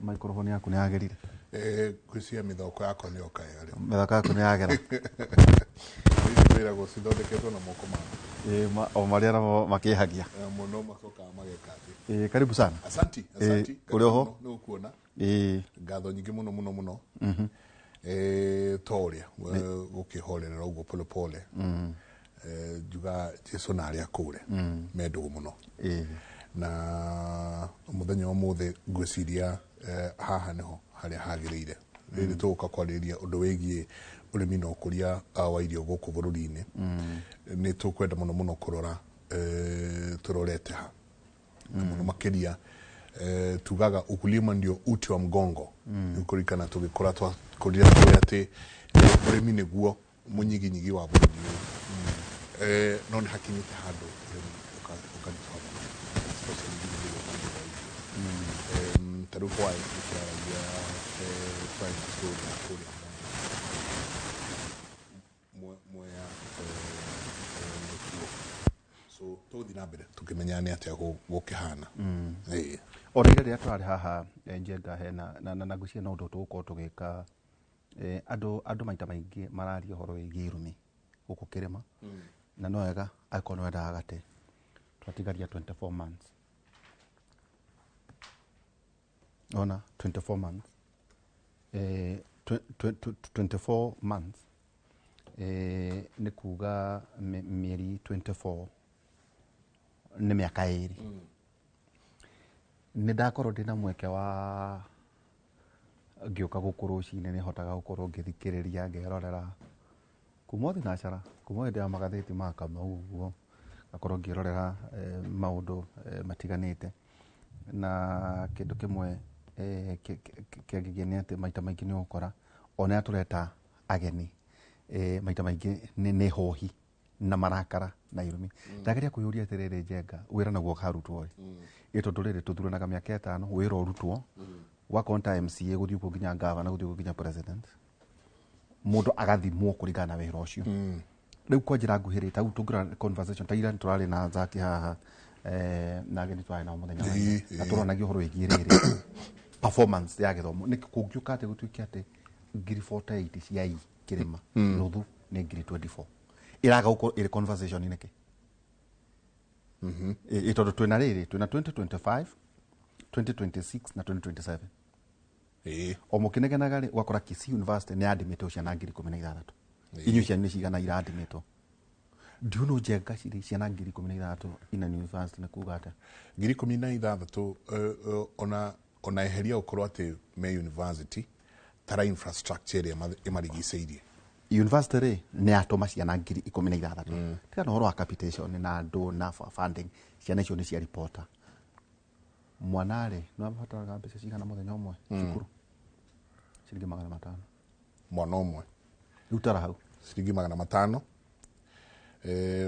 S28: microphone yaku ni yagerire
S1: kwisia mithoko yako ni okayari
S28: mithoko yako ni yagera
S1: Ira go sithondeketwo na moko ma
S28: o maria na makihagia
S1: muno macoka magekathi
S28: karibu sana
S1: asanti
S28: uri ho
S1: ni ukuona ngatho nyingi muno toria gukihorera uguo pole pole juga Jesu na aria kure mendu muno na muthenya wa muthe ngwiciria haha niho haria hagirire riri tuka kwariria undu wigie urimi no kuria wa irio guku bururi-ini ni tukwenda muno kurora turorete ha muno makiria tugaga ukulima ndio uti wa mgongo ukurikana tugikora twakuria ati urimi niguo munyiginyigi wa bururi no ni hakinyite handu ukanditwa taru kwa ikiragia private school na kule moya so tothi na mbere tukimenyane atia gukihana
S28: ora ria twari haha njenga hena na gucia no tugukorwo tugika andu maita maingi mararia horo igi irumi guku kirima na no wega akono wenda agate twatigaria 24 months ona 24 months 24 months ni kuga mieri 24 ni miaka iri ni ndakorwo ndina mweke wa ngioka gukuru cine ni hotaga gukorwo ngithikiriria ngerorera kuma thinacara kuma ndi ya magatheti maka mauguo akorwo ngirorera maundu matiganite na kindu kimwe kiagigene ati maita maingi ni ukora ona tureta ageni maita maingi ni hohi na marakara na irumi ndageria kuyuria atiriri njenga wira naguo karutwo ito nduriri tuthuranaga miaka 5 wira urutwo wa konta MCA guthii ku nginya governor guthii ku nginya president mundu agathimwo kuringana na wira ucio riu kwa njira nguhirite au tungira conversation ta ira turari na Zaki haha na geni twari na muthenya na turonagio horo wigi riri performance ya githomo ni kungiuka ate gutuikia ate ngiri 48 cia kirima nuthu ni ngiri 24 iraga uko iri conversation ineke itondo twina riri twina 2025 2026 na 2027 o mukinegenaga ri wakora Kisii University ni admit ciana ngiri 16 inyu ciana cigana ira admit ndiuno jenga ciri ciana ngiri 16 ina university na kuga ata
S1: ngiri 16 ona eheria ukorwo ati me university tara infrastructure ya imarigiceirie
S28: university ri ni atoma ciana ngiri 16 tika no horo wa capitation na ndo na funding ciana icio ni cia reporter mwanare no abataraga mbeca cigana muthenya umwe cukuru ciringi 500
S1: mwana umwe
S28: utara hau
S1: ciringi 500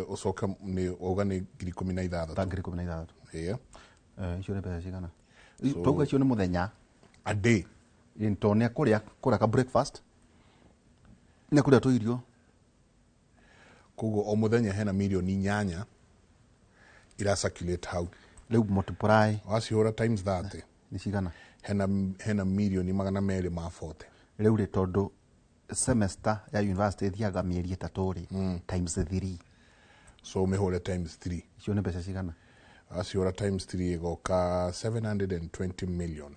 S1: ucoka ni uga ni ngiri 16
S28: ta ngiri 16 icio ni mbeca cigana
S1: So-
S28: toga icio ni muthenya
S1: a day
S28: into ne kuria ka breakfast ne kuria to irio
S1: koguo o muthenya hena milioni 8 ira circulate hau
S28: riu multiply
S1: wacihura times 30
S28: ni cigana
S1: hena milioni 240
S28: riu ri tondu semester ya university thiaga mieri 3 ri times 3
S1: so mihore times 3
S28: icio ni mbeca cigana
S1: wacihura times 3 igoka 720 million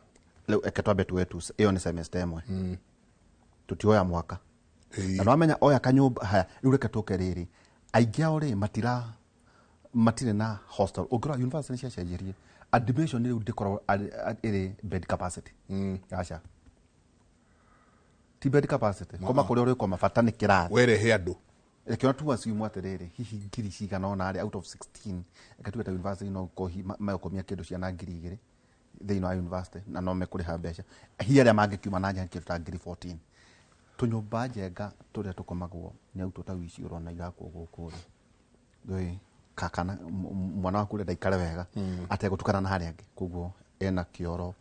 S28: riu eke twambe twetu iyo ni semester imwe tutioya mwaka na no amenya oya kanyumba haya riu reke tuke riri aingi ao ri matire na hostel ugura university ni ciacenjerie admission riu ndikorwo iri bed capacity acha ti bed capacity koma kuri uri koma bata ni kirathi
S1: werehe andu
S28: reke tu asimu atiriri hihi ngiri cigana ona ari out of 16 reke tu university no kohi mayokomia kindu ciana ngiri 2 thiini wa university na no mekuriha mbeca hiya ria mangikiuma na nja kindu ta ngiri 14 tunyumba njenga turia tukomagwo ni auto ta wici urona irakwo guku ri ndoi kakana mwana waku renda ikare wega ategutukana na haria angi koguo ena kioro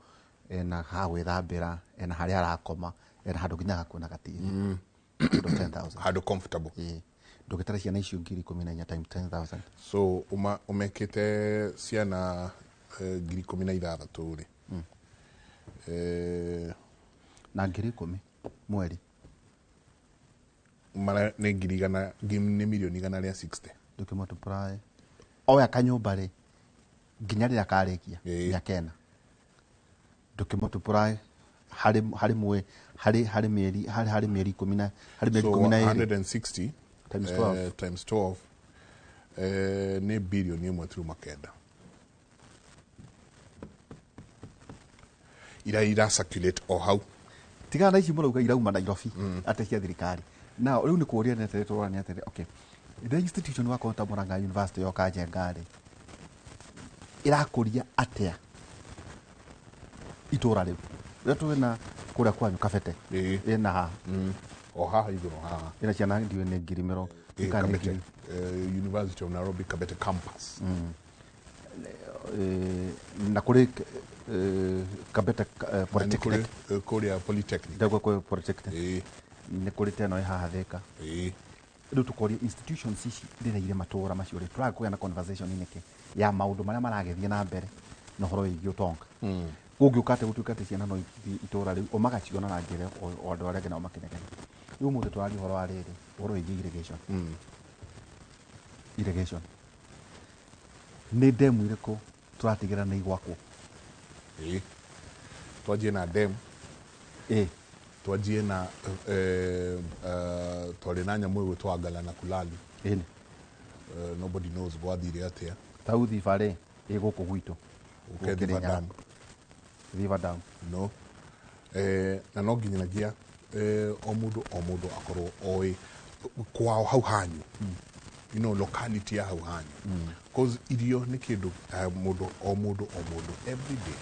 S28: ena ha gwithambira ena haria arakoma ena handu nginya hakuona gatiri 10,000
S1: handu comfortable
S28: ndugitara ciana icio ngiri 14 times 10,000
S1: so umekite ciana ngiri 16 ri
S28: na ngiri 10 mweri
S1: mara ni ngiri gana ni milioni gana ria 60
S28: ndukimultiply oya kanyumba ri nginya rira karikia ya kena ndukimultiply hari mwe hari mieri 10 hari mieri 10
S1: 160 times 12 ni bilioni 1.3 ira circulate o hau
S28: tigana na ici murauga irauma Nairobi ate cia thirikari na riu ni kuria nete turani ate okay the institution wa Konta Murang'a University yo kajengari irakuria atia itura riu retu na kuria kwanyu kabete ina ha
S1: o haha iguru haha
S28: ina ciana ndiwe ni ngiri miro
S1: Kabete University of Nairobi Kabete campus
S28: na kuri Kabete Polytechnic
S1: kuria Polytechnic
S28: ndagwa kwa Polytechnic ni kuri teno haha Thika ndu tukoria institutions ici ndiraire matura macio ri turakuya na conversation ineke ya maundu maria maragethie na mbere no horo wigi utonga ungiukate gutuikate ciana no itura riu o magaciona na njira o andu aria ngena makinegena riu muthe twari horo wa riri horo wigi irrigation ni demu iriku turatigira ni igwakwo
S1: twajie na dam twajie na twari na nyamu igwitwa Ngala Kulali nobody knows gwathire atia
S28: tauthi bare iguku gwitu
S1: ukethiva dam
S28: River Dam
S1: no na no nginyanagia o mundu akorwo oi kwao hau hanyu you know locality ya hau hanyu cause irio ni kindu mundu every day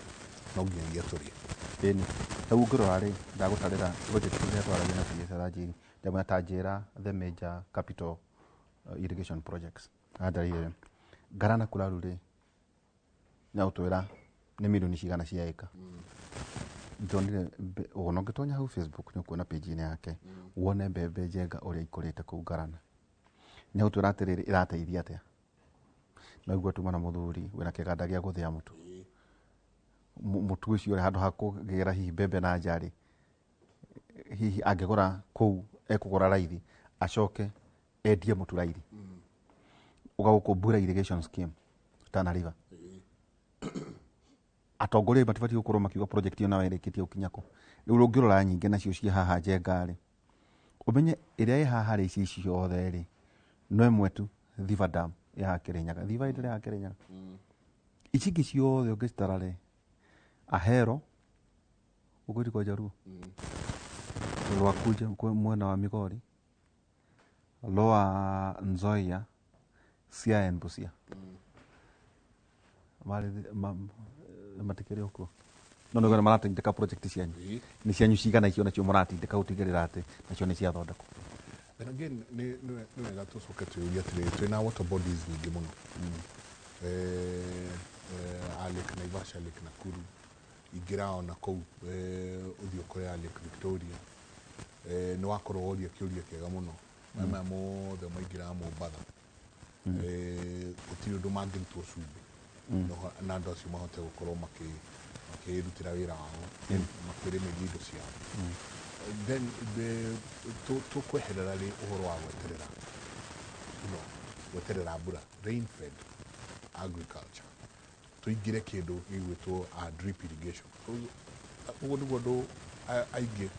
S1: no nginyanagia turi
S28: eni tau ngoro ari ndagutarira project ria twaragia na biacara njiri ndamwe tanjira the major capital irrigation projects adarire Ngala Kulali ri na utwira ni milioni cigana cia eka ndonire ona ngitonya hau Facebook ni kuona page yake wone mbembe njenga uria ikurite ku Ngarana ni utu ratiriri irateithia atia naigua tuma na muthuri wina kiganda gia guthia mutu mutu ucio handu hakugera hihi mbembe na njari hihi angigura kuu ekugura raithi acoke endie mutu raithi ugagukumbura irrigation scheme Tana River atongoria batibati gukorwo makiuga project iyo nawe irikitie ukinyako riu rungirora nyinge nacio cie haha njengari umenye iria i haha ri ici ciothe ri no imwe tu Thiva Dam ya Kirinyaga Thiva ile ya Kirinyaga ici ingi ciothe ungicitara ri Ahero ugwiri kwa Jaruo Rwakuje mwena wa Migori Loa Nzoia Siaya and Busia matikere uko no gona maratindika project cianyu ni cianyu cigana icio nacio muratindika utigirira ati nacio ni ciathondekwo
S1: and again ni wega tucoke tuuria atiri twina water bodies nyingi muno Lake Naivasha, Lake Nakuru ingira ona kou uthio kuri Lake Victoria ni wakorwo oria kiuria kega muno mama mothe maingira Mombatha gutiri undu mangirutwo cumbi na andu acio mahote gukorwo makirutira wira wao makirĩmĩria indo ciao then tukweherera ri uhoro wa gweterera mbura rain fed agriculture tuingire kindu gigwitwo drip irrigation uguo niguo andu aingi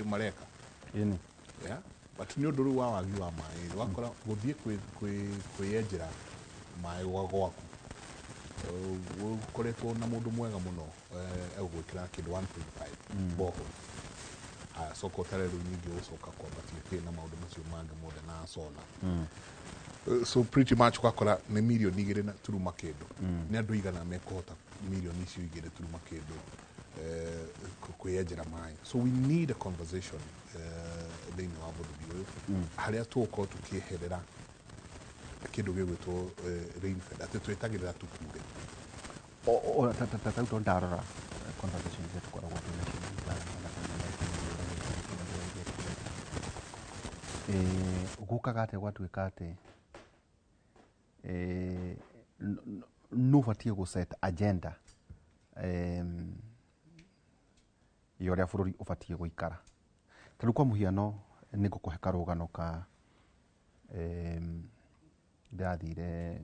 S1: mareka yeah but ni undu riu wa wagi wa mai wakora guthie kwiyenjera mai gwaku ukoretwo na mundu mwega muno egwikira kindu 1.5 boho soko tarero nyingi ucoka kwambatia kina maundu macio mangi mothe na solar so pretty much wakora ni milioni 2 kindu ni andu igana mekuhota milioni icio 2 kindu kwiyenjera mai so we need a conversation thini wa bũrũri ũyũ haria tuko tukieherera kindu gigwitwo rain fed ati twetagirira tukure
S28: o tata ndarora conversation zetu kwa watu gukaga ate gwatuika ati no batie go set agenda yoria bururi ubatie guikara tari kwa muhiano ni gukuhe karugano ka ndathire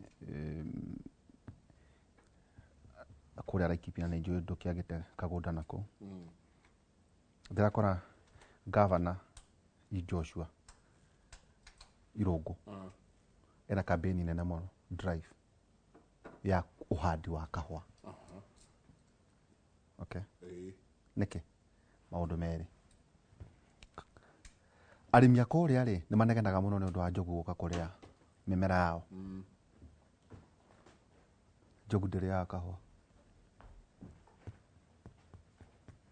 S28: akuria Laikipia na njui ndukiagite kagunda nako ndirakora governor Joshua Irungu ena kampeni nene muno drive ya uhandi wa kahua okay niki maundu meri arimi akuria ri ni manegenaga muno ni undu wa njogu guka kuria mimera yao njogu ndiri ya kahua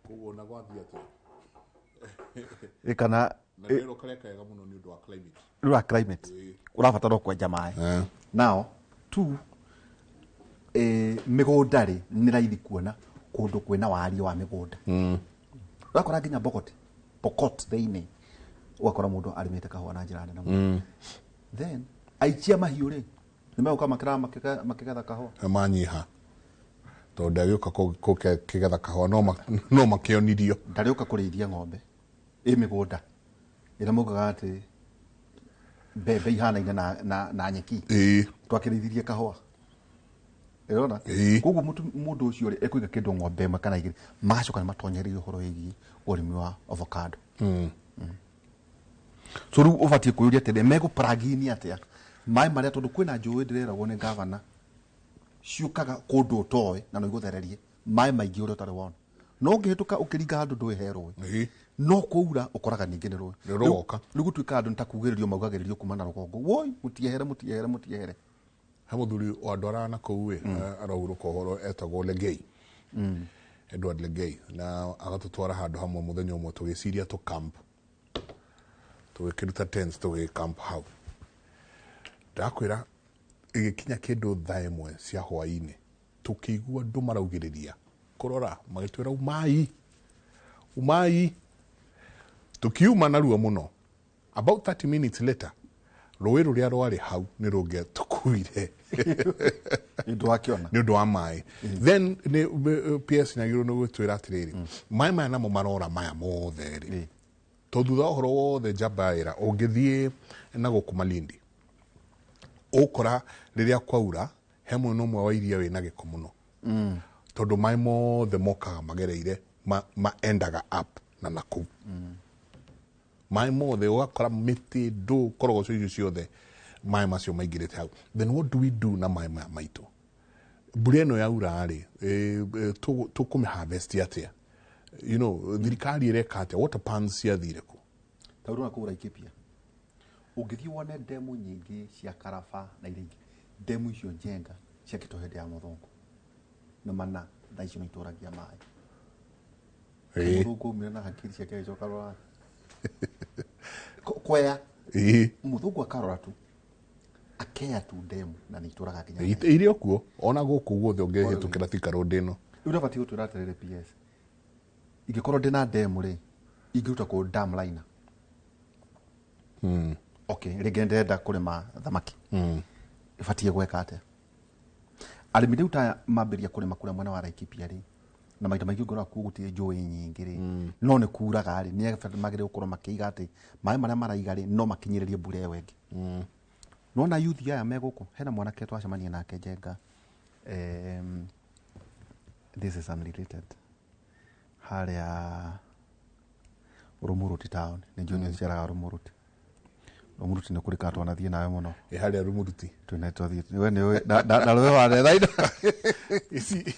S1: kuona gwathia ati
S28: ikana
S1: na rero kareka muno ni undu wa climate
S28: rwa climate urabatara kwenja mai now tu migunda ri ni raithi kuona kundu kwina wari wa migunda rakora nginya Pokot theini wakora mundu arimite kahua na njira nene then aichia mahiu ri nimeuka makigetha kahua
S1: manyiha to ndagioka kigetha kahua no makionirio
S28: ndariuka kurithia ng'ombe migunda ira mugaga ati mbembe ihanaine na nyeki twakirithirie kahua irona koguo mundu ucio ri ekuiga kindu ng'ombe ĩmwe kana igĩrĩ magacoka nĩ matonyereire ũhoro wĩgiĩ ũrĩmi wa avocado so rĩu ũbatiĩ kũyũria atĩrĩ megũpragini atĩa maĩ marĩa tondũ kwĩna njũĩ ndĩreragwo nĩ gavana ciũkaga kũndũ ũtoĩ na no igũthererie maĩ maingĩ ũrĩa ũtarĩ wona no ũngĩhĩtũka ũkĩringa handũ ndũĩhe rũĩ no kwaura ũkoraga ningĩ nĩ rũĩ rĩu gũtuĩka andũ nĩtakugĩrĩrio maugagĩrĩrio kuma na rũgongo woi mũtiehere
S1: ha muthuri wa ndwara na kou arauruka ũhoro etagwo Legei Edward Legei na agatutwara handu hamwe muthenya ũmwe tũgĩciria camp tũgĩkĩruta tents camp hau ndakwĩra igikinya kindu thaa imwe cia hwaini tukigua andu maraugiriria kurora magitwira mai umai tukiuma narua muno about 30 minutes later rũĩ rũrĩa rwarĩ hau nĩ rũngĩ tũkuire nĩ ũndũ wa maĩ then PS nyagĩrĩirwo nĩ gwĩtwĩra atĩrĩrĩ maĩ maya namo marora maya mothe rĩ to thutha ũhoro wothe njambaĩra ũngĩthiĩ na gũkũ Malindi ũkora rĩrĩa kwaura he mwena ũmwe wa iria wĩna gĩko mũno tondũ maĩ mothe mokaga magereire maendaga up na nakũu maĩ mothe ũgakora mĩtĩ ndũ korogoco icio ciothe maĩ macio maingĩrĩte hau then what do we do na maĩ maya maitũ mbura ĩno yaura-rĩ tũkũmĩharvest atĩa you know thirikari ĩreka atĩa water pans ciathire kũ
S28: ta ũrona kũu Laikipia ũngĩthiĩ wone ndemu nyingĩ cia Karaba na iria ingĩ ndemu icio njenga ciakĩtwo hĩndĩ ya mũthũngũ na mana thaa icio nĩitũragia maĩ mũthũngũ umire na hakiri ciake agĩcoka rwara kwea mũthũngũ akarora tu akea tu ndemu na nĩitũraga nginya
S1: irĩ o kuo ona gũkũ guothe ũngĩhĩtũkĩra Thika Road ĩno
S28: rĩu nabatiĩ gũtwĩra atĩrĩrĩ PS ingĩkorwo ndĩna ndemu-rĩ ingĩruta kũ dam liner okay rĩngĩ ndĩrenda kũrĩma thamaki ibatiĩ gwĩka atĩa arĩmi rĩu ta mambĩria kũrĩma kũrĩa mwena wa Laikipia-rĩ na maita maingĩ ngora kuo gũtirĩ njũĩ nyingĩ-rĩ no nĩ kuraga-rĩ nĩ magĩrĩirwo gũkorwo makĩiga atĩ maĩ marĩa maraiga-rĩ no makinyĩrĩrie mbura ĩyo ĩngĩ nona youth aya me gũkũ hena mwanake twacemania nake Njenga this is unrelated harĩa Rumuruti town nĩ junior ciaraga Rumuruti nĩ kũrĩ ka twanathiĩ nawe mũno
S1: harĩa Rumuruti
S28: twathiĩ we nĩ na rũĩ wa retha indo
S1: ici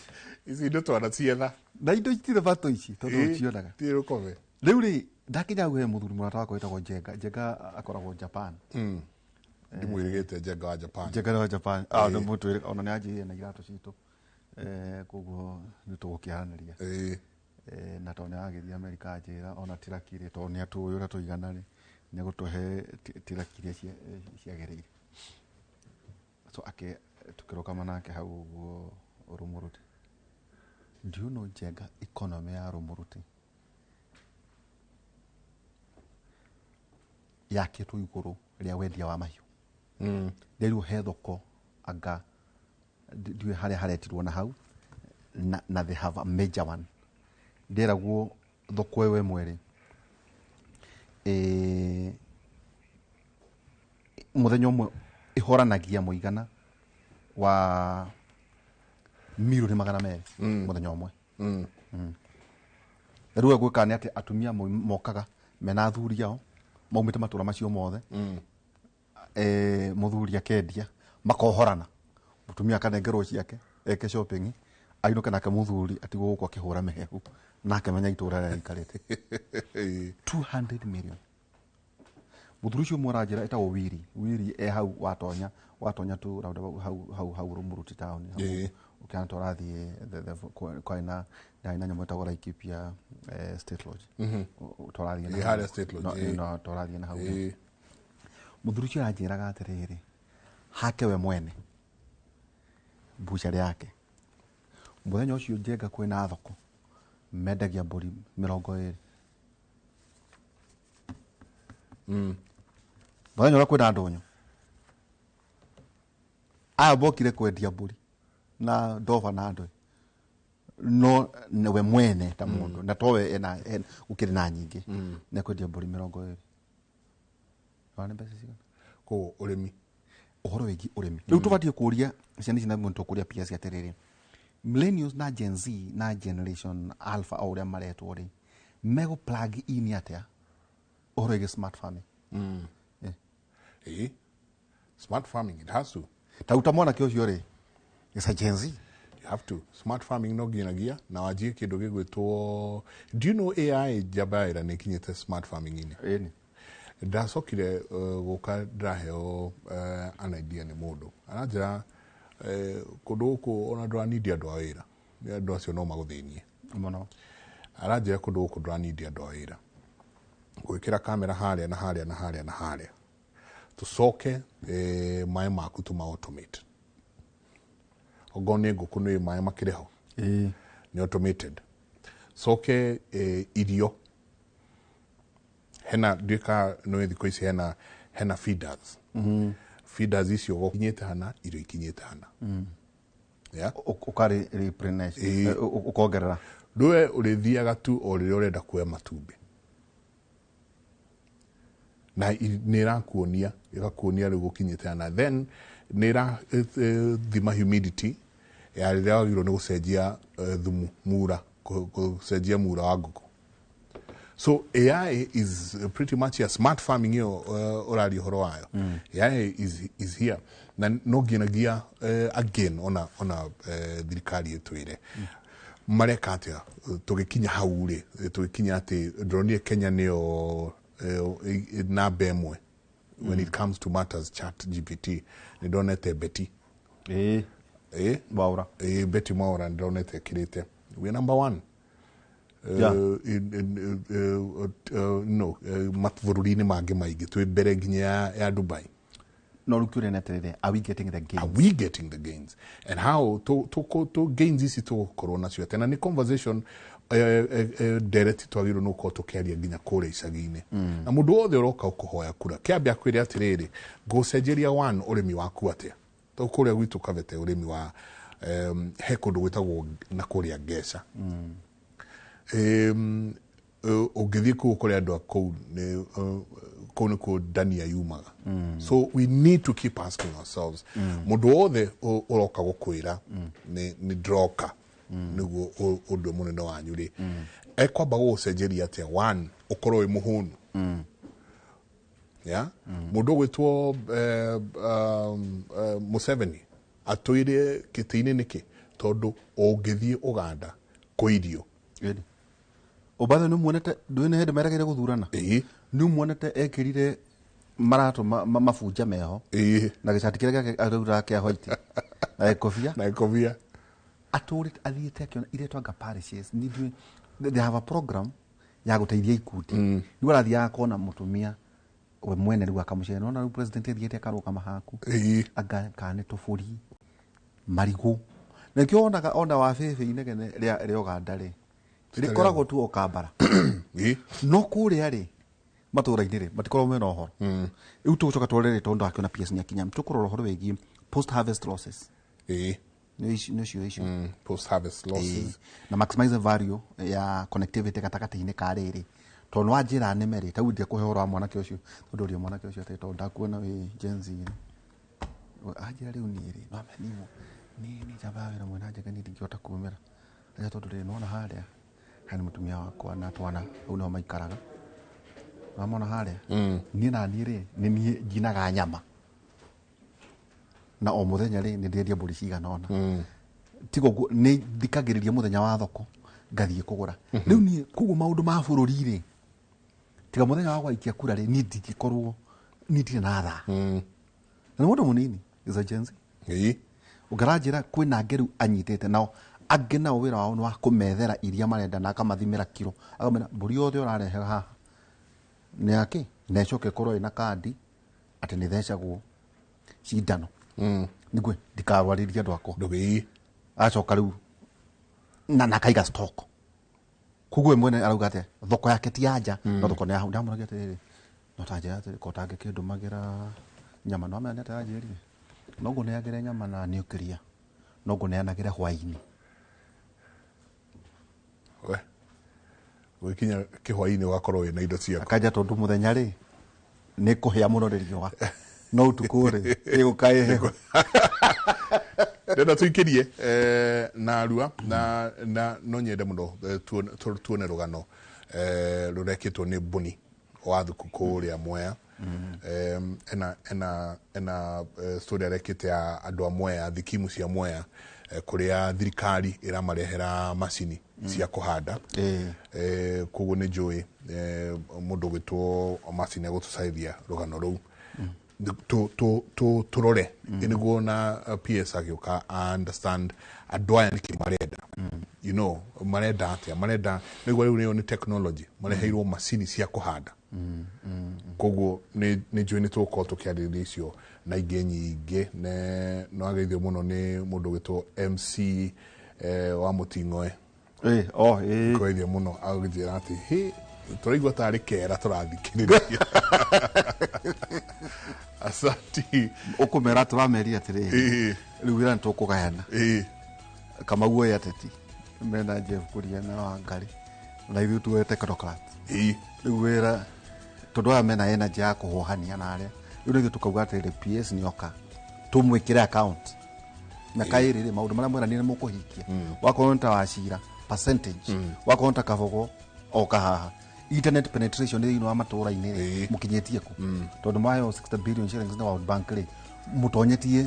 S1: indo twanacietha
S28: na indo itirĩ bato ici tondũ ũcionaga
S1: ti rũkome
S28: rĩu-rĩ ndakinya he mũthuri mũrata wakwa wĩtagwo Njenga akoragwo Japan
S1: ndimwĩrĩgĩte Njenga wa Japan
S28: nĩ mũtwĩrĩ ona nĩ anjĩrĩire na iratũ citũ koguo nĩ tũgũkĩaranĩria na tondũ nĩ agĩthiĩ Amerika njĩra ona tirakire tondũ nĩ atũĩ ũrĩa tũigana-rĩ nĩ gũtũhe tiraki iria ciagĩrĩire so tukĩrũgama nake hau ũguo Rumuruti do you know Njenga economy ya Rumuruti yakĩtwo igũrũ rĩa wendia wa mahiũ rĩu he thoko anga ndiũĩ harĩa haretirwo na hau na they have a major one ndĩragwo thoko ĩyo ĩmwe-rĩ mũthenya ũmwe ĩhoranagia mũigana wa milioni 200 mũthenya ũmwe rĩu gwĩka nĩ atĩ atumia mokaga mena athuri ao maumĩte matũra macio mothe mũthuri akendia makohorana mũtumia akanengerwo ciake eke shopping ainũke nake mũthuri atigwo gũkũ akĩhũra mĩhehu nake menya itũra rĩrĩa aikarĩte 200 million mũthuri ũcio ũmwe aranjĩra etagwo Wiri hau watonya tu hau Rumuruti town ũkĩana tũrathiĩ kwaina nyamũ etagwo Laikipia State Lodge tũrathiĩ na hau mũthuri ũcio aranjĩraga atĩrĩrĩ hake we mwene buchari yake mũthenya ũcio Njenga kwĩna thoko mendagia mbũri 20 mũthenya ũrĩa kwĩna ndũnyũ aya bokire kwendia mbũri na ndova na andũ no we mwene ta mũndũ na towe ũkĩrĩ na nyingĩ nĩ kwendia mbũri 20 wana mbeca cigana
S1: kũ ũrĩmi
S28: ũhoro wĩgiĩ ũrĩmi rĩu tũbatiĩ kũria ciana ici na mũndũ tũkũria PS atĩrĩrĩ millennials na Gen Z na generation alpha o ũrĩa maretwo-rĩ mego plug in atĩa ũhoro wĩgiĩ smart farming
S1: smart farming it has to
S28: ta uta mwanake ũcio-rĩ is a Gen Z
S1: you have to smart farming no nginagia na wajie kĩndũ gĩgwĩtwo do you know AI jabaira nĩ kinyĩte smart farming ini ndacokire gũka ndaheo an idea nĩ mũndũ aranjĩra kũndũ gũkũ ona ndũranindi andũ a wĩra andũ acio no magũthĩnie
S28: mũno
S1: aranjĩra kũndũ gũkũ ndũranindi andũ a wĩra gwĩkĩra kamera harĩa na harĩa na harĩa na harĩa tũcoke maĩ maku tũma automate ogo nĩ ngũkũ nĩ maĩ makĩrĩ ho nĩ automated soke irio hena ndika no thiko ici hena feeders feeders icio gokinyete hana irio ikinyete hana
S28: ukari replenish ukongerera
S1: ndwe urithiaga tu o rire urenda kuoya matumbi na nirakuonia igakuonia riu gukinyete hana then nira thima humidity ya rire wagirwo ni gucenjia thumu mura gucenjia mura wa ngũkũ. So AI is pretty much a smart farming orari horo wayo. AI is here. Na no ginagia again ona thirikari etwire. Mareka atia tugikinya hau ri tugikinya ati ndronire Kenya nio na bemwe when it comes to matters chat GPT ni donete Betty
S28: Maura
S1: Betty Maura ndronete kirite we number 1 matvururini mange maingi twi mbere nginya ya Dubai.
S28: No rukure netere, are we getting the gains?
S1: Are we getting the gains? And how to gains isi to corona cio tena ni conversation direct twagiro no ko tukeria nginya kure icagi-ini na mundu wothe uroka ukuhoya kura kiambia kwire atiriri gucenjeria one urimi waku atia to kuria gwitu kavete urimi wa he kundu gwitagwo na kuria Ngeca ugithii ku kuria andu akou ni kone ko Dania yumaga. So we need to keep asking ourselves mundu wothe uroka gukwira ni droka niguo undu munene wanyu ri ekwamba gucenjeria atia one ukorwo wi muhunu mundu gwitwo Museveni atwire kitini niki tondu ungithii Uganda kuirio
S28: Obada no muonete duine hede meragire guthurana ni muonete ekirire marato mafuja meho na gicati kire arura kia white na ekofia aturi athiete akiona ile twanga parishes ni they have a program ya guteithia ikundi ni warathia akona mutumia we mwene riu akamucena na president athiete akaruka mahaku aga kane tofuri marigu na kionaga onda wa fefe inegene ria Uganda ri rikoragwo tu okambara no kuria ri matura-ini ri matikorwo mena uhoro riu tugucoka twarere tondu akiona PS nyakinya tukurora uhoro wigi post harvest losses no issue
S1: post harvest losses
S28: na maximize value ya connectivity katakati-ini ka riri tondu wa njira neme ri tau ndia kuhe uhoro wa mwanake ucio tondu ria mwanake ucio ati tondu ndakuona wi Gen Z ajira riu ni ri no amenimo ni jabawe na mwana njega ni ndingihota kumira ria tondu ri nona haria hani mutumia wakwa na twana au no maikaraga wamona haria ni na ni ri ni njinaga nyama na o muthenya ri ni ndendia mburi cigana ona tigo ni thikagiriria muthenya wa thoko ngathie kugura riu ni kugu maundu ma bururi ri tiga muthenya wa gwaikia kura ri ni ndigikorwo ni ndire na tha na mundu munini is a Gen Z ugaranjira kwina ngeru anyitete nao ange na wira wao wa kumethera iria marenda na akamathimira kilo akamena mburi yothe urarehe haha ni yake necoke korwo ina kandi ati ni thecagwo cindano nigwe ndikarwariria andu akwa
S1: ndugi
S28: acoka riu na kaiga stock kugwe mwene arauga ati thoko yake ti anja no thoko ni hau ndamunagia ati no tanja ati ko tange kindu magira nyama no amene ata ajiri no ngo ne agire nyama na nuclear no ngo ne anagire hwaini
S1: wikinya kihwaini wakorwo wina indo ciaku
S28: akaja tondu muthenya ri ni kuhia muno ririo no tukure igukae heho
S1: ndenda tuikirie na arua na no nyende muno tuone rugano rurekitwo ni Buni wa thuku kuria Mwea ena story arekite ya andu a Mwea thikimu cia Mwea kuria thirikari iramarehera macini cia kuhanda koguo ni njui mundu gwitwo macini agutucaithia rugano ruu turore niguo na PS agiuka understand andu aya niki marenda you know marenda atia marenda niguo riu ni technology mareheirwo macini cia kuhanda koguo ni njui ni tuko tukiarĩrĩria icio na ingĩ nyingĩ no ageithio muno ni mundu gwitwo MC wa Muting'oe Kweria muno augijira ati he turaigua tari kera turathikiriria. Asante.
S28: Ukumera turameria atiri. Riu wira ntukugayana. Kamau ya teti. Mena Jeff Kuria na Wangari. Na ithu tuwe technocrat. Riu wira tondu aya mena energy ya kuhohania na aria. Riu nithu tukauga atiri PS ni oka. Tumwikire account. Na kairire maundu maria mwera ni mukuhikia. Wakonta wacira percentage. Wakonta kabogo o kahaha. Internet penetration ni ino amatura ine mukinyetie ku. Tondu mayo 60 billion shillings na World Bank ri mutonyetie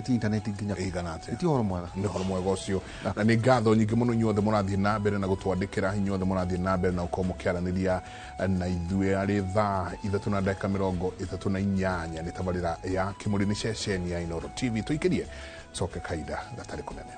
S28: internet nginya
S1: iganate.
S28: Iti horo mwega.
S1: Ni horo mwega ucio. Na ni ngatho nyingi muno nyothe murathie na mbere na gutwandikira hinyothe murathie na mbere na ukomo kiaraniria na ithue ari thaa 3:38 ni tabarira ya Kimuri ni ceceni ya Inooro TV tuikirie coke kaida gatari kunene.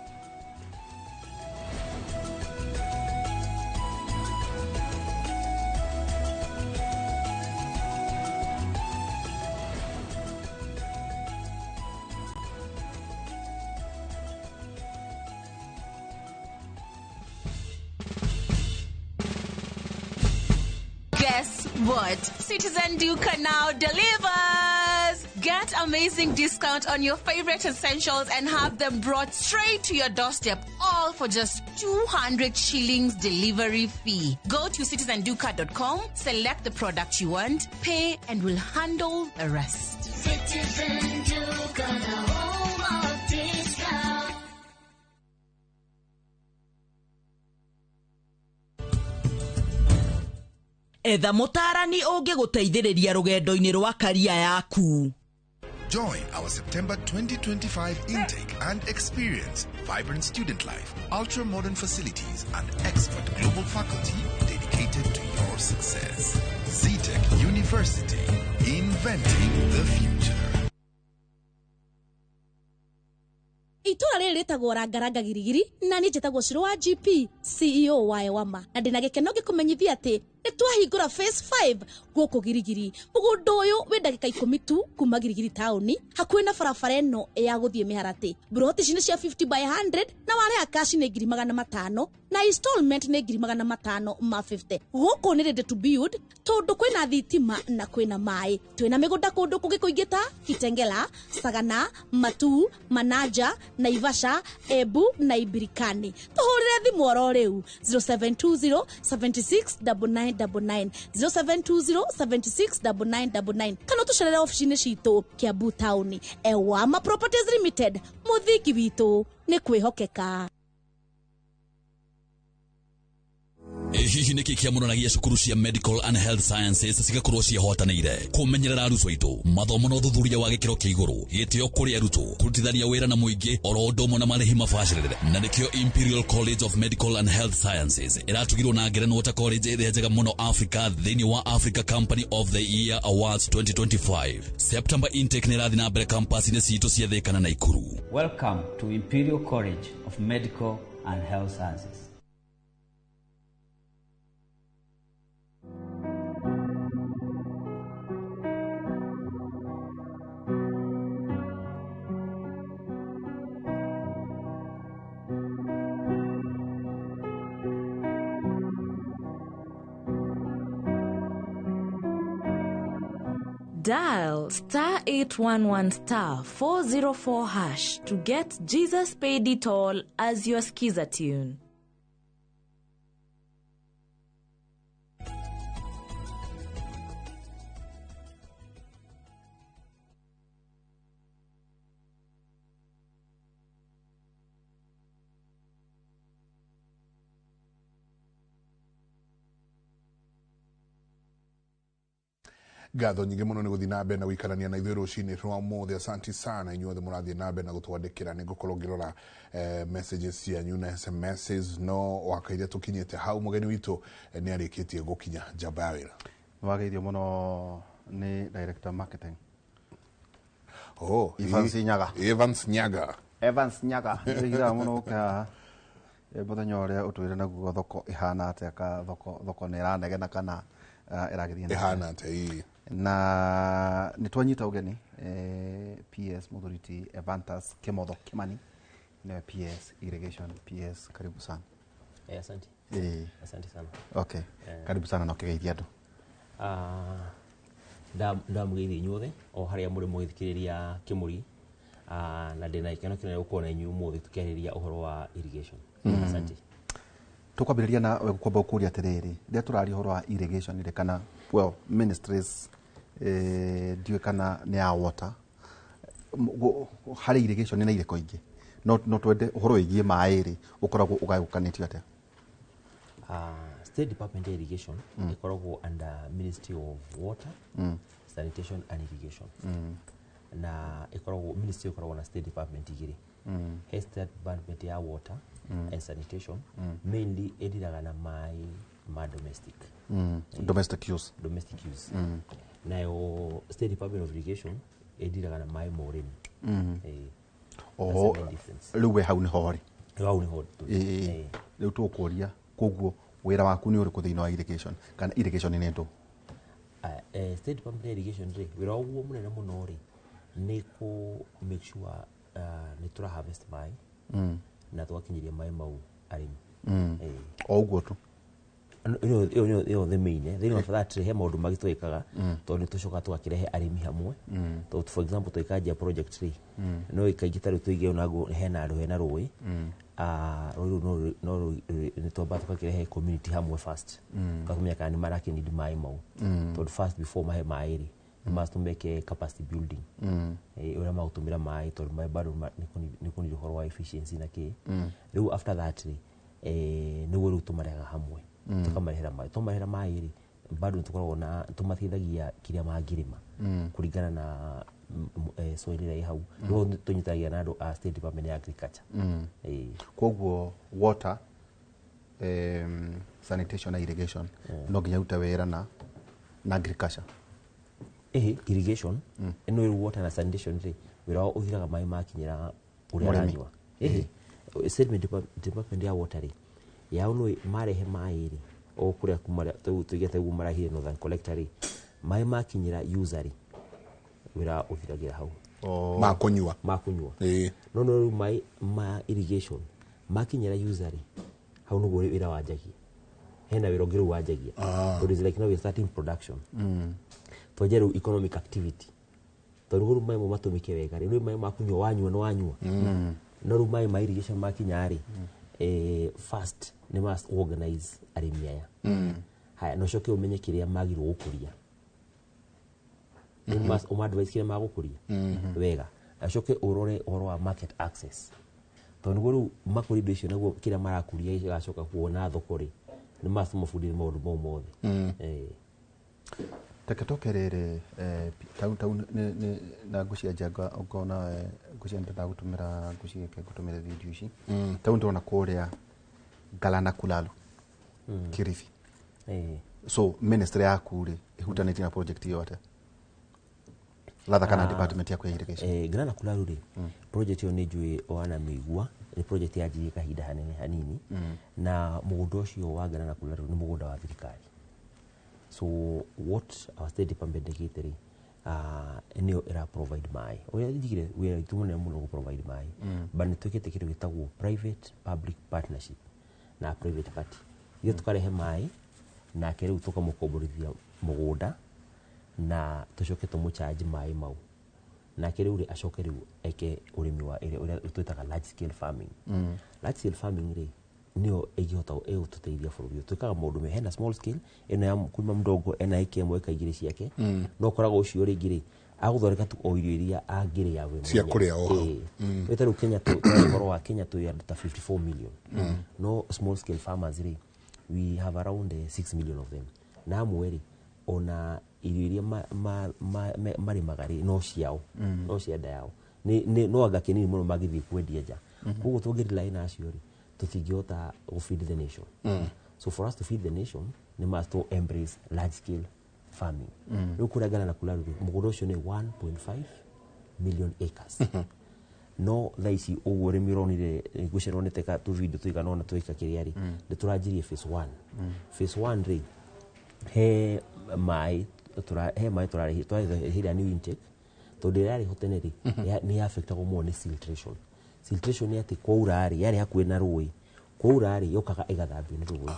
S4: Guess what? Citizen Duca now delivers! Get amazing discount on your favorite essentials and have them brought straight to your doorstep, all for just 200 shillings delivery fee. Go to citizenduca.com, select the product you want, pay, and we'll handle the rest.
S9: Citizen Duca, the home of discount.
S2: Etha mutarani ungiguteithiriria rugendo-ini rwa karia yaku.
S27: Join our September 2025 intake and experience vibrant student life, ultra-modern facilities, and expert global faculty dedicated to your success. ZTech University, inventing the future.
S11: Itura riri ritagwo Rangaranga Girigiri na ni njitagwo Shiro wa GP CEO wa Ewama na ndina gikeno gikumenyithia ati nitwahingura phase 5 guku Girigiri. Mugundu uyu wi ndagika 10 tu kuma Girigiri tauni hakuhi na barabara eno ya guthie Miharati. Broti cini cia 50 by 100 na wale akashi ni 500 na installment ni 500 ma 50. Guku ni ready to build tondu kwina thitima na kwina mai. Twina migunda kundu kungi kuingita Kitengela, Sagana, Matu, Manaja, Naivasha, Ebu na Ibirikani. Tuhurire thimu oro riu 0720 769999 0720 769999 kana tucerere office-ini citu Kiambu Town. Ewama Properties Limited, muthiki witu ni kwihokeka.
S2: Hihi niki kiamunanagia cukuru cia Medical and Health Sciences cigakorwo cihotanĩire kumenyerera arutwo aitũ mathomo na ũthuthuria wa gĩkĩro kĩa igũrũ gĩtĩo kũrĩ arutwo kũrutithania wĩra na mũingĩ oro ũndũ ũmwe na marĩhi mabacĩrĩre na nĩkĩo Imperial College of Medical and Health Sciences iratugirwo na ngerenwa ta college ĩrĩa njega mũno Africa thĩinĩ wa Africa Company of the Year Awards 2025. September intake nĩ ĩrathiĩ na mbere campus-inĩ citũ cia Thika na Naikuru.
S14: Welcome to Imperial College of Medical and Health Sciences.
S15: Dial *811*404# to get Jesus Paid It All as your skiza tune.
S1: Ngatho nyingi muno ni guthii na mbere na guikarania na ithuĩ rũcinĩ rwa mũthĩ. Asanti sana inyuothe mũrathiĩ na mbere na gũtwandĩkĩra. Nĩ ngũkorwo ngĩrora messages cianyu na SMSs no wakaire tũkinyĩte hau. Mũgeni witũ nĩ arĩkĩtie gũkinya njamba ya wĩra.
S28: Wageithio mũno nĩ director marketing.
S1: Evans Nyaga.
S28: Evans Nyaga. Nĩgĩra mũno ka mũthenya ũrĩa ũtwĩre naguo thoko ĩhana atĩa, ka thoko nĩ ĩranegena kana ĩragĩthiĩ
S1: ĩhana atĩa.
S28: Na nitwanyita ugeni PS Muthuriti Evantas Kimotho Kimani na PS Irrigation. PS, karibu sana.
S3: Asante. Asante sana.
S28: Okay. Karibu sana na ukigeithia andu.
S3: Ndamugeithia inyuothe o haria muri mugithikiriria Kimuri na ndina ikeno kinene gukorwo na inyuĩ umuthi tukĩarĩria ũhoro wa irrigation. Asante.
S28: Tukwambĩrĩria na kwamba ũkũria atĩrĩrĩ rĩrĩa tũraria ũhoro wa irrigation ĩrĩ kana ministries ndiũĩ kana nĩ ya water harĩ irrigation na irĩko ingĩ no twende ũhoro wĩgiĩ maĩ rĩ ũkoragwo ũgayũkanĩtio atĩa?
S3: State Department of Irrigation ikoragwo under Ministry of Water, Sanitation and Irrigation. Na ikoragwo ministry ikoragwo na State Department igĩrĩ. He State Department ya Water and Sanitation mainly ediraga na maĩ ma domestic.
S28: Domestic use.
S3: Domestic use. Nayo State Department of Irrigation ediraga na maĩ ma ũrĩmi.
S28: Rĩu we hau nĩ hori.
S3: Hau nĩ hori.
S28: Rĩu tũkũria koguo wĩra waku nĩ ũrĩkũ thĩinĩ wa irrigation kana irrigation nĩ ndũ?
S3: State Department of Irrigation rĩ wĩra waguo mũnene mũno rĩ nĩ ku make sure nĩ tũra harvest maĩ na tũgakinyĩria maĩ mau arĩmi.
S28: O ũguo tu?
S3: Iyo the main thĩinĩ wa that he maũndũ mangĩ twĩkaga tondũ nĩ tũcoka tũgakĩrehe arĩmi hamwe. Tondũ for example twĩkanjia project rĩ no ikaingĩ tarĩ tũigĩo naguo hena andũ hena rũĩ no nĩ twamba tũgakĩrehe community hamwe first tũkamenya kana nĩ marakĩnidi maĩ mau tondũ first before mahe maĩ rĩ must make capacity building ũrĩa magũtũmĩra maĩ tondũ maĩ bado nĩ kũnidi ũhoro wa efficiency na kĩ rĩu after that rĩ nĩguo rĩu tũmarehaga hamwe tũkamarehera maĩ tũmarehera maĩ rĩ bado nĩtũkoragwo na tũmateithagia kĩrĩa mangĩrĩma kũringana na soil ĩrĩa ĩ hau no tũnyitithagia na andũ a State Department ya Agriculture.
S28: Koguo water sanitation na irrigation no nginya ute wĩra na agriculture.
S3: Irrigation ĩno water na sanitation rĩ wĩra wao ũthiraga maĩ makinyĩra ũrĩa aranyua. State Department ya water rĩ yao no marehe maĩ rĩ o kũrĩa kumara tũigete guo marahire Northern Collector rĩ maĩ makinyĩra user rĩ wĩra ũthiragira hau
S1: makunyua
S3: no maĩ ma irrigation makinyĩra user rĩ hau nĩguo wĩra wanjagia hena wĩra ũngĩ wanjagia tondũ is like now we are starting production twenje rĩu economic activity tondũ rĩu maĩ matũmĩke wega rĩu maĩ makunyua wanyua no wanyua no rĩu maĩ ma irrigation makinya rĩ first they must organize arĩmi aya haya no coke umenye kĩrĩa magirwo gũkũria they must advise kĩrĩa magũkũria wega acoke ũrore ũhoro wa market access tondũ rĩu makũri indo icio naguo kĩrĩa marakũria igacoka kuona thoko rĩ nĩ must mabundithie maũndũ mau mothe.
S28: Reke toke rĩrĩ tau na ngucia njanga ũkona ngucia ndagũtũmĩra ngucia gũtũmĩra video ici tau ndona kũrĩa Galana Kulalu Kirifi. So ministry yaku rĩ ihutanĩtie na project iyo ate latha kana department yaku ya irrigation?
S3: Galana Kulalu rĩ project iyo nĩ njũĩ wana mĩigua nĩ project yanjirie kahinda hanini na mũgũnda ũcio wa Galana Kulalu nĩ mũgũnda wa thirikari. So what our State Department ndĩkĩte rĩ nĩyo ĩra provide maĩ ũrĩa njigire wĩra witũ mũnene mũno gũ provide maĩ but nĩ twĩkĩte kĩndũ gĩtagwo private public partnership na private party iyo tukarehe maĩ nake rĩu tũkamũkomborithia mũgũnda na tũcoke tũmũcharge maĩ mau nake rĩu rĩ acoke rĩu eke ũrĩmi wa ũrĩa twĩtaga large scale farming. Large scale farming rĩ niyo ĩngĩhota gũtũteithia bũrũri ũyũ twĩkaga maũndũ me hena small scale ĩno ya kuma mdogo ena ĩka ĩmwe ĩka igĩrĩ ciake no koragwo ũcio rĩngĩ rĩ agũthondeka tu o irio iria angĩrĩa we
S1: cia kũrĩa o hau
S3: wĩta rĩu Kenya ũhoro wa Kenya tũĩ andũ ta 54 million no small scale farmers rĩ we have around 6 million of them na amwe rĩ ona irio iria marĩmaga rĩ no ciao no cia nda yao no anga kĩnini mũno magĩthiĩ kwendia nja koguo tũngĩrĩla na acio rĩ tũtingĩhota to feed the nation. So for us to feed the nation we must to embrace large scale farming. Rĩu kũrĩa Galana Kulalu mũgũnda ũcio nĩ 1.5 million acres. No thaa ici ũguo ũrĩmi ũronire ngũcironete ka tu video tũigana ona twĩka kĩrĩa rĩ nĩ tũranjirie phase 1. Phase 1 rĩ he maĩ tũrarĩhĩra new intake tondũ yarĩho tene rĩ nĩ affectagwo mũno nĩ siltration. Siltration nĩ atĩ kwaura rĩ yarĩ hakuhĩ na rũĩ kwaura ri yokaga igathambio ni rũgũi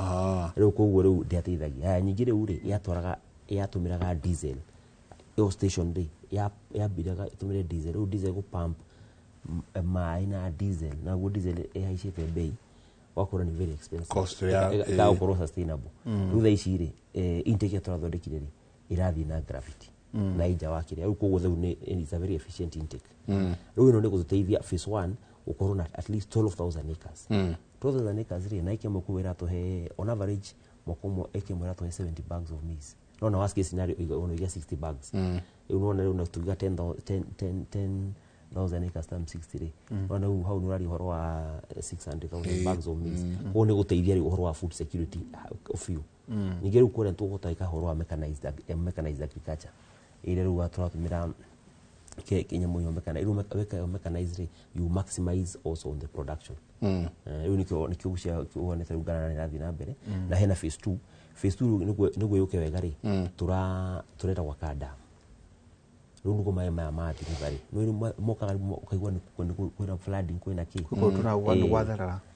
S3: rĩu koguo rĩu ndiateithagia haya nyingĩ rĩu ri yatumiraga diesel yo station ri yambiraga itumire diesel rĩu diesel go pump maĩ na diesel naguo diesel ĩhaicĩte bei wakora ni very expensive
S1: cost ya
S3: gũkorwo sustainable rĩu thaa ici ri intake ya tũrathondekire ri irathi na gravity na ija wakire rĩu koguo thau ni is a very efficient intake rĩu ino ni gũtũteithia phase 1 ukorwo na at least 12,000 acres 12,000 acres ri na ikemo kuwira tuhe on average mokomo ikemo ra tuhe 70 bags of maize no na worst case scenario ono ya 60 bags unaona leo natuga 10,000 acres times 60 ri wana hau nurari horo wa 600,000 bags of maize ko ni guteithia ri horo wa food security of you nigeri ukore tugotaika horo wa mechanized agriculture ile ru turatumira Kenya moyo mechanized you maximize also on the production nikio gucia kuoneta rugana na rathi na mbere na hena phase 2 niguo yuke wega ri tureta kwa kada rĩu nĩguo maĩ maya mathiri bari mokaga ukaigua kwĩna flooding kwĩna kĩ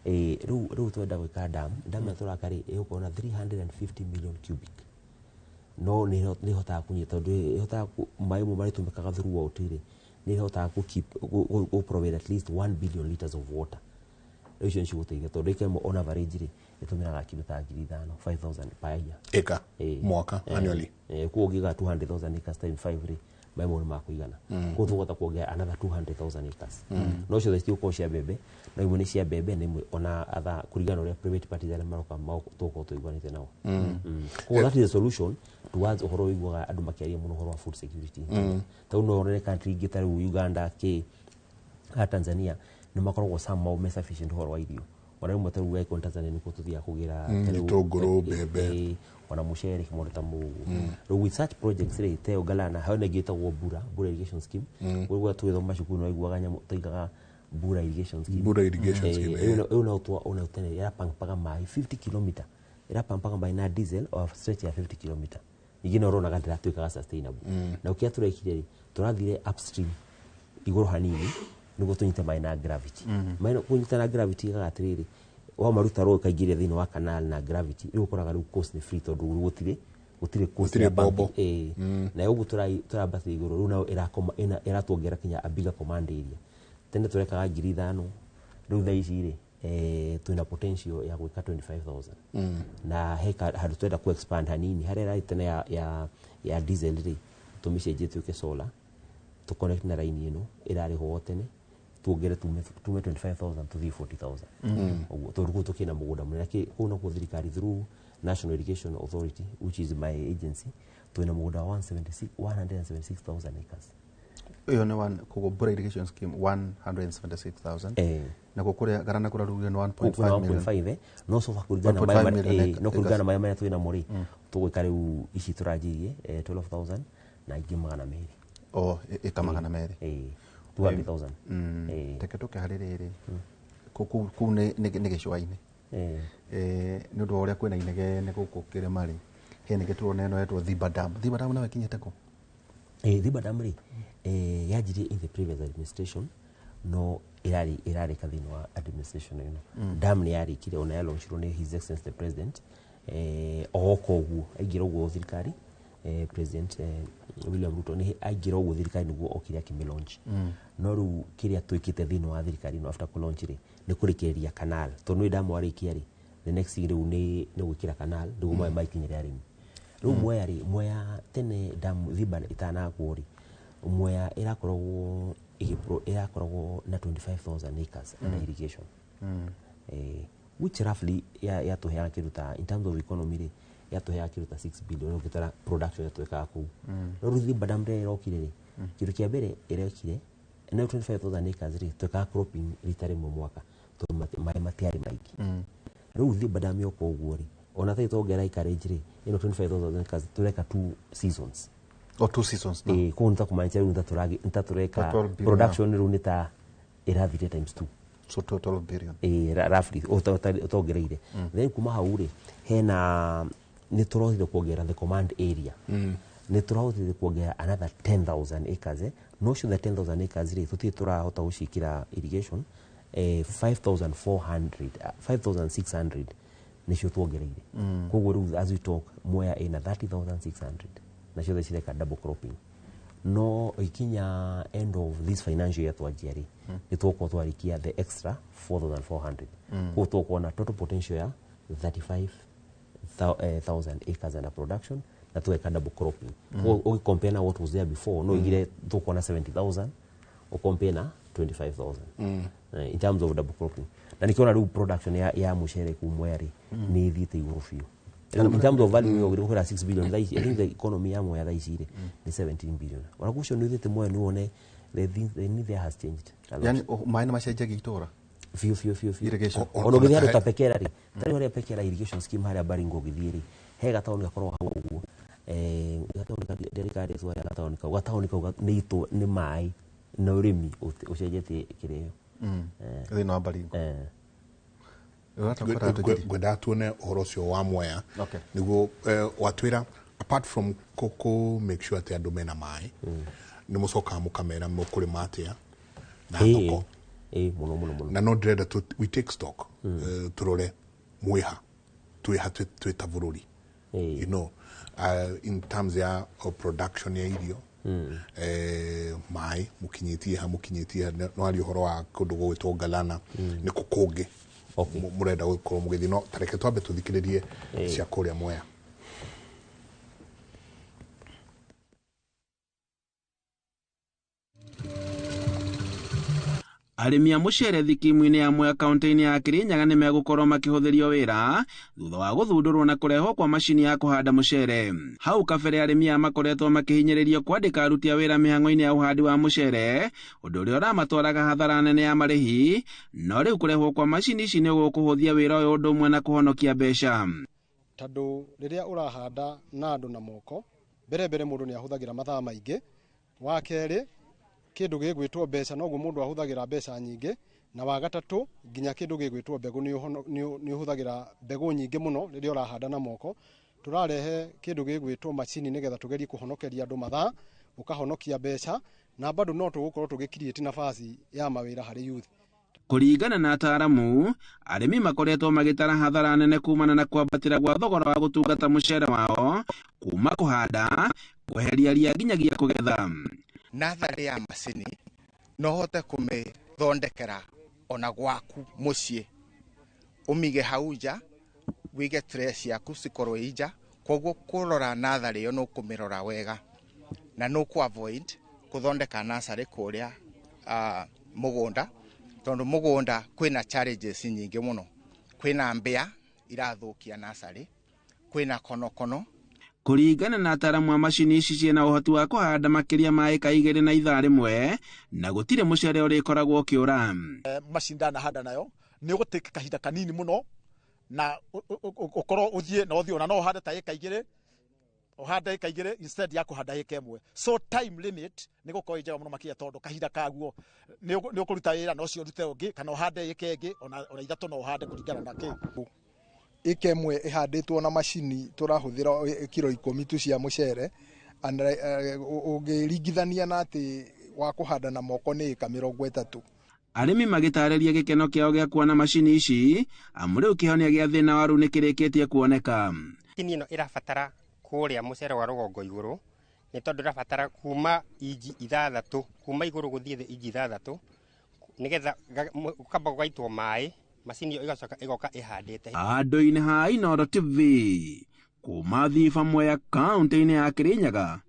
S3: rĩu twenda gwĩka dam ya tũraka rĩ ĩgũkorwo na 350 million cubic no nĩ hotaga kunyita tondũ ĩhotaga maĩ mo marĩ tũmĩkaga throughout rĩ nĩ hotaga ku provide at least 1 billion liters of water rĩu icio nĩcigũteithia tondũ ĩkemo on average rĩ ĩtũmĩraga kilo ta 5,000 per year
S1: eka mwaka annually
S3: kuo giga 200,000 acres times 5 rĩ maĩ mo nĩ makuigana kuo tũgota kuongerera another 200,000 acres no cio thaici ũkorwo cia mbembe na imwe nĩ cia mbembe na imwe ona atha kũringana ũrĩa private parties arĩa maroka tũkorwo tũiguanĩte nao kuo that is a solution towards ũhoro wĩiguaga andũ makĩaria mũno ũhoro wa food security ta no one country ingĩ ta rĩu Uganda Tanzania nĩ makoragwo somehow me sufficient ũhoro wa irio ona rĩmwe ta rĩu gũkũ Tanzania nĩ kũtũthia kũgĩra
S1: gĩtũngũrũ mbembe
S3: ona mucere kimondo ta mugu with such projects rĩ teo galana haona gĩtagwo bura irrigation scheme gũgwa twĩthoma cukuru no iguaga nyamũ taigaga bura irrigation scheme una utene ya pampaga maĩ 50 km ira pampaga maĩ na diesel of stretch ya 50 km igino rona gatira twikaga sustainable na ukia turekire turathire upstream iguru hanini niguo tunyite maĩ na gravity maĩ kunyita na gravity gagatiriri wa maruta ro kaingire thini wa canal na gravity ri ukoraga ru cost ni free tondu gutire cost ya bobo na ugu turabata iguru ru na iratuongera kinya a bigger command area tende turekaga 5,000 ru thaa ici ri tuna potential ya gwika 25,000 na heka hadu twenda ku expand hanini harera tene ya diesel ri tumicenjie tuke solar to connect na line ino irari ho tene tuongere tume 25,000 to 40,000 oguo tondu tukina mugunda munene ki kuna ku thirikari through National Irrigation Authority which is my agency twina mugunda 176,000 acres
S28: iyo ni one kugobora irrigation scheme 176,000 na kukuria garana kura ruge no 1.5 million
S3: 1.5 no so fakurigana maĩ no kurigana maĩ maya twina muri tugwika riu ici turajirie 12,000 na ingi magana meri
S28: ikamagana meri
S3: 200,000
S28: teke tuke harĩ rĩrĩ kũu nĩ gĩcũa-inĩ nĩ ũndũ wa ũrĩa kwĩna inegene gũkũ kĩrĩma rĩ he nĩ gĩtũrona ĩno yetwo Thiba Dam nawe kinyĩte kũ
S3: Thiba Dam rĩ yanjirie in the previous administration no irarĩ kathini wa administration ĩno dam nĩ yarĩkire ona yalonchirwo nĩ his excellency the president oko ũguo aingĩra ũguo thirikari president William Ruto ni aingira ugu thirikari niguo okire akimilaunch no ru kiria twikite thino wa thirikari no after kulaunch ri ni kurikiria canal to no damu arikia ri the next thing ru ni gwikira canal ndugu moya maikinyira ri ru moya tene damu Thiba itana kuri moya irakoragwo na 25,000 acres under irrigation which roughly ya tuheaga kiruta in terms of economy ri yatuhea kiruta 6 billion ukitara production yatweka ku no ruthi badam re rokire ri kiru kia mbere irekire na 25,000 acres ri tweka cropping ritare mu mwaka to maĩ matiari maiki ruthi badam yoko uguo ri ona tai tongera ikarage ri ino 25,000 acres tureka 2 seasons
S28: o 2 seasons
S3: ko nta kumancha ru ntatureka production ru nita irathire times 2
S28: so total billion
S3: roughly otongereire then kuma hau ri hena ni turothire kuongera the command area ni turothire kuongera another 10,000 acres no should the 10,000 acres ri tuti turahota gushikira irrigation 5,600 nicio tuongereire koguo riu as we talk Mwea ina 30,600 na ciothe cireka double cropping no ikinya end of this financial year twanjia ri ni tuokorwo twarikia the extra 4,400 koguo tuokuona total potential ya 35,000 acres under production na tuweka double cropping o compare na what was there before no igire tukuona 70,000 o compare na 25,000 in terms of double cropping na nikiona riu production ya mucere ku Mwea ri ni thite iguru fiu in terms of value yo gukira 6 billion I think the economy ya Mwea thaicire ni 17 billion wala kusho ni thite Mwea ni wone the need there has changed
S28: yani maana macenjia gitora
S3: fiu ono githia tutapekera ri tari hore pekera irrigation scheme haria Baringo githiri he gataoni gakorwo hau uguo gataoni ka derikari zwa gataoni ka ni itu ni mai na urimi ucenjetie kireo
S28: thina wa Baringo
S1: gwenda tuone uhoro ucio wa Mwea niguo watwira apart from koko make sure ati andu mena mai ni mucoka mukamera mukurima atia na thoko
S3: muno
S1: na no ndrenda we take stock turore mwiha twita bururi you know in terms ya production ya irio mai mukinyitie no ari uhoro wa kundu gwitwo Galana ni kukungi murenda gukorwo mugithi no tareke twambe tuthikiririe cia kuria Mwea.
S10: Arimi a mucere thikimu-ini ya Mwea kaunti-ini ya Kirinyaga ni megukorwo makihuthirio wira thutha wa guthundurwo na kurehwo kwa macini ya kuhanda mucere. Hau kabere arimi a makoretwo makihinyiririo kwandika aruti a wira mihango-ini ya uhandi wa mucere undu uria uramatwaraga hathara nene ya marihi no riu kurehwo kwa macini ici ni gukuhuthia wira uyu undu umwe na kuhonokia mbeca
S12: tondu riria urahanda na andu na moko mbere mundu ni ahuthagira mathaa maingi wa keri kindu gigwitwo mbeca noguo mundu ahuthagira mbeca nyingi na wa gatatu nginya kindu gigwitwo mbegu ni uhuthagira mbegu nyingi muno riria urahanda na moko turarehe kindu gigwitwo macini nigetha tugerie kuhonokeria andu mathaa ukahonokia mbeca na bado no tugukorwo tugikirieti nafasi ya mawira hari youth.
S10: Kuringana na ataramu arimi makoretwo magitara hathara nene kumana na kwambatira gwa thogora wa gutungata mucere wao kuma kuhanda kweheria ria nginyagia kugetha.
S17: Nathari ya macini no hote kumithondekera ona gwaku mucii umige hauja wige trace yaku cikorwo ija koguo kurora nathari yo no kumirora wega na no ku avoid kuthondeka nasari kuria mugunda tondu mugunda kwina challenges nyingi muno kwina mbia irathukia nasari kwina konokono.
S10: Kuringana na ataramu a macini ici ciena uhoti wa kuhanda makiria ma eka 2 na ithaa rimwe na gutire mucere urikoragwo ukiura.
S18: Macindana handa nayo ni gutike kahinda kanini muno na ukorwo uthie na uthio na no handa ta eka 2 uhanda eka 2 instead ya kuhanda eka 1 so time limit ni gukorwo njega muno makia tondu kahinda kaguo ni ukuruta wira no cio rute ungi kana uhande eka 2 ona 3 no uhande kuringana na ki
S12: eka 1 ihanditwo na macini turahuthira kilo 10 tu cia mucere ungiringithania na ati wa kuhanda na moko ni eka 30.
S10: Arimi magitareria gikeno kiao gia kuona macini ici amu riu kihonia gia thina waru ni kirikitie kuoneka.
S19: Macini ino irabatara kuria mucere wa rugongo iguru ni tondu irabatara kuma inji 6 kuma iguru guthie inji 6 nigetha ukamba gwaitwo mai macini igacoka igoka ihandite.
S10: Andu-ini ha Inooro TV kuma Thiba Mwea kaunti-ini ya Kirinyaga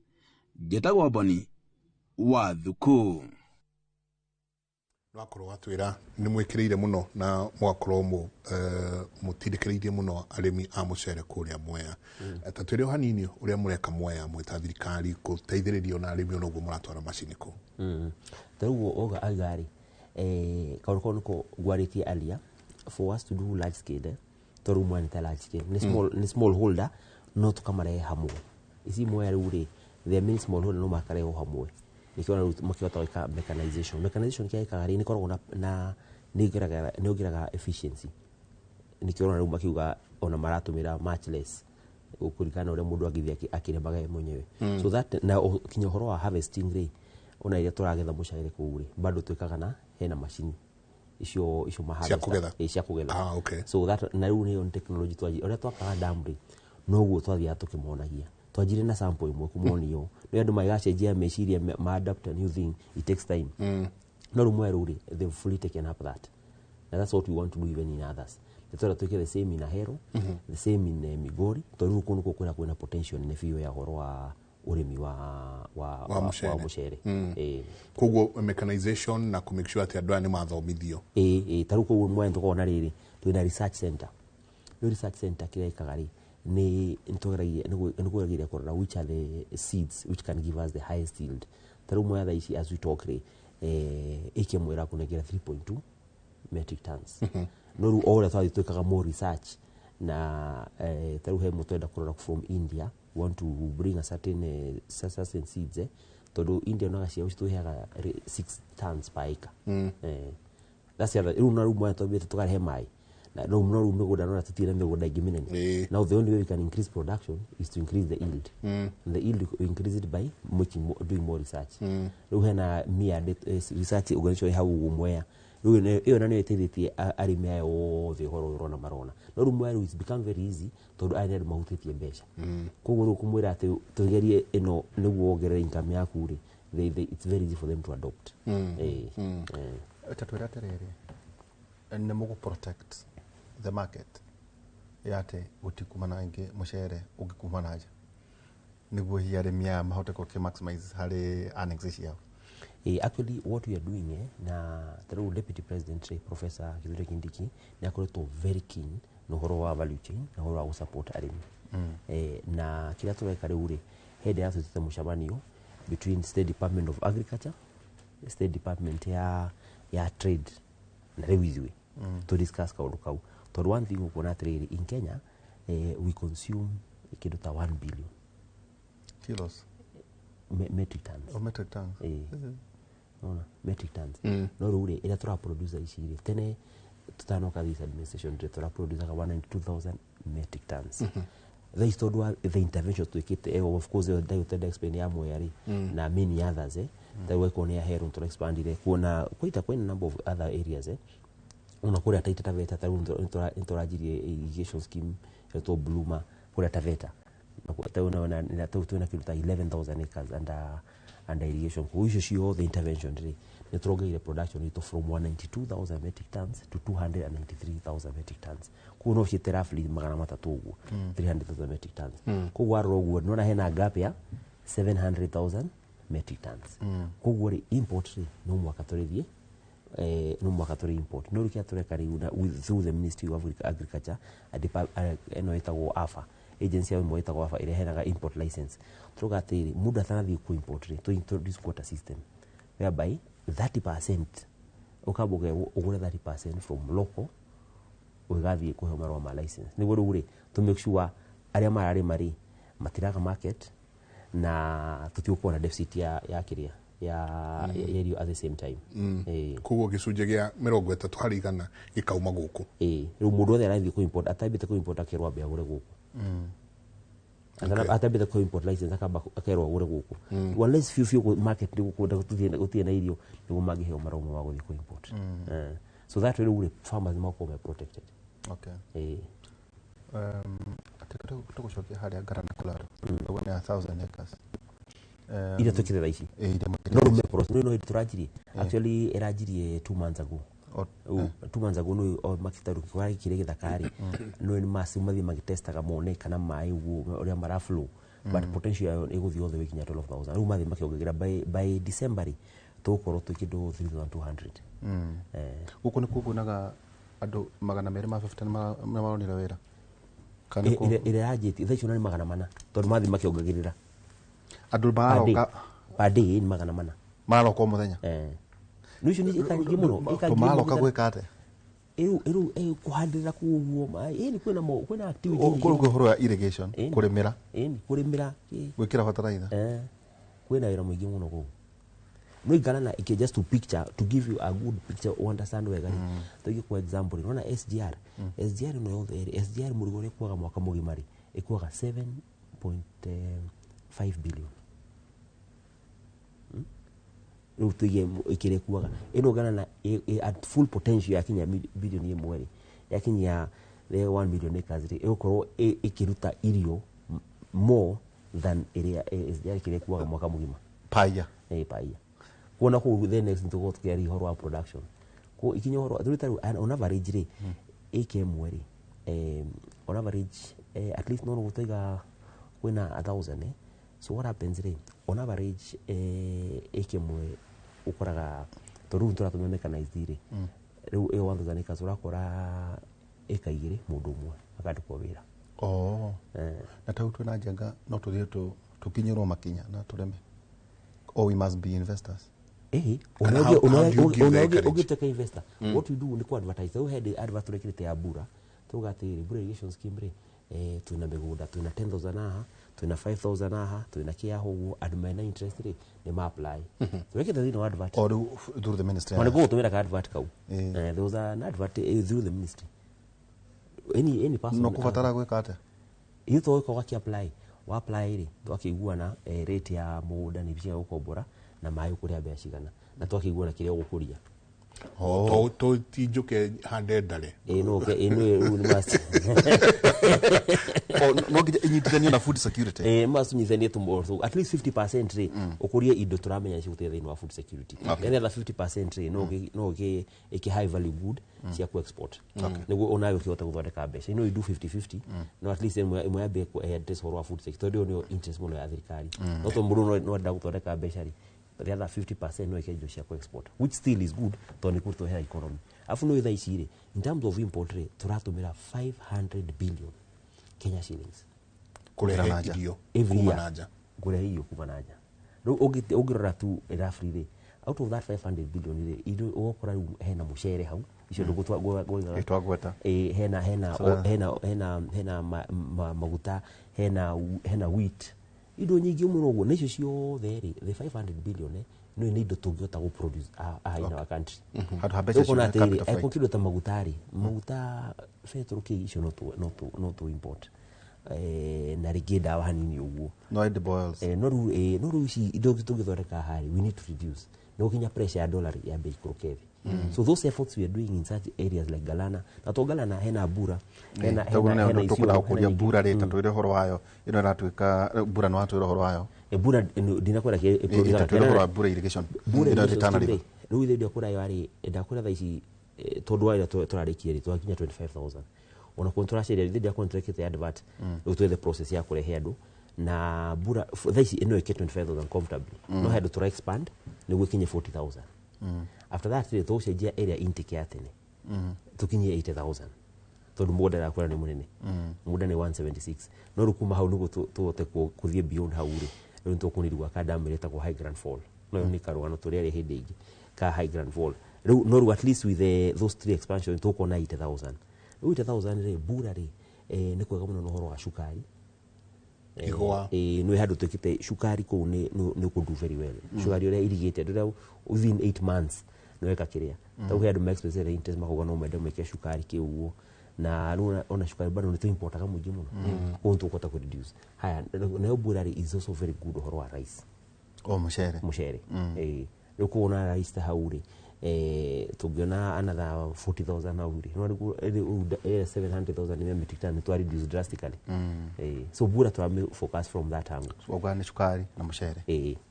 S10: njitagwo Boni wa Thuku.
S1: Wakorwo watwira ni mwikiriire muno na mwakorwo mutindikiriire muno arimi a mucere kuria Mwea tatwire hanini uria mureka Mwea mwita thirikari guteithiririo na arimi ono guo muratwara macini ku
S3: tarugo oga agari kauriko gwaritie alia for us to do large scale toru mwanita large scale ni small holder no tukamare hamwe isi Mwea ruri the many small holder no makare hamwe nikiona makihota weka mechanization kia ikagari ni korwo na nigiraga efficiency nikiona rĩu makiuga ona maratumira much less ukurikana ule mundu agithia akiremaga mwenyewe so that na kinya horo wa harvesting rate ona ile turagetha mucere kugure bado twikaga na hena machine icio mahara
S1: cia
S3: kugetha
S1: okay.
S3: So that na riu ni on technology twaji ora twakaga damri noguo twathiaga tukimonagia twajire na sample imwe kumonio no andu magacenjia meciria ma adapt a new thing, it takes time. No rumwe ruri they've fully taken up that, and that's what we want to do even in others. Twara twike the same in Ahero, the same in Migori, toriru kunu kwina potential ne fiyo ya horo wa urimi wa mucere.
S1: Koguo mechanization na ku make sure ati andu ni mathomithio.
S3: Taruko mwe ndukona riri twina research center. No research center kire ikagari ni ntugeragia kurora which are the seeds which can give us the highest yield. Taru mwe tha ici as we talk ikimwira kunegera 3.2 metric tons. No ru all that twikaga more research na taru he mutwenda kurora from India, want to bring a certain seeds todo India no gacia uci tuheaga 6 tons per acre. That's the other na ru mwe twabite tukarehe mai na no migunda no tutire migunda ingi minene. Now the only way we can increase production is to increase the yield. And the yield we increase it by doing more research. Ru hena mia research organization hau umwe iyo nani ethitie arimi ayo the horo rona marona no rumwe it's become very easy tondu ai ndu mahutitie mbeca koguo rukumwira ati tugerie ino niguo ongerera income yaku ri it's very easy for them to adopt.
S28: Tatwira terere ne mugo protect the market yate utikumana ingi mucere ugikumana nja niguo hiare mia mahote ko maximize hali earnings yao.
S3: Actually what we are doing na through Deputy President Professor Kithure Kindiki ni akoretwo very keen no horo wa value chain na horo wa support arimi. Na kila tuweka riu ri hede ya tutete mushabanio between State Department of Agriculture, State Department ya Trade na revenue to discuss kaundu kau. Tondu one thing ukona trade in Kenya we consume kitu ta 1 billion
S28: kilos
S3: metric tons.
S28: Metric tons.
S3: No metric tons. No rure ila tura producer ishiri tene tutanoka this administration tura producer 192,000 metric tons. They stood the intervention to keep of course they would explain ya moyari na many others they work on Ahero to expand ile kuna quite a number of other areas unakuri ataita Taveta intorajirie irrigation scheme to Bluma kuri Taveta na tuna kiluta 11,000 acres under irrigation kuisho shio the intervention rate ne trogeire production ito from 192,000 metric tons to 293,000 metric tons kuno shite roughly magana matatu uguo 300,000 metric tons kugwa roguo nona hena gap ya 700,000 metric tons kugwa import no mwaka torithie no mwaka tori import no rukia tureka riu through the Ministry of Agriculture eno itago AFA agency ya mweta kwa AFA ile henaga import license turuga atiri muda thanathi ku import to introduce quota system whereby 30% ukabuge ugure 30% from local ugathi kuhe marwa ma license ni gure to make sure aria marari mari matiraga market na tutiokuwa na deficit ya kiria ya yerio at the same time.
S1: Kugo gicunje gia 30 hari igana gikauma guku.
S3: Riu mundu othe arathi ku import atabite ku import akerwa be agure guku. Atabite ku import license akaba akerwa agure guku. Unless few market ndi gukunda gutie na irio nigo magiheo maromo wa guthi ku import. So that really farmers mako be protected.
S28: Okay. Atekero tukushokia hali ya Garana Kularo. Ni 1000 acres.
S3: Ida tukirera ici no rume process no iturajiri actually erajirie 2 months ago 2 months ago no makitaru kwari kire githakari no ni masi mathi magitestaga mone kana mai uguo uria mara flow but potential iguthi othe wikinya 12,000 ru mathi makiongegira by December tukorwo tukindo 3,200
S28: guku ni kugunaga andu 250 maronira wira
S3: kana ile ajiti thaicio ni 400 tondu mathi makiongagirira
S28: andu maroka
S3: padi ni 400
S28: maroka o muthenya
S3: nuicio ni ikanyingi muno
S28: ikanyingi maroka gwikate
S3: iru kuhandira kuguo ni kwina activity
S28: kurugo horo ya irrigation kurimira
S3: kurimira
S28: gwikira fertilizer
S3: kwina wira mwingi muno kugu no igana just to picture to give you a good picture to understand where gari to for example unaona SGR no yothe SGR murigore kwaga mwaka mugimari ikwaga 7.5 billion riu tuige ikire kuaga ino gana na at full potential ya kinya bilioni imwe ri ya kinya the 1 million acres ri ikorwo ikiruta irio more than area ya kire kuaga mwaka mugima
S28: paia
S3: paia kuona ku the next to go to carry horror production ko ikinya horror through on average ri ikemwe ri on average at least no gutaiga kwina 1000 so what happens ri on average ikemwe ukoraga toru turatumia mechanized ri riu 1000 acres urakora ekaigire mundu umwe akandikwo wira
S28: na tau twina njenga no tuthie tukinyirwo makinya na tureme we must be investors
S3: ugiteka investor what we do ni ku advertise we had advertise ya bura tugati bura irrigation scheme ri tuna migunda tuna 10000 aha tuna 5000 aha tuna kia hogu admina interest ri ni ma apply tuweke thina wa advert
S28: or through the ministry
S3: wana go tumira ka advert kau there was an advert through the ministry any person
S28: no kufatara gweka ate
S3: ito ko waki apply wa apply ri twakiguana rate ya mugunda ni bia gukombora na mayu kuria bia cigana na twakiguana kiria gukuria
S1: to tijuke hande ndare
S3: no ni mas
S28: no inyitithania na food security
S3: mas nyithania tumbo at least 50% ri ukurie indo turamenya ci guteithia thina wa food security then other 50% ri no iki high value good cia ku export niguo onayo kiota guthondeka mbeca you do 50-50 no at least imwe ya be address for food sector ndio interest muno ya thirikari no to mburu no nda guthondeka mbeca ri but the other 50% no ikejo cia ku export which still is good to ni kurto hera economy afu no ithai cire in terms of import rate turatumira 500 billion Kenya shillings
S28: kulera naja
S3: every year kulera hiyo kuma naja ogirora tu roughly re out of that 500 billion re ido okora hena mushere hau icio ndugutwa
S28: gweta
S3: hena maguta hena wheat ido nyingi muno guo nicio ciothe ri the 500 billion no ni indo tungiota go produce in our country
S28: hatu habecha
S3: ciona tiri eko kido ta magutari maguta fetro ke icio no to import na rigida wa hanini uguo
S28: no the boils
S3: no ru ici indo tungithoreka hari we need to reduce no kinya pressure ya dollar ya bei kurokevi so those efforts we are doing in such areas like Galana na to Galana hena bura
S28: hena tukuna kuria bura reta twire horo wayo ino ratwika bura no atwire horo wayo
S3: bura ndinakwira ke
S28: producer bura irrigation
S3: bura ritana ri ru ile kura yo ari ndakura thaici tondu waira turarikie ri twakinya 25000 ona contract ile ndio contract ya advert utwe the process ya kurehe andu na bura thaici ino ke 25000 comfortably no had to expand ni gwikinye 40000 after that those area intake ya tene tukinye 80000 tondu muda ya kura ni munene muda ni 176 no rukuma hau nugo tuote kuthie beyond hau ri no tukunirwa ka dam reta ko high grand fall no ni karwano turi ari hindi ingi ka high grand fall no at least with those three expansion tuko na 80000 ri bura ri ni kwega muno no horo wa shukari
S1: igwa
S3: no hadu tukite shukari ko ni ko do very well shukari ore irrigated within 8 months no eka kiria ta hadu max special interest makoga no mede meke shukari ke uwo na ona shukari bado ni to import kama muji muno ko ntu kota ku reduce haya na bura is also very good horo wa rice mushere loko ona rice ta hauri tugiona another 40000 hauri no 700000 ni metric ton to reduce drastically so bura to focus from that angle
S28: so ogane shukari na mushere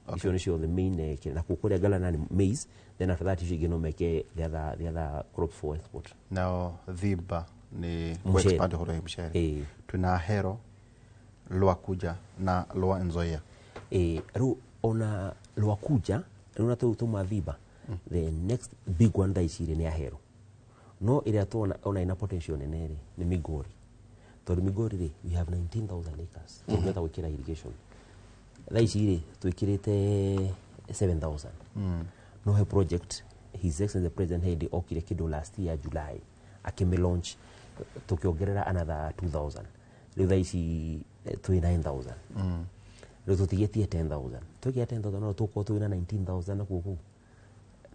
S3: okay. Ni the main na kukuria Galana ni maize then after that you gonna make the other crops for export
S28: now dhiba ni expand horo ya mushere tuna hero Lwakuja na Lower Nzoia
S3: ru ona Lwakuja una to madhiba the next big one that is here ni Ahero no area to ona ina potential nene ni Migori to Migori ri we have 19000 acres so geta wikira irrigation that is here twikirite 7000 no he project his excellency the president had okire kido last year July akime launch tukiongerera another 2000 riu that is 29000 riu tutigetie 10000 tukia 10000 no tuko tuina 19000 na kuku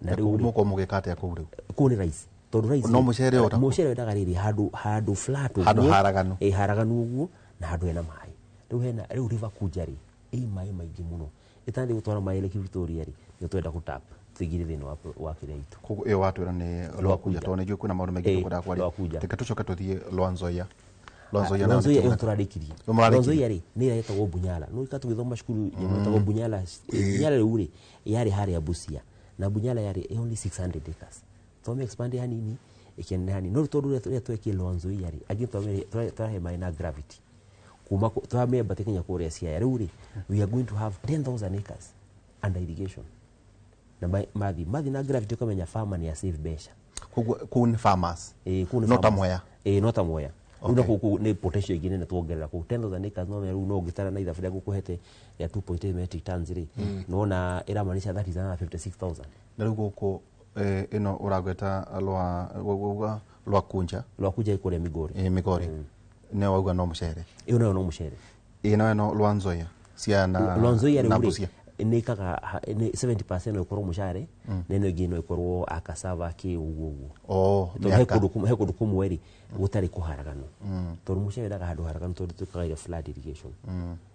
S28: na riu muko mugekate akuu riu
S3: kuni rice tondu rice
S28: no mushere ota
S3: mushere ndagariri hadu flat
S28: hadu haraganu
S3: haraganu uguo na hadu hena mai riu river kujari mai maingi muno itandi gutwara mai Lake Victoria ri ni twenda kutap tigire thini wa kire itu
S28: koguo iyo watwira ni Lwakuja to nijue kuna maundu mengi tukunda kwaria tika tucoke tuthie Lwanzoia
S3: Lwanzoia iyo turarikirie Lwanzoia ri ni yetagwo Bunyala no ikatugithoma cukuru yetagwo Bunyala uri yari haria Busia na Bunyala yari only 600 acres to expand hanini ikienda hani no tondu tweke Lwanzoia ri agitwa twahe minor gravity kuma twame batekenya kuria cia ri we are going to have 10,000 acres under irrigation na mathi na gravity komenya farmer ni save besha
S28: kun farmers not Mwea
S3: not Mwea una ku ni potential igine na tuongerera ku 10,000 acres no meru no gitara na ithabu rya gukuhete ya 2.8 metric tons ri no na ira manisha that is 56,000
S28: na rugo ko ino uragweta Lwakuja
S3: ikore
S28: Migori ne wauga no mucere
S3: iyo no mucere
S28: ino Lwanzoia cia na
S3: Lwanzoia ri ni kaga 70% ikorwo mucare neno igino ikorwo akasava ki uguo he kundu kumweri gutari kuharagano tondu mucere daga handu haragano tondu tukagira flood irrigation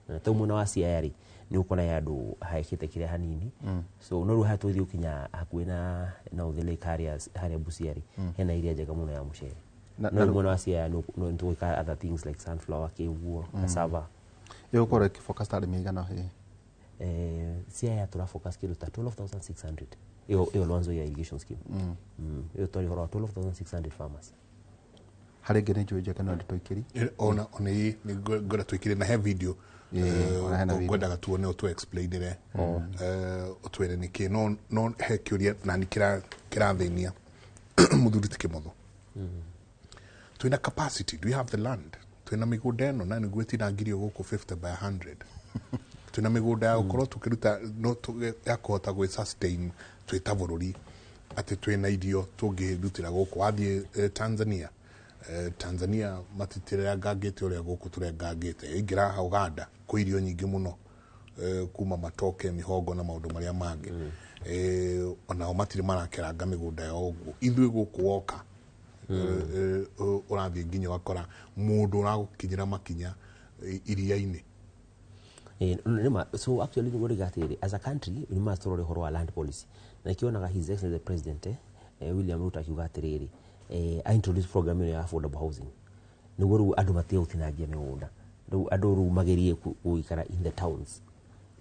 S3: na to muna wa ciari ni ukona yandu haikite kire hanini so no ruha tuthi ukinya hakuina na uthile areas haria Busiari hena iria njega muno ya mucere no muna wa ciari no ntuika other things like sunflower ki uguo cassava
S28: yo kore ki focus tadi migana he
S3: cia tura focus kido ta 12,600 iyo Lwanzoia irrigation scheme iyo tori horo 12,600 farmers
S28: hari ngene njuje kana nditoikiri
S1: ona ni ngora twikire na he video ngwendaga tuone utu explainire utwere niki no he kiuria na nikira thenia muthuri tikimotho twina capacity, do we have the land? Twina migunda eno na nigwetira ngirio guku 50 by 100 twina migunda ya gukorwo tukiruta no ya kuhota gwe sustain twita bururi ati twina irio tungirutira guku wathie Tanzania matitire ngangite uria guku turengangite ingira Uganda ku irio nyingi muno kuma matoke mihogo na maundu maria mangi ona matire marakeranga migunda ya uguo ithui guku woka urathi nginya wakora mundu uragukinyira makinya iria-ini
S3: so actually what we got here as a country we must throw the land policy na ikionaga his excellency the president William Ruto akiuga atiriri I introduce program ya affordable housing ni goru andu matie utinagia migunda ru andu ru magerie kuikara in the towns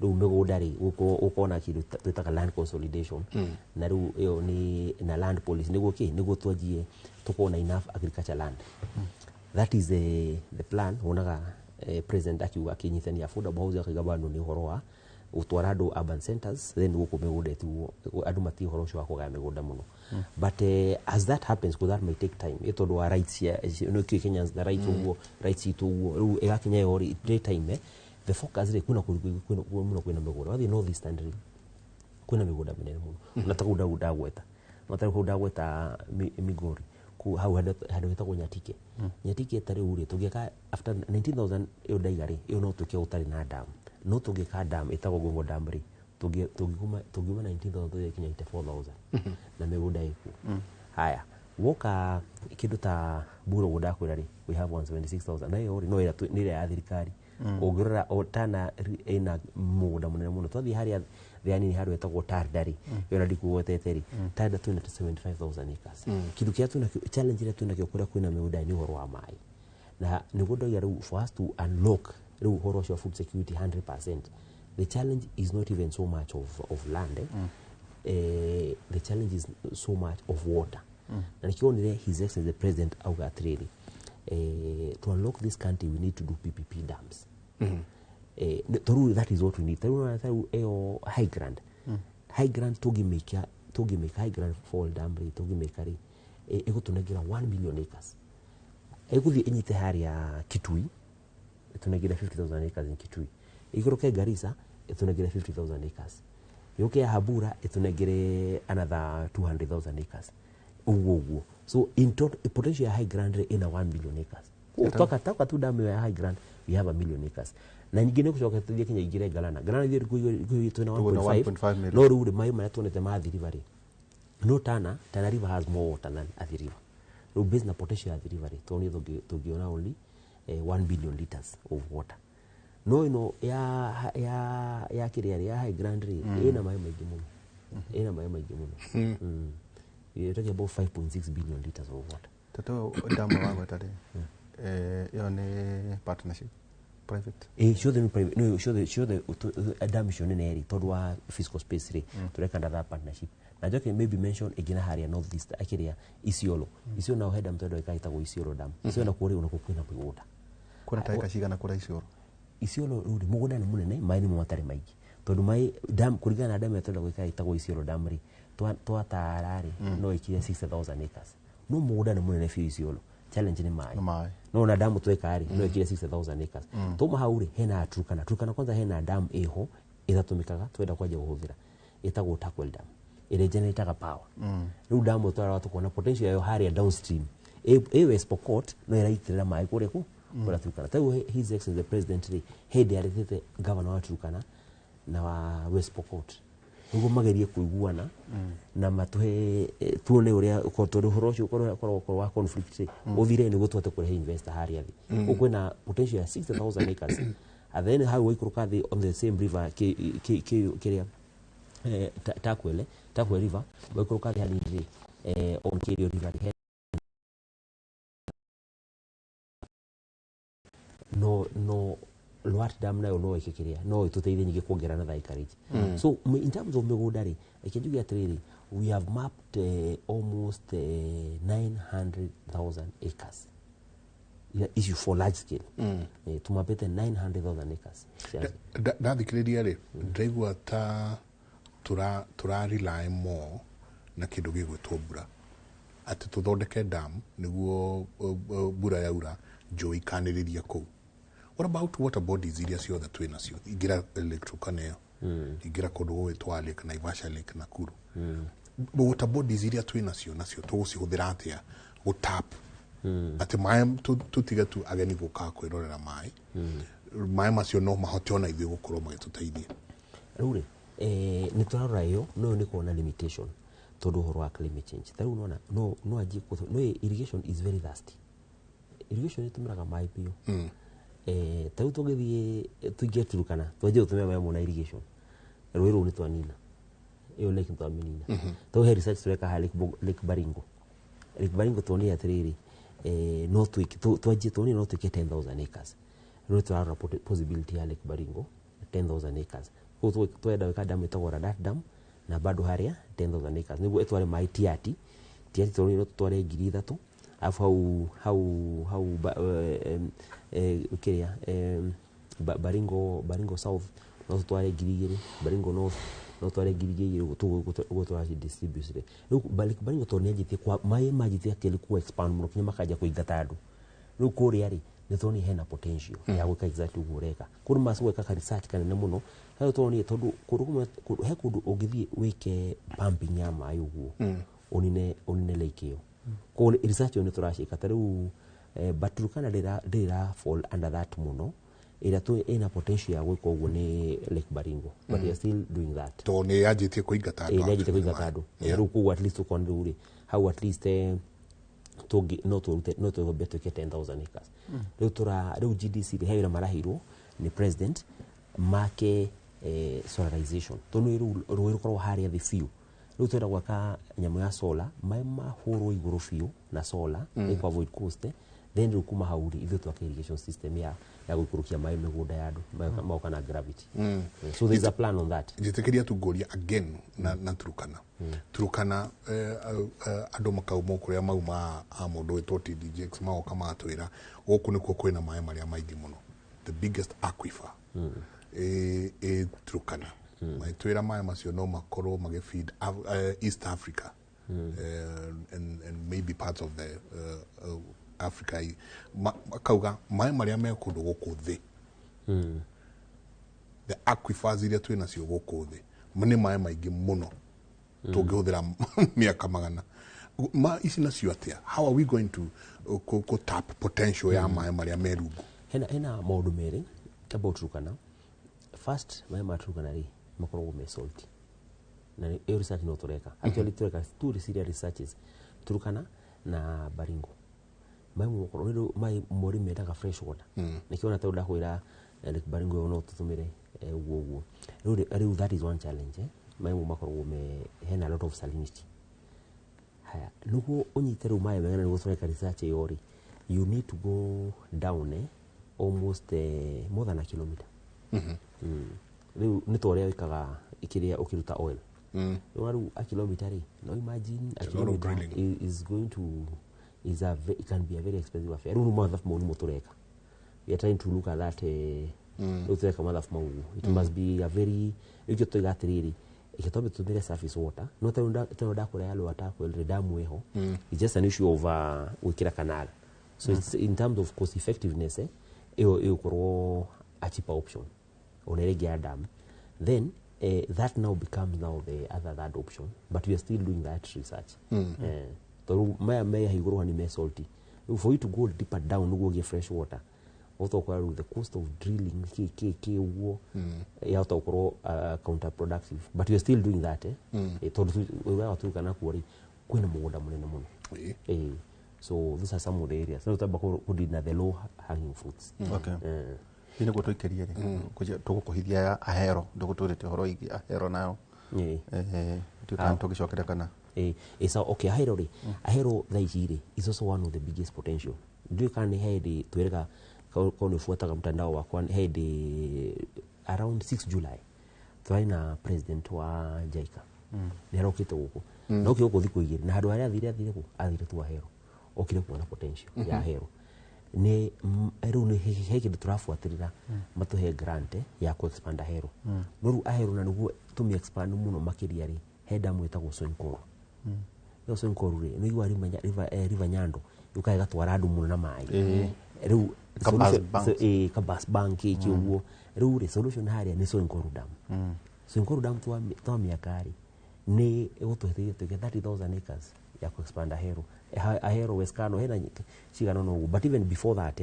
S3: ru migunda ri ukona kindu twitaga land consolidation na ru iyo ni na land policy niguo twajie tukona enough agriculture land that is the plan onaga president akiuga akinyithania affordable housing akigabano ni horo wa utwara andu urban centers then guku migunda tu andu mati horo cio akugaya migunda muno but as that happens that may take time itondo wa rights ya no Kenyans the right uguo rights itu uguo ru egakinya yori time the focus ri kuna muno kwina migunda wathi north eastern ri kuna migunda minene muno unataka udagweta unataka udagweta Migori ku hau hado wetagwo Nyatike tari uri tugeka after 19,000 iyo daigari iyo no tukia utari na dam no tugeka dam itagwo Gongo Dam ri tugima 19,000 tukinya 84,000 na migunda iku haya woka kindu ta buro gudakwira ri we have 176,000 na iyo no ira ni ya thirikari ogirora otana ina mugunda munene muno twathi haria yani ni haru etagwo Tardari yona ndikuwoteteri tada tuna 75,000 acres kindu kia tuna challenge ile tuna kiokuria kwina migunda ni horo wa mai na nigundo ya for us to unlock horo of food security 100%. The challenge is not even so much of land the challenge is so much of water na nikionire his excellency the president auga trade to unlock this country we need to do PPP dams that is what we need high grant to make high grant fall dam to make ri igutunegira 1 million acres iguthi inyite haria Kitui tunegira 50,000 acres in Kitui igoroke Garissa tunegira 50,000 acres yoke Habura tunegire another 200,000 acres uguo so in total potential high grant in a 1 million acres toka tu dam ya high grant we have 1 million acres na nyingine kucoka tuthie kinya igire galana thie tuna 1.5 million no ru mai mara tunete mathi river no Tana River has more water than Athi River ru business potential Athi River toni tugiona only 1 billion liters of water no ya kiriari ya high grant ina mai maingi muno ina mai maingĩ mũno. You're talking about 5.6 billion liters of water.
S28: Tato damu wangu tare. Yo ni partnership private.
S3: Ciothe ni private. No, ciothe damu icio nene eri tondu wa fiscal space ri tureka ndatha partnership. Na joke maybe mention igina haria north east akiria Isiolo. Isiolo na heda mtondo ikaitagwo Isiolo dam. Isiolo na kuri unako kwina mugunda.
S28: Kuna taika cigana kura Isiolo.
S3: Isiolo uri mugunda ni munene mai ni matari maigi. Tondu mai dam kurigana na dam yatondo ikaitagwo Isiolo dam ri twatarari no ikire 60,000 acres. No mugunda ni munene fi Isiolo. Challenge ni mai. No na damu twekari no ikire 60,000 acres. Toma hauri hena Turkana kwanza hena dam eho ithatumikaga twenda kwaje guhuvira. Itagwo Takwel dam. Ile generator power. Riu damu twara watu kuona potential yayo haria downstream. West Pokot no iraitirira mai kure ku kura Turkana. Tayo his excellency the president hedi aritete governor wa Turkana na wa West Pokot. Ugo magerie kuiguana na matuhe tuone uria ukotori horocio korwo wa conflict uthire ni gutwate kure investor haria thi ukwena potential ya 60,000 acres and then how we kuruka the on the same river kiria Takwel river we kuruka the hali on Kerio river no Luat dam nayo no ikikiria no ituteithie nyingi kuongera na acreage. So in terms of migunda ri ikijugia atiriri we have mapped almost 900,000 acres issue for large scale. Tumapete 900,000 acres.
S1: Ndathikiriria ri ndaigua ta tura rely more na kindu gigwitwo mbura ati tuthondeke dam niguo mbura yaura njui ikaniriria kuu. What about water bodies iria ciothe twi nacio igira Turkana yo igira kundu gwitwa Lake Naivasha, Lake Nakuru. Water bodies iria twi nacio tugucihũthĩra atia gutap ati mai tutiga tu ageni guka kwirorera mai macio no mahote ona ithuĩ gũkorwo magĩtũteithia.
S3: Rĩu ni turarora yo no ni kuona limitation tondu horo wa climate change. Rĩu unaona no aji no irrigation is very thirsty. Irrigation itumiraga mai pio. Tau tugithie tuige Turkana twaje utume mai mona irrigation rwiro ni twanina iyo lake twaminina tau he research tureka ha Lake Baringo toni atiriri no twaje toni no tuike 10,000 acres no twara possibility ya Lake Baringo 10,000 acres ko twenda weka dam itagora that dam na bado haria 10,000 acres niguo etware mai tiati toni no tware 3,000 afu how ukiria Baringo South no tware 2,000 Baringo North no tware 2,000 gutwara distribute riu Baringo to nyajitie kwa mai majitie akeli ku expand muno kinya makaja kuigata andu riu kuria ri ni toni hena potential ya gwika exactly ugureka kuri masu gwika research kanene muno hayo toni tondu he kundu ungithie wike pumping ya mai uguo onine lake yo ko research ni turashika tariu but Turkana dira fall under that muno ira tu ina potential ya gwika uguo ni Lake Baringo but they are still doing that
S1: to ni yajitie kuigata andu
S3: yajitie kuigata andu riu ku at least uko nduri how at least togi no to better get 10,000 acres riu GDC ri haira marahiro ni president make solarization tonu ruiru korwo haria the few riu twenda gwaka nyamu ya solar mai mahoro iguru fiu na solar iko avoid cost then rukuma hauri ithu twaka irrigation system ya gukurukia mai migunda ya andu mauka na gravity so there is a plan on that
S1: njitikiria tugoria again na Turkana andu makauma kuria mauma mundu witwo TDJX maoka matwira guku nikuo kwina mai maria maingi muno the biggest aquifer Turkana maitwira mai macio no makorwo magifeed East Africa and maybe parts of the Africa kauga mai maria me kundu guku thi the aquifers iria twina cio guku thi mune mai maingi muno tungihuthira miaka magana ici nacio atia how are we going to tap potential ya mai maria me rungu
S3: hena maundu meri about Turkana first mai ma Turkana ri makorwo me salty na research no tureka actually tureka two serious researches Turkana na Baringo mai mukorwo mai mori metaga fresh water nikiona tawda kwira Lake Baringo no tutumire uguo riu that is one challenge mai mau makoragwo me hena a lot of salinity haya nugo unyite ru mai mena nugo tũreka research yori you need to go down almost more than a kilometer riu nĩ tũrĩa wĩkaga ikiria ukiruta oil waru a kilometer ri no imagine a kilometer is going to it can be a very expensive affair riu mathafu mau nĩ tũreka we are trying to look at that utureka mathafu mau it must be a very ikyo toiga atiriri ikitombe tumire surface water no tano ndakora yalo atako ile damu eho it's just an issue of wikira canal so it's in terms of cost effectiveness iyo korwo a cheaper option oneregia dam then that now becomes now the third option but we are still doing that research toru maya higuru hani me salty for you to go deeper down no go get fresh water also kwa the cost of drilling ke uo ya tokoro counterproductive but we are still doing that toru we are tukana kuori kwina mugunda munene muno so these are some of the areas so taba ko na the low hanging fruits
S28: okay ine go toikerie kuja tugukuhithia ahero nduguturite horo igi ahero nayo tukanto gicokera kana so
S3: okay ahero thaiciri is also one of the biggest potential do can head tuereka kwa fuataga mtandao wa kwa head around 6 July twaina president wa Jaika nerokite guku no kyo kuthi kuigiri na handu haria athire ku athire tu ahero okire kuona potential ya ahero ni ero ni heke turafuatirira matuhe grant ya ku expand ahero no ahero na nugo tumi expand muno makiria ri heda mwetagwo Sonkoro yo Sonkoro ri no iwari manya river Nyando yukaga twara andu muno na mai riu kabas bank kiugo riu ri solution haria ni Sonkoro dam Sonkoro dam twa miakari ni gutuhetherie to get 30,000 acres ya ku expand ahero weskano hena sigano no but even before that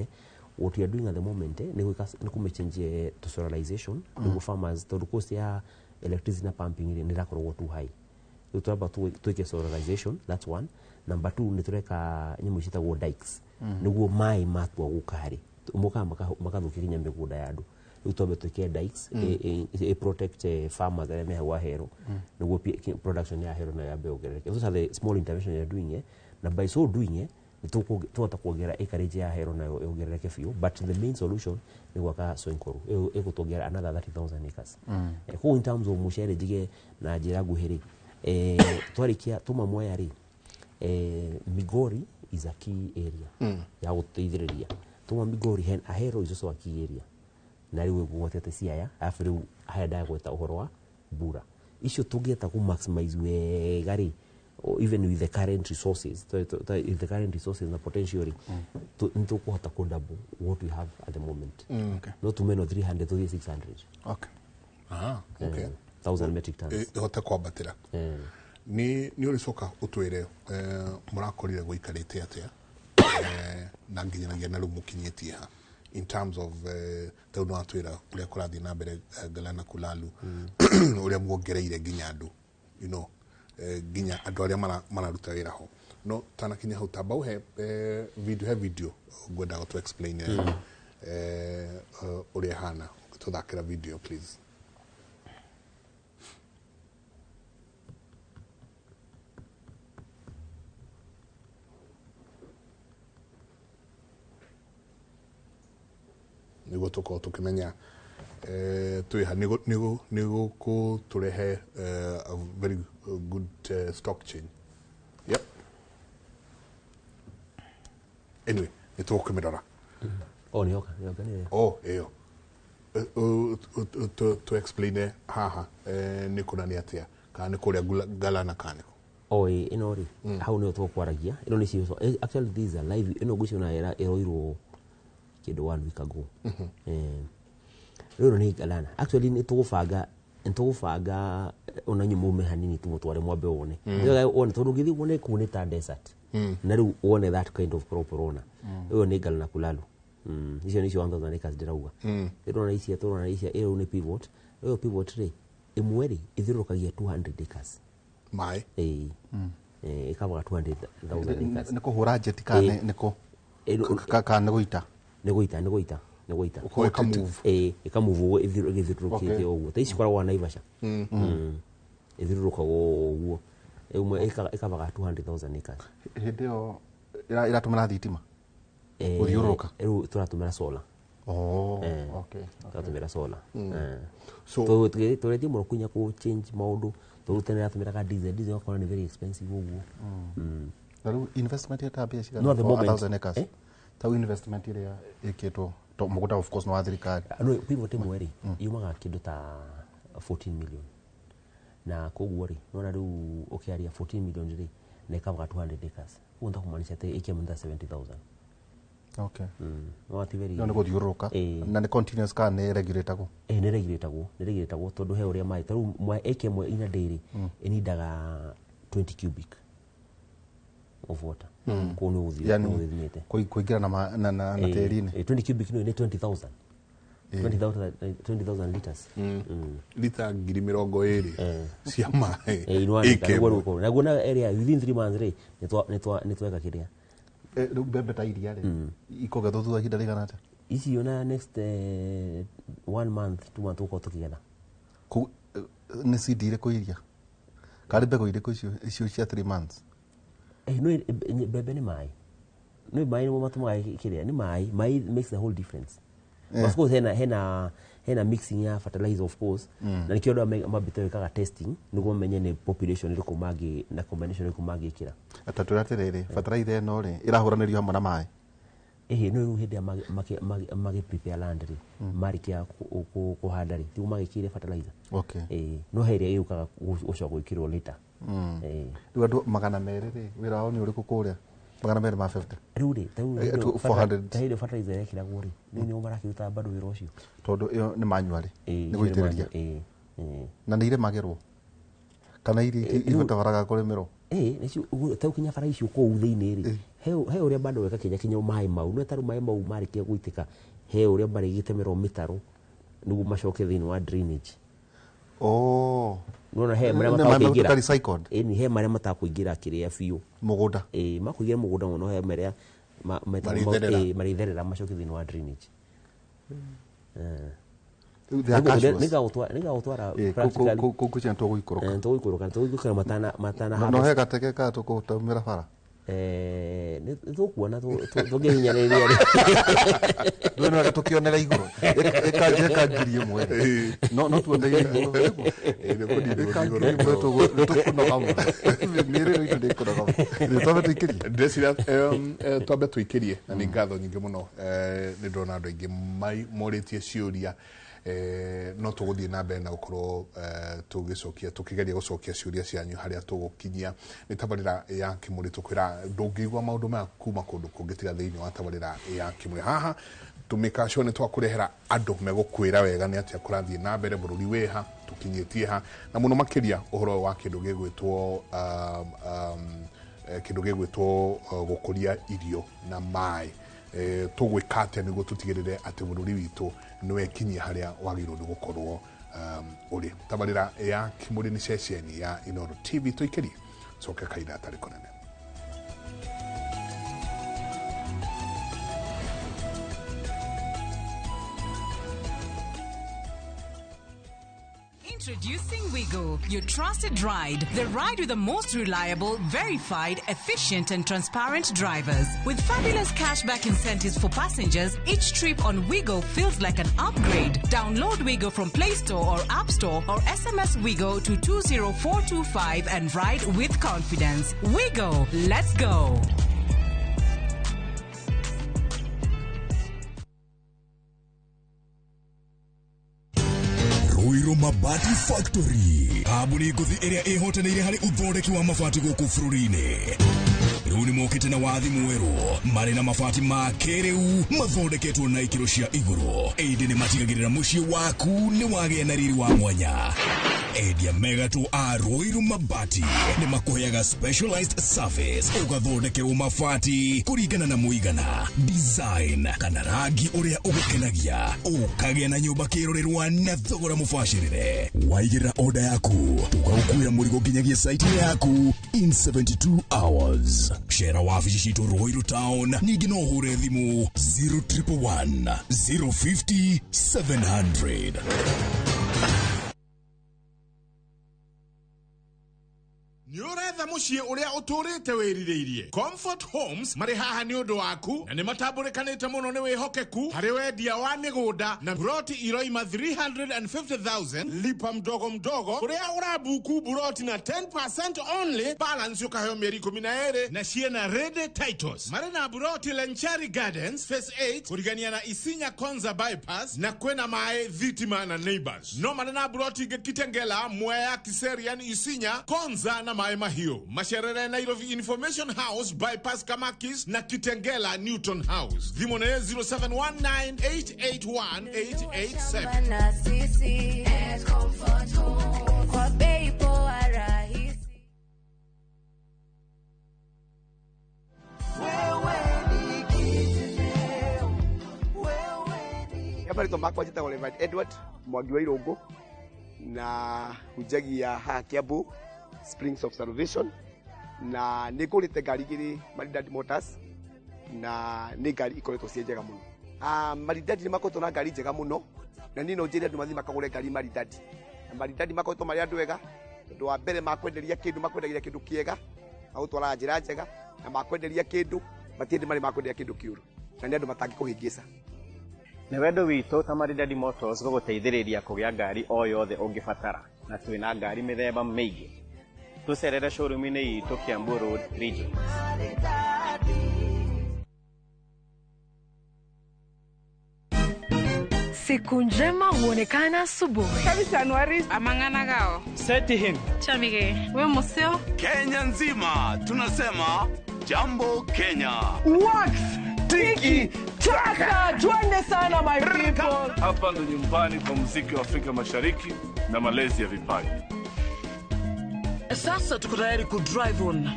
S3: what we are doing at the moment ni kumechange to solarization ni farmers to cost ya electricity na pumping ni rakorwo too high tutaba tuike solarization that's one number 2 ni tureka nyimu citagwo dikes niguo mai matwa gukari muka makathukiria migunda ya andu utobe tuike dikes protect farmers that may have hero niguo production ya hero na ya beogereke those are the small intervention you are doing na by so doing tuota kuongera acreage ya hero na yongereke fiu but the main solution ni gwaka Sonkoro egutongera another 30,000 acres ko in terms of mushere jige na njira guhiri twarikia tuma moya ri Migori is a key area ya guteithiriria tuma Migori hen ahero is also a key area na riwe gwotete siaya after haya da gweta uhoro wa bura icio tugeta ku maximize we gari or even with the current resources the current resources na potentially to kuhota ku double what we have at the moment not to meno 300 to 600
S1: okay okay
S3: 1000 metric tons
S1: hota kwabatira ni uricoka utwire murakorire guikarite atia na nginyanagia na rumukinyetie ha in terms of the no atwira uria kurathi na mbere Galana Kulalu uria muongereire nginya andu you know ginya andu aria mararuta wira ho no tanakinya hau tabau he video gwenda to explain uria hana tuthakira video please nigo tukimenya tuiha nigo ko turehe a very good stock chain yep anyway nitukumirora
S3: nioka
S1: ni to explain haha ni kuna ni atia kana kuria Galana kana
S3: inori how ni tukwaragia ino ni cio actually these are live ino gucio na era eroiro kido 1 week ago rero ni Galana actually ni tugubanga ona nyume hanini tumutware mwambe wone one tondu ngithi wone kune ta desert na riu wone that kind of crop rona iyo ni Galana Kulalu icio ni cio 1000 acres dirauga rero na icio turona icio iyo ni pivot iyo pivot ri imweri ithirukagia 200 acres
S1: mai
S3: ikabaga 200,000 acres
S28: niko hura jet kana niko kana guita
S3: ni guita
S1: ko move
S3: ika move igithurukite ogwo ta ici koragwo na Naivasha ithiruruka guo umwe ikabaga 200,000 acres
S28: hindeo iratumira thitima uthiuruka
S3: riu turatumira solar
S28: okay
S3: turatumira solar so turetie muno kunya ku change maundu turutenera tumiraga diesel okona ni very expensive uguo
S28: riu investment ya tabia shiga
S3: no the moment
S28: 1,000 acres tau investment iria ikitwo to mugunda of course no wa thirikari
S3: no pivot mweri yumaga kindu ta 14 million na koguo ri nona riu ukiaria 14 million ri na ikabaga 200 acres unda kumaanisha ate ikemunda 70,000
S28: okay
S3: no ati very
S28: no ni guthiururuka na ni continuous ka ni regulatagwo
S3: ni regulatagwo tondu he uria mai taru mwa ekemwe ina daily inidaga 20 cubic of water ko no uthimete
S28: kuingira na tĩri-inĩ
S3: 20 cubic no ni 20,000 20,000 liters
S1: lita 20,000 cia maĩ
S3: na guona area within 3 months ri ni tweka kiria
S28: riu mbembe ta iria ri ikogethwo thutha ihinda rĩigana atĩa
S3: ici yona next 1 month 2 months uko tukigetha
S28: ni seed irĩkũ iria kari mbegũ irĩkũ icio cia 3 months
S3: no mbembe ni maĩ no maĩ ni matumaga kiria ni maĩ makes the whole difference of course hena mixing ya fertilizer of course na nikio ndo mabito ikaga testing niguo menye ni population iriku magi na combination iriku magi kira
S28: atatu atiriri fertilizer eno ri irahuranirio hamwe na mai
S3: no hindi ya magi prepare land ri marikia kuhanda ri ti magi kire fertilizer
S28: okay
S3: no here yukaga ucogo ikirwo liter
S28: riu andu 200 ri wira wao ni uriku kuria 250
S3: riu ri
S28: 400
S3: tahiri fertilizer yakira guri ni umarakiuta bado wira ucio
S28: tondu iyo ni manual ni guitiriria na ni ire magirwo kana iri ihotabaraga kurimirwo
S3: nicio tau kinya fara icio ko uthiini ri he uria bado weka kinya mai mau no taru mai mau marikia guitika he uria bari gitemerwo mitaro nugu macoke thini wa drainage no he maria matakuingira ni he maria matakuingira kiria biu
S28: mugunda
S3: makuingira mugunda no he maria maritherera macoke thini wa drainage niga utwara
S28: practically kukucha tuguikoroka matana no he gateke ka tukutumira bara
S3: ni tukuona tugihinyaniria
S28: ndona gatukionera iguru eka ngirie mwe no tuonere iguru tukuno kama nire ro itude kuno kama twabe tuikirie
S1: ndesira twabe tuikirie na ni ngatho nyingi muno ni ndona andu aingi moritie ciuria no tuguthie na mbere na gukorwo tugicokia tukigeria gucokia ciuria cianyu haria tugukinyia ni tabarira ya Kimuri tukwira ndungigwa maundu ma kuma kundu kungitiga thiini wa tabarira ya Kimuri haha tumikasho ni twakurehera andu megukwira wega ni atia kurathie na mbere bururi weha tukinyitie ha na muno makiria uhoro wa kindu gigwitwo gukuria irio na mai tugwikate niguo tutigirire ati bururi witu niwe kinyia haria wagirwo ni gukorwo uri tabarira ya Kimuri ni session ya Inooro TV tuikirie soke kaida atari konene.
S5: Introducing Wigo, your trusted ride. The ride with the most reliable, verified, efficient and transparent drivers. With fabulous cashback incentives for passengers, each trip on Wigo feels like an upgrade. Download Wigo from Play Store or App Store or SMS Wigo to 20425 and ride with confidence. Wigo, let's go.
S7: Ruiru Mabati Factory. Kambuni nguthi iria ihotanĩire harĩ uthondeki wa mabati gũkũ bũrũri-inĩ. Rĩu nĩ mokĩte na wathi mwerũ marĩ na mabati ma kĩrĩu mathondeketwo na ikĩro cia igũrũ. Ĩndĩ nĩ matigagĩrĩra mũciĩ waku nĩ wagĩa na riri wa mwanya. Endia megatũ a Ruiru Mabati nĩ makũheaga specialized service ũgathondekerwo mabati kũringana na mũigana, design kana rangi ũrĩa ũgũkenagia. Ũkagĩa na nyũmba kĩrorerwa na thogora mũbacĩrĩre. Waigĩrĩra order yaku tũgagũkuĩra mũrigo nginyagia site yaku in 72 hours. Cera wabici citũ Ruiru Town, ningĩ no ũhũre thimũ 0111 050 700.
S8: Nĩ ũretha mũciĩ ũrĩa ũtũrĩte wĩrirĩirie. Comfort Homes marĩ haha nĩ ũndũ waku na nĩ matambũrĩkanĩte mũno nĩ wĩhokeku harĩ wendia wa mĩgũnda na buroti iroima 350,000 lipa mdogo mdogo ũrĩa ũrabuku buroti na 10% only balance ũkaheo mĩeri 12 na ciena ready titles. Marĩ na buroti Lenchari Gardens Phase 8 kũrigania na Isinya Konza bypass na kwena mae Thitima na Neighbors. No marĩ na buroti ingĩ Kitengela, Mwea, Kiserian, Isinya, Konza na mae Mahio. Masherere Nairobi Information House bypass Kamakis na Kitengela Newton House. Dhimone 0719881887.
S13: Marito makwa njĩtagwo Reverend Edward Mwangi wa Irũngũ na hunjagia haha Kiambu Springs of Salvation na nĩ ngũrĩte ngari igĩrĩ Maridadi Motors na nĩ ngari ikoretwo ciĩ njega mũno. Maridadi nĩ makoretwo na ngari njega mũno na niĩ no njĩre andũ mathiĩ makagũre ngari Maridadi. Maridadi makoretwo marĩ andũ ega, ũndũ wa mbere makwenderia kĩndũ, makwenderia kĩndũ kĩega agũtwara njĩra njega na makwenderia kĩndũ matiende marĩ makwenderia kĩndũ kĩũru na nĩ andũ matangĩkũhĩngĩca.
S16: Nĩ wendo witũ ta Maridadi Motors gũgũteithĩrĩria kũgĩa ngari o yothe ũngĩbatara na twĩna ngari mĩthemba mĩingĩ. Tũcerere showroom-inĩ itũ Kiambu Road Region.
S20: Siku njema huonekana asubuhi.
S21: Kabisa Anuari amangana gao.
S20: Seti him. Chamige. We museo.
S22: Kenya nzima tunasema jambo Kenya.
S21: Wax. Tiki. Chaka. Twende sana my people.
S24: Hapa ndo nyumbani kwa muziki wa Afrika Mashariki na malezi ya vipaji.
S21: Sasa tuko tayari ku drive on.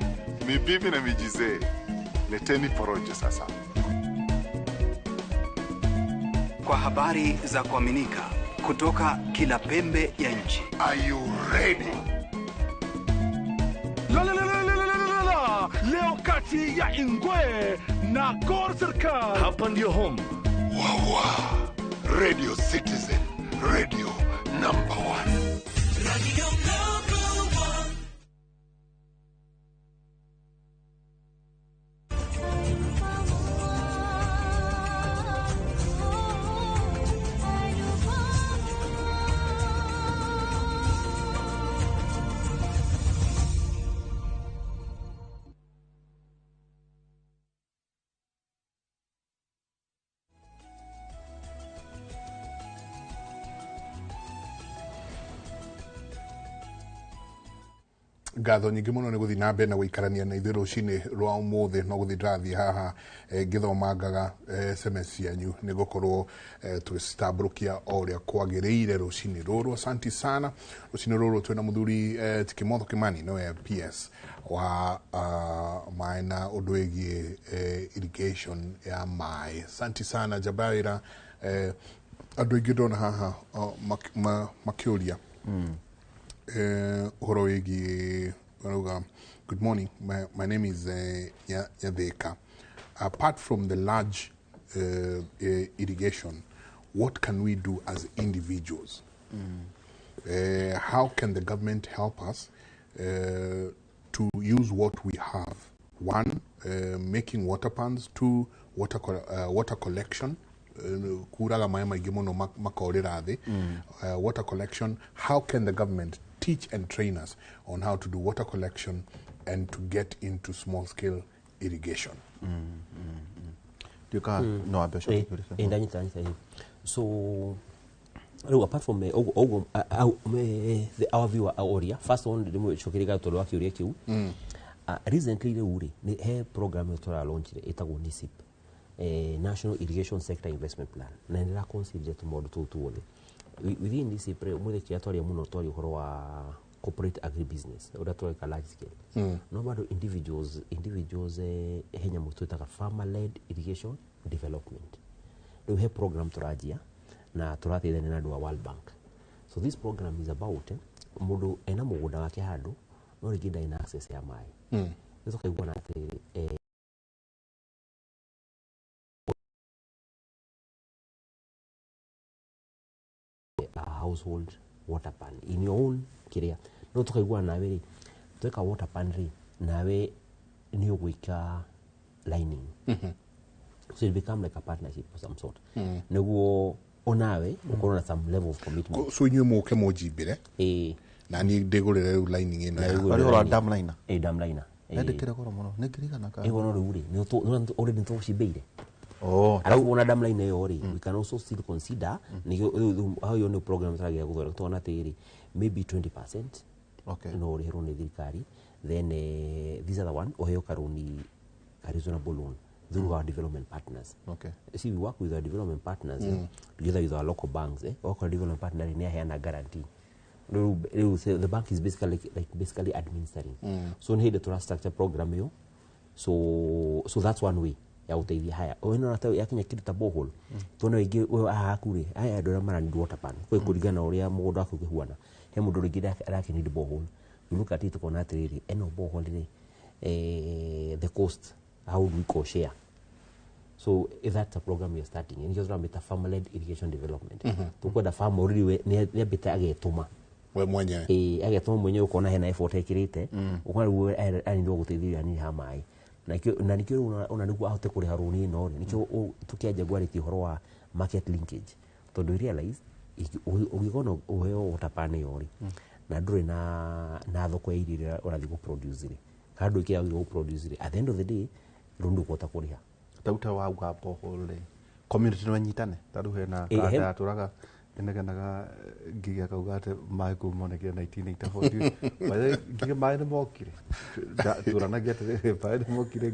S24: Mibibi na mijize. Leteni porojo sasa.
S25: Kwa habari za kuaminika kutoka kila pembe ya nchi.
S24: Are you ready? Leo kati ya Ingwe na Gor Serikali. Hapa ndio home.
S22: Wawa. Radio Citizen. Radio number 1. Radio number 1.
S1: Ngatho nyingĩ mũno nĩ gũthiĩ na mbere na gũikarania na ithuĩ rũcinĩ rwa ũmũthĩ no gũthiĩ ndĩrathiĩ haha ngĩthomangaga SMS cianyu nĩ gũkorwo tũgĩcitambũrũkia o ũrĩa kwagĩrĩire rũcinĩ rũrũ. Asanti sana. Rũcinĩ rũrũ twĩna mũthuri Kimotho Kimani nĩwe PS wa maĩ na ũndũ wĩgiĩ irrigation ya maĩ. Asanti sana Jabaira. Andũ aingĩ ndona haha makĩũria good morning, my name is Yadeka. Apart from the large irrigation, what can we do as individuals? How can the government help us to use what we have? One, making water ponds. Two, water collection. Water collection. How can the government teach and train us on how to do water collection and to get into small scale irrigation?
S3: So apart from our viewer area, first one recently the program launched NISIP, National Irrigation Sector Investment Plan, na nira consider to model to within this mwele kiatoria muno tori uhoro wa corporate agribusiness udatweka large scale no bado individuals henya mutu taka farmer led irrigation development do have program turajia na turathithania na andu wa World Bank. So this program is about mundu ena mugunda wake handu no riginda ina access ya mai nizo kaigwa na household water pan in your own kiria no tukaigua na weri tweka water pantry nawe ni ugwika lining so it become like a partnership of some sort niguo onawe ukorwo na some level of commitment
S1: so inyu muke mujibire na ni ndigurire riu lining ino
S28: bari ora dam liner
S3: dam liner
S28: ndekere goro muno ningirigana ka
S3: ego no ruri ni already nto cibeire
S28: oh
S3: alafu ona dam liner yo ri we can also still consider ni how you know programs ragia guthora tona tiri maybe 20% no ri hero ni thirikari then these are the one oheyo karuni a reasonable loan through our development partners. See, we work with our development partners together with our local banks. Our development partner in here a guarantee. The bank is basically administering. So we the trust structure program yo. So that's one way. Ya utaidia haya. Wena nata yakinya kitu ta borehole. Tuona wigi wewe hakuri. Haya ndora mara ndi water pan. Kwa kuligana uria mugondo wako kihuana. He mundu rigida araki need borehole. You look at it kona atiriri eno borehole ri the cost how do we co-share. So if that's a program you're starting, and you're going to farm-led irrigation development. To go the farm already ne bita agetuma.
S1: We mwenye.
S3: Agetuma mwenye ukona hena effort ekirite. Ukona we ani ndo gutithia ni ha mai. Na nikyo una niguo ahote kuri haruni no nikyo tukiaje gwariti horo wa market linkage. To do realize ugikona uheyo utapane yori. Na ndure na thoko irire urathi go produce ri. Kado kia go produce ri. At the end of the day rundu kota kuriha.
S28: Tauta wa gwapo hole community no nyitane tadu hena kada turaga enaga giga kaugate mai ku moneke 1984 bale giga mai no mokire turana gete bale mokire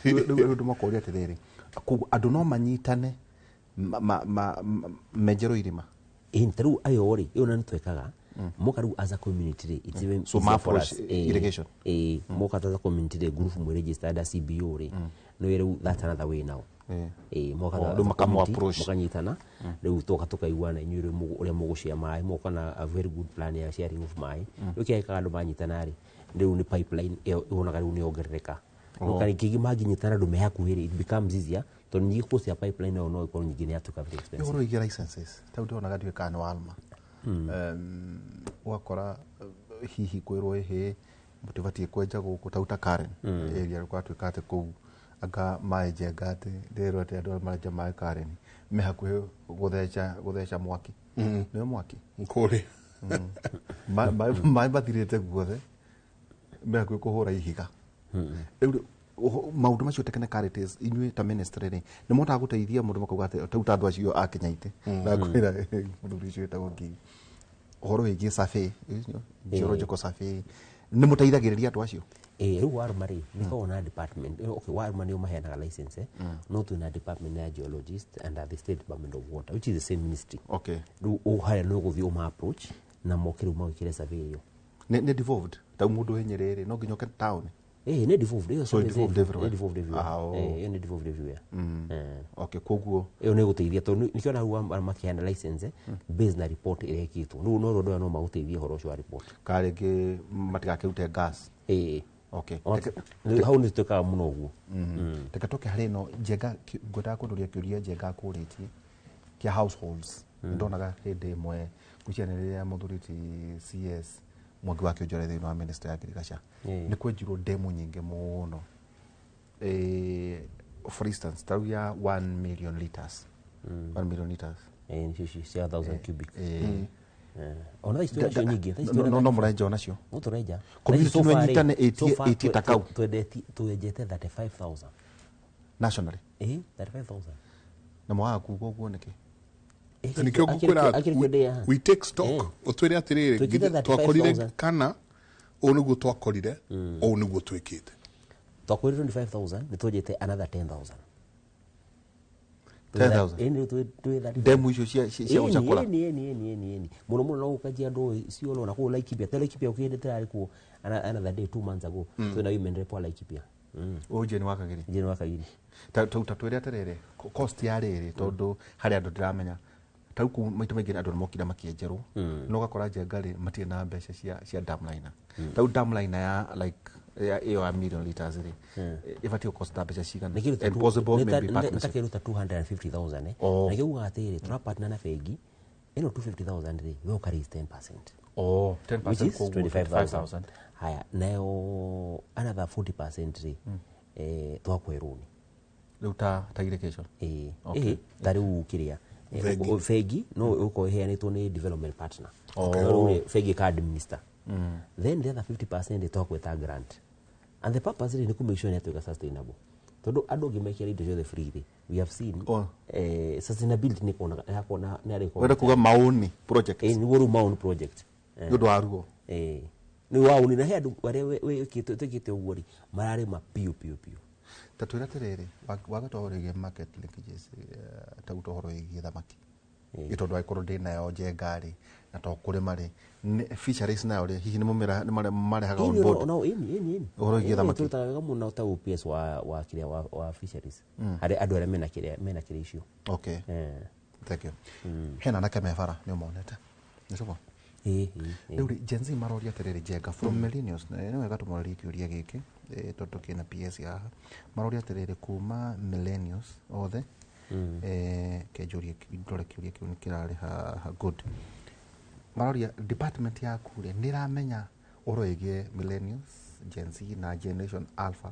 S28: ndu makoria terere ku adu no manyitane mejero irima
S3: intru ayori yona ntwekaga mokaru as a community it's even
S28: so for us irrigation
S3: mokata as a community group mu registered as CBO re no yero that's another way now mokata
S28: makamu approach
S3: mokanyitana reu toka tukaiguana inyure uria mugucia mai mokana a very good plan ya sharing of mai ukiaika kandu manyitana ri reu ni pipeline iwonaga reu ni ongerereka mokani kigi maginyitana ndu mehakuhiri it becomes easier to nyigi kusia pipeline no iko nyigi ni atuka very expensive
S28: yoro igira licenses taudo na gadiwe kana walma wakora hihi kwirwo he mutivatie kwenja guku tauta Karen area kwa twikate ku anga maje ngate ndero ate andu maje mai Karen me hakuhe gutheca mwaki ni mwaki
S1: nkuri
S28: mai bathirite guothe me hakuhe kuhura ihiga maundu macio technicalities inyue ta ministry ni mota guteithia mundu makauga ate tauta andu acio akinyaite na kwira mundu ricio tagongi horo igi survey geological survey ni muteithagiriria andu acio
S3: riu warmari niko na department okay warmari umaheanaga license no to na department ya geologist and the state department of water which is the same ministry riu haya no guthii uma approach na mokiru magikire survey yo
S28: ne devolved ta mundu henyerere no nginyoke town
S3: ne devolved yo
S28: so devolved
S3: everywhere
S28: okay koguo
S3: yo ne guteithia to nikiona ruwa makiana license based na report ile kitu no rodo no maguteithia horo cio report
S28: karege matigakirute gas okay
S3: how ni tuka muno guo
S28: tekatoke harino jega ngoda kunduria kiuria jega kuritie kia households ndonaga hinde mwe kucianereria muthuriti CS mwangi wake njore thini wa minister ya agriculture ni kwenjirwo demo nyingi muno for instance tawia 1 million liters 1 million liters
S3: shishi 1000 cubic ona isto nyingi
S28: no murenja onacio
S3: muturenja
S28: community no nyitane 80 takau
S3: twejete 35000
S28: nationally
S3: 35000
S28: na mwa kugo guoneke
S1: nikyo gukwira we take stock utwire atiriri twakorire kana onugo twakorire onugo twikite
S3: twakorire 25000 nitujete another 10000
S28: demu icio cia gucakura
S3: ni muno no ukajia ndo cio na ku Laikipia ukinde tayari ku another day 2 months ago twina women rep wa Laikipia
S28: uje ni wakagiri tatwire atiriri cost ya riri tondu hari andu ndiramenya tau ku maitu maingi andu mokira makienjerwo no gakora jengari matie na mbeca cia dam liner tau dam liner ya like iyo a million liters ri ifatio cost ta mbeca cigana impossible maybe partnership
S3: takiruta 250000 na kiuga atiri tuna partner na fegi ino 250000 ri we ukari 10%
S28: Oh, 10%
S3: which is
S28: kwa
S3: 25,000. Haya, nayo another 40% twakweruni
S28: riu ta irrigation
S3: okay. Tariu kiria fegi no uko heanitwo ni development partner fegi ka administer then the other 50% twakweta grant, and the purpose is to make sure that we sustainable. Todo ado gimekira indo ciothe free. We have seen sustainability ni kona yakona ni ariko
S28: wenda kuga mauni project
S3: ni woru mauni project
S28: ndu waruo
S3: ni wauni na hedu wale we kite ugori marare ma piu
S28: tatwira tiriri wagatorege market linkages ta utohoro igi thamaki itondu aikorwo ndina yo njengari na to kuri mari fisheries nayo ri hihi ni mumira ni mari haga on board
S3: no ini
S28: uhoro igi thamaki
S3: tutaga muno ta UPS wa kiria wa fisheries hari andu ara mena kiria icio
S28: okay thank you hena na kamefara ni umonete nicobo riu Gen Z maroria tiriri jenga from millennials ni wega tumorori kiuria giki tondu kina PS ya maroria tiriri kuma millennials othe kejuria ndore kiuria kiu nikirari ha good maroria department yaku ri niramenya oroigie millennials Gen Z na generation alpha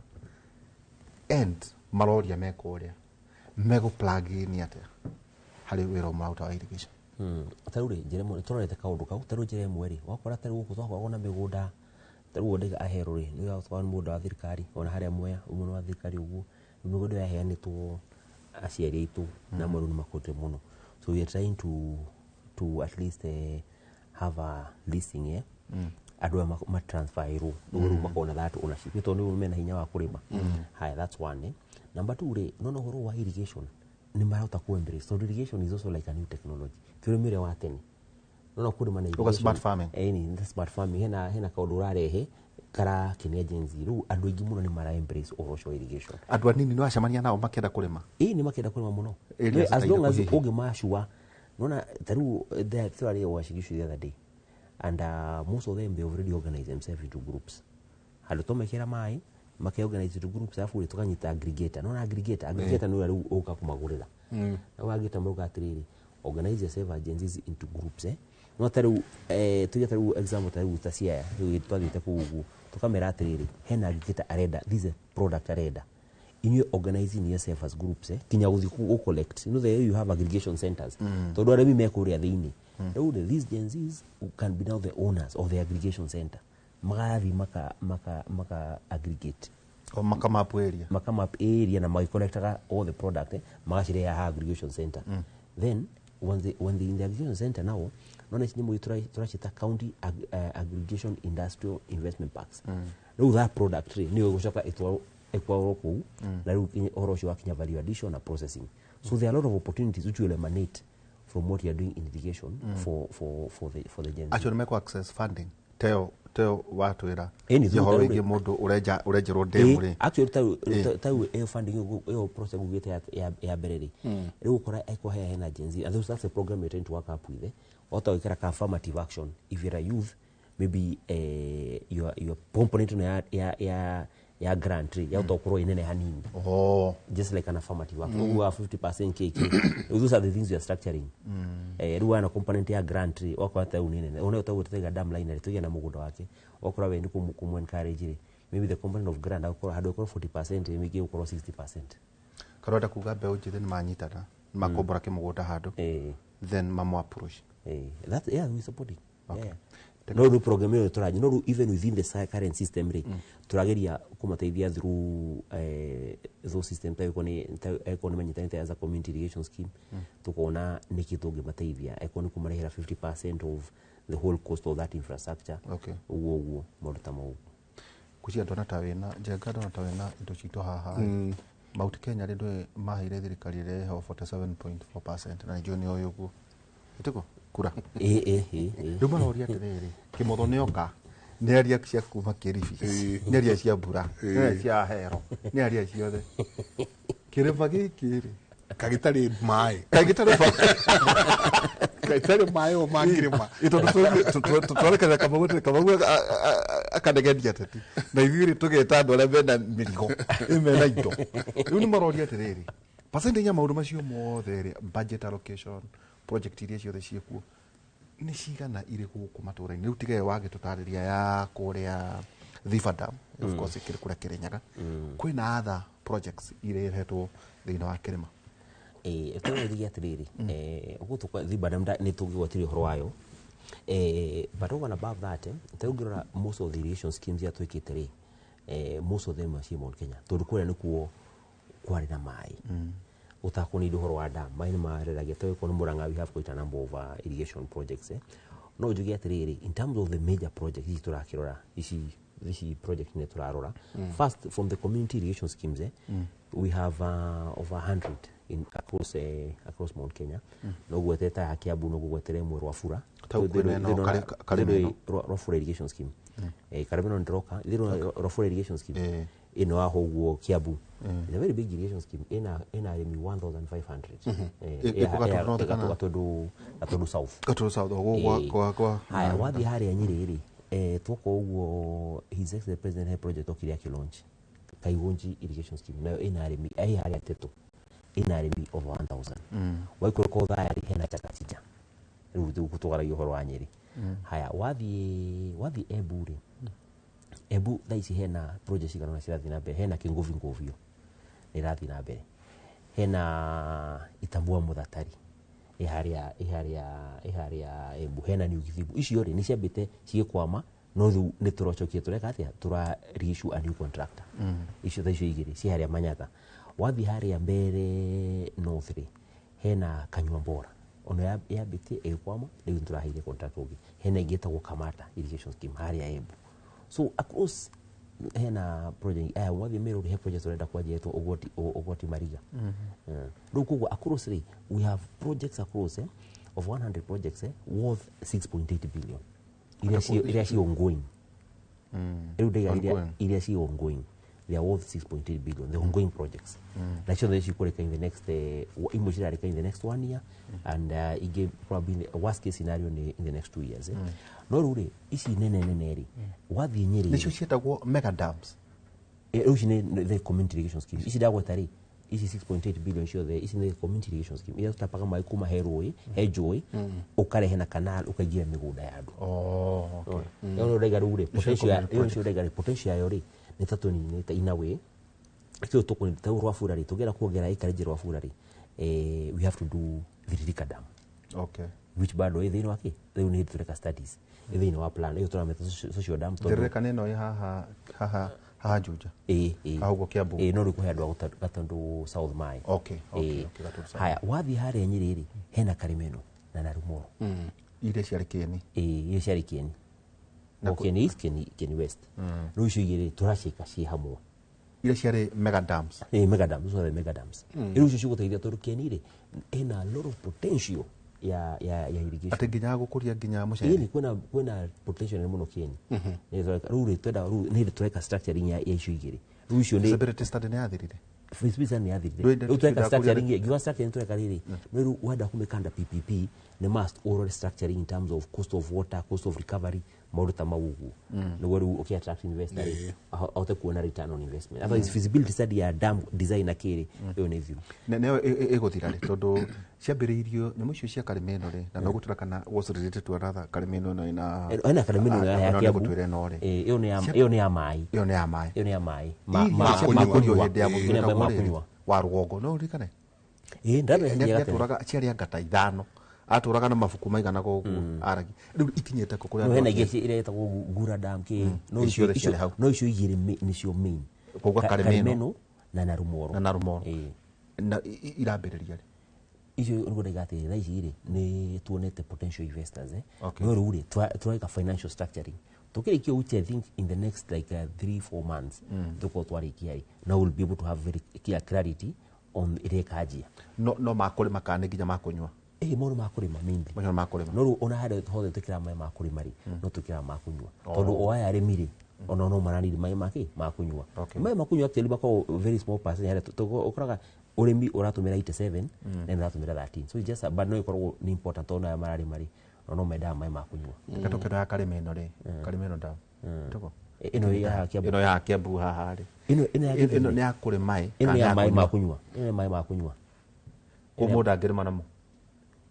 S28: and maroria mekoria mego plug in ate hari wira mauta wa irrigation
S3: taruri njire mo turorete kaundu kau taru njire mweri wakora taru guku twakwa na migunda taru wondiga ahero ri ni yakwa ni mundu wa thirikari ona haria moya umuntu wa thirikari ugu migunda yaheanitwo aciari itu na maru ni makote muno, so we are trying to at least have a listing here adwa ma transfer iru nuru makona that ownership ito ni mena hinya wa kurima haya that's one number 2 re nono horo wa irrigation ni marauta ku embrace, so irrigation is also like a new technology kirumire wa tene nono kurima na irrigation
S28: smart farming
S3: ni smart farming hena kaundu rarehe kara kinia Gen Z ru andu ingi muno ni mara embrace orocho irrigation
S28: andu anini no acamania nao makenda kurima
S3: ni makenda kurima muno as long as uge mashua nona taru the theory was issued the other day and most of them they already organize themselves into groups halo tomekera mai organize into groups afu tukanyita aggregator nona aggregator ni uri uka kumagurira na wagita mruga atiriri organize yourself agencies into groups no taru tuya taru example taru tasia twalite kugu tukamera atiriri hena aggregator areda this product areda in you organizing yourself as groups kinya guthi ku collect there you have aggregation centers todo aremi mekuria thini these Gen Zs can be now the owners of the aggregation center magathi maka aggregate
S28: o maka map area
S3: na mai collectaga all the product magashire ya aggregation center then when they in the aggregation center now none ni turachita county aggregation industrial investment parks that product ni gushoka ekwa ku na orosho wakinya value addition na processing, so there are a lot of opportunities which will emanate from what you are doing in irrigation for the Gen Z.
S28: Actually make access funding teo watu ira johoro igi mundu urejero ndemuri
S3: actually tau funding yo process gugite ya bereri riu kora eko hena Gen Z, and that's a program you're trying to work up with auto ikara affirmative action. If you're a youth, maybe your component ya grant ya utokoro inene hanini just like an affirmative action you have 50% KK those are the things you are structuring ruwa na component ya grant wako hata unene una utagutega dam line ritugia na mugunda wake wakora wendi kumu encourage maybe the component of grant akora hado 40% maybe ukoro 60%
S28: karota kugabe ujithe ni manyitana makombora ke mugunda hado then mamo approach
S3: that we support it no program yo turaje no even within the current system turageria kumateithia through those system tayo ni manyita as a community irrigation scheme tukona nikitunge mateithia ekoni kumarehera 50% of the whole cost of that infrastructure uwo moduta mau
S28: kucia ndona tawena jenga ndona tawena indo cito haha Mount Kenya rindu mahire thirikari reho 47.4% na joni oyo ku itiko kura nduma no ria tiriri kimotho nioka ni aria cia kuma Kiribi ni aria cia mbura ni cia hero ni aria ciothe kirima gikiri
S1: kagitari mai o mangirima
S28: ito tutore kama akanegedia tati na ithiri tugeta andu aria mena mirigo imena indo riu ni maroria tiriri percentage ya maundu macio mothe budget allocation project iria ciothe ciekuo nĩ cigana irĩ gũkũ matũra-inĩ rĩu tigae wage tũtarĩria ya kũrĩa Thiva Dam of course ikĩrĩ kũrĩa Kĩrĩnyaga kwĩna other projects irehetwo thĩinĩ wa kĩrĩma
S3: tũrĩria atĩrĩrĩ ũguo Thiva Dam nĩ tũngĩgwatiria ũhoro wayo but over and above that tũngĩrora most of the irrigation schemes ya twĩkĩte rĩ most of them are Mount Kenya tondũ kũrĩa nĩkuo kwarĩ na maĩ utakoni ũhoro wa dam maĩ nĩ mareragia tũgĩkorwo nĩ Mũrang'a we have quite a number of irrigation projects no njuge atĩrĩrĩ in terms of the major projects ici tũrakĩrora ici project nĩ tũrarora first from the community irrigation schemes we have over 100 across Mount Kenya no gweteta ya Kiambu no gwetera mwe Rwafura Rwafura irrigation scheme Karimeno Ndroka Rwafura irrigation scheme ino aho guo Kiambu it's a very big irrigation scheme ina arimi 1500 Gatundu South kwa haya wathi hari anyiri twoko uguo his excellency president he project okiria ki launch Kaigunji irrigation scheme nayo ina arimi hari ateto ina arimi over 1000 waikuru ko thari hena chakachija riu gutugaragia uhoro wa Nyeri haya wathi Embu thaisi hena project igana cirathi na mbere hena Kingovi Ngovio irathi na mbere hena Itambua Muthatari iharia Embu hena New Kithibu icio ri ni ciambite cigikwama no thu ni turocokie tureka atia tura reissue a new contractor icio thaicio igiri ci haria Manyaga wathi haria mbere north ri hena Kanyua Mbora ono yambite ekwama ni turaheire contract ugi hena igitagwo Kamata irrigation scheme haria Embu so across hena project wathi mero he project urenda kwajetwo ogoti Mariga ruko across ri we have projects across of 100 projects worth 6.8 billion ile shi ongoing ile shi ongoing they are worth 6.8 billion the ongoing projects na sure that you could in the next in the next 1 year and it probably the worst case scenario in the next 2 years no rure isi nene ri wathi Nyeri
S28: nicio cietagwo mega dams
S3: the community irrigation scheme isi dagwo tari isi 6.8 billion sure the isi the community irrigation scheme ile tutapaga mai kuma heroi hejoi ukarehe na canal ukagira migunda ya andu
S28: okay
S3: no rega rure potential yori ni tatu ni ina we kio toko ni tau Rwafura ri tugera kuongera ikarije Rwafura ri we have to do Thiririka Dam
S28: okay
S3: which bado thini wake they need to make studies thini wa plan iyo tuna social dam
S28: to Thiririka neno haha Juja ahugo Kiambu
S3: no ri kuhendwa Gatundu South Mai
S28: okay
S3: haya wathi hari Nyeri ri hena Karimeno na Narumoro
S28: ile ciari Kieni
S3: ile ciari Kieni na Kieni East Kieni West no icio igiri turacika ci hamwe
S28: ile ciari mega dams
S3: mega dams so the mega dams ile icio ciguteithia tondu Kieni ri ina a lot of potential ya irrigation
S28: ati nginya gukuria nginya mucere
S3: ni kwena potential ni muno Kieni ni ruri twenda ni tureka structuring ya icio igiri ruru icio ni
S28: feasibility study ni yathirire
S3: feasibility ni yathirire utweka structuring giwa structuring tweka riri no wenda kumekanda PPP ni must oral structuring in terms of cost of water cost of recovery maruta maugu no wori attract investor auto kuona return on investment after is feasibility study ya dam design akiri yo ni view
S28: neo egothira ri tondu ciambiriirio nyamũ icio cia Karimeno ri na no gutura kana was related to another Karimeno no ina
S3: Karimeno ya Kiambu iyo ni ya mai
S28: makunywa hindi ya muthuri wa Rugongo no rikane
S3: ndabe
S28: ya turaga ciari ngata ithano aturaga na mabuku maigana gogu aragi riu ikinyete ko kuria
S3: no hena geci ile etagwo Gura Dam ki no icio igiri ni cio main
S28: kogwa Karimeno
S3: na Narumoro
S28: na irambiriria ri
S3: icio ngo ndegate tha ici ri ni tuonete potential investors no ruri twaika financial structuring tukirikio which I think in the next like 3-4 months tuko twarikia now we'll be able to have very clear clarity on ile kajia
S28: no makole makane nginya makunywa
S3: mono makurima mingi
S28: mono makurima
S3: no ona hade hothe tukira mai makurima ri no tukira makunywa tondu oya ari miri ona no marani mai make makunywa mai makunywa actually bako very small percentage hade tukoraga urimi uratumira 87 na uratumira 13 so just but no ikorwo ni important ona marari mari no meda mai makunywa
S28: katokera Karimeno ri Karimeno Dam tuko
S3: ino
S28: ya Kiambu haha ri ino ni akuri mai
S3: ino ya mai makunywa ino mai makunywa
S28: ko moda ngirima namo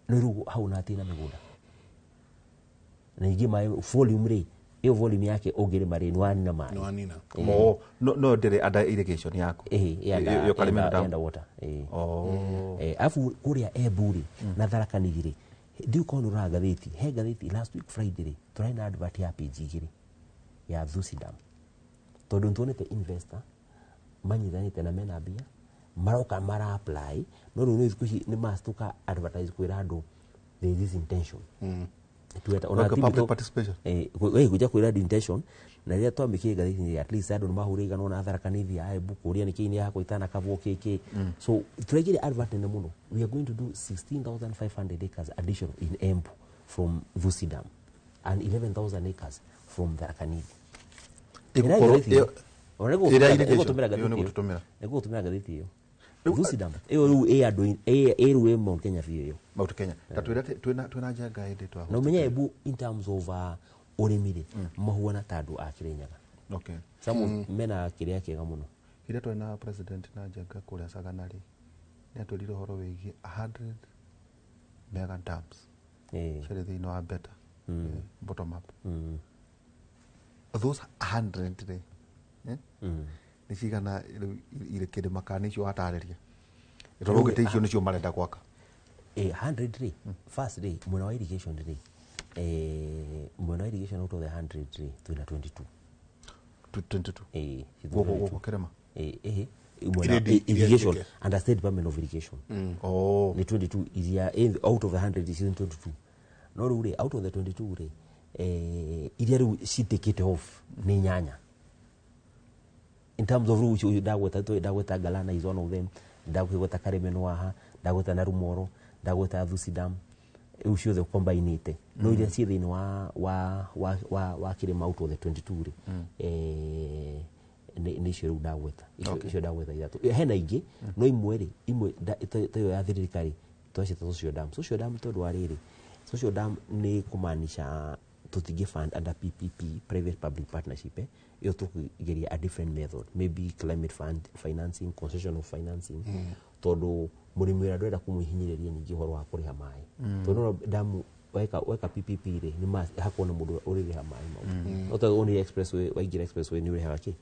S3: no rugo hau na tina migunda na ingi mai volume ri iyo volume yake ongirima ri nwanina mai
S1: nwanina
S28: no ndire ada irrigation yako
S3: yo karimenda water afu kuria eburi na Tharaka Nithi ri ndiu kono ra gatheti he gatheti last week Friday ri turaina advert ya page igiri ya Thusi Dam tondu ntuonete investor manyithanite na mena bia maroka mara apply no no ni mastuka advertise kwira andu there is intention tueta
S28: ona public participation
S3: kuja kwira intention na ria twambikie gatheti at least andu mahuriga no na Tharaka Nithi ya buku ria nikini ya kuitana kavo keke so turegire advert ne muno we are going to do 16,500 acres additional in Embu from Thusi Dam and 11,000 acres from Tharaka Nithi tumira gatheti iyo Thusi Dam iyo adu Mount Kenya hiyo
S28: Mount Kenya twina janga ende twa
S3: na umenya Embu in terms of urimire mahuana tandu a Kirinyaga samu mena kiria kiega muno
S28: ile twina president na janga kuria Sagana ri ni atulire horo wigi 100 mega dams chere thino wa better bottom up those 100 ri ni cigana ile kide makani cio atariria ito gite icio nicio marenda gwaka
S3: 100 ri first day mwena wa irrigation ri mwena wa irrigation out of the 100 ri twina 22
S28: gogo kerema
S3: irrigation under State Department of Irrigation ni 22 is ya out of the 100 is 22 no ri out of the 22 ri iria ri citikite off ni nyanya in terms of rules you dagweta Galana is one of them dagweta Karemeno waha dagweta Narumoro dagweta Thusi Dam ucio the combinate no iria ci thini wa kirima out of the 22 ri ni cio dagweta icio dagweta ithatu hena ingi no imwe ri imwe tayo ya thirikari twacita social dam tondu wa riri social dam ni kumanisha tutige fund under PPP private public partnership yo tukigeria a different method maybe climate fund financing concession of financing tondu murimi ra ndwenda kumuhinyiriria ningi horo wa kuriha mai tondu damu weka PPP ri ni mas hakona mundu uririha mai mau not only expressway waigira expressway ni uriha ki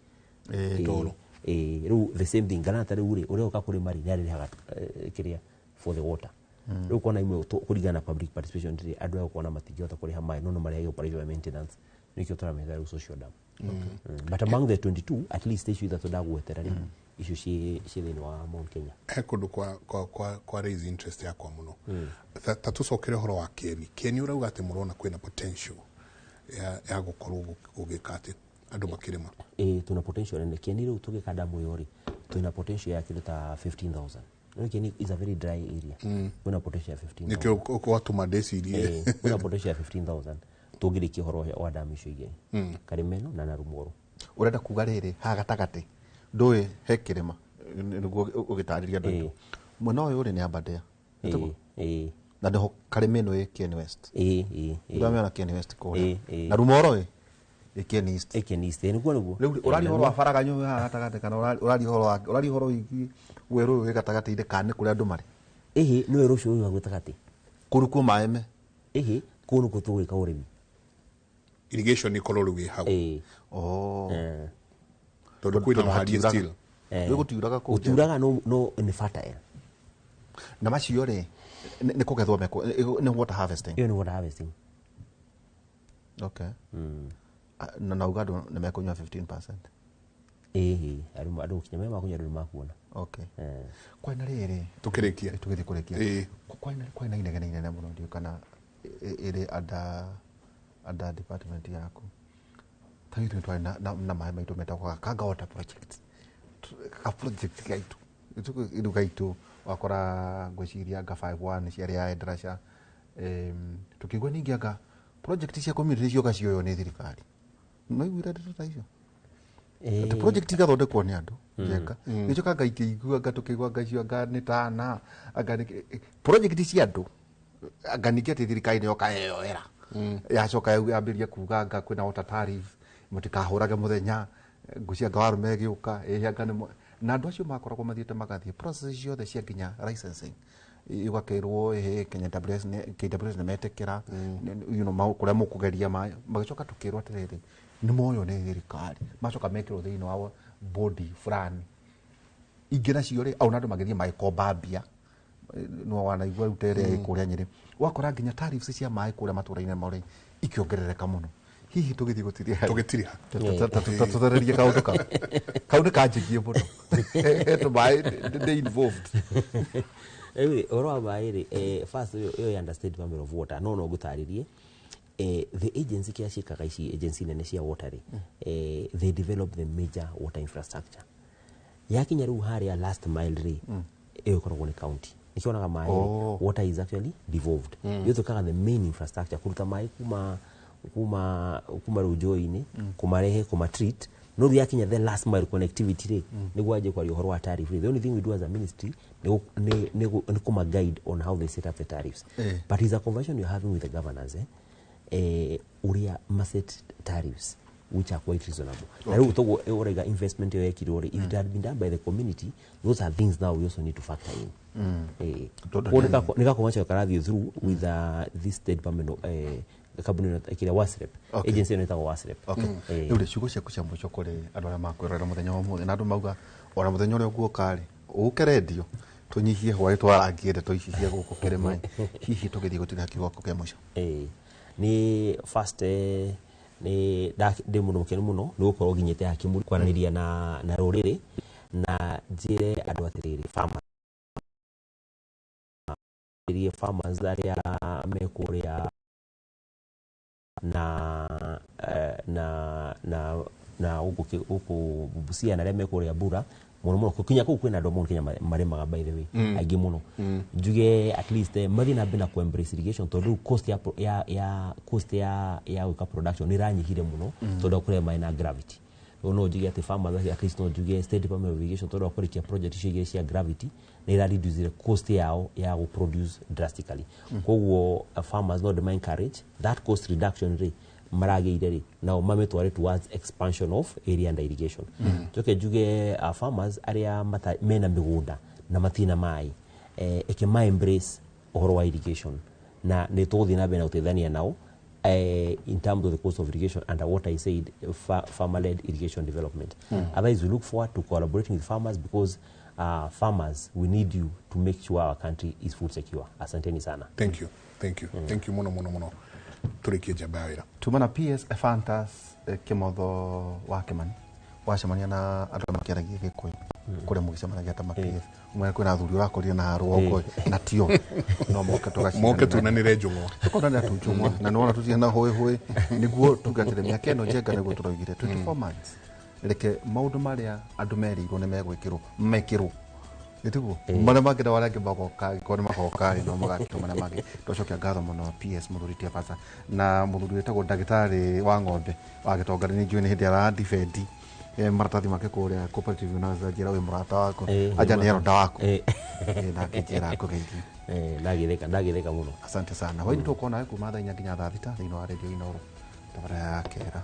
S3: ru the same thing Galata ri uri ukakuri mari ni ariha kiria for the water ru kona imwe kurigana public participation ri andu ya kuona matigota kuriha mai no mari ya operation maintenance nikyo tora mega social dam but among the 22 at least issue that dagwetera ri issue ci thini wa Mount Kenya
S1: kundu kwa raise interest yakwa muno tatusokere horo wa Keni urauga ati murona kwina potential ya gukorwo ugikate andu makirima
S3: tuna potential and Keni ru tugikanda moyori tuna potential ya kilota 15,000 no Keni is a very dry area kuna potential ya 15,000
S1: nikyo kwa tumadesi ile
S3: kuna potential ya 15,000 tugiriki horo wa damu icio igiri Karimeno na Narumoro
S28: urenda kuga riri ha gatagati ndui he kirima niguo ugitariria ndu mwena uyu uri ni Aberdare na ndio Karimeno ye Ken West ndio meona Ken West ko Narumoro ye Ken East
S3: niguo
S28: urari horo wa faraganyo ha gatagati kana urari horo igi weru we gatagati ide kane kuri andu mari
S3: no weru ucio wa gatagati
S28: kuru ku maeme
S3: kunu kutugika urimi
S1: irrigation ni koloro we hau tondu kwina mahali still
S28: we gutiuraga ku
S3: gutiuraga no ni fertile
S28: na macio ri ni kugethwo meko ni water harvesting
S3: ni water harvesting
S28: okay na ugado ni mekunywa 15%
S3: adu kinyama makunya ndu makuona
S28: okay kwa na riri
S1: tukirikia
S28: kurikia kwa na inegene muno ndio kana iri ada department yako tayari twa na mai maitu metako kanga water project gaitu itu gaitu wakora ngwiciria nga 51 ciari ya Endrasha tukigwa ningi anga project cia community cio gacio ni thirikari no igwira ndeta icio the project gathondekwo ni andu jeka nicio kanga ikigua gatukigwa gacio anga ni tana anga project cia andu anga ningi thirikari ni yokaeyoera yacoka yambiria kuga anga kwina water tariff mutikahurage muthenya ngucia ngawaru megiuka anga ni na andu acio makoragwo mathiete magathie process ciothe cia kinya licensing igakirwo Kenya KWS nemetekera kuria mukugeria mai magicoka tukirwo atiriri ni moyo ni thirikari macoka mekirwo thiini wa body fulani ingina cio ri au nandu magithie magikomba mbia no wanaigua rutere ikuria Nyeri wakora nginya tariffs cia mai kuria maturaine mori ikiongerereka muno hihi tugithie gutiria tutarerie kaundu kanjigie muno eto mai they involved
S3: oro abairi first you understand the of water no gutaririe the agency kia shikaga ici agency nene cia water they develop the major water infrastructure yakinya riu haria last mile ri ikoragwo ni county ikionaga mai water is actually devolved yotokaga the main infrastructure kuruta mai kuma rujoini kumarehe kuma treat no yakinya the last mile connectivity ri nigwaje kwa uhoro wa tariff the only thing we do as a ministry ni kuma guide on how they set up the tariffs but is a conversation you're having with the governors uria maset tariffs which are quite reasonable. Na riu togo orega investment yo ekirore if it had been done by the community, those are things now we also need to factor in. Nika kumacha karathi through with this state department kabuni ikira WASREP agency inaitwa WASREP.
S28: Ule shugo cia kucia mwicho kore andu ara makwirora muthenya wa muthe na andu mauga ora muthenya uri guo kari uke radio tunyihie hwai twarangiende toicicie guku kirima hihi tugithie gutira kigoko kia mwicho
S3: ni first ni ndi muno mukenu muno ni gukorwo ginyete hakimuri kwananiria na ruriri na njire andu atiriri farmers aria mekuria na uku Busia na aria mekuria Bura muno kukinya ku kwina ndomo Kenya maremaga by the way aingi muno njuge at least marina bina ku embrace irrigation tondu cost ya uka production ni ranyihire muno tondu kure maina gravity no njuge ati farmers at least no njuge state department of irrigation tondu akurikia project icio cia gravity ni ra reduce cost yao ya go produce drastically koguo farmers no demand encourage that cost reduction rate marageire ri now mametware towards expansion of area and irrigation joke juge farmers area mena migunda na matina mai ekema embrace ohoro wa irrigation na netothi na bena utethania nao in terms of the cost of irrigation and what I said farmer led irrigation development otherwise we look forward to collaborating with farmers because farmers we need you to make sure our country is food secure. Asanteni sana.
S1: Thank you mono turikie jabawira
S28: tumana PS Fantas kimotho wa Kimani wacemania na andu makiaragia gikoi kuria mugicemanagia ta PS umwe kwina thuri urakoria na ruongo na tio no moke
S1: tunanire njungo
S28: tukona tunjumwa na nona tutiana hoye niguo tugatire miaka eno njenga niguo turaugire 24 months reke maundu maria andu merirwo ne mekirwo nitugo mara magera wala ke bagoka ko magoka no magatu mara magi tocokia ngatho muno PS muthuritia pasa na muthuri wetagwo ndagitari wa ng'ombe wagitongana ni njui ni hindi ara defend maratathi make kuria cooperative na njira we murata wako aja ni ronda wako na kijira kugeithia
S3: ndagitheka muno
S28: asante sana wai tukona kuma thaa 4 nginya thaa 6 thini wa radio Inoro tabara ya kera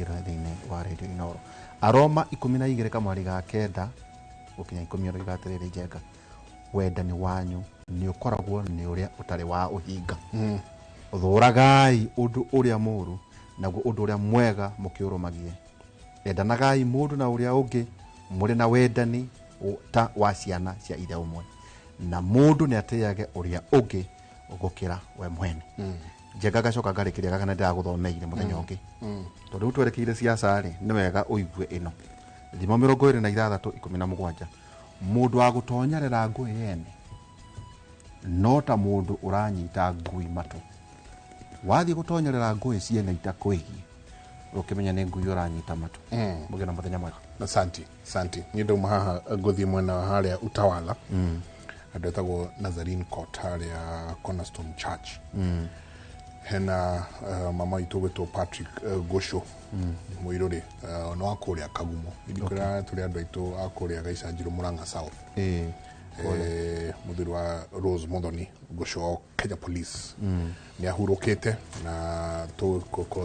S28: ira thini wa radio Inoro aroma 12 kamwari ga kenda ukinya 10 igatiriri njenga wendani wanyu ni ukoragwo ni uria utari wa uhinga uthuragai undu uria muru naguo undu uria mwega mukiurumagie endanagai mundu na uria ungi muri na wendani ta wa ciana cia ithe umwe na mundu ni ateyage uria ungi ugukira we mwene njenga gacoka ngarikiria gakana ndaguthomeire muthenya ungi tondu twerekeire ciaca ri ni wega uigue ino thimo 26:17 mundu wa gutonyerera ngui yene no ta mundu uranyita ngui matu wathi gutonyerera ngui ciene itakuigi ukimenya ni ngui uranyita matu mugena muthenya mwega
S1: asante nyindo mahaha ngothi mwena haria Utawala adetagwo Nazarene Court haria Cornerstone Church hena mama itugwetwo Patrick Gosho muiruri no akuria Kagumo idikora turi andu aitu akuria Gaicanjiro Murang'a South muthuri wa Rose Muthoni Gusho Kenya Police ni ahurukite na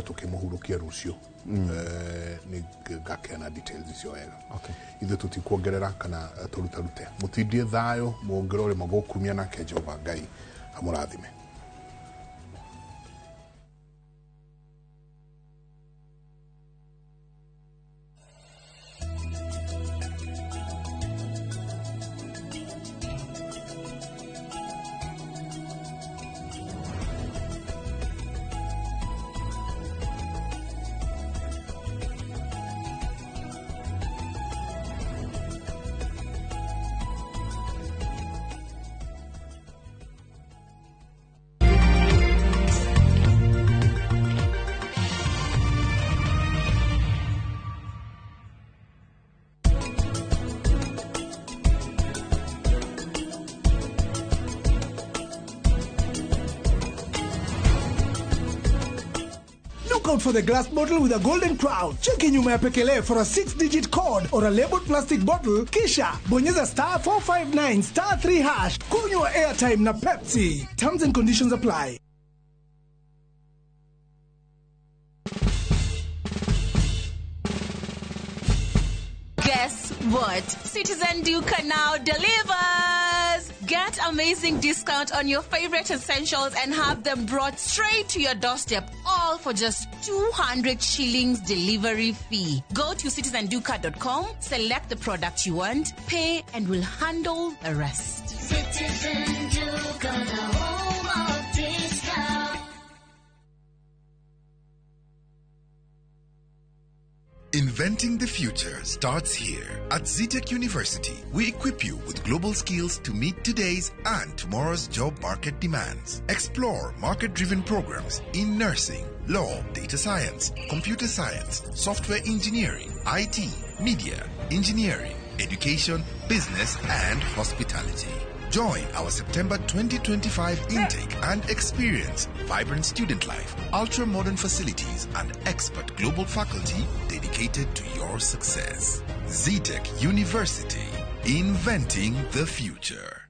S1: tukimuhurukia rucio ni gakena details icio wega ithe tutikuongerera kana turutarute mutindie thayo muongerore magokumia na Jehova Ngai amurathime.
S2: Out for the glass bottle with a golden crown. Check in nyuma ya Pekele for a 6-digit code or a labeled plastic bottle. Kisha bonyeza *459 *3#. Kunywa airtime na Pepsi. Terms and conditions apply.
S5: Guess what? Citizen Duca now delivers! Get amazing discount on your favorite essentials and have them brought straight to your doorstep, all for just 200 shillings delivery fee. Go to citizenduca.com, select the product you want, pay, and we'll handle the rest.
S4: Citizen Duca, the home of discount.
S6: Inventing the future starts here. At Zetech University, we equip you with global skills to meet today's and tomorrow's job market demands. Explore market-driven programs in nursing, law, data science, computer science, software engineering, IT, media, engineering, education, business, and hospitality. Join our September 2025 intake and experience vibrant student life, ultra-modern facilities, and expert global faculty dedicated to your success. Zetech University, inventing the future.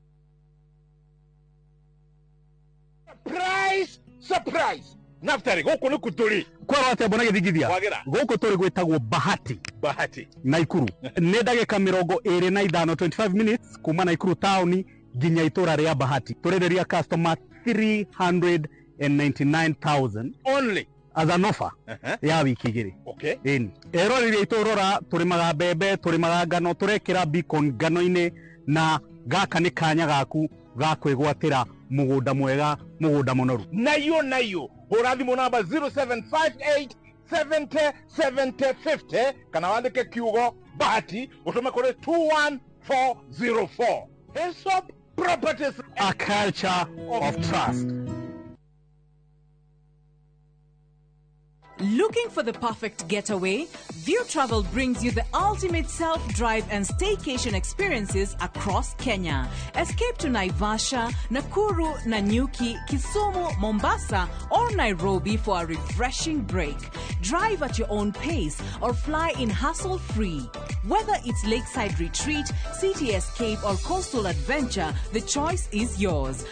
S24: Surprise! Surprise! Naftari, goko nuku turi.
S9: Kwa wate bonage digithia. Goko turi gwetagwo Bahati.
S24: Bahati.
S9: Naikuru. Nĩ ndagĩka 25 25 minutes kuma Naikuru town nginya itura ria Bahati. Turenderia customer 399,000
S24: only
S9: as an offer ya wiki igiri.
S24: Okay.
S9: Eni. Ero riri iturora turimaga mbembe, turimaga ngano, turekira beacon ngano-ini na gaka ni kanya gaku ga kwigwatira mugunda mwega, mugunda munoru.
S24: Nayo. Horathimo namba 0758 70 70 50 kana wandike kiugo Bahati utume kore 21404. Aesop Properties,
S9: a culture of trust.
S5: Looking for the perfect getaway? View Travel brings you the ultimate self-drive and staycation experiences across Kenya. Escape to Naivasha, Nakuru, Nanyuki, Kisumu, Mombasa, or Nairobi for a refreshing break. Drive at your own pace or fly in hassle-free. Whether it's lakeside retreat, city escape, or coastal adventure, the choice is yours.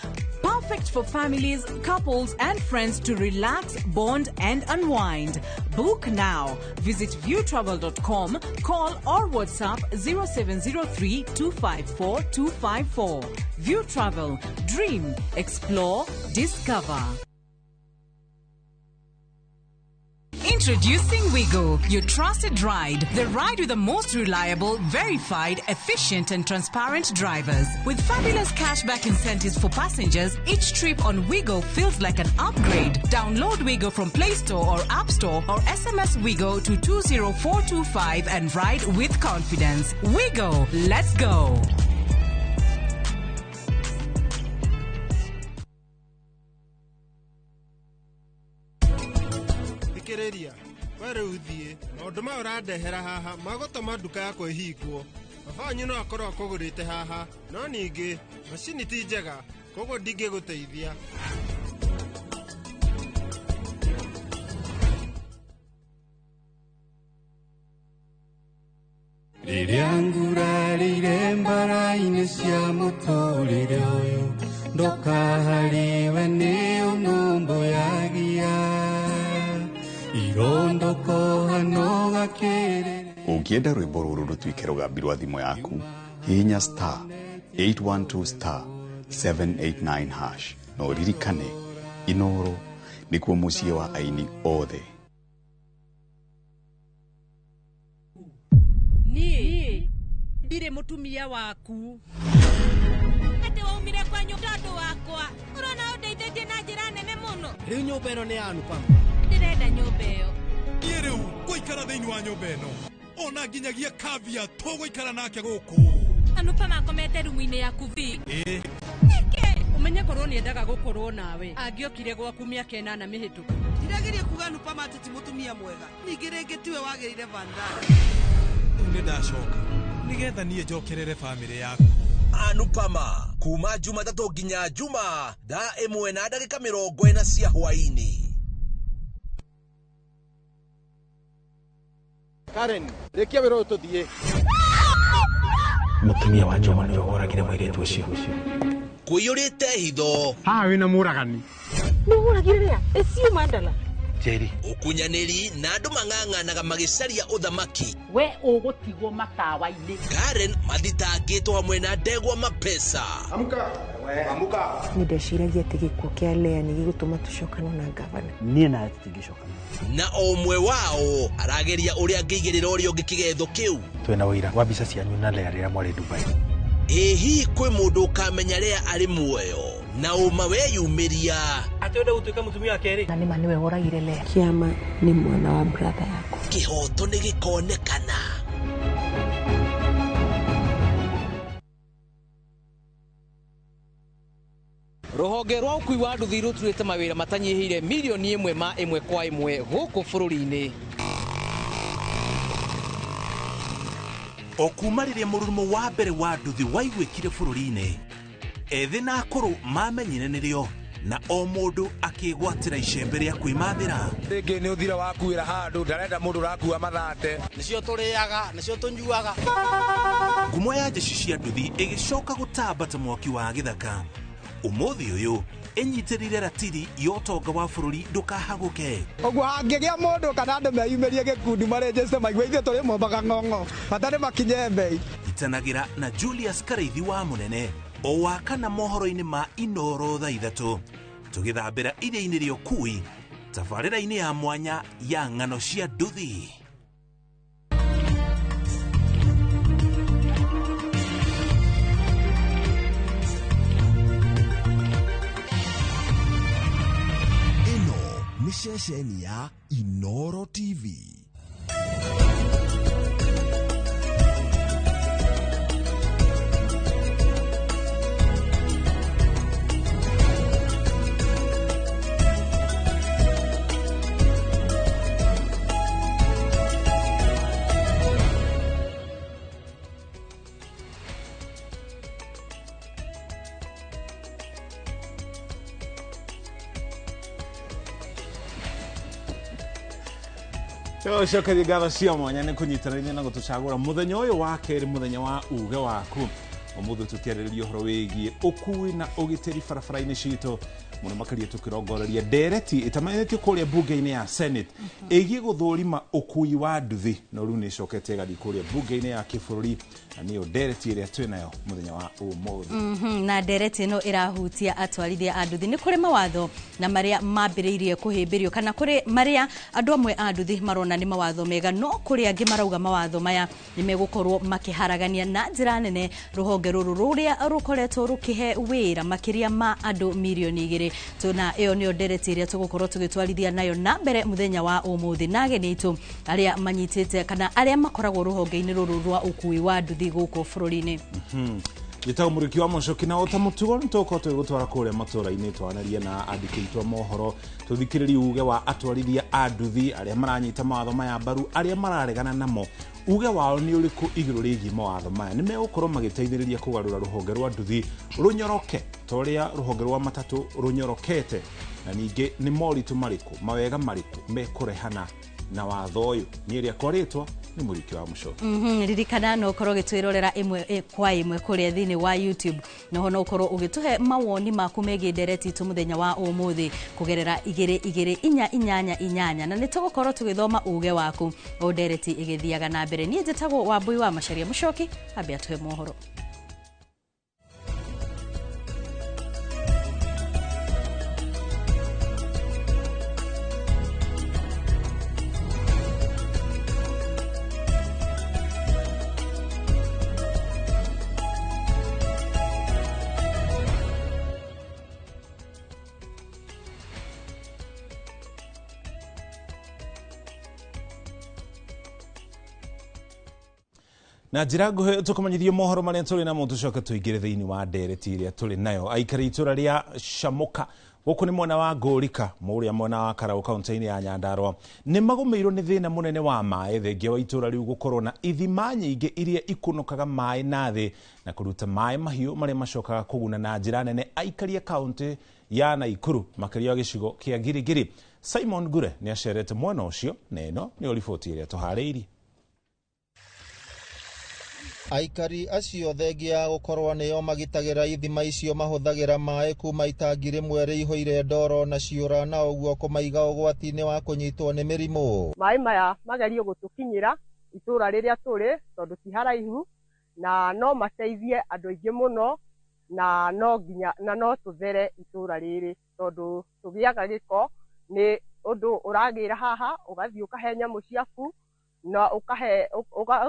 S5: Perfect for families, couples, and friends to relax, bond, and unwind. Book now. Visit viewtravel.com, call or WhatsApp 0703 254 254. View Travel. Dream, explore, discover. Introducing Wigo, your trusted ride. The ride with the most reliable, verified, efficient, and transparent drivers. With fabulous cashback incentives for passengers, each trip on Wigo feels like an upgrade. Download Wigo from Play Store or App Store or SMS Wigo to 20425 and ride with confidence. Wigo, let's go.
S11: Kereria ware uthie maundu ma urandehera haha magotoma nduka yako ihingwo babanyu no akorwo akugurite haha no ningi macini ti njega koguo ndingĩgũteithia.
S23: Rĩrĩa ngura rĩiremba
S12: bara-inĩ cia mũtũrĩre ũyũ ndũkahariwe nĩ ũnũmbũyagia irondoko hano gakĩrĩre.
S14: Ũngĩenda rwĩmbo rũrũ rũtuĩke rũgambi rwa thimũ yaku, hihinya star 812 star 789 hash na ũririkane Inooro nĩkuo mũciĩ wa aini othe.
S15: Niĩ ndirĩ mũtumia waku. Ati waumire kwa nyũmba andũ wakwa. Ũrona ũndeithĩtie na njĩra nene mũno.
S11: Rĩu nyũmba ĩno nĩ yanu pa.
S15: Ndĩrenda nyũmba ĩyo.
S7: Niĩ rĩu ngũikara thĩinĩ wa nyũmba ĩno. Ona nginyagia Kavia tũgũikara nake gũkũ.
S15: Anupa makomete rumu-inĩ yaku vi. Nĩkĩ? Ũmenye korwo nĩendaga gũkorwo nawe. Angĩokire gwaku mĩaka 8 mĩhĩtũku.
S21: Ndirageria kuga Anupa mati ti mũtumia mwega. Ningĩ rĩngĩ tiwe wagĩrĩire Vandana.
S7: Nĩ ndacoka nĩgetha niĩ njokerere bamĩrĩ yaku.
S17: Anupama kuma Jumatatu nginya Juma thaa 1:40 cia hwaĩ-inĩ.
S11: Karen, rekia wĩra ũyũ tũthiĩ.
S18: Mũtumia wa Juma nĩwe woragire mũirĩtu ũcio.
S17: Kũiyũrĩte hitho.
S11: Haha wĩna mũragani.
S21: Nĩũragire rĩa? Eciu Mandala.
S18: Jerry.
S17: Ũkunyanĩri na andũ mang'ang'anaga magĩcaria ũthamaki.
S21: We ũgũtigwo matawa-inĩ.
S17: Karen mathitangĩtwo hamwe na Ndegwa Mapesa.
S11: Amuka. Amuka.
S23: Nĩndeciragia atĩ gĩkuũ kĩa Lea nĩ gĩgũtũma tũcokane na ngavana.
S18: Niĩ nawe tũtingĩcokana.
S17: Na o ũmwe wao arageria ũrĩa angĩigĩrĩra ũrĩa ũngĩ kĩgetho kĩu.
S18: Twĩna ũira wa mbica cianyu na Lea rĩrĩa mwarĩ Dubai.
S17: Hihi kwĩ mũndũ ũkamenya Lea arĩ muoyo na ũma weyumĩria.
S21: Atĩ ũnda gũtuĩka mũtumia wa kerĩ.
S23: Na nĩma nĩwe woragire Lea. Kĩama nĩ mwana wa brother yako.
S17: Kĩhoto nĩ gĩkonekana.
S21: Rũhonge rwa ũkui wa nduthi rũturĩte mawĩra matanyihĩire milioni 1 ma 1 kwa 1 gũkũ bũrũri-inĩ.
S17: O kuma rĩrĩa mũrurumo wa mbere wa nduthi waiguĩkire bũrũri-inĩ, ethĩ na akũrũ mamenyire nĩrĩo na o mũndũ akĩgwatĩra icembe rĩa kwĩmathĩra.
S21: Rĩngĩ nĩ ũthira wakuĩra handũ ndarenda mũndũ ũrakua mathate. Nĩcio tũrĩaga, nĩcio tũnyuaga.
S17: Ngumo ya njeci cia nduthi ĩgĩcoka gũtambata mwaki wa gĩthaka. Ũmũthĩ ũyũ ĩnyitĩrĩire ratiri ya ũtonga wa bũrũri ndũkahagũke.
S11: Ũguo hangĩgĩa mũndũ kana andũ meyumĩrie gĩkundi marĩnjĩte maigua ithuĩ tũrĩ mombaga ng'ong'o. Hatarĩ makinye mbei.
S17: Itanagĩra na Julius Kareithi wa Mũnene o wakana mohoro-inĩ ma Inooro thaa 3 tũgĩthambĩra iria-inĩ rĩa ũkui tabarĩra-inĩ ya mwanya ya ng'ano cia nduthi.
S7: Nĩ ceceni ya Inooro TV.
S8: Cokathi ngatho cia mwanya nĩ kũnyitanĩria na gũtũcagũra mũthenya ũyũ wa kerĩ, mũthenya wa uge waku. Ũmũthĩ tũkĩarĩrĩria ũhoro wĩgiĩ ũkui na ũgitĩri barabara-inĩ citũ, mũno makĩria tũkĩrongoreria ndereti ĩtamanĩtio kũrĩa bunge-inĩ ya Senate ĩgiĩ gũthũrima ũkui wa nduthi, no rĩu nĩ ĩcokete ĩgathiĩ kũrĩa bunge-inĩ ya kĩbũrũri, na nĩyo ndereti ĩrĩa twĩnayo mũthenya wa ũmũthĩ.
S26: Na ndereti ĩno ĩrahutia atwarithia a nduthi. Nĩ kũrĩ mawatho na marĩa mambĩrĩirie kũhĩmbĩrio, kana kũrĩ marĩa andũ amwe a nduthi marona nĩ mawatho mega, no kũrĩ angĩ marauga mawatho maya nĩ megũkorwo makĩharagania na njĩra nene rũhonge rũrũ rũrĩa rũkoretwo rũkĩhe wĩra makĩria ma andũ milioni 2. Tuna ĩyo nĩyo ndereti ĩrĩa tũgũkorwo tũgĩtwarithia nayo na mbere mũthenya wa ũmũthĩ, na ageni aitũ arĩa manyitĩte kana arĩa makoragwo rũhonge-inĩ rũrũ rwa ũkui wa nduthi gũkũ bũrũri-inĩ.
S8: Gĩtagwo mũriki wa Mũcoki na ota mũtugo nĩ tũgũkorwo tũgĩgũtwara kũrĩa matũũra-inĩ twanaria na andĩki aitũ a mohoro, tũthikĩrĩrie uge wa atwarithia a nduthi arĩa maranyita mawatho maya mbaru, arĩa mararegana namo. Uge wao nĩ ũrĩkũ igũrũ rĩgiĩ mawatho maya? Nĩ megũkorwo magĩteithĩrĩria kũgarũra rũhonge rwa nduthi rũnyoroke ta ũrĩa rũhonge rwa matatũ rũnyorokete, na ningĩ nĩ moritũ marĩkũ, mawega marĩkũ mekũrehana na watho ũyũ? Niĩ rĩakwa rĩtwa
S10: nĩ mũriki wa mũcoki.
S26: Ririkana no ũkorwo ũgĩtwĩrorera ĩmwe kwa ĩmwe kũrĩa thĩinĩ wa YouTube, noho no ũkorwo ũgĩtũhe mawoni maku megiĩ ndereti itũ mũthenya wa ũmũthĩ kũgerera 2288 na nĩ tũgũkorwo tũgĩthoma uge waku o ndereti ĩgĩthiaga na mbere. Niĩ njĩtagwo Wambui wa Macharia Mũchoki, ambe atũhe mohoro.
S13: Na njĩra nguhĩ tũkũmenyithio mohoro marĩa tũrĩ namo tũcoke tũingĩre thĩinĩ wa ndereti ĩrĩa tũrĩ nayo. Aikari itũra rĩa Shamoka gũkũ nĩ mwena wa Ngũrika mũrĩa mwena wa Karaũ kaunti-inĩ ya Nyandarua nĩ magũmĩirwo nĩ thĩna mũnene wa maĩ thengia wa itũra rĩu gũkorwo na ithima nyingĩ iria ikũnũkaga maĩ na thĩ na kũruta maĩ mahiũ marĩa macokaga kũguna na njĩra nene aikari a kaunti ya Naikuru makĩria gĩcigo kĩa Girigiri. Simon Gure nĩ acerete mwena ũcio na ĩno nĩ riboti ĩrĩa tũharĩirie.
S16: Aikari acio thengia gũkorwo nĩo magitagĩra ithima icio mahũthagĩra maĩ kuma itangi rĩmwe rĩihũire ndoro na ciũra na ũguo kũmaiga ũgwati-inĩ wa kũnyitwo nĩ mĩrimũ.
S19: Maĩ maya magerio gũtũkinyĩra itũra rĩrĩa tũrĩ tondũ ti haraihu na no mateithie andũ aingĩ mũno na no tũthere itũra rĩrĩ tondũ tũgĩaga gĩko nĩ ũndũ ũragĩra haha ũgathiĩ ũkahe nyamũ ciaku na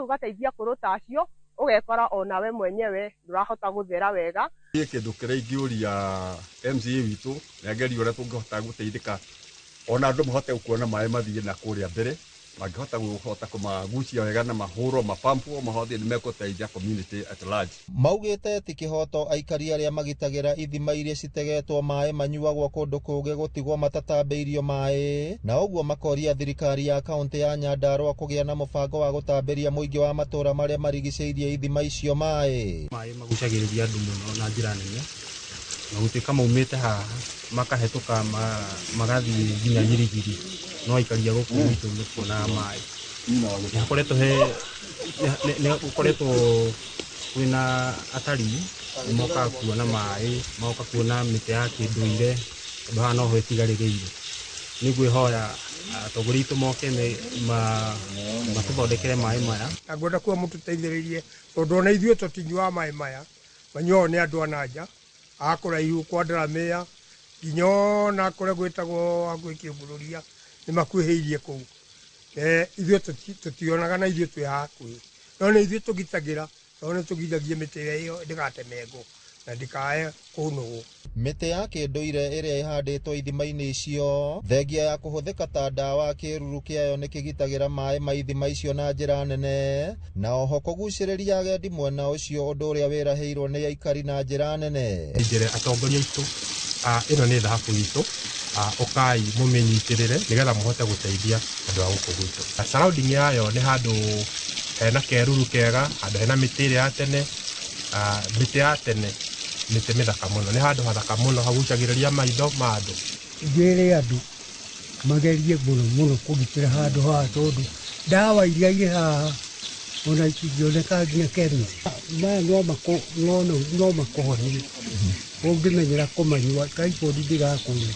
S19: ũgateithia kũruta acio ugekora onawe mwenyewe ndurahota guthera wega.
S20: Kindu kiria ingiuria MCA witu na ngerio uria tungihota guteithika ona andu mahote kuona maĩ mathie na kuria mbere mangihota kumagucia wega na mahuro mapampu mahothi ni mekuteithia community at large.
S16: Maugite ti kihoto aikari aria magitagira ithima iria citegetwo maĩ manyuagwo kundu kungi gutigwo matatambĩirio maĩ na ũguo makoria thirikari ya kaunti ya Nyandarua kũgĩa na mũbango wa gũtambĩria mũingĩ wa matũra marĩa marigicĩirie ithima icio maĩ.
S18: Maĩ magucagĩrĩria andũ mũno na njĩra nene na gũtuĩka maumĩte haha makahĩtũka magathiĩ nginya Girigiri no aikaria gũkũ gwitũ nĩ kuona maĩ. Nĩgũkoretwo kwĩna atarii mokaga kuona maĩ moka kuona mĩtĩ ya kĩndũire tondũ haha noho ĩtigarĩrĩire. Nĩ ngwĩhoya atongoria aitũ moke matũthondekere maĩ maya.
S22: Ngwenda kuo mũtũteithĩrĩrie tondũ ona ithuĩ tũtinyuaga maĩ maya manyuagwo nĩ andũ a nanja a kũraihu kwa Ndaramĩya nginya ona kũrĩa gwĩtagwo hakuhĩ Kĩũngũrũria nĩ makuhĩirie kũu. Ithuĩ tũtionaga na ithuĩ twĩ hakuhĩ no nĩ ithuĩ tũgitagĩra tondũ nĩ tũgithagia mĩtĩ ĩyo ndĩgatemengwo na ndikae kũnũgwo.
S16: Mĩtĩ ya kĩndũire ĩrĩa ĩhandĩtwo ithima-inĩ icio thengia ya kũhũthĩka ta ndawa kĩruru kĩayo nĩ kĩgitagĩra maĩ ma ithima icio na njĩra nene na oho kũgucĩrĩria agendi mwena ũcio ũndũ ũrĩa wĩrahĩirwo nĩ aikari na njĩra nene.
S18: Njĩre atongoria aitũ ĩno nĩ thahabu itũ ũkai mũmĩnyitĩrĩre nĩgetha mũhote gũteithia andũ a gũkũ gwitũ. Surrounding yayo nĩ handũ hena keruru kega handũ hena mĩtĩ ĩrĩa ya tene mĩtĩ ya tene mĩtĩ mĩthaka mũno nĩ handũ hathaka mũno hagucagĩrĩria maitho ma andũ.
S25: Ngwĩre andũ magerie mũno kũgitĩra handũ haha tondũ ndawa iria irĩ haha ona itingĩoneka nginya chemist maya no makũhonia ũngĩmenyera kũmanyua typhoid ndĩgakũria.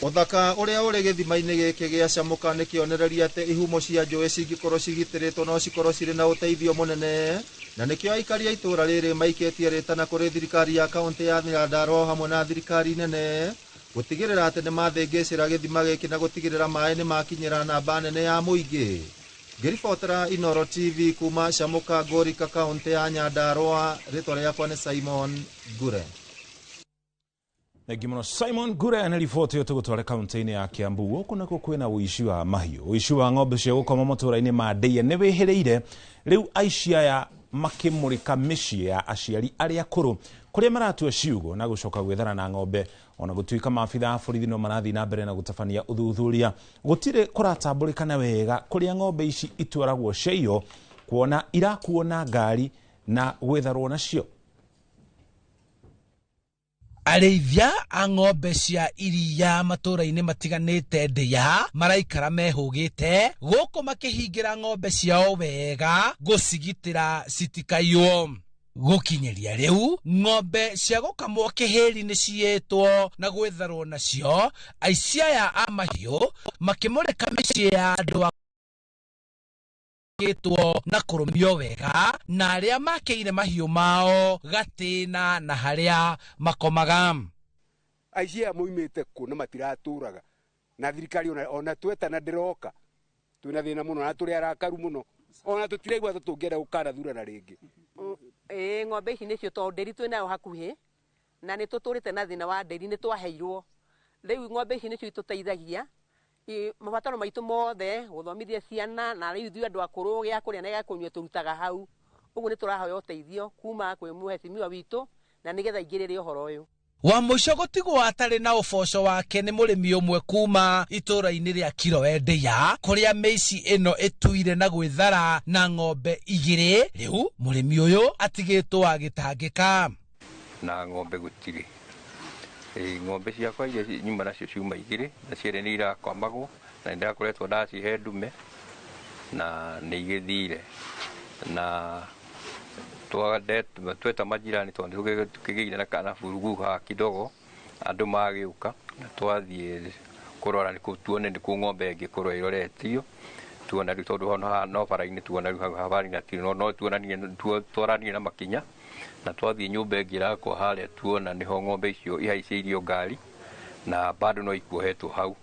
S16: Ũthaka ũrĩa ũrĩ gĩthima-inĩ gĩkĩ gĩa Shamoka nĩ kĩonereria atĩ ihumo cia njũĩ cingĩkorwo cigitĩrĩtwo no cikorwo cirĩ na ũteithio mũnene na nĩkĩo aikari a itũra rĩrĩ maikĩtie rĩtana kũrĩ thirikari ya kaunti ya Nyandarua hamwe na thirikari nene gũtigĩrĩra atĩ nĩ mathĩngĩcĩra gĩthima gĩkĩ na gũtigĩrĩra maĩ nĩ makinyĩra namba nene ya mũingĩ. Ngĩribotera Inoro TV kuma Shamoka Ngũrika kaunti ya Nyandarua, rĩtwa rĩakwa nĩ Simon Gure.
S13: Thengi mũno Simon Gure nĩ riboti tũgũtware kaunti-inĩ ya Kiambu. Gũkũ nakuo kwĩna ũici wa mahiũ, ũici wa ng'ombe cia gũkoma matũra-inĩ ma Ndeia nĩ wĩhĩrĩire, rĩu aici aya makĩmũrĩka mĩciĩ ya aciari arĩa akũrũ kũrĩa maratua ciugo na gũcoka gwethana na ng'ombe. Ona gũtuĩka maabitha a borithi no marathiĩ na mbere na gũtabania ũthuthuria, gũtirĩ kũratambũrĩkana wega kũrĩa ng'ombe ici itwaragwo ciaiywo, kuona irakuo na ngari na gwetharwo nacio.
S1: Arĩithia a ng'ombe cia iria matũra-inĩ matiganĩte Ndĩa maraikara mehũgĩte gũkũ makĩhingĩra ng'ombe ciao wega gũcigitĩra citikaiyo. Gũkinyĩria rĩu ng'ombe cia gũkamwo kĩhĩri nĩ ciĩtwo na gwetharwo nacio, aici aya a mahiũ makĩmũrĩka mĩciĩ ya andũ gĩtwo na kũrũmio wega na arĩa makĩire mahiũ mao gatĩna na harĩa makomaga.
S2: Aici aya moimĩte kũ na matiratũraga na thirikari ona twetana ndĩroka twĩna thĩna mũno na tũrĩ arakaru mũno ona tũtiraigua tũngĩenda gũkanathurana rĩngĩ.
S3: Ng'ombe ici nĩcio tondũ ndĩri twĩnayo hakuhĩ na nĩ tũtũrĩte na thĩna wa ndĩri nĩ twaheirwo. Rĩu ng'ombe ici nĩcio itũteithagia mabataro maitũ mothe, gũthomithia ciana na rĩu ithuĩ andũ akũrũ gĩa kũrĩa na gĩa kũnyua tũrutaga hau. Ũguo nĩ tũrahoya ũteithio kuma kwĩ mũhecimiwa witũ na nĩgetha ingĩrĩre ũhoro ũyũ.
S1: Wa mũico gũtigwo atarĩ na ũboco wake nĩ mũrĩmi ũmwe kuma itũra-inĩ rĩa Kirowe Ndĩa kũrĩa mĩici ĩno ĩtuire na gwĩthara na ng'ombe igĩrĩ. Rĩu mũrĩmi ũyũ atigĩtwo agĩtangĩka.
S4: Na ng'ombe gũtirĩ. Ng'ombe ciakwa iria nyuma nacio ciuma igĩrĩ na cierĩ nĩ irakwamagwo na nĩ ndakoretwo ndacihe ndume na nĩ igĩthire na tweta majirani tondũ tukĩgĩire na kana furugu ha kidogo andũ magĩũka na twathiĩ kũrora nĩ tuone nĩ kũ ng'ombe ĩngĩkorwo ĩroretio tuona rĩu tondũ no bara-inĩ tuona rĩu habari na tino no twaranie na makinya na twathiĩ nyũmba ĩngĩ ĩrakwo harĩa tuona nĩho ng'ombe icio ihaicĩirio ngari na bado no ikuohetwo hau.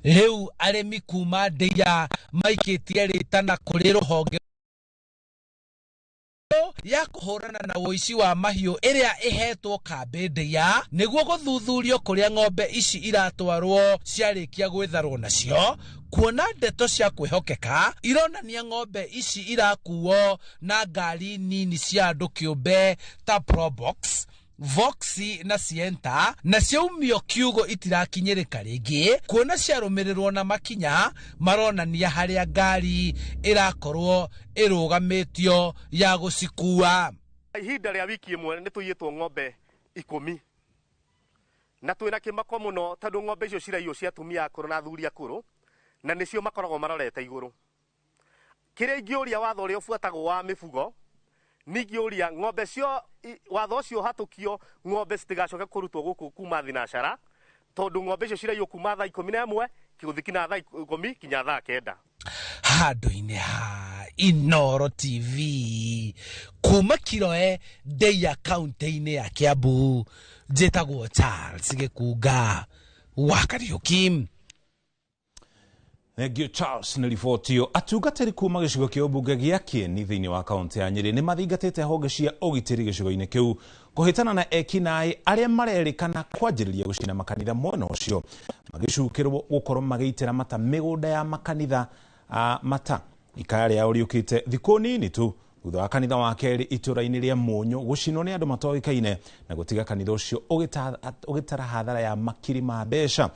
S1: Rĩu arĩmi kuma Ndĩa maikĩtie rĩtana kũrĩ rũhonge ya kũhũrana na ũici wa mahiũ ĩrĩa ĩhetwo kambĩ Ndĩa nĩguo gũthuthurio kũrĩa ng'ombe ici iratwarwo ciarĩkia gwetharwo nacio, kuona ndeto cia kwĩhokeka ironania ng'ombe ici irakuo na ngari nini cia andũ kĩũmbe ta Probox, Voxi na Sienta na ciaumio kiugo itirakinyĩrĩka rĩngĩ, kuona ciarũmĩrĩrwo na makinya maronania harĩa ngari ĩrakorwo ĩrũgamĩtio ya gũcikua.
S6: Ihinda rĩa wiki ĩmwe nĩ tũiyĩtwo ng'ombe 10 na twĩna kĩmako mũno tondũ ng'ombe icio ciraiywo cia atumia akũrũ na athuri akũrũ na nĩcio makoragwo marorete igũrũ. Kĩrĩa ingĩũria watho ũrĩa ũbuatagwo wa mĩbugo ningĩũria ng'ombe cio watho ũcio hatũkio ng'ombe citigacoke kũrutwo gũkũ kuma thinacara tondũ ng'ombe icio ciraiywo kuma thaa 11 kĩgũthikina thaa 10 kinya thaa 9.
S1: Handũ-inĩ ha Inooro TV kuma Kirowe Ndĩa kaunti-inĩ ya Kiambu, njĩtagwo Charles Gĩkunga wa Kariũki.
S13: Thank you Charles nĩ riboti ĩyo. Atungatĩri kuma gĩcigo kĩa ũmbunge gĩa Kieni thĩinĩ wa kaunti ya Nyĩrĩ nĩ mathingatĩte honge cia ũgitĩri gĩcigo-inĩ kĩu kũhĩtana na ekinaĩ arĩa marerĩkana kwanjĩrĩria gũcina makanitha mwena ũcio, magĩcukĩrwo gũkorwo magĩitĩra mata mĩgũnda ya makanitha mata. Ikaya rĩao rĩũkĩte thikũ nini tu thutha wa kanitha wa kerĩ itũra-inĩ rĩa Mũnyũ gũcinwo nĩ andũ matoĩkaine na gũtiga kanitha ũcio ũgĩtara hathara ya makiri ma mbeca.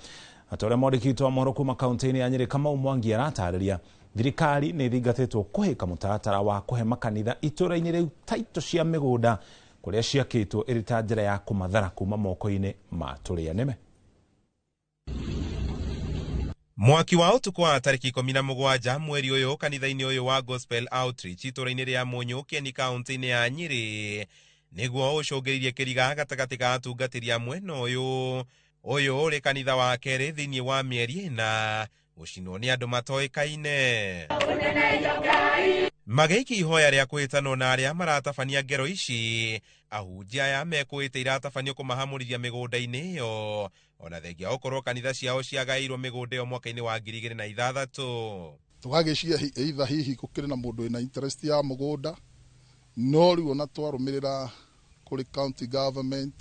S13: Atore mwandĩkĩtwo wa mohoro kuma kaunti-inĩ ya Nyĩrĩ Kamau Mwangi aratarĩria thirikari nĩ thingatĩtwo kũhĩka mũtaratara wa kũhe makanitha itũra-inĩ rĩu taito cia mĩgũnda kũrĩa ciakĩtwo ĩrĩ ta njĩra ya kũmathara kuma moko-inĩ ma tũrĩa nĩme.
S10: Mwaki wa ũtukũ wa tarĩki 17 mweri ũyũ kanitha-inĩ ũyũ wa Gospel Outreach itũra-inĩ rĩa Mũnyũ Kieni kaunti-inĩ ya Nyĩrĩ nĩguo ũcũngĩrĩirie kĩriga gatagatĩ ka atungatĩri a mwena ũyũ ũrĩ kanitha wa kerĩ thĩinĩ wa mĩeri ĩna gũcinwo nĩ andũ matoĩkaine. Magĩiki ihoya rĩa kwĩtanwo na arĩa maratabania ngero ici, ahunjia aya mekwĩte iratabanio kũmahamũrithia mĩgũnda-inĩ ĩyo ona thengia gũkorwo kanitha ciao ciagaĩirwo mĩgũnda ĩyo mwaka-inĩ wa 2006.
S27: Tũgagĩcia either hihi gũkĩrĩ na mũndũ wĩna interest ya mũgũnda no rĩu ona twarũmĩrĩra kũrĩ county government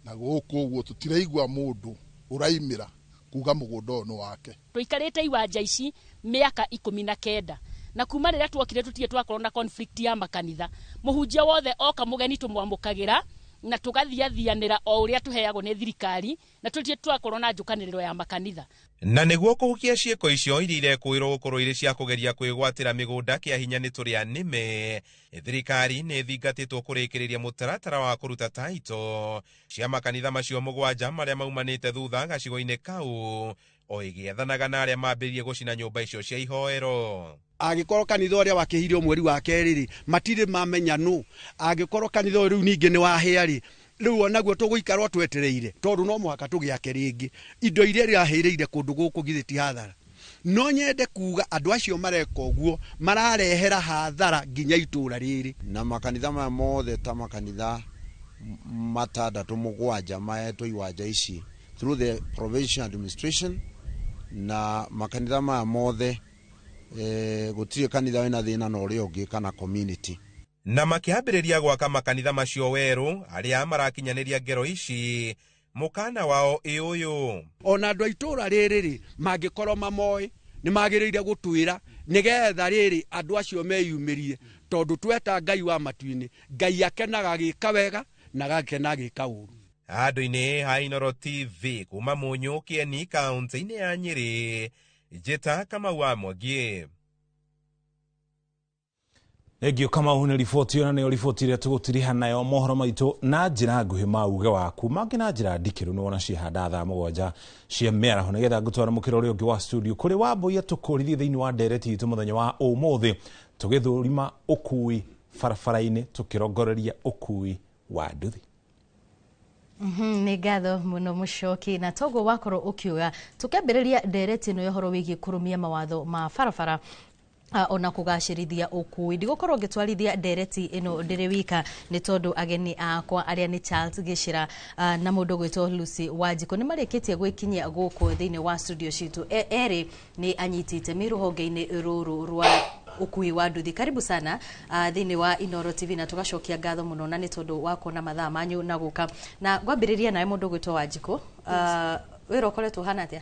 S27: na gũkũ ũguo tũtiraigua mũndũ ũraimĩra kuga mũgũnda ũyũ nĩ wake.
S28: Tũikarĩte iwanja ici mĩaka 19 na kuma rĩrĩa tuokire tũtige twakorwo na conflict ya makanitha. Mũhunjia wothe oka mũgeni tũmwamũkagĩra na tugathiathianira o uria tuheagwo ni thirikari na tutie twakorwo na njukaniriro ya makanitha.
S10: Na niguo kuhukia cieko icio iria irekwirwo gukorwo iri cia kugeria kwigwatira migunda kia hinya ni turia nime, thirikari ni thingatitwo kurikiriria mutaratara wa kuruta taito cia makanitha macio mugwanja maria maumanite thutha gacigo-ini kau, o igiathanaga na aria mambiririe gucina nyumba icio cia ihoero.
S5: Agikorwo kanitha uria wakihirio mweri wa keriri matire mamenya no, agikorwo kanitha riu ningi ni wahiari riu onaguo tuguikarwo twetereire tondu no muhaka tugiake ringi indo iria irahireire kundu guku githiti hathara. No nyende kuga andu acio mareka uguo mararehera hathara nginya itura riri.
S9: Na makanitha maya mothe ta makanitha matandatu mugwanja maetwo iwanja ici through the provincial administration, na makanitha maya mothe gutire kanitha wina thina na uria ungi kana community.
S10: Na makiambiriria gwaka makanitha macio weru aria marakinyaniria ngero ici mukana wao iuyu.
S5: Ona andu aitura riri mangikorwo mamoi ni magiriire gutwira nigetha riri andu acio meyumirie tondu tweta Ngai wa matuini, Ngai akenaga gika wega na gakena gika uru.
S10: Andu-ini ha Inooro TV kuma Munyu Kieni kaunti-ini ya Nyeri, Njeta Kamau wa Mwangi.
S13: Egio Kamau ni riboti ona ni riboti ria tugutiriha nayo mohoro maitu na njira nguhi mauge waku mangi na njira ndikiru ni wona cihanda thaa mugwanja cia meraho nigetha ngutwara mukiro uri ungi wa studio kuri Wambui atukuririe thiini wa ndereti itu muthenya wa umuthi tugithurima ukui barabara-ini tukirongoreria ukui wa nduthi.
S26: Nĩ ngatho mũno Mũchoki, na toguo wakorwo ukiuga tukambĩrĩria ndereti ĩno ya ũhoro wĩgiĩ kũrũmia mawatho ma barabara ona kugacirithia ukui. Ndigũkorwo ngĩtwarithia ndereti ĩno ndĩrĩ wika nĩ tondũ ageni akwa arĩa nĩ Charles Gĩchĩra na mũndũ gwĩtwo Lucy Wanjikũ nĩ marĩkĩtie gwĩkinyia gũkũ thĩinĩ wa studio citũ. Erĩ nĩ anyitĩte rũhonge-inĩ rũrũ rwa ukui wa nduthi. Karibu sana thĩinĩ wa Inooro TV na tugacokia ngatho mũno na nĩ tondũ wako na mathaa manyu na gũka. Na ngwambĩrĩria nawe mũndũ gwĩtwo Wanjikũ, wĩra ũkoretwo hana atĩa?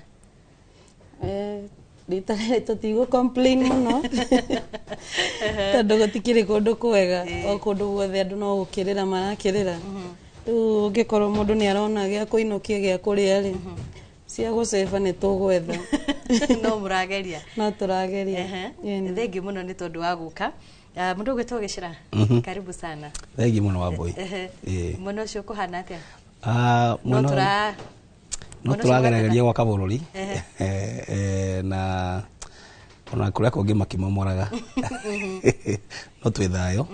S12: Rita tutigo complain muno tondu gutikire kundu kwega o kundu guothe andu no gukirira marakirira riu ungikorwo mundu ni arona gya kuinokia gya kuria ri cia guceba ni tugwetha
S26: no murageria
S12: no turageria.
S26: Thengi muno ni tondu wa guka. Mundu gwitwo Gĩchĩra, karibu sana.
S14: Thengi muno Wambui.
S26: Muno ucio kuhana atia?
S14: No turageregeria gwaka bururi na ona kuria kungi makimamoraga no twi thayo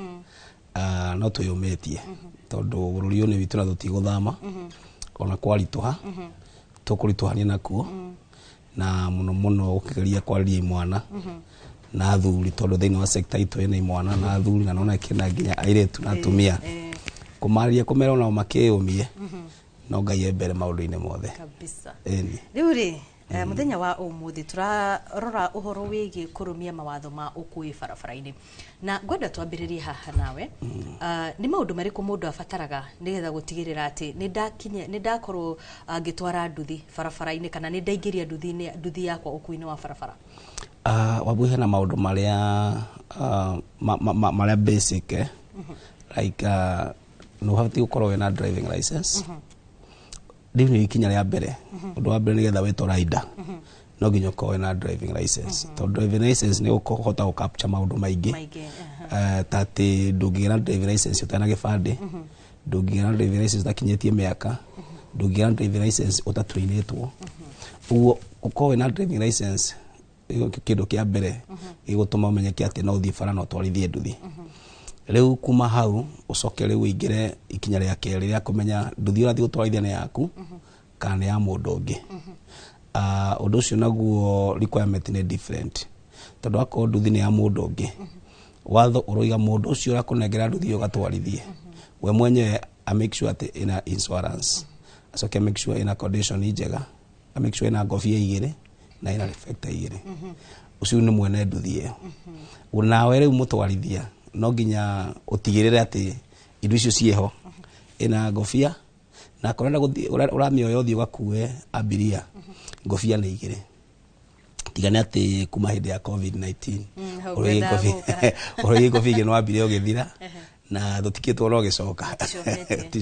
S14: no twiyumitie tondu bururi uyu ni witu na tutiguthama ona kwarituha tukurituhania nakuo na muno muno ukigeria kwariria mwana na athuri tondu thiini wa sector itu ina mwana na athuri na nona kina nginya airetu na atumia kumariria kumera nao makiyumie no Ngai ebere maundu-ini mothe
S26: kabisa. Riu ri muthenya wa umuthi turarora uhoro wigi kurumia mawatho ma ukui barabara-ini na ngwenda twambiririe haha nawe. Ni maundu mariku mundu abataraga nigetha gutigirira ati ni ndakorwo ngitwara nduthi barabara-ini kana ni ndaingiria nduthi yakwa ukui-ini wa barabara?
S14: Wambui hena maundu maria maria basic like no have to ukorwo wina driving license. Ndiyo ikinya ria mbere undu wa mbere nigetha wetwo rider no nginya ukorwo na driving license. Tondu driving license ni ukuhota ku capture maundu maingi tati ndungigera driving license utana gibande, ndungigera driving license utakinyetie miaka, ndungigera driving license utatuinitwo. Uguo ukorwo na driving license kindu kia mbere igutuma umenyeke ati no uthii bara no twarithie nduthi. Riu kuma hau ucoke riu ingire ikinya ria keri ria kumenya nduthi urathi gutwarithia ni yaku kana ya mundu ungi. Undu ucio naguo requirement ni different tondu akorwo nduthi ni ya mundu ungi watho uroiga mundu ucio urakunengera nduthi ugatwarithie we mwenyewe make sure ati ina insurance, acoke make sure ina condition njega, make sure ina ngobia igire na ina reflector igire. Ucio ni mwene nduthi iyo. Unawe riu mutwarithia no nginya utigirire ati indo icio cieho ina ngobia na korenda uramioya uthii ugakue abiria ngobia ni igire tigane ati kuma hindi ya COVID-19 urogi ngobia igire no abiria ugithira na tutikitwo no gicoka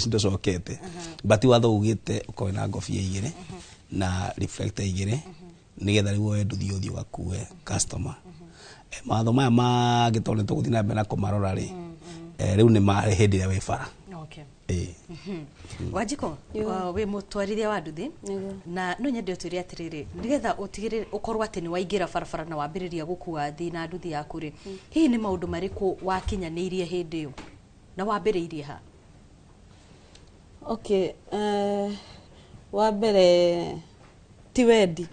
S14: ndocokete but watho ugite ukoe na ngobia igire na reflector igire nigetha riu we nduthi uthio gakue customer matho maya mangitone tuguthi na mbere na kumarora ri riu ni mari hindi ya we bara
S26: Wanjiko we mutwarithia wa nduthi na no nyende utuire atiriri nigetha utigire ukorwo ati ni waingira barabara na wambiriria gukua athi na nduthi yaku ri hihi ni maundu mariku wakinyaniirie hindi iyo na wambiriirie ha
S12: wa mbere ti wendi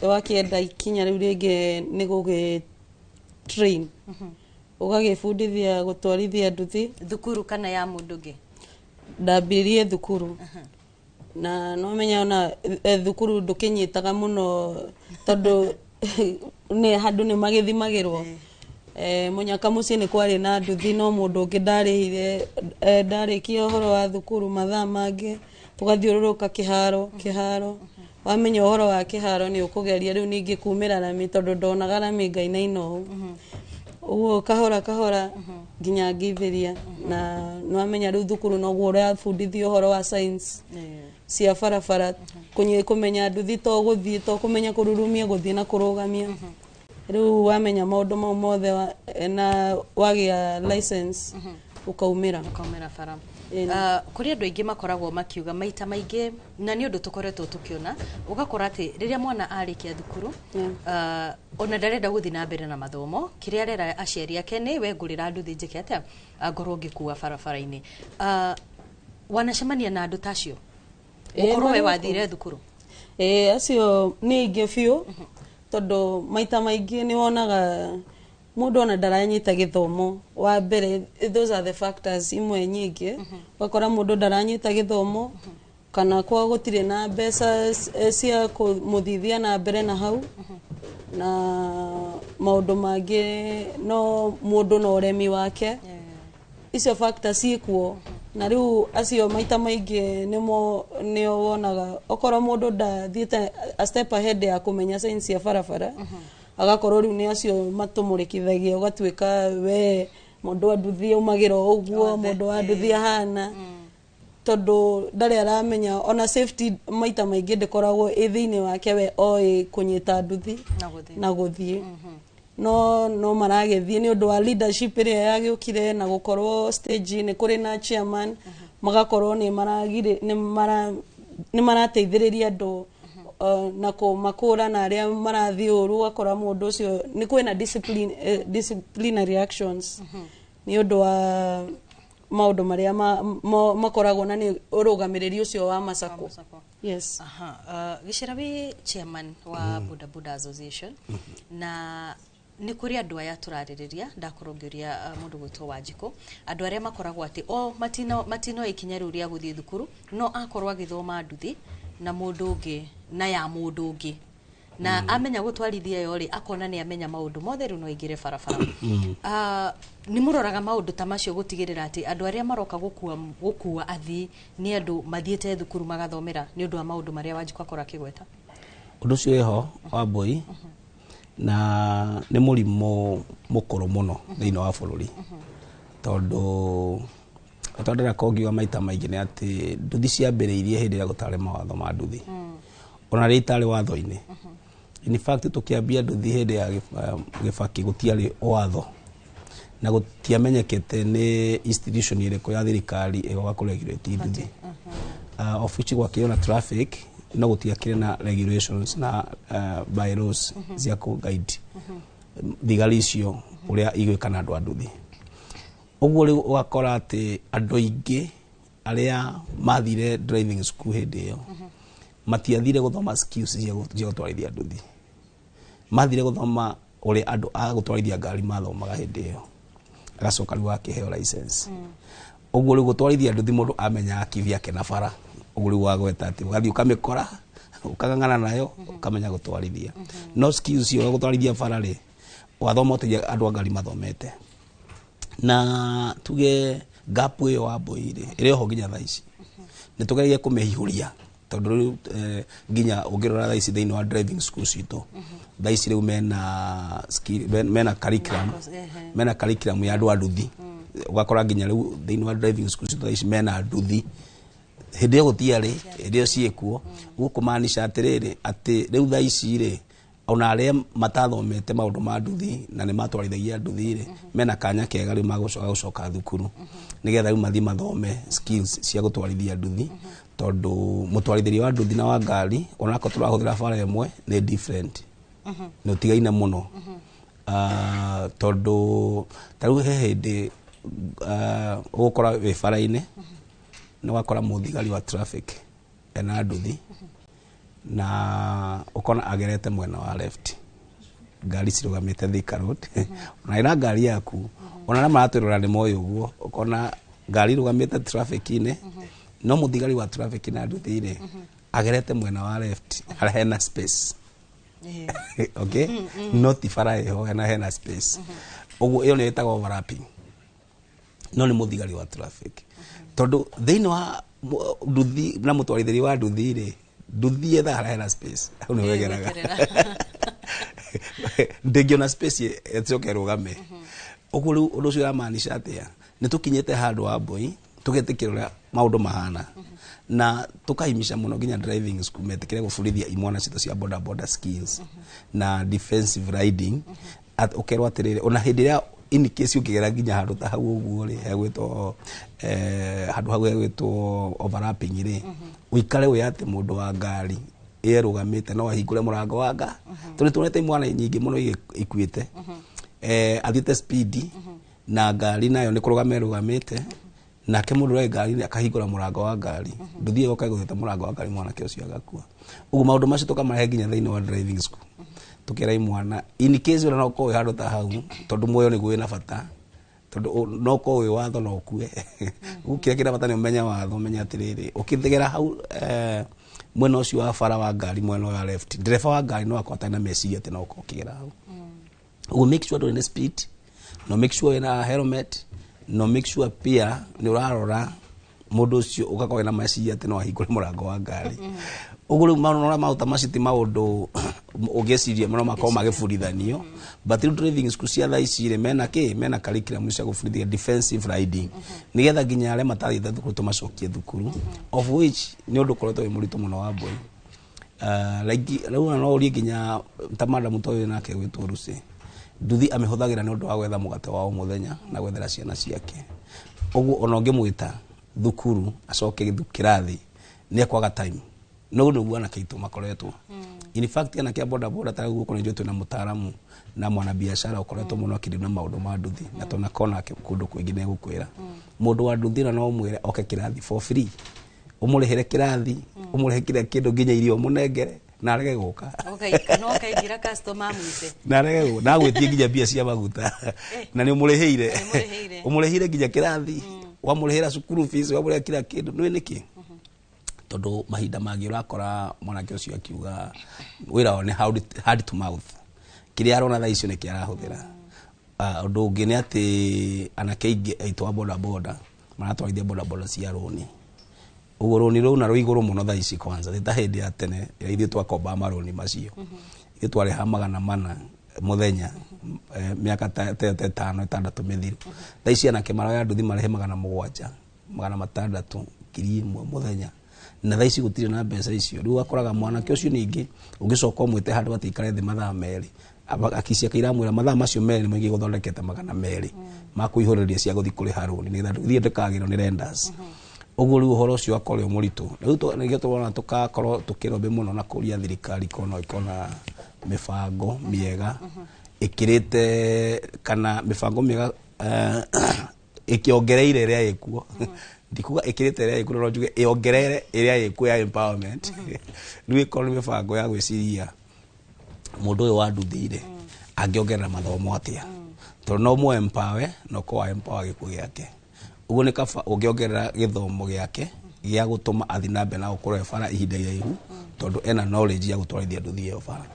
S12: wakienda ikinya riu ringi ni gugi train ugagibundithia gutwarithia nduthi
S26: thukuru kana ya mundu ngi
S12: ndambirie thukuru na no menya ona thukuru ndukinyitaga muno tondu ni handu ni magithimagirwo munyaka muci ni kwari na nduthi no mundu ungi ndarihire ndarikia uhoro wa thukuru mathaa mangi tugathiururuka kiharo wamenya uhoro wa kiharo ni ukugeria riu ningi kumira rami tondu ndonaga rami ngainaino uguo kahora nginya ngiviria na nwamenya riu thukuru noguo urabundithio uhoro wa science cia barabara kumenya nduthi to guthii to kumenya kururumia guthii na kurugamia riu wamenya maundu mau mothe na wagia license ukaumira
S26: bara kuri andu aingi makoragwo makiuga maita maingi na ni undu tukoretwo tukiona ugakora ati riria mwana arikia thukuru ona ndarenda guthi na mbere na mathomo kiria arera aciari ake ni we ngurira nduthi njike atia ngorwo ngikua barabara-ini wanacemania na andu tacio ukorwo we wathire thukuru
S12: acio ni ingi biu tondu maita maingi ni wonaga mundu ona ndaranyita githomo wa mbere those are the factors imwe nyingi wakora mundu ndaranyita githomo kana kwa gutire na mbeca cia kumuthithia na mbere na hau na maundu mangi no mundu no uremi wake icio factors ikuo na riu acio maita maingi nio wonaga okoro mundu ndathiite a step ahead ya kumenya science ya barabara agakorwo riu ni acio matumurikithagia ugatwika we mundu wa nduthi umagira uguo mundu wa nduthi ahana tondu ndari aramenya ona safety maita maingi ndikoragwo ithiini wake we oi kunyita nduthi na guthii no maragethie ni undu wa leadership iria yagiukire na gukorwo stage ni kuri na chairman magakorwo ni marateithiriria andu na kumakura na aria marathi uru akora mundu ucio ni kwina disciplinary actions ni undu wa maundu maria makoragwo na ni urugamiriri ucio wa masako yes
S26: gicira wi chairman wa Boda Boda Association na ni kuri andu aya turaririria ndakorwo ngiuria mundu gwitwo Wanjiko andu aria makoragwo ati matino ikinya riu ria guthii thukuru no akorwo agithoma nduthi na mundu ungi na ya mundu ungi na amenya gutwarithia yo ri akona ni amenya maundu mothe riu no ingire barabara ni muroraga maundu ta macio gutigirira ati andu aria maroka gukua athi ni andu mathiete thukuru magathomera ni undu wa maundu maria Wanjiko akora kigweta
S14: undu cio eho wa boy na ni murimo mukuru muno thiini wa bururi tondu atondera kongiwa maita maingi ni ati nduthi ciambiriirie hindi ria gutare mawatho ma nduthi ona ritari watho-ini in fact tukiambia nduthi hindi ya gibaki gutiari watho na gutiamenyekete ni institution iriko ya thirikari igoga kuregulate nduthi of which gwakiona traffic no gutiakire na regulations na bylaws cia ku guide thigari icio uria igwikana andu a nduthi uguo riu ugakora ati andu aingi aria mathire driving school hindi iyo matiathire guthoma skills cia gutwarithia nduthi mathire guthoma uria andu a gutwarithia ngari mathomaga hindi iyo agacoka riu akiheo license uguo riu gutwarithia nduthi mundu amenya akithi yake na bara uguo riu wagweta ati ugathi ukamikora ukagangana nayo ukamenya gutwarithia no skills cia gutwarithia bara ri wathoma uteithia andu a ngari mathomete na tuge gap iyo wa boire ire ho ginya thaa ici ni tugereire kumehihuria tondu nginya ungirora tha ici thiini wa driving schools citũ tha ici rĩu mena curriculum ya andũ a nduthi ugakora nginya rĩu thiini wa driving schools citũ tha ici mena nduthi hĩndĩ ĩyo gũtiarĩ hĩndĩ ĩyo ciĩkuo gũkũmaanisha atĩrĩrĩ atĩ rĩu tha ici rĩ ona arĩa matathomete maũndũ ma nduthi na nĩ matwarithagia nduthi rĩ mena kanya kega rĩu magũcoka thukuru nĩgetha rĩu mathi mathome skills cia gũtwarithia nduthi tondũ mũtwarithiria wa nduthi na wa ngari onako tũrahũthĩra bara ĩmwe nĩ different nĩ ũtigaine mũno tondũ tarĩu he hĩndĩ ũgũkora wĩ bara-inĩ nĩ wakora mũthigari wa traffic ena nduthi na ukona agerete mwena wa left ngari cirugamite Thika Road na ina ngari yaku ona na maratwirora ni moyo guo ukona ngari rugamite traffic ine no muthigari wa traffic na nduthi-ire agerete mwena wa left hena space okay not ifara yo hena space uguo iyo ni itaga overlapping no ni muthigari wa traffic tondu thiini wa nduthi na mutwarithiria wa nduthi-ire nduthi etha hena space au ni wegeraga ndĩngĩona space ĩcoke rũgame ũguo rĩu ũndũ ũcio ũramaanisha atĩa nĩ tũkinyĩte handũ wa mbũi tũgetĩkĩra ũrĩa maũndũ mahana na tũkahimisha mũno nginya driving school metĩkĩre gũbundithia imwana citũ cia boda skills na defensive riding ũkerwo atĩrĩrĩ ona hĩndĩ ĩrĩa in case ũkĩgera nginya handũ ta hau ũguo rĩ hegwĩtwo handũ hau hegwĩtwo overlapping rĩ ũikare wĩ atĩ mũndũ wa ngari ĩrũgamĩte no ahingũre mũrango wa nga tondũ tuonete imwana nyingĩ mũno ikuĩte athiĩte speed na ngari nayo nĩ kũrũgama ĩrũgamĩte nake mũndũ ũrĩ ngari akahingũra mũrango wa ngari nduthi ĩgoka ĩgũthĩte mũrango wa ngari mwanake ũcio agakua ũguo maũndũ macio tũkamarehe nginya thĩinĩ wa driving school tukira imwana in case ona no ko handũ ta hau tondu muoyo nĩ gwĩ na bata tondu no ko wĩ watho no kue ukire kira bata nĩ umenya watho umenya atirĩrĩ ukithegera hau mwena ũcio wa bara wa ngari mwena wa left ndereba wa ngari no akota na meciria atĩ no ko kigera hau ugu make sure ndũrĩ speed no make sure ina helmet no make sure pia nĩ ũrarora mũndũ ũcio ũgakorwo na meciria atĩ no ahingũre mũrango wa ngari ugu rĩu maũndũ maũta maciti maũndũ ũgeciria mũno makorwo magĩbundithanio but driving school cia tha ici rĩ mena curriculum cia gũbundithia defensive riding nĩgetha nginya arĩa matarĩte thukuru tũmacokie thukuru of which nĩ ũndũ ũkoretwo wĩ mũritũ mũno wa mbũi rĩu no ũrie nginya ta madam toyo nake gwĩtwo Lucy nduthi amĩhũthagĩra nĩ ũndũ wa gwetha mũgate wa o mũthenya na gwethera ciana ciake ũguo ona ũngĩmwĩta thukuru acoke kĩrathi nĩ ekwaga time no nĩguo anake aitũ makoretwo in fact anake a boda ta guo kũrĩ twĩna mũtaaramu na mwana biashara ũkoretwo mũno akĩrĩ na maũndũ ma nduthi na tona kona kũndũ kũingĩ nĩ gũkwĩra mũndũ wa nduthi no mwĩre oke kĩrathi for free ũmũrĩhĩre kĩrathi ũmũrĩhĩre kĩndũ nginya irio mũnengere na arege gũka
S26: no kaingira customer mwite
S14: na arege gũka na gwĩtie nginya mbia cia maguta na nĩ ũmũrĩhĩire nginya kĩrathi wamũrĩhĩra cukuru fees wamũrĩhĩra kila kĩndũ nĩ nĩkĩ tondu mahinda mangĩ ũrakora mwanake ũcio akiuga wĩra wao nĩ hard to mouth kĩrĩa arona tha icio nĩkĩo arahũthĩra ũndũ ũngĩ nĩ atĩ anake aingĩ aitũ wa boda maratwarithia boda cia rũni ũguo rũni rũu na rũigũrũ mũno tha ici kwanza ta hĩndĩ ya tene ithuĩ twakomba marũni macio ithuĩ twarĩha 400 mũthenya mĩaka ta 5-6 mĩthiru tha ici anake maroya nduthi marĩhe 700 600 1,000 mũthenya na tha ici gũtirĩ na mbeca icio rĩu akoraga mwanake ũcio ningĩ ũngĩcoka ũmwĩte handũ atikare thĩ mathaa merĩ akicia kairamwĩra mathaa macio merĩ maingĩ gũthondekete 200 makũihũrĩria cia gũthi kũrĩha rũni nĩgetha nduthi ndĩkagĩrwo nĩ lenders ũguo rĩu ũhoro ũcio akorwo mũritũ rĩu nĩgĩo tũrona tũkakorwo tũkĩrombe mũno na kũria thirikari ikona mĩbango mĩega ĩkĩrĩte kana mĩbango mĩega ĩkĩongereire ĩrĩa ĩkuo ndikuga ĩkĩrĩte ĩrĩa ĩkuo no njuge ĩongerere ĩrĩa ĩkuo ya empowerment rĩu ĩkorwo nĩ mĩbango ya gwĩciria mũndũ ũyũ wa nduthi-rĩ angĩongerera mathomo atĩa tondũ no mũ empower no kwa empower gĩkuo gĩake ũguo nĩ kaba ũngĩongerera gĩthomo gĩake gĩa gũtũma athi na mbere na gũkorwo bara ihinda iraihu tondũ ena knowledge ya gũtwarithia nduthi ĩyo bara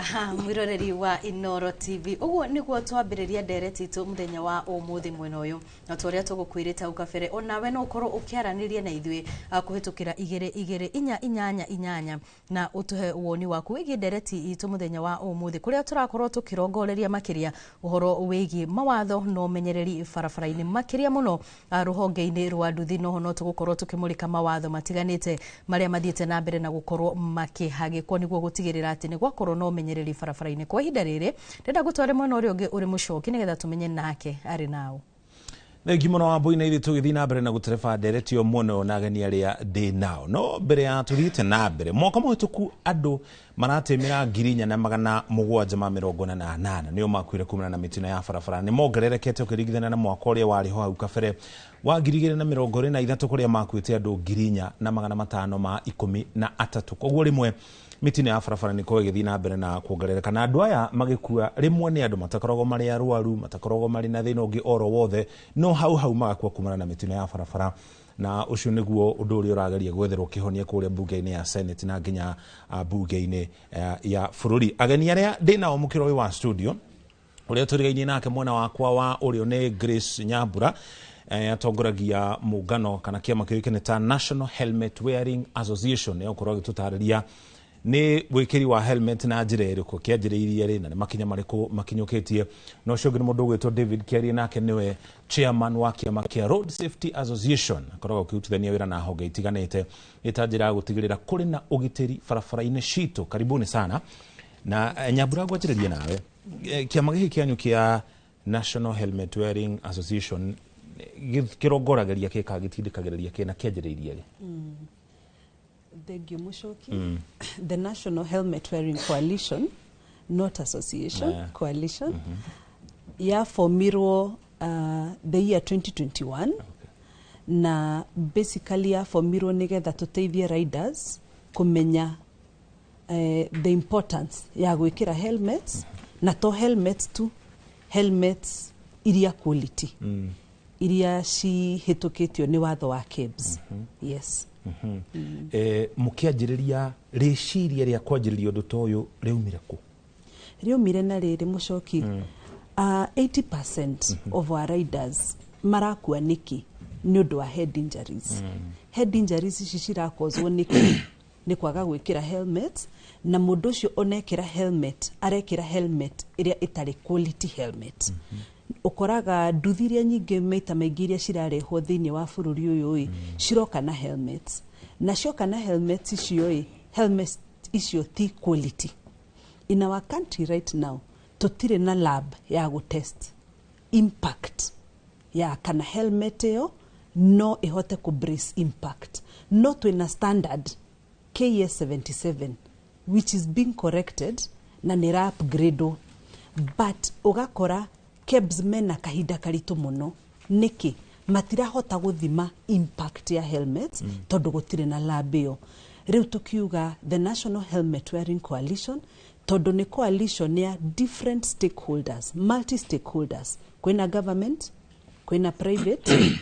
S26: Aha, mwiroreri wa Inoro TV. Uguo niguo twambiriria ndereti itu muthenya wa umuthi mwena uyu. Na twaria tugukwirite au kabere onawe no ukorwo ukiaraniria na ithui kuhitukira 2288 na utuhe woni waku wigi ndereti itu muthenya wa umuthi kuria turakorwo tukirongoreria makiria uhoro wigi mawatho no menyereri barabara-ini makiria muno ruhonge-ini rwa nduthi no hono tugukorwo tukimurika mawatho matiganite maria mathiete na mbere na gukorwo makihagikwo niguo gutigirira ati ni gwakorwo no menyereri barabara-ini kwa ihinda riri ndenda gutware mwena uria ungi uri mucoki nigetha tumenye nake ari nao
S13: Thengi muno wa Boina ithi tugithi na mbere na gutereba ndereti o muno na ageni aria ndi nao no mbere ya tuthite na mbere mwaka muhituku andu maratemera 4,748 nio makwire kumana na mitino ya barabara ni mongererekete ukirigithana na mwaka uria wari ho hau kabere wa 2023 kuria makwite andu 4,513 koguo rimwe mitino ya barabara ni ko githi na mbere na kuongerereka na andu aya magikua rimwe ni andu matakoragwo mari arwaru matakoragwo mari na thina ungi oro wothe no hau magakua kumana na mitino ya barabara na ucio niguo undu uria urageria gwetherwo kihonia kuria bunge-ini ya Senate na nginya bunge-ini ya bururi ageni aria ndinao mukiro wa studio uria turigainie nake mwena wakwa wa urio ni Grace Nyambura atongoragia mugano kana kiama kiuikene ta National Helmet Wearing Association ne ukorwo gitutariria ni wikiri wa helmet na njira iriku kianjiriirie ri na makinya mariku makinyukitie no shogi mundu gwitwo David Kiarie nake niwe chairman wa kiama kia Road Safety Association akoragwo kiutithania wira na honge itiganite itanjira gutigirira kuri na ugitiri barabara-ini citu karibuni sana na Nyambura gwajiririe nawe kiama giki kianyu kia National Helmet Wearing Association kirongorageria kikagitindikagiriria kina kianjiriirie ri
S12: Thank you, Mushoki. The National Helmet Wearing Coalition, not association, coalition, formirwo the year 2021. Na basically formirwo nigetha tuteithie riders kumenya the importance ya gwikira helmets na to helmets tu helmets iria quality iria cihitukitio ni watho wa KEBS. Yes. Mukianjiriria riciria ria kwanjiriria undu toyu riumire ku riumire na riri mucoki 80% of our riders marakua niki ni undu wa head injuries. Head injuries ici cirakozwo niki ni kwaga gwikira helmet na mundu ucio onekira helmet arekira helmet iria itari quality helmet. Ukoraga nduthiria nyingi maita maingi iria cirarehwo thiini wa bururi uyu ciroka na helmets na cioka na helmets icio helmets icio ti quality. In our country right now tutire na lab ya gutest impact ya kana helmet yo no ihote ku brace impact no twina standard KS 77 which is being corrected na nira upgrade but ugakora KEBS mena kahinda karitu muno niki matirahota guthima impact ya helmets tondu gutire na lab yo riu tukiuga the National Helmet Wearing Coalition tondu ni coalition ya different stakeholders multi stakeholders kwina government kwina private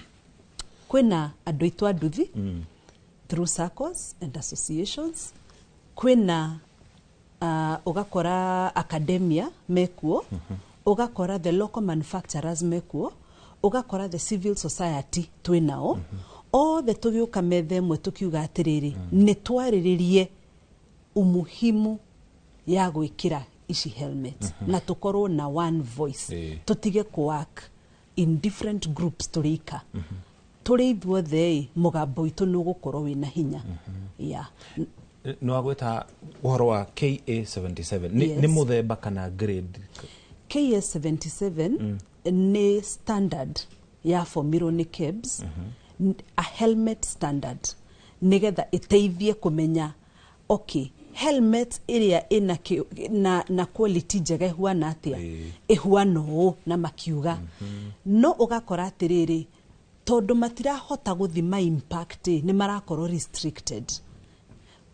S12: kwina andu itu anduthi through SACCOs and associations kwina ugakora academia mekuo ugakora the local manufacturers mekuo ugakora the civil society twinao othe tugiuka methe mwe tukiuga atiriri ni twariririe umuhimu ya gwikira ici helmet na tukorwo na one voice tutige work in different groups turika turi ithuothe mugambo itu ni gukorwo wina hinya
S13: no agweta uhoro wa KA77 ni muthemba kana grade
S12: KS 77 ni standard ya formirwo ni KEBS a helmet standard nigetha iteithie kumenya okay helmet iria ina na quality njega ihuana atia ihuana ũũ na makiuga no ugakora atiriri tondu matirahota guthima impact ni marakorwo restricted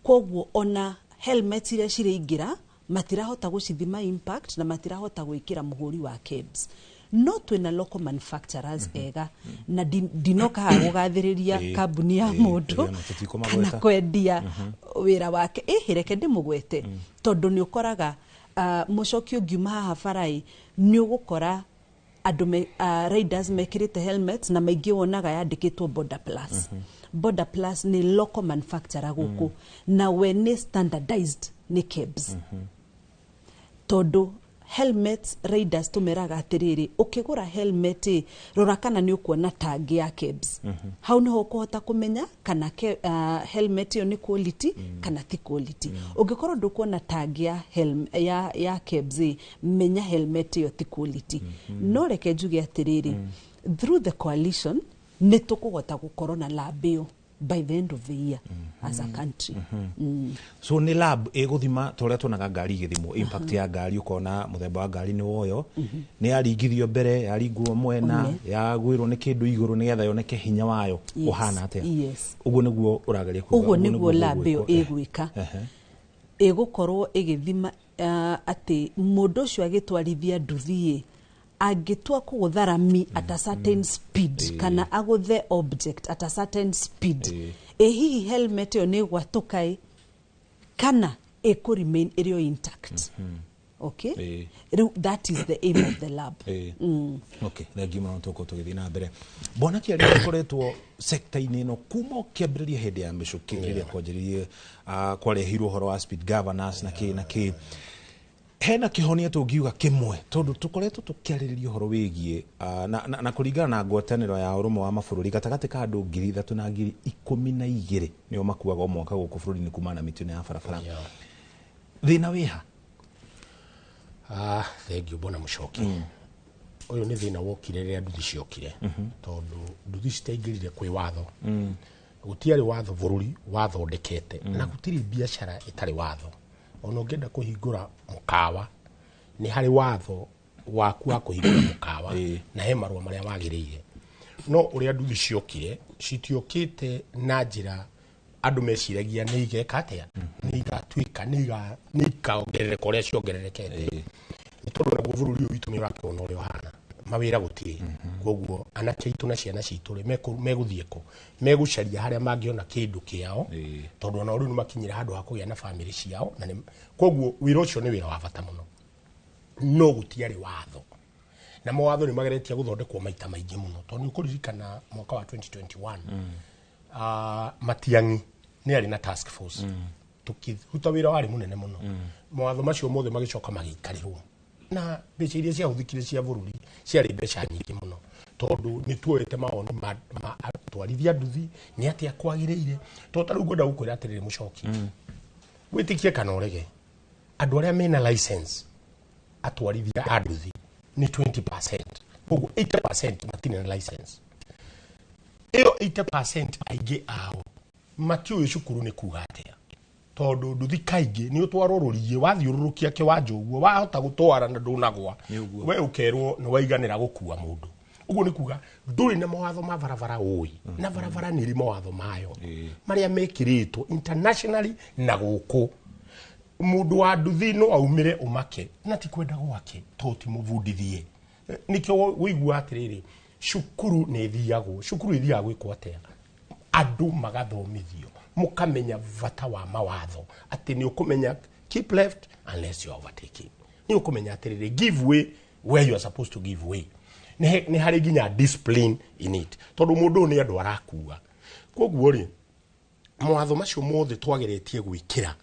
S12: koguo ona helmet iria ciraingira matirahota gucithima impact na matirahota gwikira muhuri wa KEBS no twina local manufacturers ega na dinoka gugathiriria kambuni ya mundu kana kwendia wira wake ihireke ndimugwete tondu ni ukoraga
S7: mucoki ungiuma haha barai ni ugukora andu riders mekirite helmets na maingi wonaga yandikitwo Border Plus. Border Plus ni local manufacturer guku na we ni standardized ni KEBS. Todo helmets riders tumeraga atiriri ukigura helmet rora kana ni ukuona tag ya KEBS. Hau niho ukuhota kumenya kana helmet yo ni quality kana ti quality. Ugikorwo ndukuona tag ya KEBS menya helmet yo ti quality. No reke njuge atiriri through the coalition ni tukugota gukorwo na lab yo by the end of the year as a country.
S13: So ni lab eguthima toria tunaga ngari githimo impact ya ngari ukona muthemba wa ngari ni woyo ni yaringithio mbere yaringwo mwena yagwirwo ni kindu iguru ni getha yoneke hinya wayo uhana atia. Uguo niguo urageria kuga.
S7: Uguo niguo lab yo egwika egukorwo igithima ati mundu ucio agitwarithia nduthi agitua kugutharami at a certain speed kana aguthe object at a certain speed hihi helmet yo ni gwatukai kana eku remain area intact. Okay, that is the aim of the lab.
S13: Okay, thank you muno tukuthii na mbere bona kiari koretwo sector-ini no kuma kiambiriria hindi ya micuki iria kwanjiririe kwarehirwo horo wa speed governance na ki hena kihonia tungiuga kimwe tondu tukoretwo tukiaririria horo wigie na kuringana na ngwataniro ya urumwe wa mabururi gatagati ka andu 3,000 na 12,000 nio makuaga mwaka guku bururi-ini kuma na mitino ya barabara. Thina wiha
S8: thank you bona mucoki uyu ni thina wokire ria nduthi ciokire tondu nduthi citaingirire kwi watho gutiari watho bururi wathondekete na gutiri biashara itari watho. Ona ungenda kuhingura mukawa ni hari watho waku wa kuhingura mukawa na he marua maria wagiriire. No uria nduthi ciokire citiokite na njira andu meciragia ni igeka atia ni igatuika ni ikaongerereka uria ciongererekete. Ni tondu naguo bururi uyu witu ni urakona uria uhana mawira gutiri koguo anake itu na ciana citu ri meguthie ko megucaria haria mangiona kindu kiao tondu ona uru ni makinyira handu ha kugia na family ciao na koguo wira ucio ni wira wa bata muno no gutiari watho na mawatho ni mageretia guthondekwo maita maingi muno tondu kuririkana mwaka wa 2021 Matiangi ni ari na task force tukiruta wira wari munene muno mawatho macio mothe magicoka magikarirwo na mbeca iria ciahuthikire cia bururi ciari mbeca nyingi muno tondu ni tuoete maoni ma atwarithia nduthi ni atia kwagiriire to taru ngoda gukwira atiriri mucoki witikie kana urege andu aria mena license atwarithia anduthi ni 20%. Koguo 80% matina na license. Iyo 80% aige ao matiuye cukuru ni kuga atia tondu nduthi kaingi ni utwarwo ruriye wathiururukia kiwanja uguo wahota gutwara na ndunagwa we ukerwo ni waiganira gukua mundu. Uguo ni kuga nduri na mawatho ma barabara ui na barabara ni ri mawatho mayo maria mekiritwo internationally na guku mundu wa nduthi no aumire umake na ti kwenda gwake toti muvundithie nikyo wigua atiriri cukuru ni thiago cukuru ithiago ikwatea andu magathomithio mukamenya vata wa mawatho ati ni ukumenya keep left unless you are overtaking ni ukumenya atiriri give way where you are supposed to give way ni hari ginya discipline in it tondu mundu ni andu arakua koguo ri mawatho macio mothe twageretie gwikira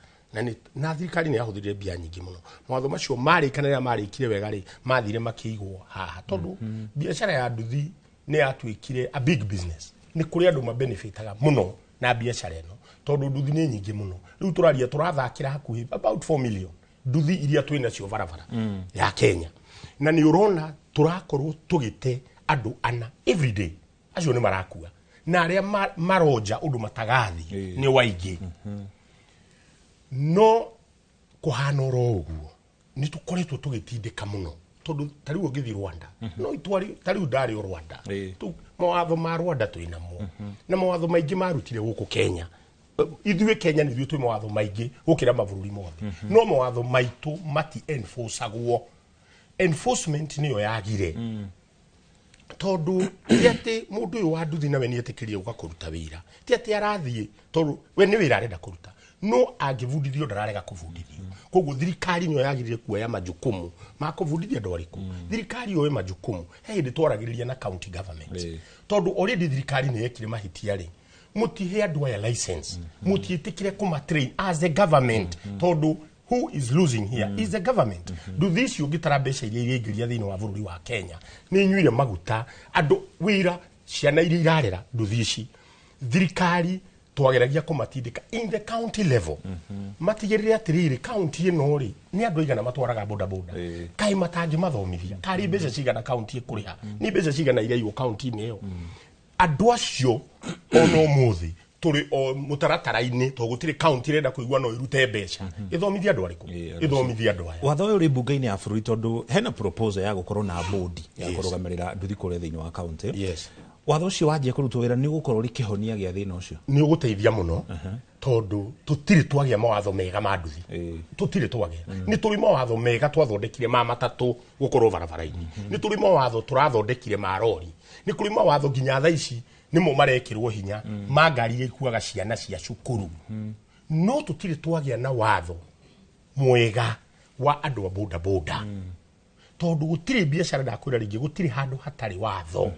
S8: na thirikari ni yahuthirie bia nyingi muno mawatho macio mari kana ya mari ikire wega ri mathire makiigwo haha tondu biashara ya nduthi ni yatwikire a big business ni kuri andu mabenefitaga muno na biashara eno tondu nduthi ni nyingi muno riu turaria turathakira hakuhi about 4 million nduthi iria twina cio barabara ya Kenya na ni urona turakorwo tugite andu ana every day acio ni marakua na aria maroja undu matagathi ni waingi no kuhana uguo ni tukoretwo tugitindika muno tondu tariu ngithi Rwanda no itwari tariu ndari Rwanda tu mawatho ma Rwanda twinamo na mawatho maingi marutire guku Kenya ithuĩ Kenya nĩ ithuĩ twĩ mawatho maingĩ gũkĩra mabũrũri mothe no mawatho maitũ mati enforceagwo enforcement niyo yagire tondu tiati mundu uyu wa nduthi nawe ni etekirie uga kuruta wira tiati arathie tondu we ni wira arenda kuruta no angĩbundithio ndararega kũbundithio koguo thirikari nĩyo yagĩrĩire kuoya majukumu ma kũbundithia andũ arĩkũ thirikari yoe majukumu he hĩndĩ twaragĩrĩria na county government tondũ already thirikari nĩ yekire mahĩtia rĩ mũtihe andũ aya license mũtiĩtĩkire kũmatrain as a government tondũ who is losing here is the government nduthi icio ngĩtara mbeca iria ingĩria thĩinĩ wa bũrũri wa Kenya nĩ nyuire maguta andũ wĩra ciana iria irarera nduthi ici thirikari twageragia kũmatindĩka in the county level matigĩrĩre atĩrĩrĩ county ĩno rĩ nĩ andũ aigana matwaraga boda boda kaĩ matangĩmathomithia karĩ mbeca cigana county ĩkũrĩha nĩ mbeca cigana iria igo county-inĩ ĩyo andũ acio ona ũmũthĩ tũrĩ o mũtaratara-inĩ to gũtirĩ county renda kũigua no irute mbeca ĩthomithia andũ arĩkũ ĩthomithia andũ aya
S13: watho ũyũ ũrĩ mbunge-inĩ ya bũrũri tondũ hena proposal ya gũkorwo na bodi ya kũrũgamĩrĩra nduthi kũrĩa thĩinĩ wa county watho ũcio wanjia kũrutwo wĩra nĩ gũkorwo rĩkĩhonia gĩa thĩna ũcio
S8: nĩ ũgũteithia mũno tondũ tũtirĩ twagĩa mawatho mega ma nduthi tũtirĩ twagĩa nĩ tũrĩ mawatho mega twathondekire ma matatũ gũkorwo barabara-inĩ nĩ tũrĩ mawatho tũrathondekire ma rori nĩ kũrĩ mawatho nginya thaa ici nĩmo marekĩrwo hinya ma ngari iria ikuaga ciana cia cukuru no tũtirĩ twagĩa na watho mwega wa andũ a boda boda tondũ gũtirĩ biacara ndakwĩra rĩngĩ gũtirĩ handũ hatarĩ watho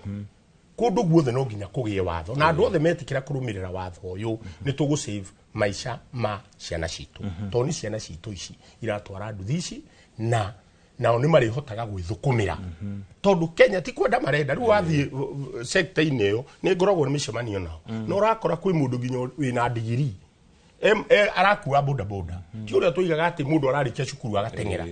S8: kũndũ guothe no nginya kũgĩe watho na andũ othe metĩkĩra kũrũmĩrĩra watho ũyũ nĩ tũgũ save maica ma ciana citũ tondũ nĩ ciana citũ ici iratwara nduthi ici na nao nĩ marĩhotaga gwĩthũkũmĩra tondũ Kenya ti kwenda marenda rĩu wathiĩ sector-inĩ ĩyo nĩ ngoragwo nĩ mĩcemanio nao na ũrakora kwĩ mũndũ nginya wĩna ndigiri arakua boda boda ti ũrĩa tũigaga atĩ mũndũ ararĩkia cukuru agateng'era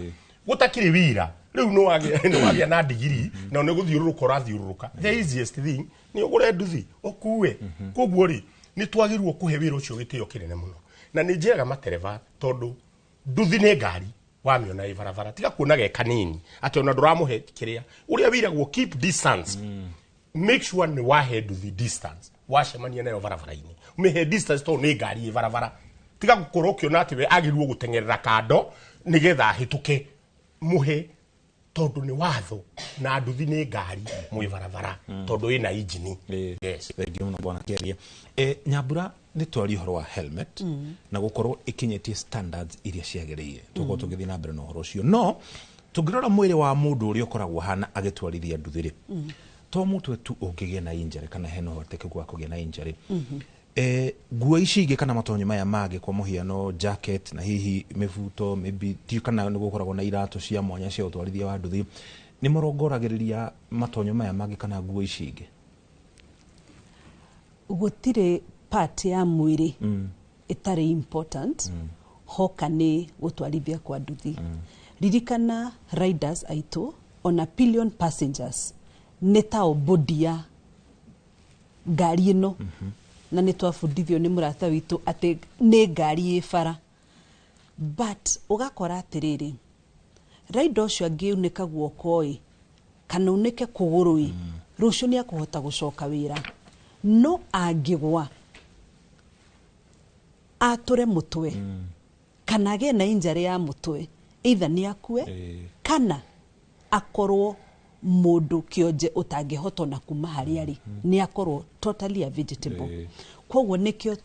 S8: gũtakĩrĩ wĩra rĩu nĩ wagĩa na ndigiri na nĩ gũthiũrũrũka ũrathiũrũrũka the easiest thing nĩ ũgũre nduthi ũkue koguo rĩ nĩ twagĩrĩirwo kũhe wĩra ũcio gĩtĩo kĩnene mũno na nĩ njĩraga matereba tondũ nduthi nĩ ngari wamĩona ĩ barabara tiga kuonaga ĩ kanini atĩ ona ndũramũhe kĩrĩa ũrĩa wĩragwo keep distance make sure nĩ wahe nduthi distance wacemania nayo barabara-inĩ ũmĩhe distance tondũ nĩ ngari ĩ barabara tiga gũkorwo ũkĩona atĩ we agĩrĩirwo gũteng'erera kando nĩgetha ahĩtũke mũhe tondũ nĩ watho na nduthi nĩ ngari mwĩ barabara tondũ ĩna injini
S13: thengiũ mũno bwana Kĩaria Nyambura nĩ twari ũhoro wa helmet na gũkorwo ĩkinyĩtie standards iria ciagĩrĩire tũkorwo tũgĩthiĩ na mbere na ũhoro ũcio no tũngĩrora mwĩrĩ wa mũndũ ũrĩa ũkoragwo hana agĩtwarithia nduthi-rĩ to mũtwe tu ũngĩgĩa na injury kana hena ũhotekeku wa kũgĩa na injury nguo ici ingĩ kana matonyo maya mangĩ kwa mũhiano jacket na hihi mĩbuto maybe ti kana nĩ gũkoragwo na iratũ cia mwanya cia ũtwarithia wa nduthi nĩ morongoragĩrĩria matonyo maya mangĩ kana nguo ici ingĩ
S7: gũtirĩ part ya mwĩrĩ ĩtarĩ important hoka nĩ gũtwarithia kwa nduthi ririkana riders aitũ ona pillion passengers nĩ tao body ya ngari ĩno na nĩ twabundithio nĩ mũrata witũ atĩ nĩ ngari ĩ bara but ũgakora atĩrĩrĩ rider ũcio angĩunĩka guoko-ĩ kana unĩke kũgũrũ-ĩ rũciũ nĩ akũhota gũcoka wĩra no angĩgwa atũre mũtwe kana agĩe na injury ya mũtwe either nĩ akue kana akorwo mũndũ kĩonje ũtangĩhota na kuma harĩa arĩ nĩ akorwo totally a vegetable koguo nĩkĩo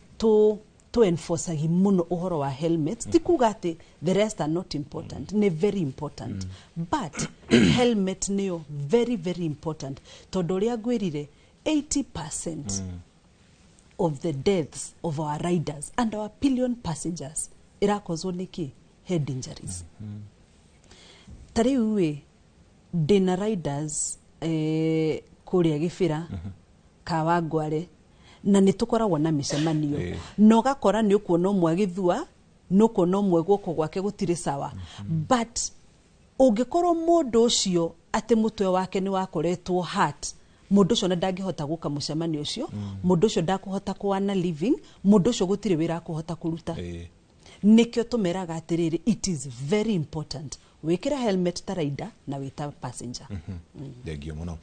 S7: to enforceagi mũno ũhoro wa helmets ti kuga atĩ the rest are not important nĩ very important but helmet nĩyo very very important tondũ ũrĩa ngwĩrire 80% of the deaths of our riders and our pillion passengers irakozwo nĩkĩ head injuries tarĩu ndĩna riders kũrĩa Gĩbĩra Kawangware na nĩ tũkoragwo na mĩcemanio na ũgakora nĩ ũkuona ũmwe agĩthua nĩ ũkuona ũmwe guoko gwake gũtirĩ sawa but ũngĩkorwo mũndũ ũcio atĩ mũtwe wake nĩ wakoretwo heart mũndũ ũcio na ndangĩhota gũka mũcemanio ũcio mũndũ ũcio ndakũhota kũwana living mũndũ ũcio gũtirĩ wĩra akũhota kũruta nĩkĩo tũmeraga atĩrĩrĩ it is very important wĩkĩra helmet ta rider na wĩta passenger
S13: thengio mũno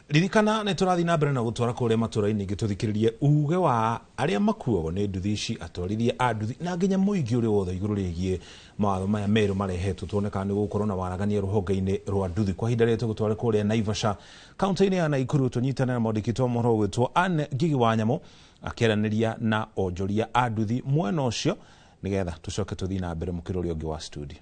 S13: ririkana nĩ tũrathiĩ na mbere na gũtwara kũrĩa matũra-inĩ ingĩ tũthikĩrĩrie uge wa arĩa makuagwo nĩ nduthi ici atwarithia a nduthi na nginya mũingĩ ũrĩa wothe igũrũ rĩgiĩ mawatho maya merũ marehetwo tuoneka nĩ gũkorwo na waragania rũhonge-inĩ rwa nduthi kwa ihinda rĩrĩa tũgũtwara kũrĩa Naivasha kaunti-inĩ ya Naikuru tũnyitane na mwandĩki wa mohoro gwĩtwo Anne Ngigi Wanyamũ akĩaranĩria na onjoria a nduthi mwena ũcio nigetha tucoke tuthi na mbere mukirori ungi wa studio.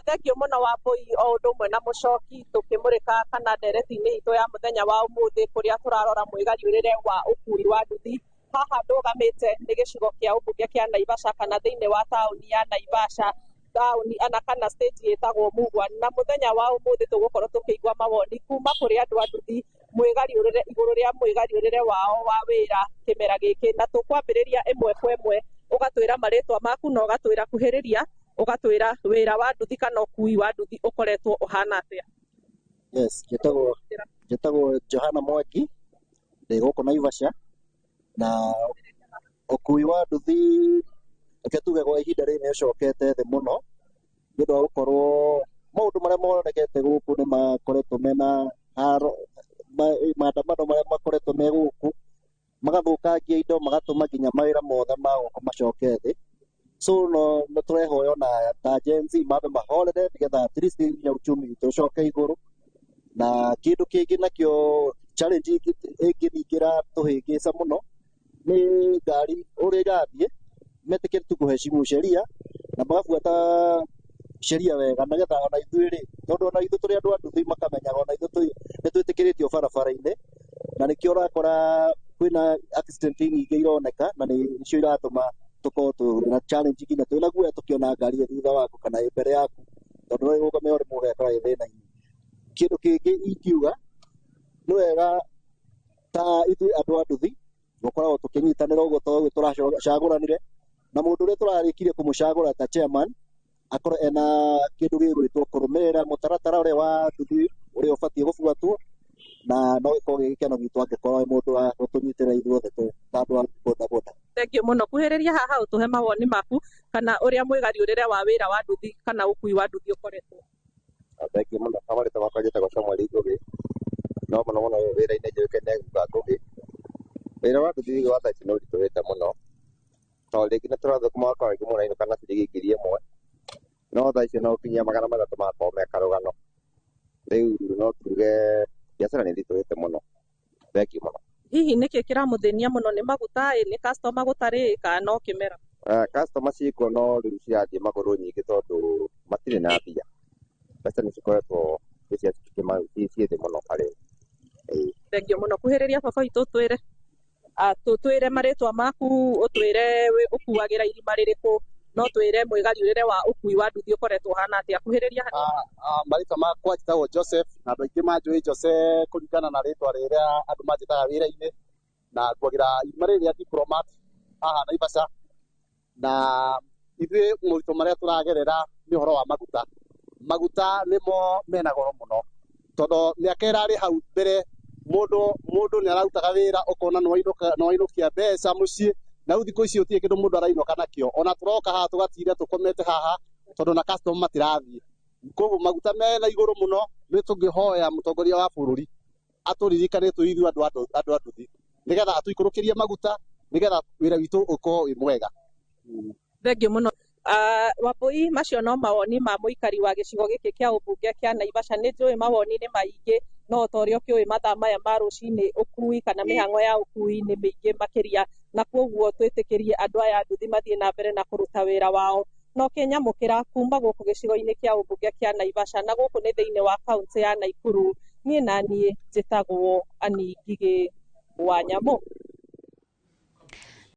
S11: Thank you muno wa Mbui o undu umwe na mucoki tukimurika kana ndereti-ini itu ya muthenya wa umuthi kuria turarora mwigariurire wa ukui wa nduthi. Haha ndugamite ni gicigo kia umbunge kia Naivasha kana thiini wa tauni ya Naivasha, tauni ana kana stage yetagwo Mugwa, na muthenya wa umuthi tugukorwo tukiigua mawoni kuma kuri andu a nduthi mwigariurire iguru ria mwigariurire wao wa wira kimera giki, na tukwambiriria imwe kwa imwe ugatwira maritwa maku na ugatwira kuhiriria ugatwira wira wa nduthi kana ukui wa nduthi ukoretwo uhana atia.
S15: Yes, getagwo Johana Mwangi ndi guku Naivasha, na ukui wa nduthi aketuge gwa ihinda rĩrĩ nĩũcokete thĩ mũno nĩ ũndũ wa gũkorwo maũndũ marĩa monekete gũkũ nĩ makoretwo mena haro, maandamano marĩa makoretwo me gũkũ magathũkangia indo magatũma nginya mawĩra mothe ma gũkũ macoke thĩ. So no tũrehoya ona ta Gen Z mambe mahorere nĩgetha at least nginya uchumi witũ ũcoke igũrũ, na kĩndũ kĩngĩ nakĩo challenge ĩngĩringĩra tũhĩngĩca mũno nĩ ngari ũrĩa irathiĩ metĩkĩre tu kũheshimu sheria na magabuata sheria wega nĩgetha ona ithuĩ rĩ, tondũ ona ithuĩ tũrĩ andũ a nduthi makamenyaga ona ithuĩ nĩ twĩtĩkĩrĩtio barabara-inĩ, na nĩkĩo ũrakora kwĩna accident nyingĩ ironeka na nĩcio iratũma tukorwo twĩna challenge nginya twĩna guoya tũkĩona ngari ĩ thutha waku kana ĩ mbere yaku, tondũ no ĩrũgame ũrĩ mũgekora ĩ thĩna-inĩ. Kĩndũ kĩngĩ ingiuga nĩ wega ta ithuĩ andũ a nduthi gũkoragwo tũkĩnyitanĩra ũguo tondũ tũracagũranire, na mũndũ ũrĩa tũrarĩkirie kũmũcagũra ta chairman akorwo ena kĩndũ gĩgwĩtwo kũrũmĩrĩra mũtaratara ũrĩa wa nduthi ũrĩa ũbatiĩ gũbuatwo, na no gĩkorwo gĩ gĩkeno gitũ angĩkorwo nĩ mũndũ wa gũtũnyitĩrĩra ithuothe ta andũ a bodaboda.
S11: Thengiũ mũno, kuhĩrĩria haha ũtũhe mawoni maku kana ũrĩa mwĩgariũrĩre wa wĩra wa nduthi kana ũkui wa nduthi ũkoretwo.
S15: Thengiũ mũno, kamarĩta makwa njĩtagwo Samuel Ngũgĩ, no mũno mũno wĩra-inĩ njũĩkaine Nguga Ngũgĩ. Wĩra wa nduthi wa thaa ici nĩ ũritũhĩte mũno, tondũ rĩngĩ nĩ tũrathũkũma gũkorwo rĩngĩ mũrainũka na ciringi ngiri ĩmwe, no thaa ici no ũkinyia 300 magakorwo me karũgano. Rĩu no tuge biacara nĩ ĩritũhĩte mũno. Thengiũ mũno.
S11: Hihi nĩkĩ kĩramũthĩnia mũno, nĩ maguta nĩ customer gũtarĩ kana no kĩmera?
S15: Customer ciĩkuo no rĩu cirathiĩ magũrũ nyingĩ tondũ matirĩ na mbia, mbeca nĩ cikoretwo ciĩ thĩ mũno harĩ.
S11: Thengiũ mũno, kuhĩrĩria baba witũ twĩre marĩtwa maku, ũtwĩre ũkuagĩra irima rĩrĩkũ, no twĩre mwĩgariũrĩre wa ũkui wa nduthi ũkoretwo hana atĩa. Kuhĩrĩria
S17: marĩtwa makwa njĩtagwo Joseph, na andũ aingĩ manjũĩ Jose kũringana na rĩtwa rĩrĩa andũ manjĩtaga wĩra-inĩ, na nguagĩra irima rĩrĩ rĩa Diplomat haha Naivasha, na ithuĩ moritũ marĩa tũragerera nĩ ũhoro wa maguta. Maguta nĩmo mena goro mũno, tondũ mĩaka ĩrarĩ hau mbere mũndũ nĩ ararutaga wĩra ũkona nĩ wainũkia mbeca mũciĩ, na rĩu thikũ ici gũtirĩ kĩndũ mũndũ arainũka nakĩo, ona tũroka haha tũgatira tũkomete haha tondũ na customer matirathiĩ. Koguo maguta mena igũrũ mũno, nĩ tũngĩhoya mũtongoria wa bũrũri atũririkane twĩ ithuĩ andũ a nduthi nĩgetha atũikũrũkĩrie maguta nĩgetha wĩra witũ ũkorwo wĩ mwega.
S11: Thengiũ mũno. Wambui, macio no mawoni ma mũikari wa gĩcigo gĩkĩ kĩa ũmbunge kĩa Naivasha. Nĩ njũĩ mawoni nĩ maingĩ, no ta ũrĩa ũkĩũĩ mathaa maya ma rũcinĩ ũkui kana mĩhang'o ya ũkui nĩ mĩingĩ makĩria, na kwoguo twĩtĩkĩrie andũ aya nduthi mathiĩ na mbere na kũruta wĩra wao. No kĩnyamũkĩra kuma gũkũ gĩcigo-inĩ kĩa ũmbunge kĩa Naivasha, na gũkũ nĩ thĩinĩ wa kaũntĩ ya Naikuru, niĩ naniĩ njĩtagwo Annie Ngigĩ wa Nyamũ.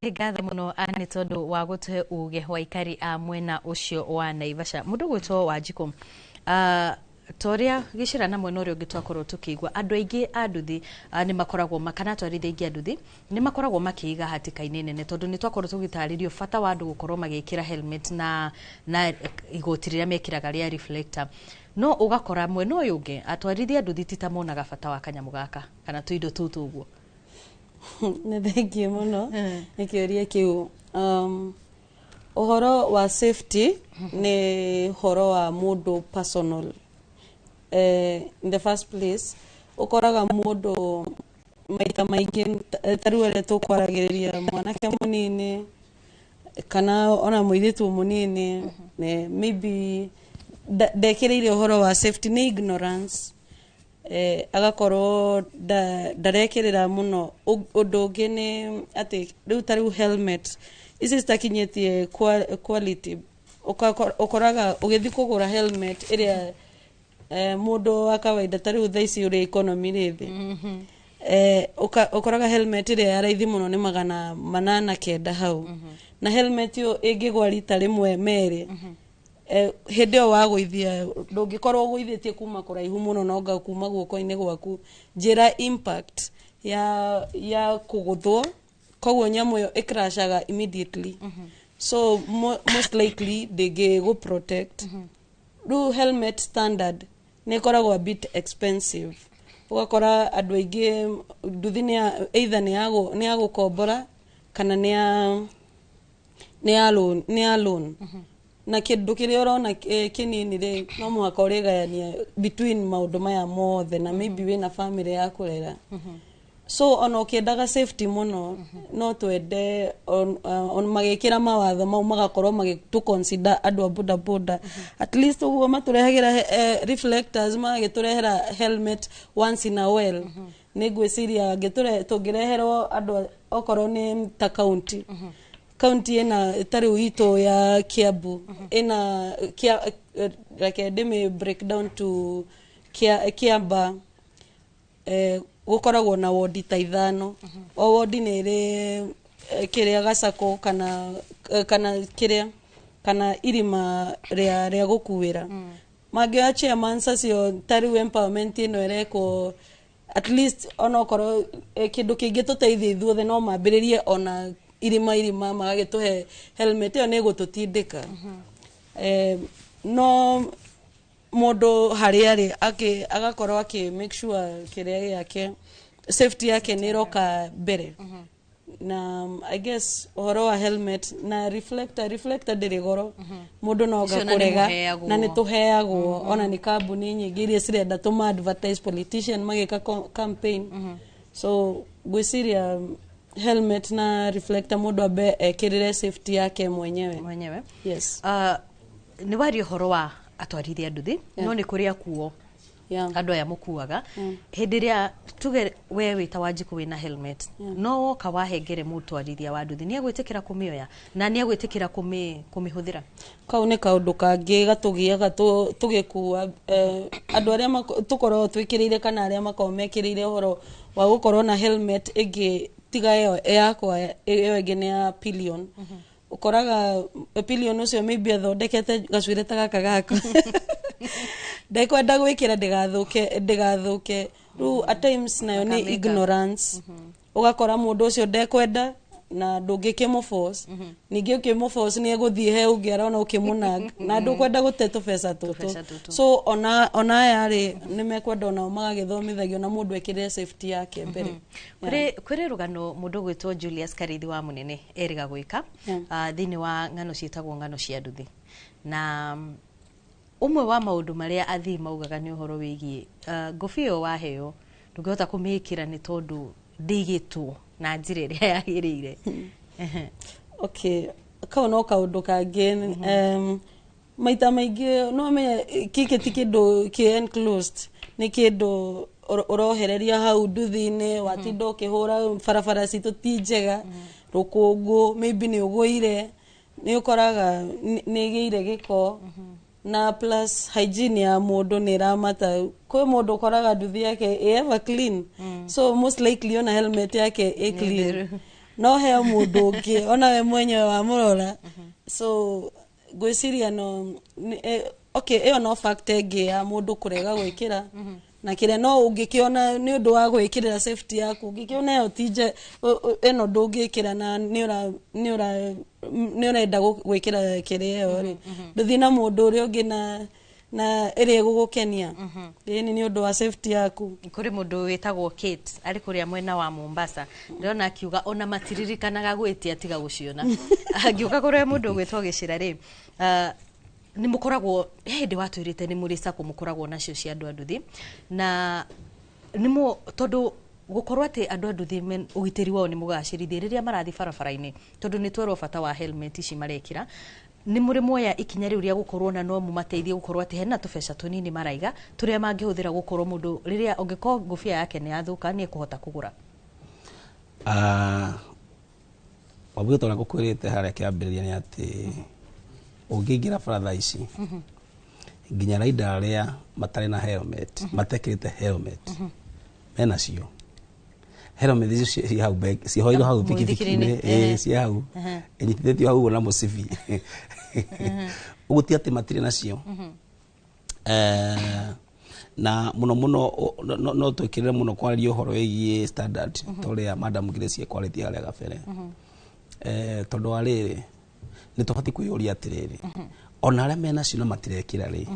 S26: Ngatho mũno nĩ tondũ wa gũtũhe uge wa ikari a mwena ũcio wa Naivasha. Mũndũ gwĩtwo Wanjikũ, toria gĩcira na mwena ũrĩa ũngĩ twakorwo tũkĩigua andũ aingĩ a nduthi nĩ makoragwo kana atwarithia aingĩ a nduthi nĩ makoragwo makĩiga hatĩka-inĩ nene, tondũ nĩ twakorwo tũgĩtarĩrio bata wa andũ gũkorwo magĩkĩra helmet na igoti rĩrĩa mekĩraga rĩa reflector. No ũgakora mwena ũyũ ũngĩ atwarithia a nduthi ti ta monaga bata wa kanyamũ gaka kana tũindo tũtũ ũguo.
S12: Nĩ thengiũ mũno nĩ kĩũria kĩu. Ũhoro wa safety nĩ ũhoro wa mũndũ personal. In the first place ũkoraga mũndũ maita maingĩ tarĩu ũrĩa tũkwaragĩrĩria mwanake mũnini kana ona mũirĩtu mũnini, maybe ndekĩrĩire ũhoro wa safety nĩ ignorance, agakorwo ndarekĩrĩra mũno. Ũndũ ũngĩ nĩ atĩ rĩu tarĩu helmet ici citakinyitie quality ukoraga ugithi kugura helmet iria mundu wa kawaida tari utha ici uri economy rithi ukoraga helmet iria ya raithi muno ni 890 hau na helmet yo ingigwa rita rimwe meri hindi yo waguithia ndungikorwo guithitie kuma kuraihu muno no nga kuma guoko-ini gwaku njira impact ya kuguthwo koguo nyamu yo ikrashaga immediately so most likely they go protect do helmet standard ne koragwo a bit expensive ugakora andu aingi nduthi ni either ni ya gukombora kana ni ya loan na kindu kiria urona kinini ri no muhaka urigayania between maundu maya mothe na maybe wina family ya kurera so ono kiendaga safety muno no twende on magikira mawatho mau magakorwo magitu consider andu a boda boda at least uguo maturehagira reflectors magiturehera helmet once in a while nigwiciria tungireherwo andu okorwo ni ta county ina tari uito ya Kiambu ina like demi breakdown to Kiamba gukoragwo na wodi ta 5 o wodi ni ri kiria gacako kana kiria kana irima ria gukuwira magio chairman sacio tari empowerment ino ireko at least onokorwo kindu kingi tuteithie ithuothe no mambiririe ona irima magagituhe helmet yo ni gututindika no mundu haria agakorwo make sure kiria yake safety yake ni roka mbere na I guess uhoro wa helmet na reflector ndiri goro mundu no gakurega na ni tuheagwo ona ni kambuni nyingi iria cirenda tuma advertise politician magika campaign so gwiciria helmet na reflector mundu abe ekirire safety yake mwenyewe yes
S26: ni wari uhoro wa atwarithia a nduthi no ni kuria kuo andu aya mukuaga hindi ria tuge we wita Wanjiku wina helmet no woka wahengere mutwarithia wa nduthi ni agwitikira kumioya na ni agwitikira kumihuthira
S12: kau ni kaundu kangi gatugiaga tugikua andu aria tukorwo twikirire kana aria makomekirire uhoro wa gukorwo na helmet igi tiga yo yakwa iyo ingi ni ya pillion ukoraga pillion ucio maybe athondekete gacwire ta gaka gaka ndekwenda gwikira ndigathuke ru at times nayo ni ignorance ugakora mundu ucio ndekwenda na ndungikimo force ningi ukimo force ni eguthie he ungi arona ukimunag na ndukwenda guteto pesa tutu so ona yari ni mekwenda ona magagithomithagio na mundu ekirire safety yake mbere
S26: kuri rugano mundu gwitwo Julius Karithi wa munene eriga gwika thini wa ngano cietagwo ngano cia nduthi na umwe wa maundu maria athii maugaga ni uhoro wigie ngobio waheo ndungihota kumikira ni tondu ndigitwo na njira iria yagirire
S12: okay kau no kaundu kangi maita maingi no me kiki ti kindu ki enclosed ni kindu urohereria hau nduthi-ini watinda ukihura barabara citu ti njega rukungu maybe ni uguire ni ukoraga ni igiire giko na plus hygiene ya mundu ni ramata kwe mundu ukoraga nduthi yake ever clean so most likely ona helmet yake clean no he mundu ungi ona we mwenyewe wa murora so gwiciria no okay iyo no fact ege ya mundu kurega gwikira na kire no ungikiona ni undu wa gwikirira safety yaku ungikiona yo tije eno ndungikira na ni urenda gwikira kirio ri nduthi na mundu uri ungi na iri gugukenia ni undu wa safety yaku
S26: kuri mundu witagwo Kate ari kuria mwena wa Mombasa ndona akiuga ona matiririkanaga gwitia tiga guciona akiuga kuria mundu gwitwo Gicira ri ni mukoragwo hindi watwirite ni muri sako mukoragwo nacio cia andu anduthi na nimo tondu gukorwo ati andu anduthi ugitiri wao ni mugacirithie riria marathi barabara-ini tondu ni twerwo bata wa helmet ici marekira ni muri moya ikinya riu ria gukorwo na no mumateithie gukorwo ati hena tubeca tunini maraiga turia mangihuthira gukorwo mundu riria ungikorwo ngobia yake ni yathuka ni ekuhota kugura
S14: Wabwito na kukwirite haria kiambiriria ni ati ungiingira baratha ici nginya raida aria matari na helmet matekirite helmet mena cio helmet icio ci hau ci hoiro hau pikipiki ci hau enyitithitio hau na musibi uguti ati matire nacio na muno no twikirire muno kwaria uhoro wigie standard toria madam Grace quality haria gabere tondu ariri ni tubati kwiyuria atiriri ona aria mena cio matirekira ri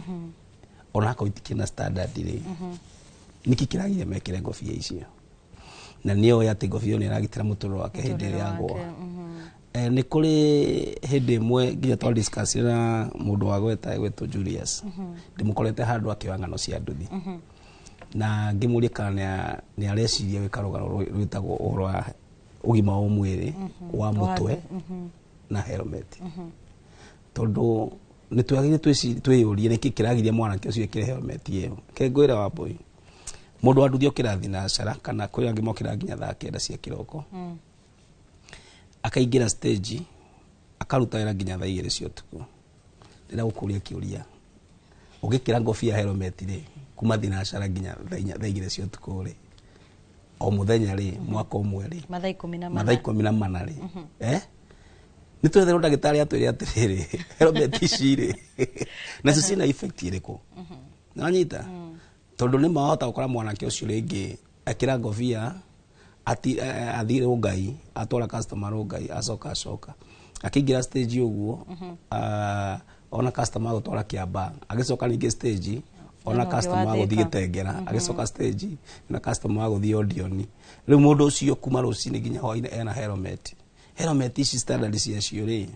S14: ona akao itikina standard ri niki kiragire mekire ngofia icio na niyo yati ngofia ni iragitira muturo wake hindi ria agwa ni kuri hindi imwe nginya twa discuss na mundu wa gwetwo Julius ndimukorete handu akioya ngano cia nduthi na ngimuria kana ni areciria wikarugano rwitagwo uhoro wa ugima wa mwiri wa mutwe na helmet tondu ni twagire twiyurie niki kiragiria mwanake ucio ekire helmet iyo kengwira wa boy mundu wa nduthi okirathi na cara kana kuri angi mokira nginya thaa 9 cia kiroko akaingira stage akaruta wira nginya thaa 2 cia utuku ndira gukuria kiuria ugikira ngofia helmet ri kuma thinacara nginya thaa 2 cia utuku ri o muthenya ri mwaka umwe ri
S26: mathaa 14
S14: 14 ri ni twetherwo ndagitari atwire atiriri helmet ici ri na cina effect iriku nanyita tondu ni mahota gukora mwanake ucio ringi akira ngofia athire ungai atwara customer ungai acoka akiingira stage uguo ona customer gutwara kiamba agicoka ningi stage ona customer guthi gitengera agicoka stage na customer guthi audioni riu mundu ucio kuma rucini nginya hwaini ena helmet ici standard cia cio ri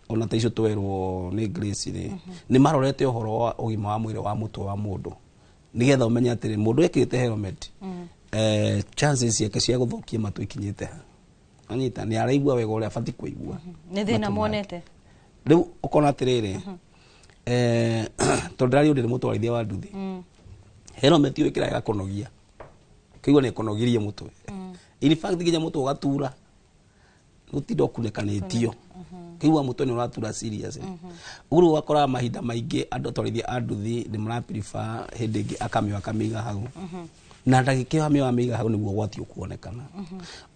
S14: ona taicio twerwo ni Grace ri ni marorete uhoro wa ugima wa mwiri wa mutwe wa mundu nigetha umenye atiri mundu ekirite helmet chances yake cia guthukia matu ikinyite anyita ni araigua wega uria abati kuigua
S26: ni thina monete
S14: riu ukona atiriri tondari uri mutwarithia wa nduthi helmet iyo ikira gakonogia kigwa ni konogirie mutwe in fact nginya mutwe ugatura gutindo kunekanitio kigwa mutwe ni uratura serious uru wakora mahinda maingi andu twarithia a nduthi ni mara prefer hindi akamiga hau na ndagikio amiga hau niguo gwati ukuonekana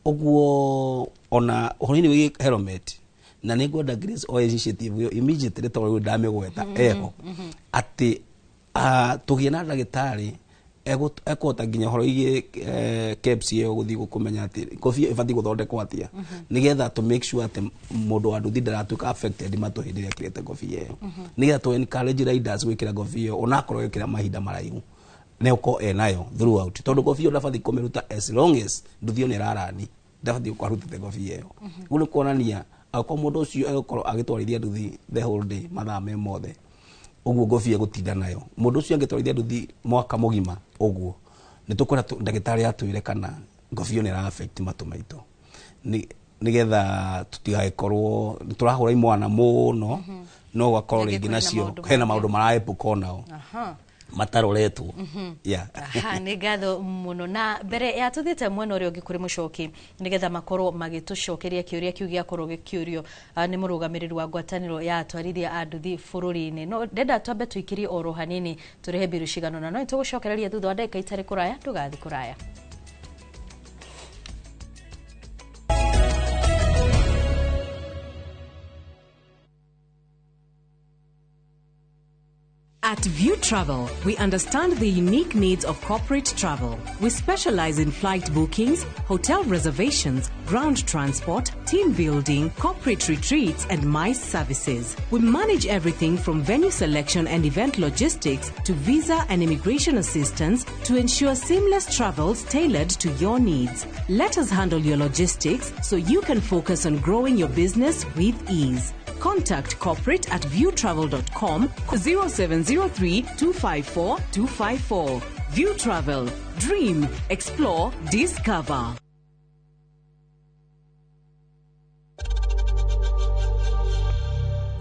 S14: uguo ona horini wi helmet na ningwenda Grace o initiative yo immediately to ndamigweta eho ati tugie na ndagitari ekota nginya horo igi caps yo guthi gukumenya ati kofia ibati guthondekwo atia nigetha to make sure ati mundu wa nduthi ndaratuka affected matu hindi ya kirete kofia yo nigetha to encourage riders gwikira kofia ona akorwo gwikira mahinda maraihu ne uko nayo throughout tondu kofia ndabati kumiruta as long as nduthi ni rarani ndabati kuruta kofia yo guno kuonania akwa mundu ucio egukoro agitwarithia nduthi the whole day mathaa me mothe uguo ngofia gutinda nayo mundu ucio angitwarithia nduthi mwaka mugima uguo nitukora ndagitari atwire kana ngofia ni ra affect matu maito nigetha tutigakorwo turahura imwana muno no gwakorwo ringi nacio hena maundu maraepuka nao mataroretwo
S26: ni ngatho muno na mbere ya tuthite mwena uria ungi kuri mucoki nigetha makorwo magitucokeria kiuria kiu giakorwo gikiurio ni murugamiriri wa ngwataniro ya atwarithia a nduthi bururi-ini no ndenda twambe tuikirie oro hanini turihe biru cigano na no tugucokereria thutha wa ndagika itari kuraya ndugathi kuraya.
S18: At View Travel, we understand the unique needs of corporate travel. We specialize in flight bookings, hotel reservations, ground transport, team building, corporate retreats, and MICE services. We manage everything from venue selection and event logistics to visa and immigration assistance to ensure seamless travels tailored to your needs. Let us handle your logistics so you can focus on growing your business with ease. Contact corporate at viewtravel.com 0703 254 254. View Travel. Dream, explore, discover.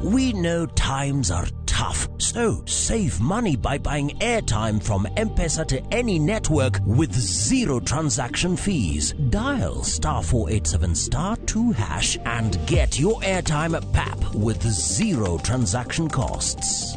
S19: We know times are tough
S16: tough. So save money by buying airtime from M-Pesa to any network with 0 transaction fees. Dial *487*2# and get your airtime PAP with 0 transaction costs.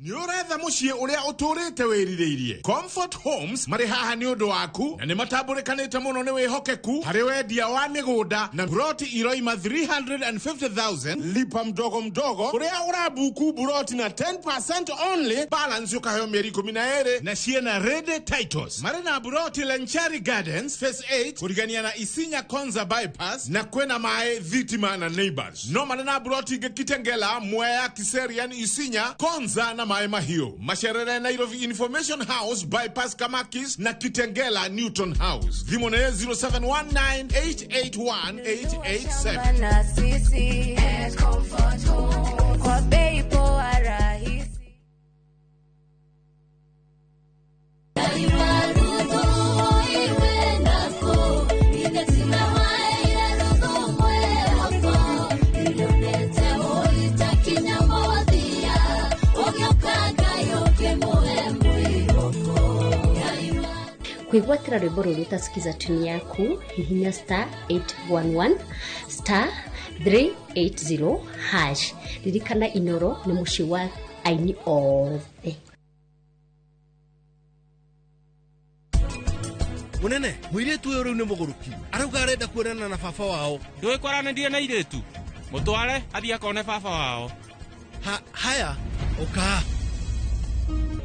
S19: Nĩ ũretha mũciĩ ũrĩa ũtũrĩte wĩrirĩirie. Comfort Homes marĩ haha nĩ ũndũ waku na nĩ matambũrĩkanĩte mũno nĩ wĩhokeku harĩ wendia wa mĩgũnda na buroti iroima 350,000 lipa mdogo mdogo ũrĩa ũrabuku buroti na 10% only balance ũkaheo mĩeri 12 na ciena ready titles. Marĩ na buroti Lenchari Gardens Phase 8 kũrigania na Isinya Konza bypass na kwena mae Thitima na Neighbors. No marĩ na buroti ingĩ Kitengela, Mwea, Kiserian, Isinya, Konza na Mae Mahio. Masherere Nairobi Information House bypass Kamakis na Kitengela Newton House. Dhimone 0719881887.
S20: Kuigwatira rwimbo rũrũ utasikiza tuni yaku hihinya *811 *380#. Ririkana Inoro nĩ mũciĩ wa aini othe.
S1: Munene, mũirĩtu ũyũ rĩu nĩ mũgũrũki. Arauga arenda kuonana na baba wao.
S21: Ndũĩ kwaranĩrie na airĩtu. Mũtware athiĩ akone baba wao.
S1: Haya, ũka.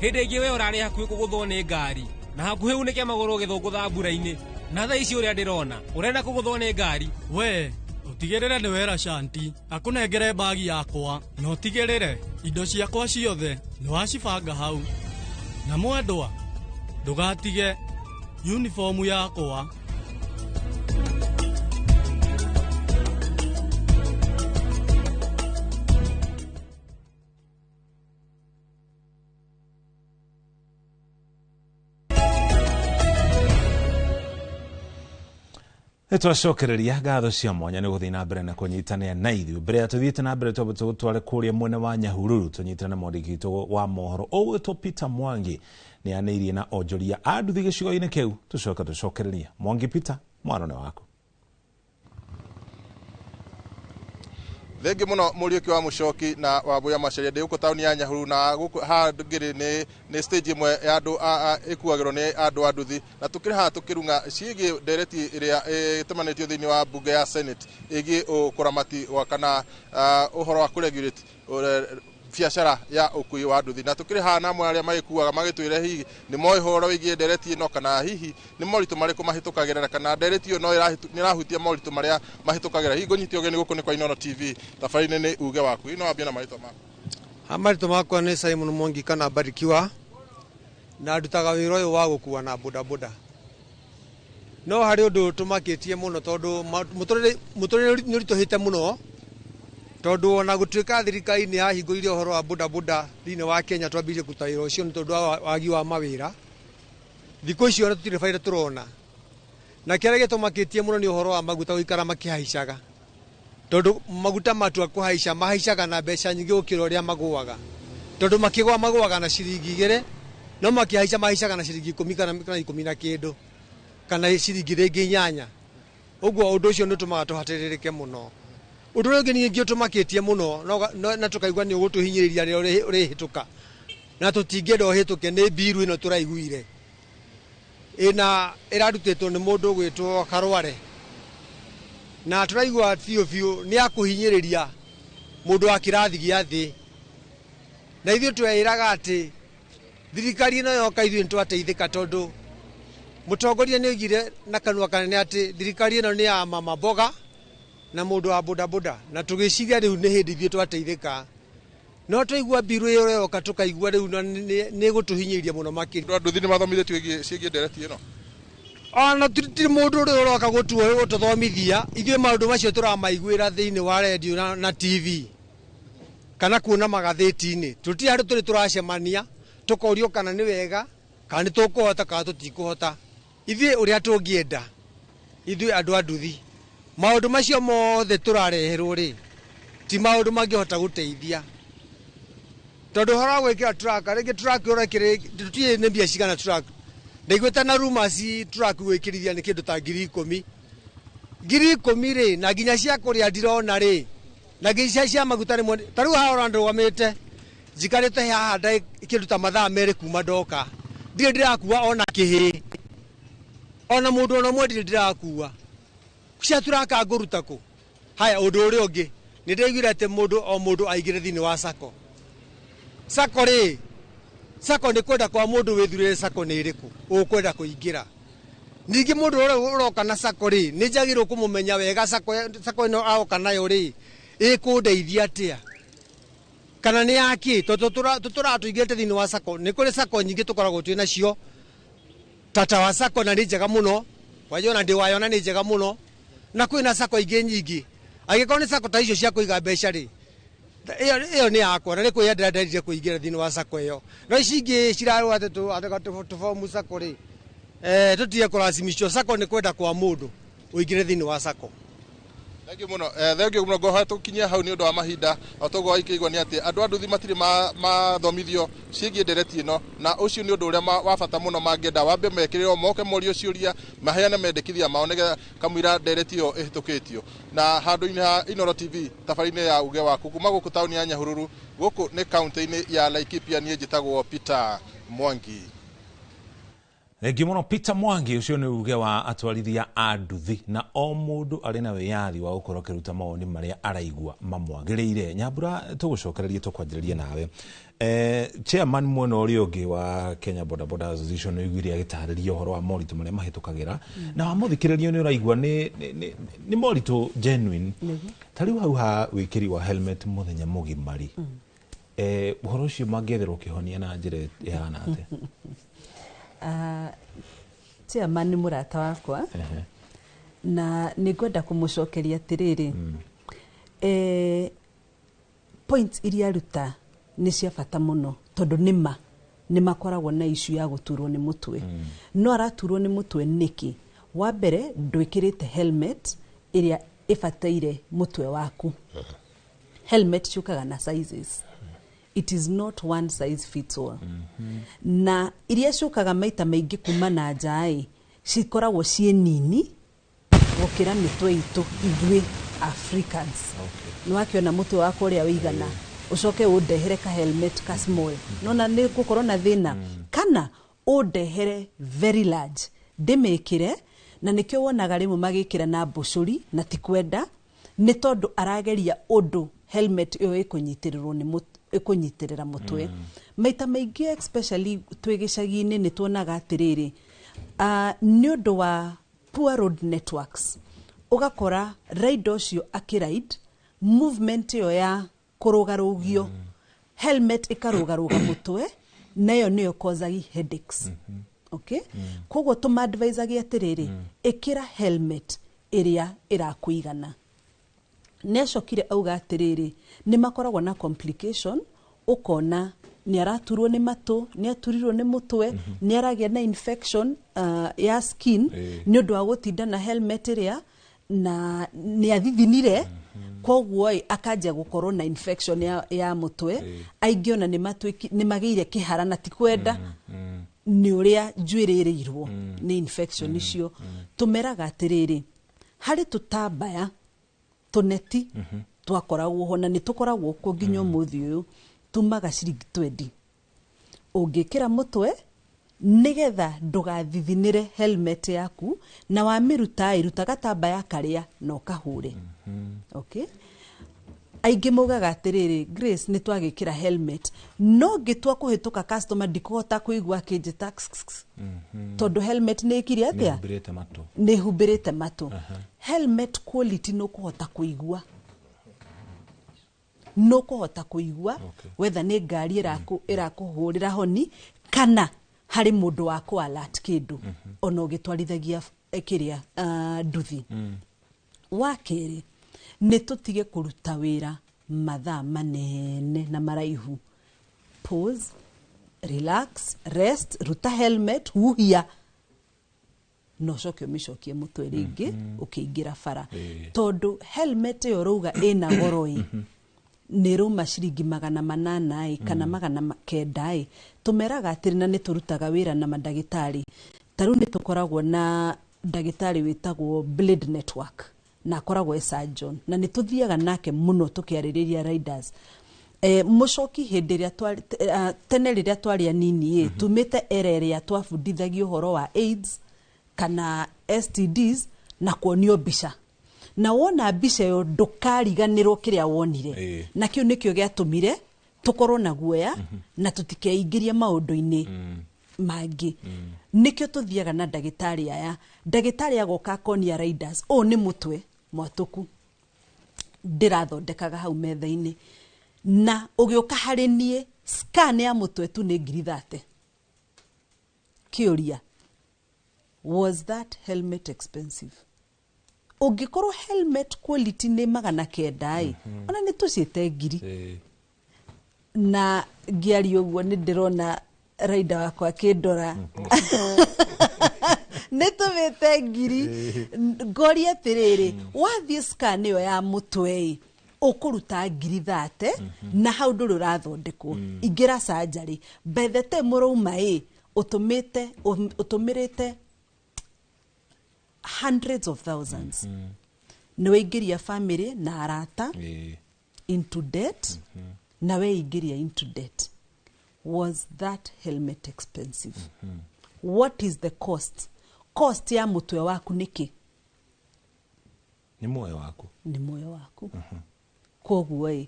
S21: Hĩndĩ ĩngĩ we ũrarĩ hakuhĩ kũgũthwo nĩ ngari. Na hakuhĩ unĩke magũrũ gĩthũngũtha mbura-inĩ. Na thaa ici ũrĩa ndĩrona, ũrenda kũgũthwo nĩ ngari.
S22: We, ũtigĩrĩre nĩ wera Shanti, akũnengere bagi yakwa, na ũtigĩrĩre indo ciakwa ciothe nĩ wacibanga hau. Na mwendwa, ndũgatige uniform yakwa.
S13: Nitwacokereria ngatho cia mwanya nĩ gũthiĩ na mbere na kũnyitanĩra na ithuĩ. Mbere ya tũthiĩte na mbere tũtware kũrĩa mwena wa Nyahururu tũnyitane na mwandĩki witũ wa mohoro ũgwĩtwo Peter Mwangi nĩ anĩirie na onjoria a nduthi gĩcigo-inĩ kĩu. Tũcokereria Mwangi Peter, mwarone waku.
S27: Thengi muno Mũriũki wa Mũcoki na Wambũya Macharia ndĩ gũkũ taũni ya Nyahururu na gũkũ ha ngĩrĩ nĩ stage imwe ya andũ ĩkuagĩrwo nĩ andũ a nduthi na tũkĩrĩ haha tũkĩrunga ciĩgiĩ ndereti ĩrĩa ĩtemanĩtio thĩinĩ wa mbunge ya Senate ĩgiĩ ũkũramati wa kana ũhoro wa kũregulate biacara ya ũkui wa nduthi na tũkĩrĩ haha na amwe arĩa magĩkuaga magĩtwĩre hihi nĩ moĩ ũhoro wĩgiĩ ndereti ĩno kana hihi nĩ moritũ marĩkũ mahĩtũkagĩra kana ndereti ĩyo no ĩrahutia moritũ marĩa mahĩtũkagĩra. Hihi ngũnyitio ũgeni gũkũ nĩ kwa Inooro TV, thabarĩ-inĩ nĩ uge waku. Ino wambia na marĩtwa maku.
S23: Marĩtwa makwa nĩ Simon Mwangi kana Barikiwa na ndutaga wĩra ũyũ wa gũkua na bodaboda. No harĩ ũndũ tũmakĩtie mũno tondũ mũtũrĩre nĩ ũritũhĩte mũno tondu ona gũtuĩka thirikari nĩ yahingũrire ũhoro wa bodaboda thĩinĩ wa Kenya twambirie kũruta wĩra ũcio nĩ tondũ wa wagi wa mawĩra. Thikũ icio tũtirĩ baida tũrona na kĩrĩa gĩtũmakĩtie mũno nĩ ũhoro wa maguta gũikara makĩhaicaga tondu maguta matua kũhaica mahaicaga na mbeca nyingĩ gũkĩra ũrĩa magũaga tondu makĩgwa magũaga na ciringi 2 no makĩhaica mahaicaga na ciringi 10 kana 10 na kĩndũ kana ciringi rĩngĩ 8. Ũguo ũndũ ũcio nĩ ũtũmaga tũhatĩrĩrĩke mũno. Ũndũ ũrĩa ũngĩ ningĩ ũtũmakĩtie mũno na tũkaigua nĩ ũgũtũhinyĩrĩria rĩrĩa ũrĩhĩtũka na tũtingĩenda ũhĩtũke nĩ mbiru ĩno tũraiguire ĩrarutĩtwo nĩ mũndũ ũgwĩtwo Karware na tũraigua biũ nĩ akũhinyĩrĩria mũndũ wa kĩrathi gĩa thĩ na ithuĩ twĩraga atĩ thirikari ĩno yoka ithuĩ nĩtwateithĩka tondũ mũtongoria nĩ oigire na kanua kanene atĩ thirikari ĩno nĩ ya mama mboga na mũndũ wa bodaboda na tũgĩciria rĩu nĩ hĩndĩ ithuĩ twateithĩka no twaigua mbiru ĩyo yoka tũkaigua rĩu nĩ gũtũhinyĩrĩria mũno makĩria.
S27: Nduthi nĩ mathomithĩtio ciĩgiĩ ndereti ĩno?
S23: Ona ti mũndũ ũrĩa ũroka gũtũthomithia, ithuĩ maũndũ macio tũramaiguĩra thĩinĩ wa redio na TV kana kuona magathĩti-inĩ. Tũtirĩ handũ tũrĩ tũracemania tũkorio kana nĩ wega kana nĩ tũkũhota kana tũtikũhota. Ithuĩ ũrĩa tũngĩenda ithuĩ andũ a nduthi maũndũ macio mothe tũrareherwo rĩ ti maundu mangihota guteithia tondu hora gwikira truck rĩngĩ truck ũrekĩrĩ tutie nĩ mbia cigana truck ndaiguĩte na rumors truck gwĩkĩrithia nĩ kĩndũ ta 10,000 10,000 na nginya cia kũrĩa ndirona na nginya cia maguta rĩmwe ta rĩu haha ndũgamĩte njikarĩte haha kĩndũ ta mathaa merĩ kuma ndoka ndirĩ ndĩrakua ona kĩhĩ ona mũndũ ona ũmwe ndirĩ ndĩrakua cia turaka ngũruta kũ haya ũndũ ũrĩa ũngĩ nĩ ndaiguire atĩ mũndũ aingĩre thĩinĩ wa sako sako nĩ kwenda kwa mũndũ wĩthurĩre sako nĩ ĩrĩkũ ũkwenda kũingĩra ningĩ mũndũ ũrĩa ũroka na sako nĩ njagĩrĩirwo kũmũmenya wega sako ĩno aoka nayo ĩkũndeithia atĩa kana nĩ yaki tũratũingĩrĩte thĩinĩ wa sako nĩ kũrĩ sako nyingĩ tũkoragwo twĩ nacio tata wa sako na nĩ njega mũno wayona ndĩ wayona nĩ njega mũno na kwĩna sako ingĩ nyingĩ angĩkorwo nĩ sako ta icio cia kũiga mbeca ĩyo nĩ yakwa na nĩ kwĩyendera nderire kũingĩra thĩinĩ wa sako ĩyo no ici ingĩ cirarwo atĩ tũbomu sako tũtige kũracimicio sako nĩ kwenda kwa mũndũ ũingĩre thĩinĩ wa sako
S27: Thengiũ mũno ngoha tũkinyia hau nĩ ũndũ wa mahinda o toguo aikĩigua nĩ atĩ andũ a nduthi matirĩ mathomithio ciĩgiĩ ndereti ĩno na ũcio nĩ ũndũ ũrĩa wa bata mũno mangĩenda wambe mekĩrĩrwo moke morio ciũria maheane mendekithia mao nĩgetha kamũira ndereti ĩyo ĩhĩtũkĩtio na handũ-inĩ ha Inooro TV thabarĩ-inĩ ya uge waku kuma gũkũ taũni ya Nyahururu gũkũ nĩ kaũntĩ-inĩ ya Laikipia niĩ njĩtagwo Peter Mwangi.
S13: Thengiũ mũno Peter Mwangi ũcio nĩ uge wa atwarithia a nduthi na o mũndũ arĩ na wĩyathi wa gũkorwo akĩruta mawoni marĩa araigua mamwagĩrĩire. Nyambura tũgũcokererie tũkwanjĩrĩrie nawe chairman mwena ũrĩa ũngĩ wa Kenya Boda Boda Association nĩ oigire agĩtarĩria ũhoro wa moritũ marĩa mahĩtũkagĩra na wamuthikĩrĩrio nĩ ũraigua nĩ moritũ genuine ta rĩu hau ha wĩkĩri wa helmet mũthenya mũgimari ũhoro ũcio mangĩetherwo kĩhonia na njĩra ihana atĩa?
S7: Chairman nĩ mũrata wakwa na nĩ ngwenda kũmũcokeria atĩrĩrĩ point iria ruta nĩ cia bata mũno tondũ nĩ makoragwo na issue ya gũturwo nĩ mũtwe no araturwo nĩ mũtwe nĩkĩ wa mbere ndwĩkĩrĩte helmet ĩrĩa ĩbataire mũtwe waku helmet ciũkaga na sizes it is not one size fits all na iria ciũkaga maita maingĩ kuma na nja cikoragwo ciĩ nini gũkĩra mĩtwe itũ ithuĩ Africans nĩ wakĩona mũtwe wakwa ũrĩa wĩigana ucoke ũndehere ka helmet ka small nona nĩ gũkorwo na thĩna kana ũndehere very large ndĩmĩkĩre na nĩkĩo wonaga rĩmwe magĩkĩra na mbũcũri na ti kwenda nĩ tondũ arageria ũndũ helmet ĩyo ĩkũnyitĩrĩra mũtwe maita maingĩ especially twĩ gĩcagi-inĩ nĩ tuonaga atĩrĩrĩ nĩ ũndũ wa poor road networks ũgakora ride ũcio akĩride movement ĩyo ya kũrũgarũgio helmet ĩkarũgarũga mũtwe nayo nĩyo causaga headaches okay koguo tũmadvisagia atĩrĩrĩ ĩkĩra helmet ĩrĩa ĩrakũigana nĩacokire auga atĩrĩrĩ nĩ makoragwo na complication ũkona nĩ araturwo nĩ matũ nĩ aturirwo nĩ mũtwe nĩ aragĩa na infection ya skin nĩ ũndũ wa gũtinda na helmet ĩrĩa na nĩ athithinire koguo akanjia gũkorwo na infection ya mũtwe aingĩ ona nĩ magĩire kĩhara na ti kwenda nĩ ũrĩa njuĩrĩrĩirwo nĩ infection icio tũmeraga atĩrĩrĩ harĩ tũtambaya tũneti twakoragwo ho na nĩ tũkoragwo kuo nginya ũmũthĩ ũyũ tumaga ciringi 20 ũngĩkĩra mũtwe nĩgetha ndũgathithinĩre helmet yaku na wamĩruta gatambaya karĩa na ũkahũre okay aingĩ maugaga atĩrĩrĩ Grace nĩ twagĩkĩra helmet no ngĩtua kũhĩtũka customer ndikũhota kũigua kĩnjĩta tondũ helmet nĩ ĩkire atĩa nĩ humbĩrĩte matũ helmet quality no kũhota kũigua whether nĩ ngari ĩrakũhũrĩra honi kana harĩ mũndũ wa kũ-alert kĩndũ ona ũgĩtwarithagia kĩrĩa nduthi wa kerĩ nĩ tũtige kũruta wĩra mathaa manene na maraihu pause relax rest ruta helmet huhia no coke ũmĩcokie mũtwe rĩngĩ ũkĩingĩra bara tondũ helmet ĩyo rauga ĩna goro nä rå ciringi 800 kana 900 tå meraga atä na nä tå rutaga wä ra na mandagätarä ta rä u nä tå koragwo na ndagätarä wä tagwo Blade Network na akoragwo e surgeon na nä tå thiaga nake må no tå kä arä rä ria riders mucoki hĩndĩ ĩrĩa tene rĩrĩa twarĩ anini tumĩte era ĩrĩa twabundithagio ũhoro wa AIDS kana STDs na kuonio mbica na wona mbica ĩyo ndũkariganĩrwo kĩrĩa wonire na kĩu nĩkĩo gĩatũmire tũkorwo na guoya na tũtikeingĩrie maũndũ-inĩ mangĩ nĩkĩo tũthiaga na ndagĩtarĩ aya ndagĩtarĩ agoka akonia riders ũũ nĩ mũtwe mwatũku ndĩrathondekaga hau metha-inĩ na ũgĩũka harĩ niĩ scan ya mũtwe tu nĩ 30,000 kĩũria was that helmet expensive ũngĩkorwo helmet quality nĩ 900 ona nĩ tũciĩte 1,000 na ngĩaria ũguo nĩ ndĩrona raida wakwa akĩndora nĩ tũmĩte 1,000 ngoria atĩrĩrĩ wathiĩ scan ĩyo ya mũtwe ũkũruta 30,000 na hau ndũrĩ ũrathondekwo ingĩra surgery by the time ũrauma ũtũmĩrĩte hundreds of thousands nĩ waingĩria family na arata into debt na weingĩria into debt. Was that helmet expensive? What is the cost? Cost ya mũtwe waku nĩkĩ?
S13: Nĩ muoyo waku.
S7: Nĩ muoyo waku. Koguo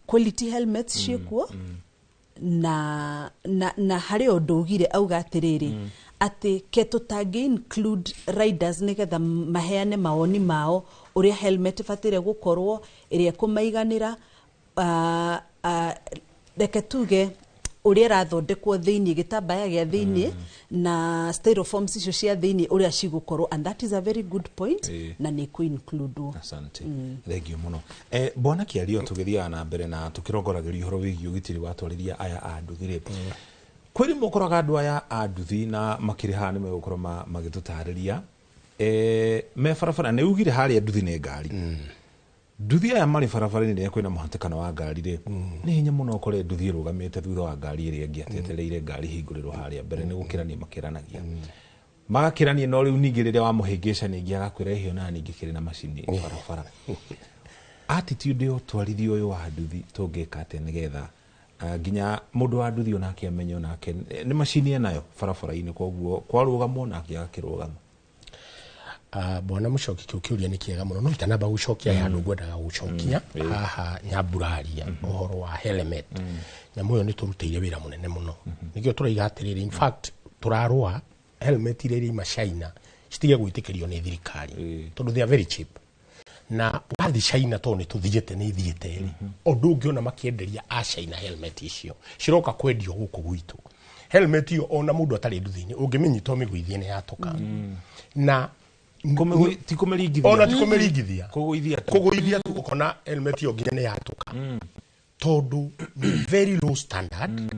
S7: quality helmets ciĩkuo na harĩ ũndũ ugire auga atĩrĩrĩ atĩ ke tũtangĩ include riders nĩgetha maheane mawoni mao ũrĩa helmet ĩbataire gũkorwo ĩrĩa kũmaiganĩra reke tuge ũrĩa ĩrathondekwo thĩinĩ gĩtambaya gĩa thĩinĩ na styrofoams icio cia thĩinĩ ũrĩa cigũkorwo and that is a very good point na nĩ kũ-include.
S13: Asante. Thengio mũno. Bwana Kĩario tũgĩthiaga na mbere na tũkĩrongoragĩria ũhoro wĩgiĩ ũgitĩri wa atwarithia aya a nduthi kwĩrĩ mũkoraga andũ aya a nduthi na makĩrĩ haha nĩ megũkorwo magĩtũtarĩria me barabara nĩ ugire harĩa nduthi nĩ ngari nduthi aya marĩ barabara-inĩ rĩrĩa kwĩna mũhatĩkano wa ngari nĩ hinya mũno ũkore nduthi ĩrũgamĩte thutha wa ngari ĩrĩa ĩngĩ atietereire ngari hingũrĩrwo harĩa mbere nĩ gũkĩrania makĩranagia magakĩrania no rĩu ningĩ rĩrĩa wamũhĩngĩca ningĩ agakwĩra ihio na ningĩ kĩrĩ na macini barabara attitude ya ũtwarithia ũyũ wa nduthi tũngĩka atĩa nĩgetha nginya mũndũ wa nduthi onake amenye onake nĩ macini enayo barabara-inĩ koguo kwarũgamwo nake agakĩrũgama.
S8: Bwana Muchoki kiukiuria nĩ kĩega mũno no itanamba gũcokia handũ ngwendaga gũcokia haha nyamburaria ũhoro wa helmet nyamũ ĩyo nĩ tũrutĩire wĩra mũnene mũno nĩkĩo tũraiga atĩrĩrĩ in fact tũrarũa helmet iria irĩ China citige gwĩtĩkĩrio nĩ thirikari tondũ they are very cheap na wathi China to nĩ tũthiĩte nĩ ithiĩte ũndũ ũngĩ ona makĩenderia a China helmet icio ciroka kwendio gũkũ gwitũ helmet iyo ona mũndũ atarĩ nduthi-inĩ ũngĩmĩnyita ũmĩgũithie nĩ yatoka na
S13: ti kũmĩringithia
S8: ona ti kũmĩringithia kũgũithia tu ũkona helmet iyo nginya nĩ yatoka tondũ very low standard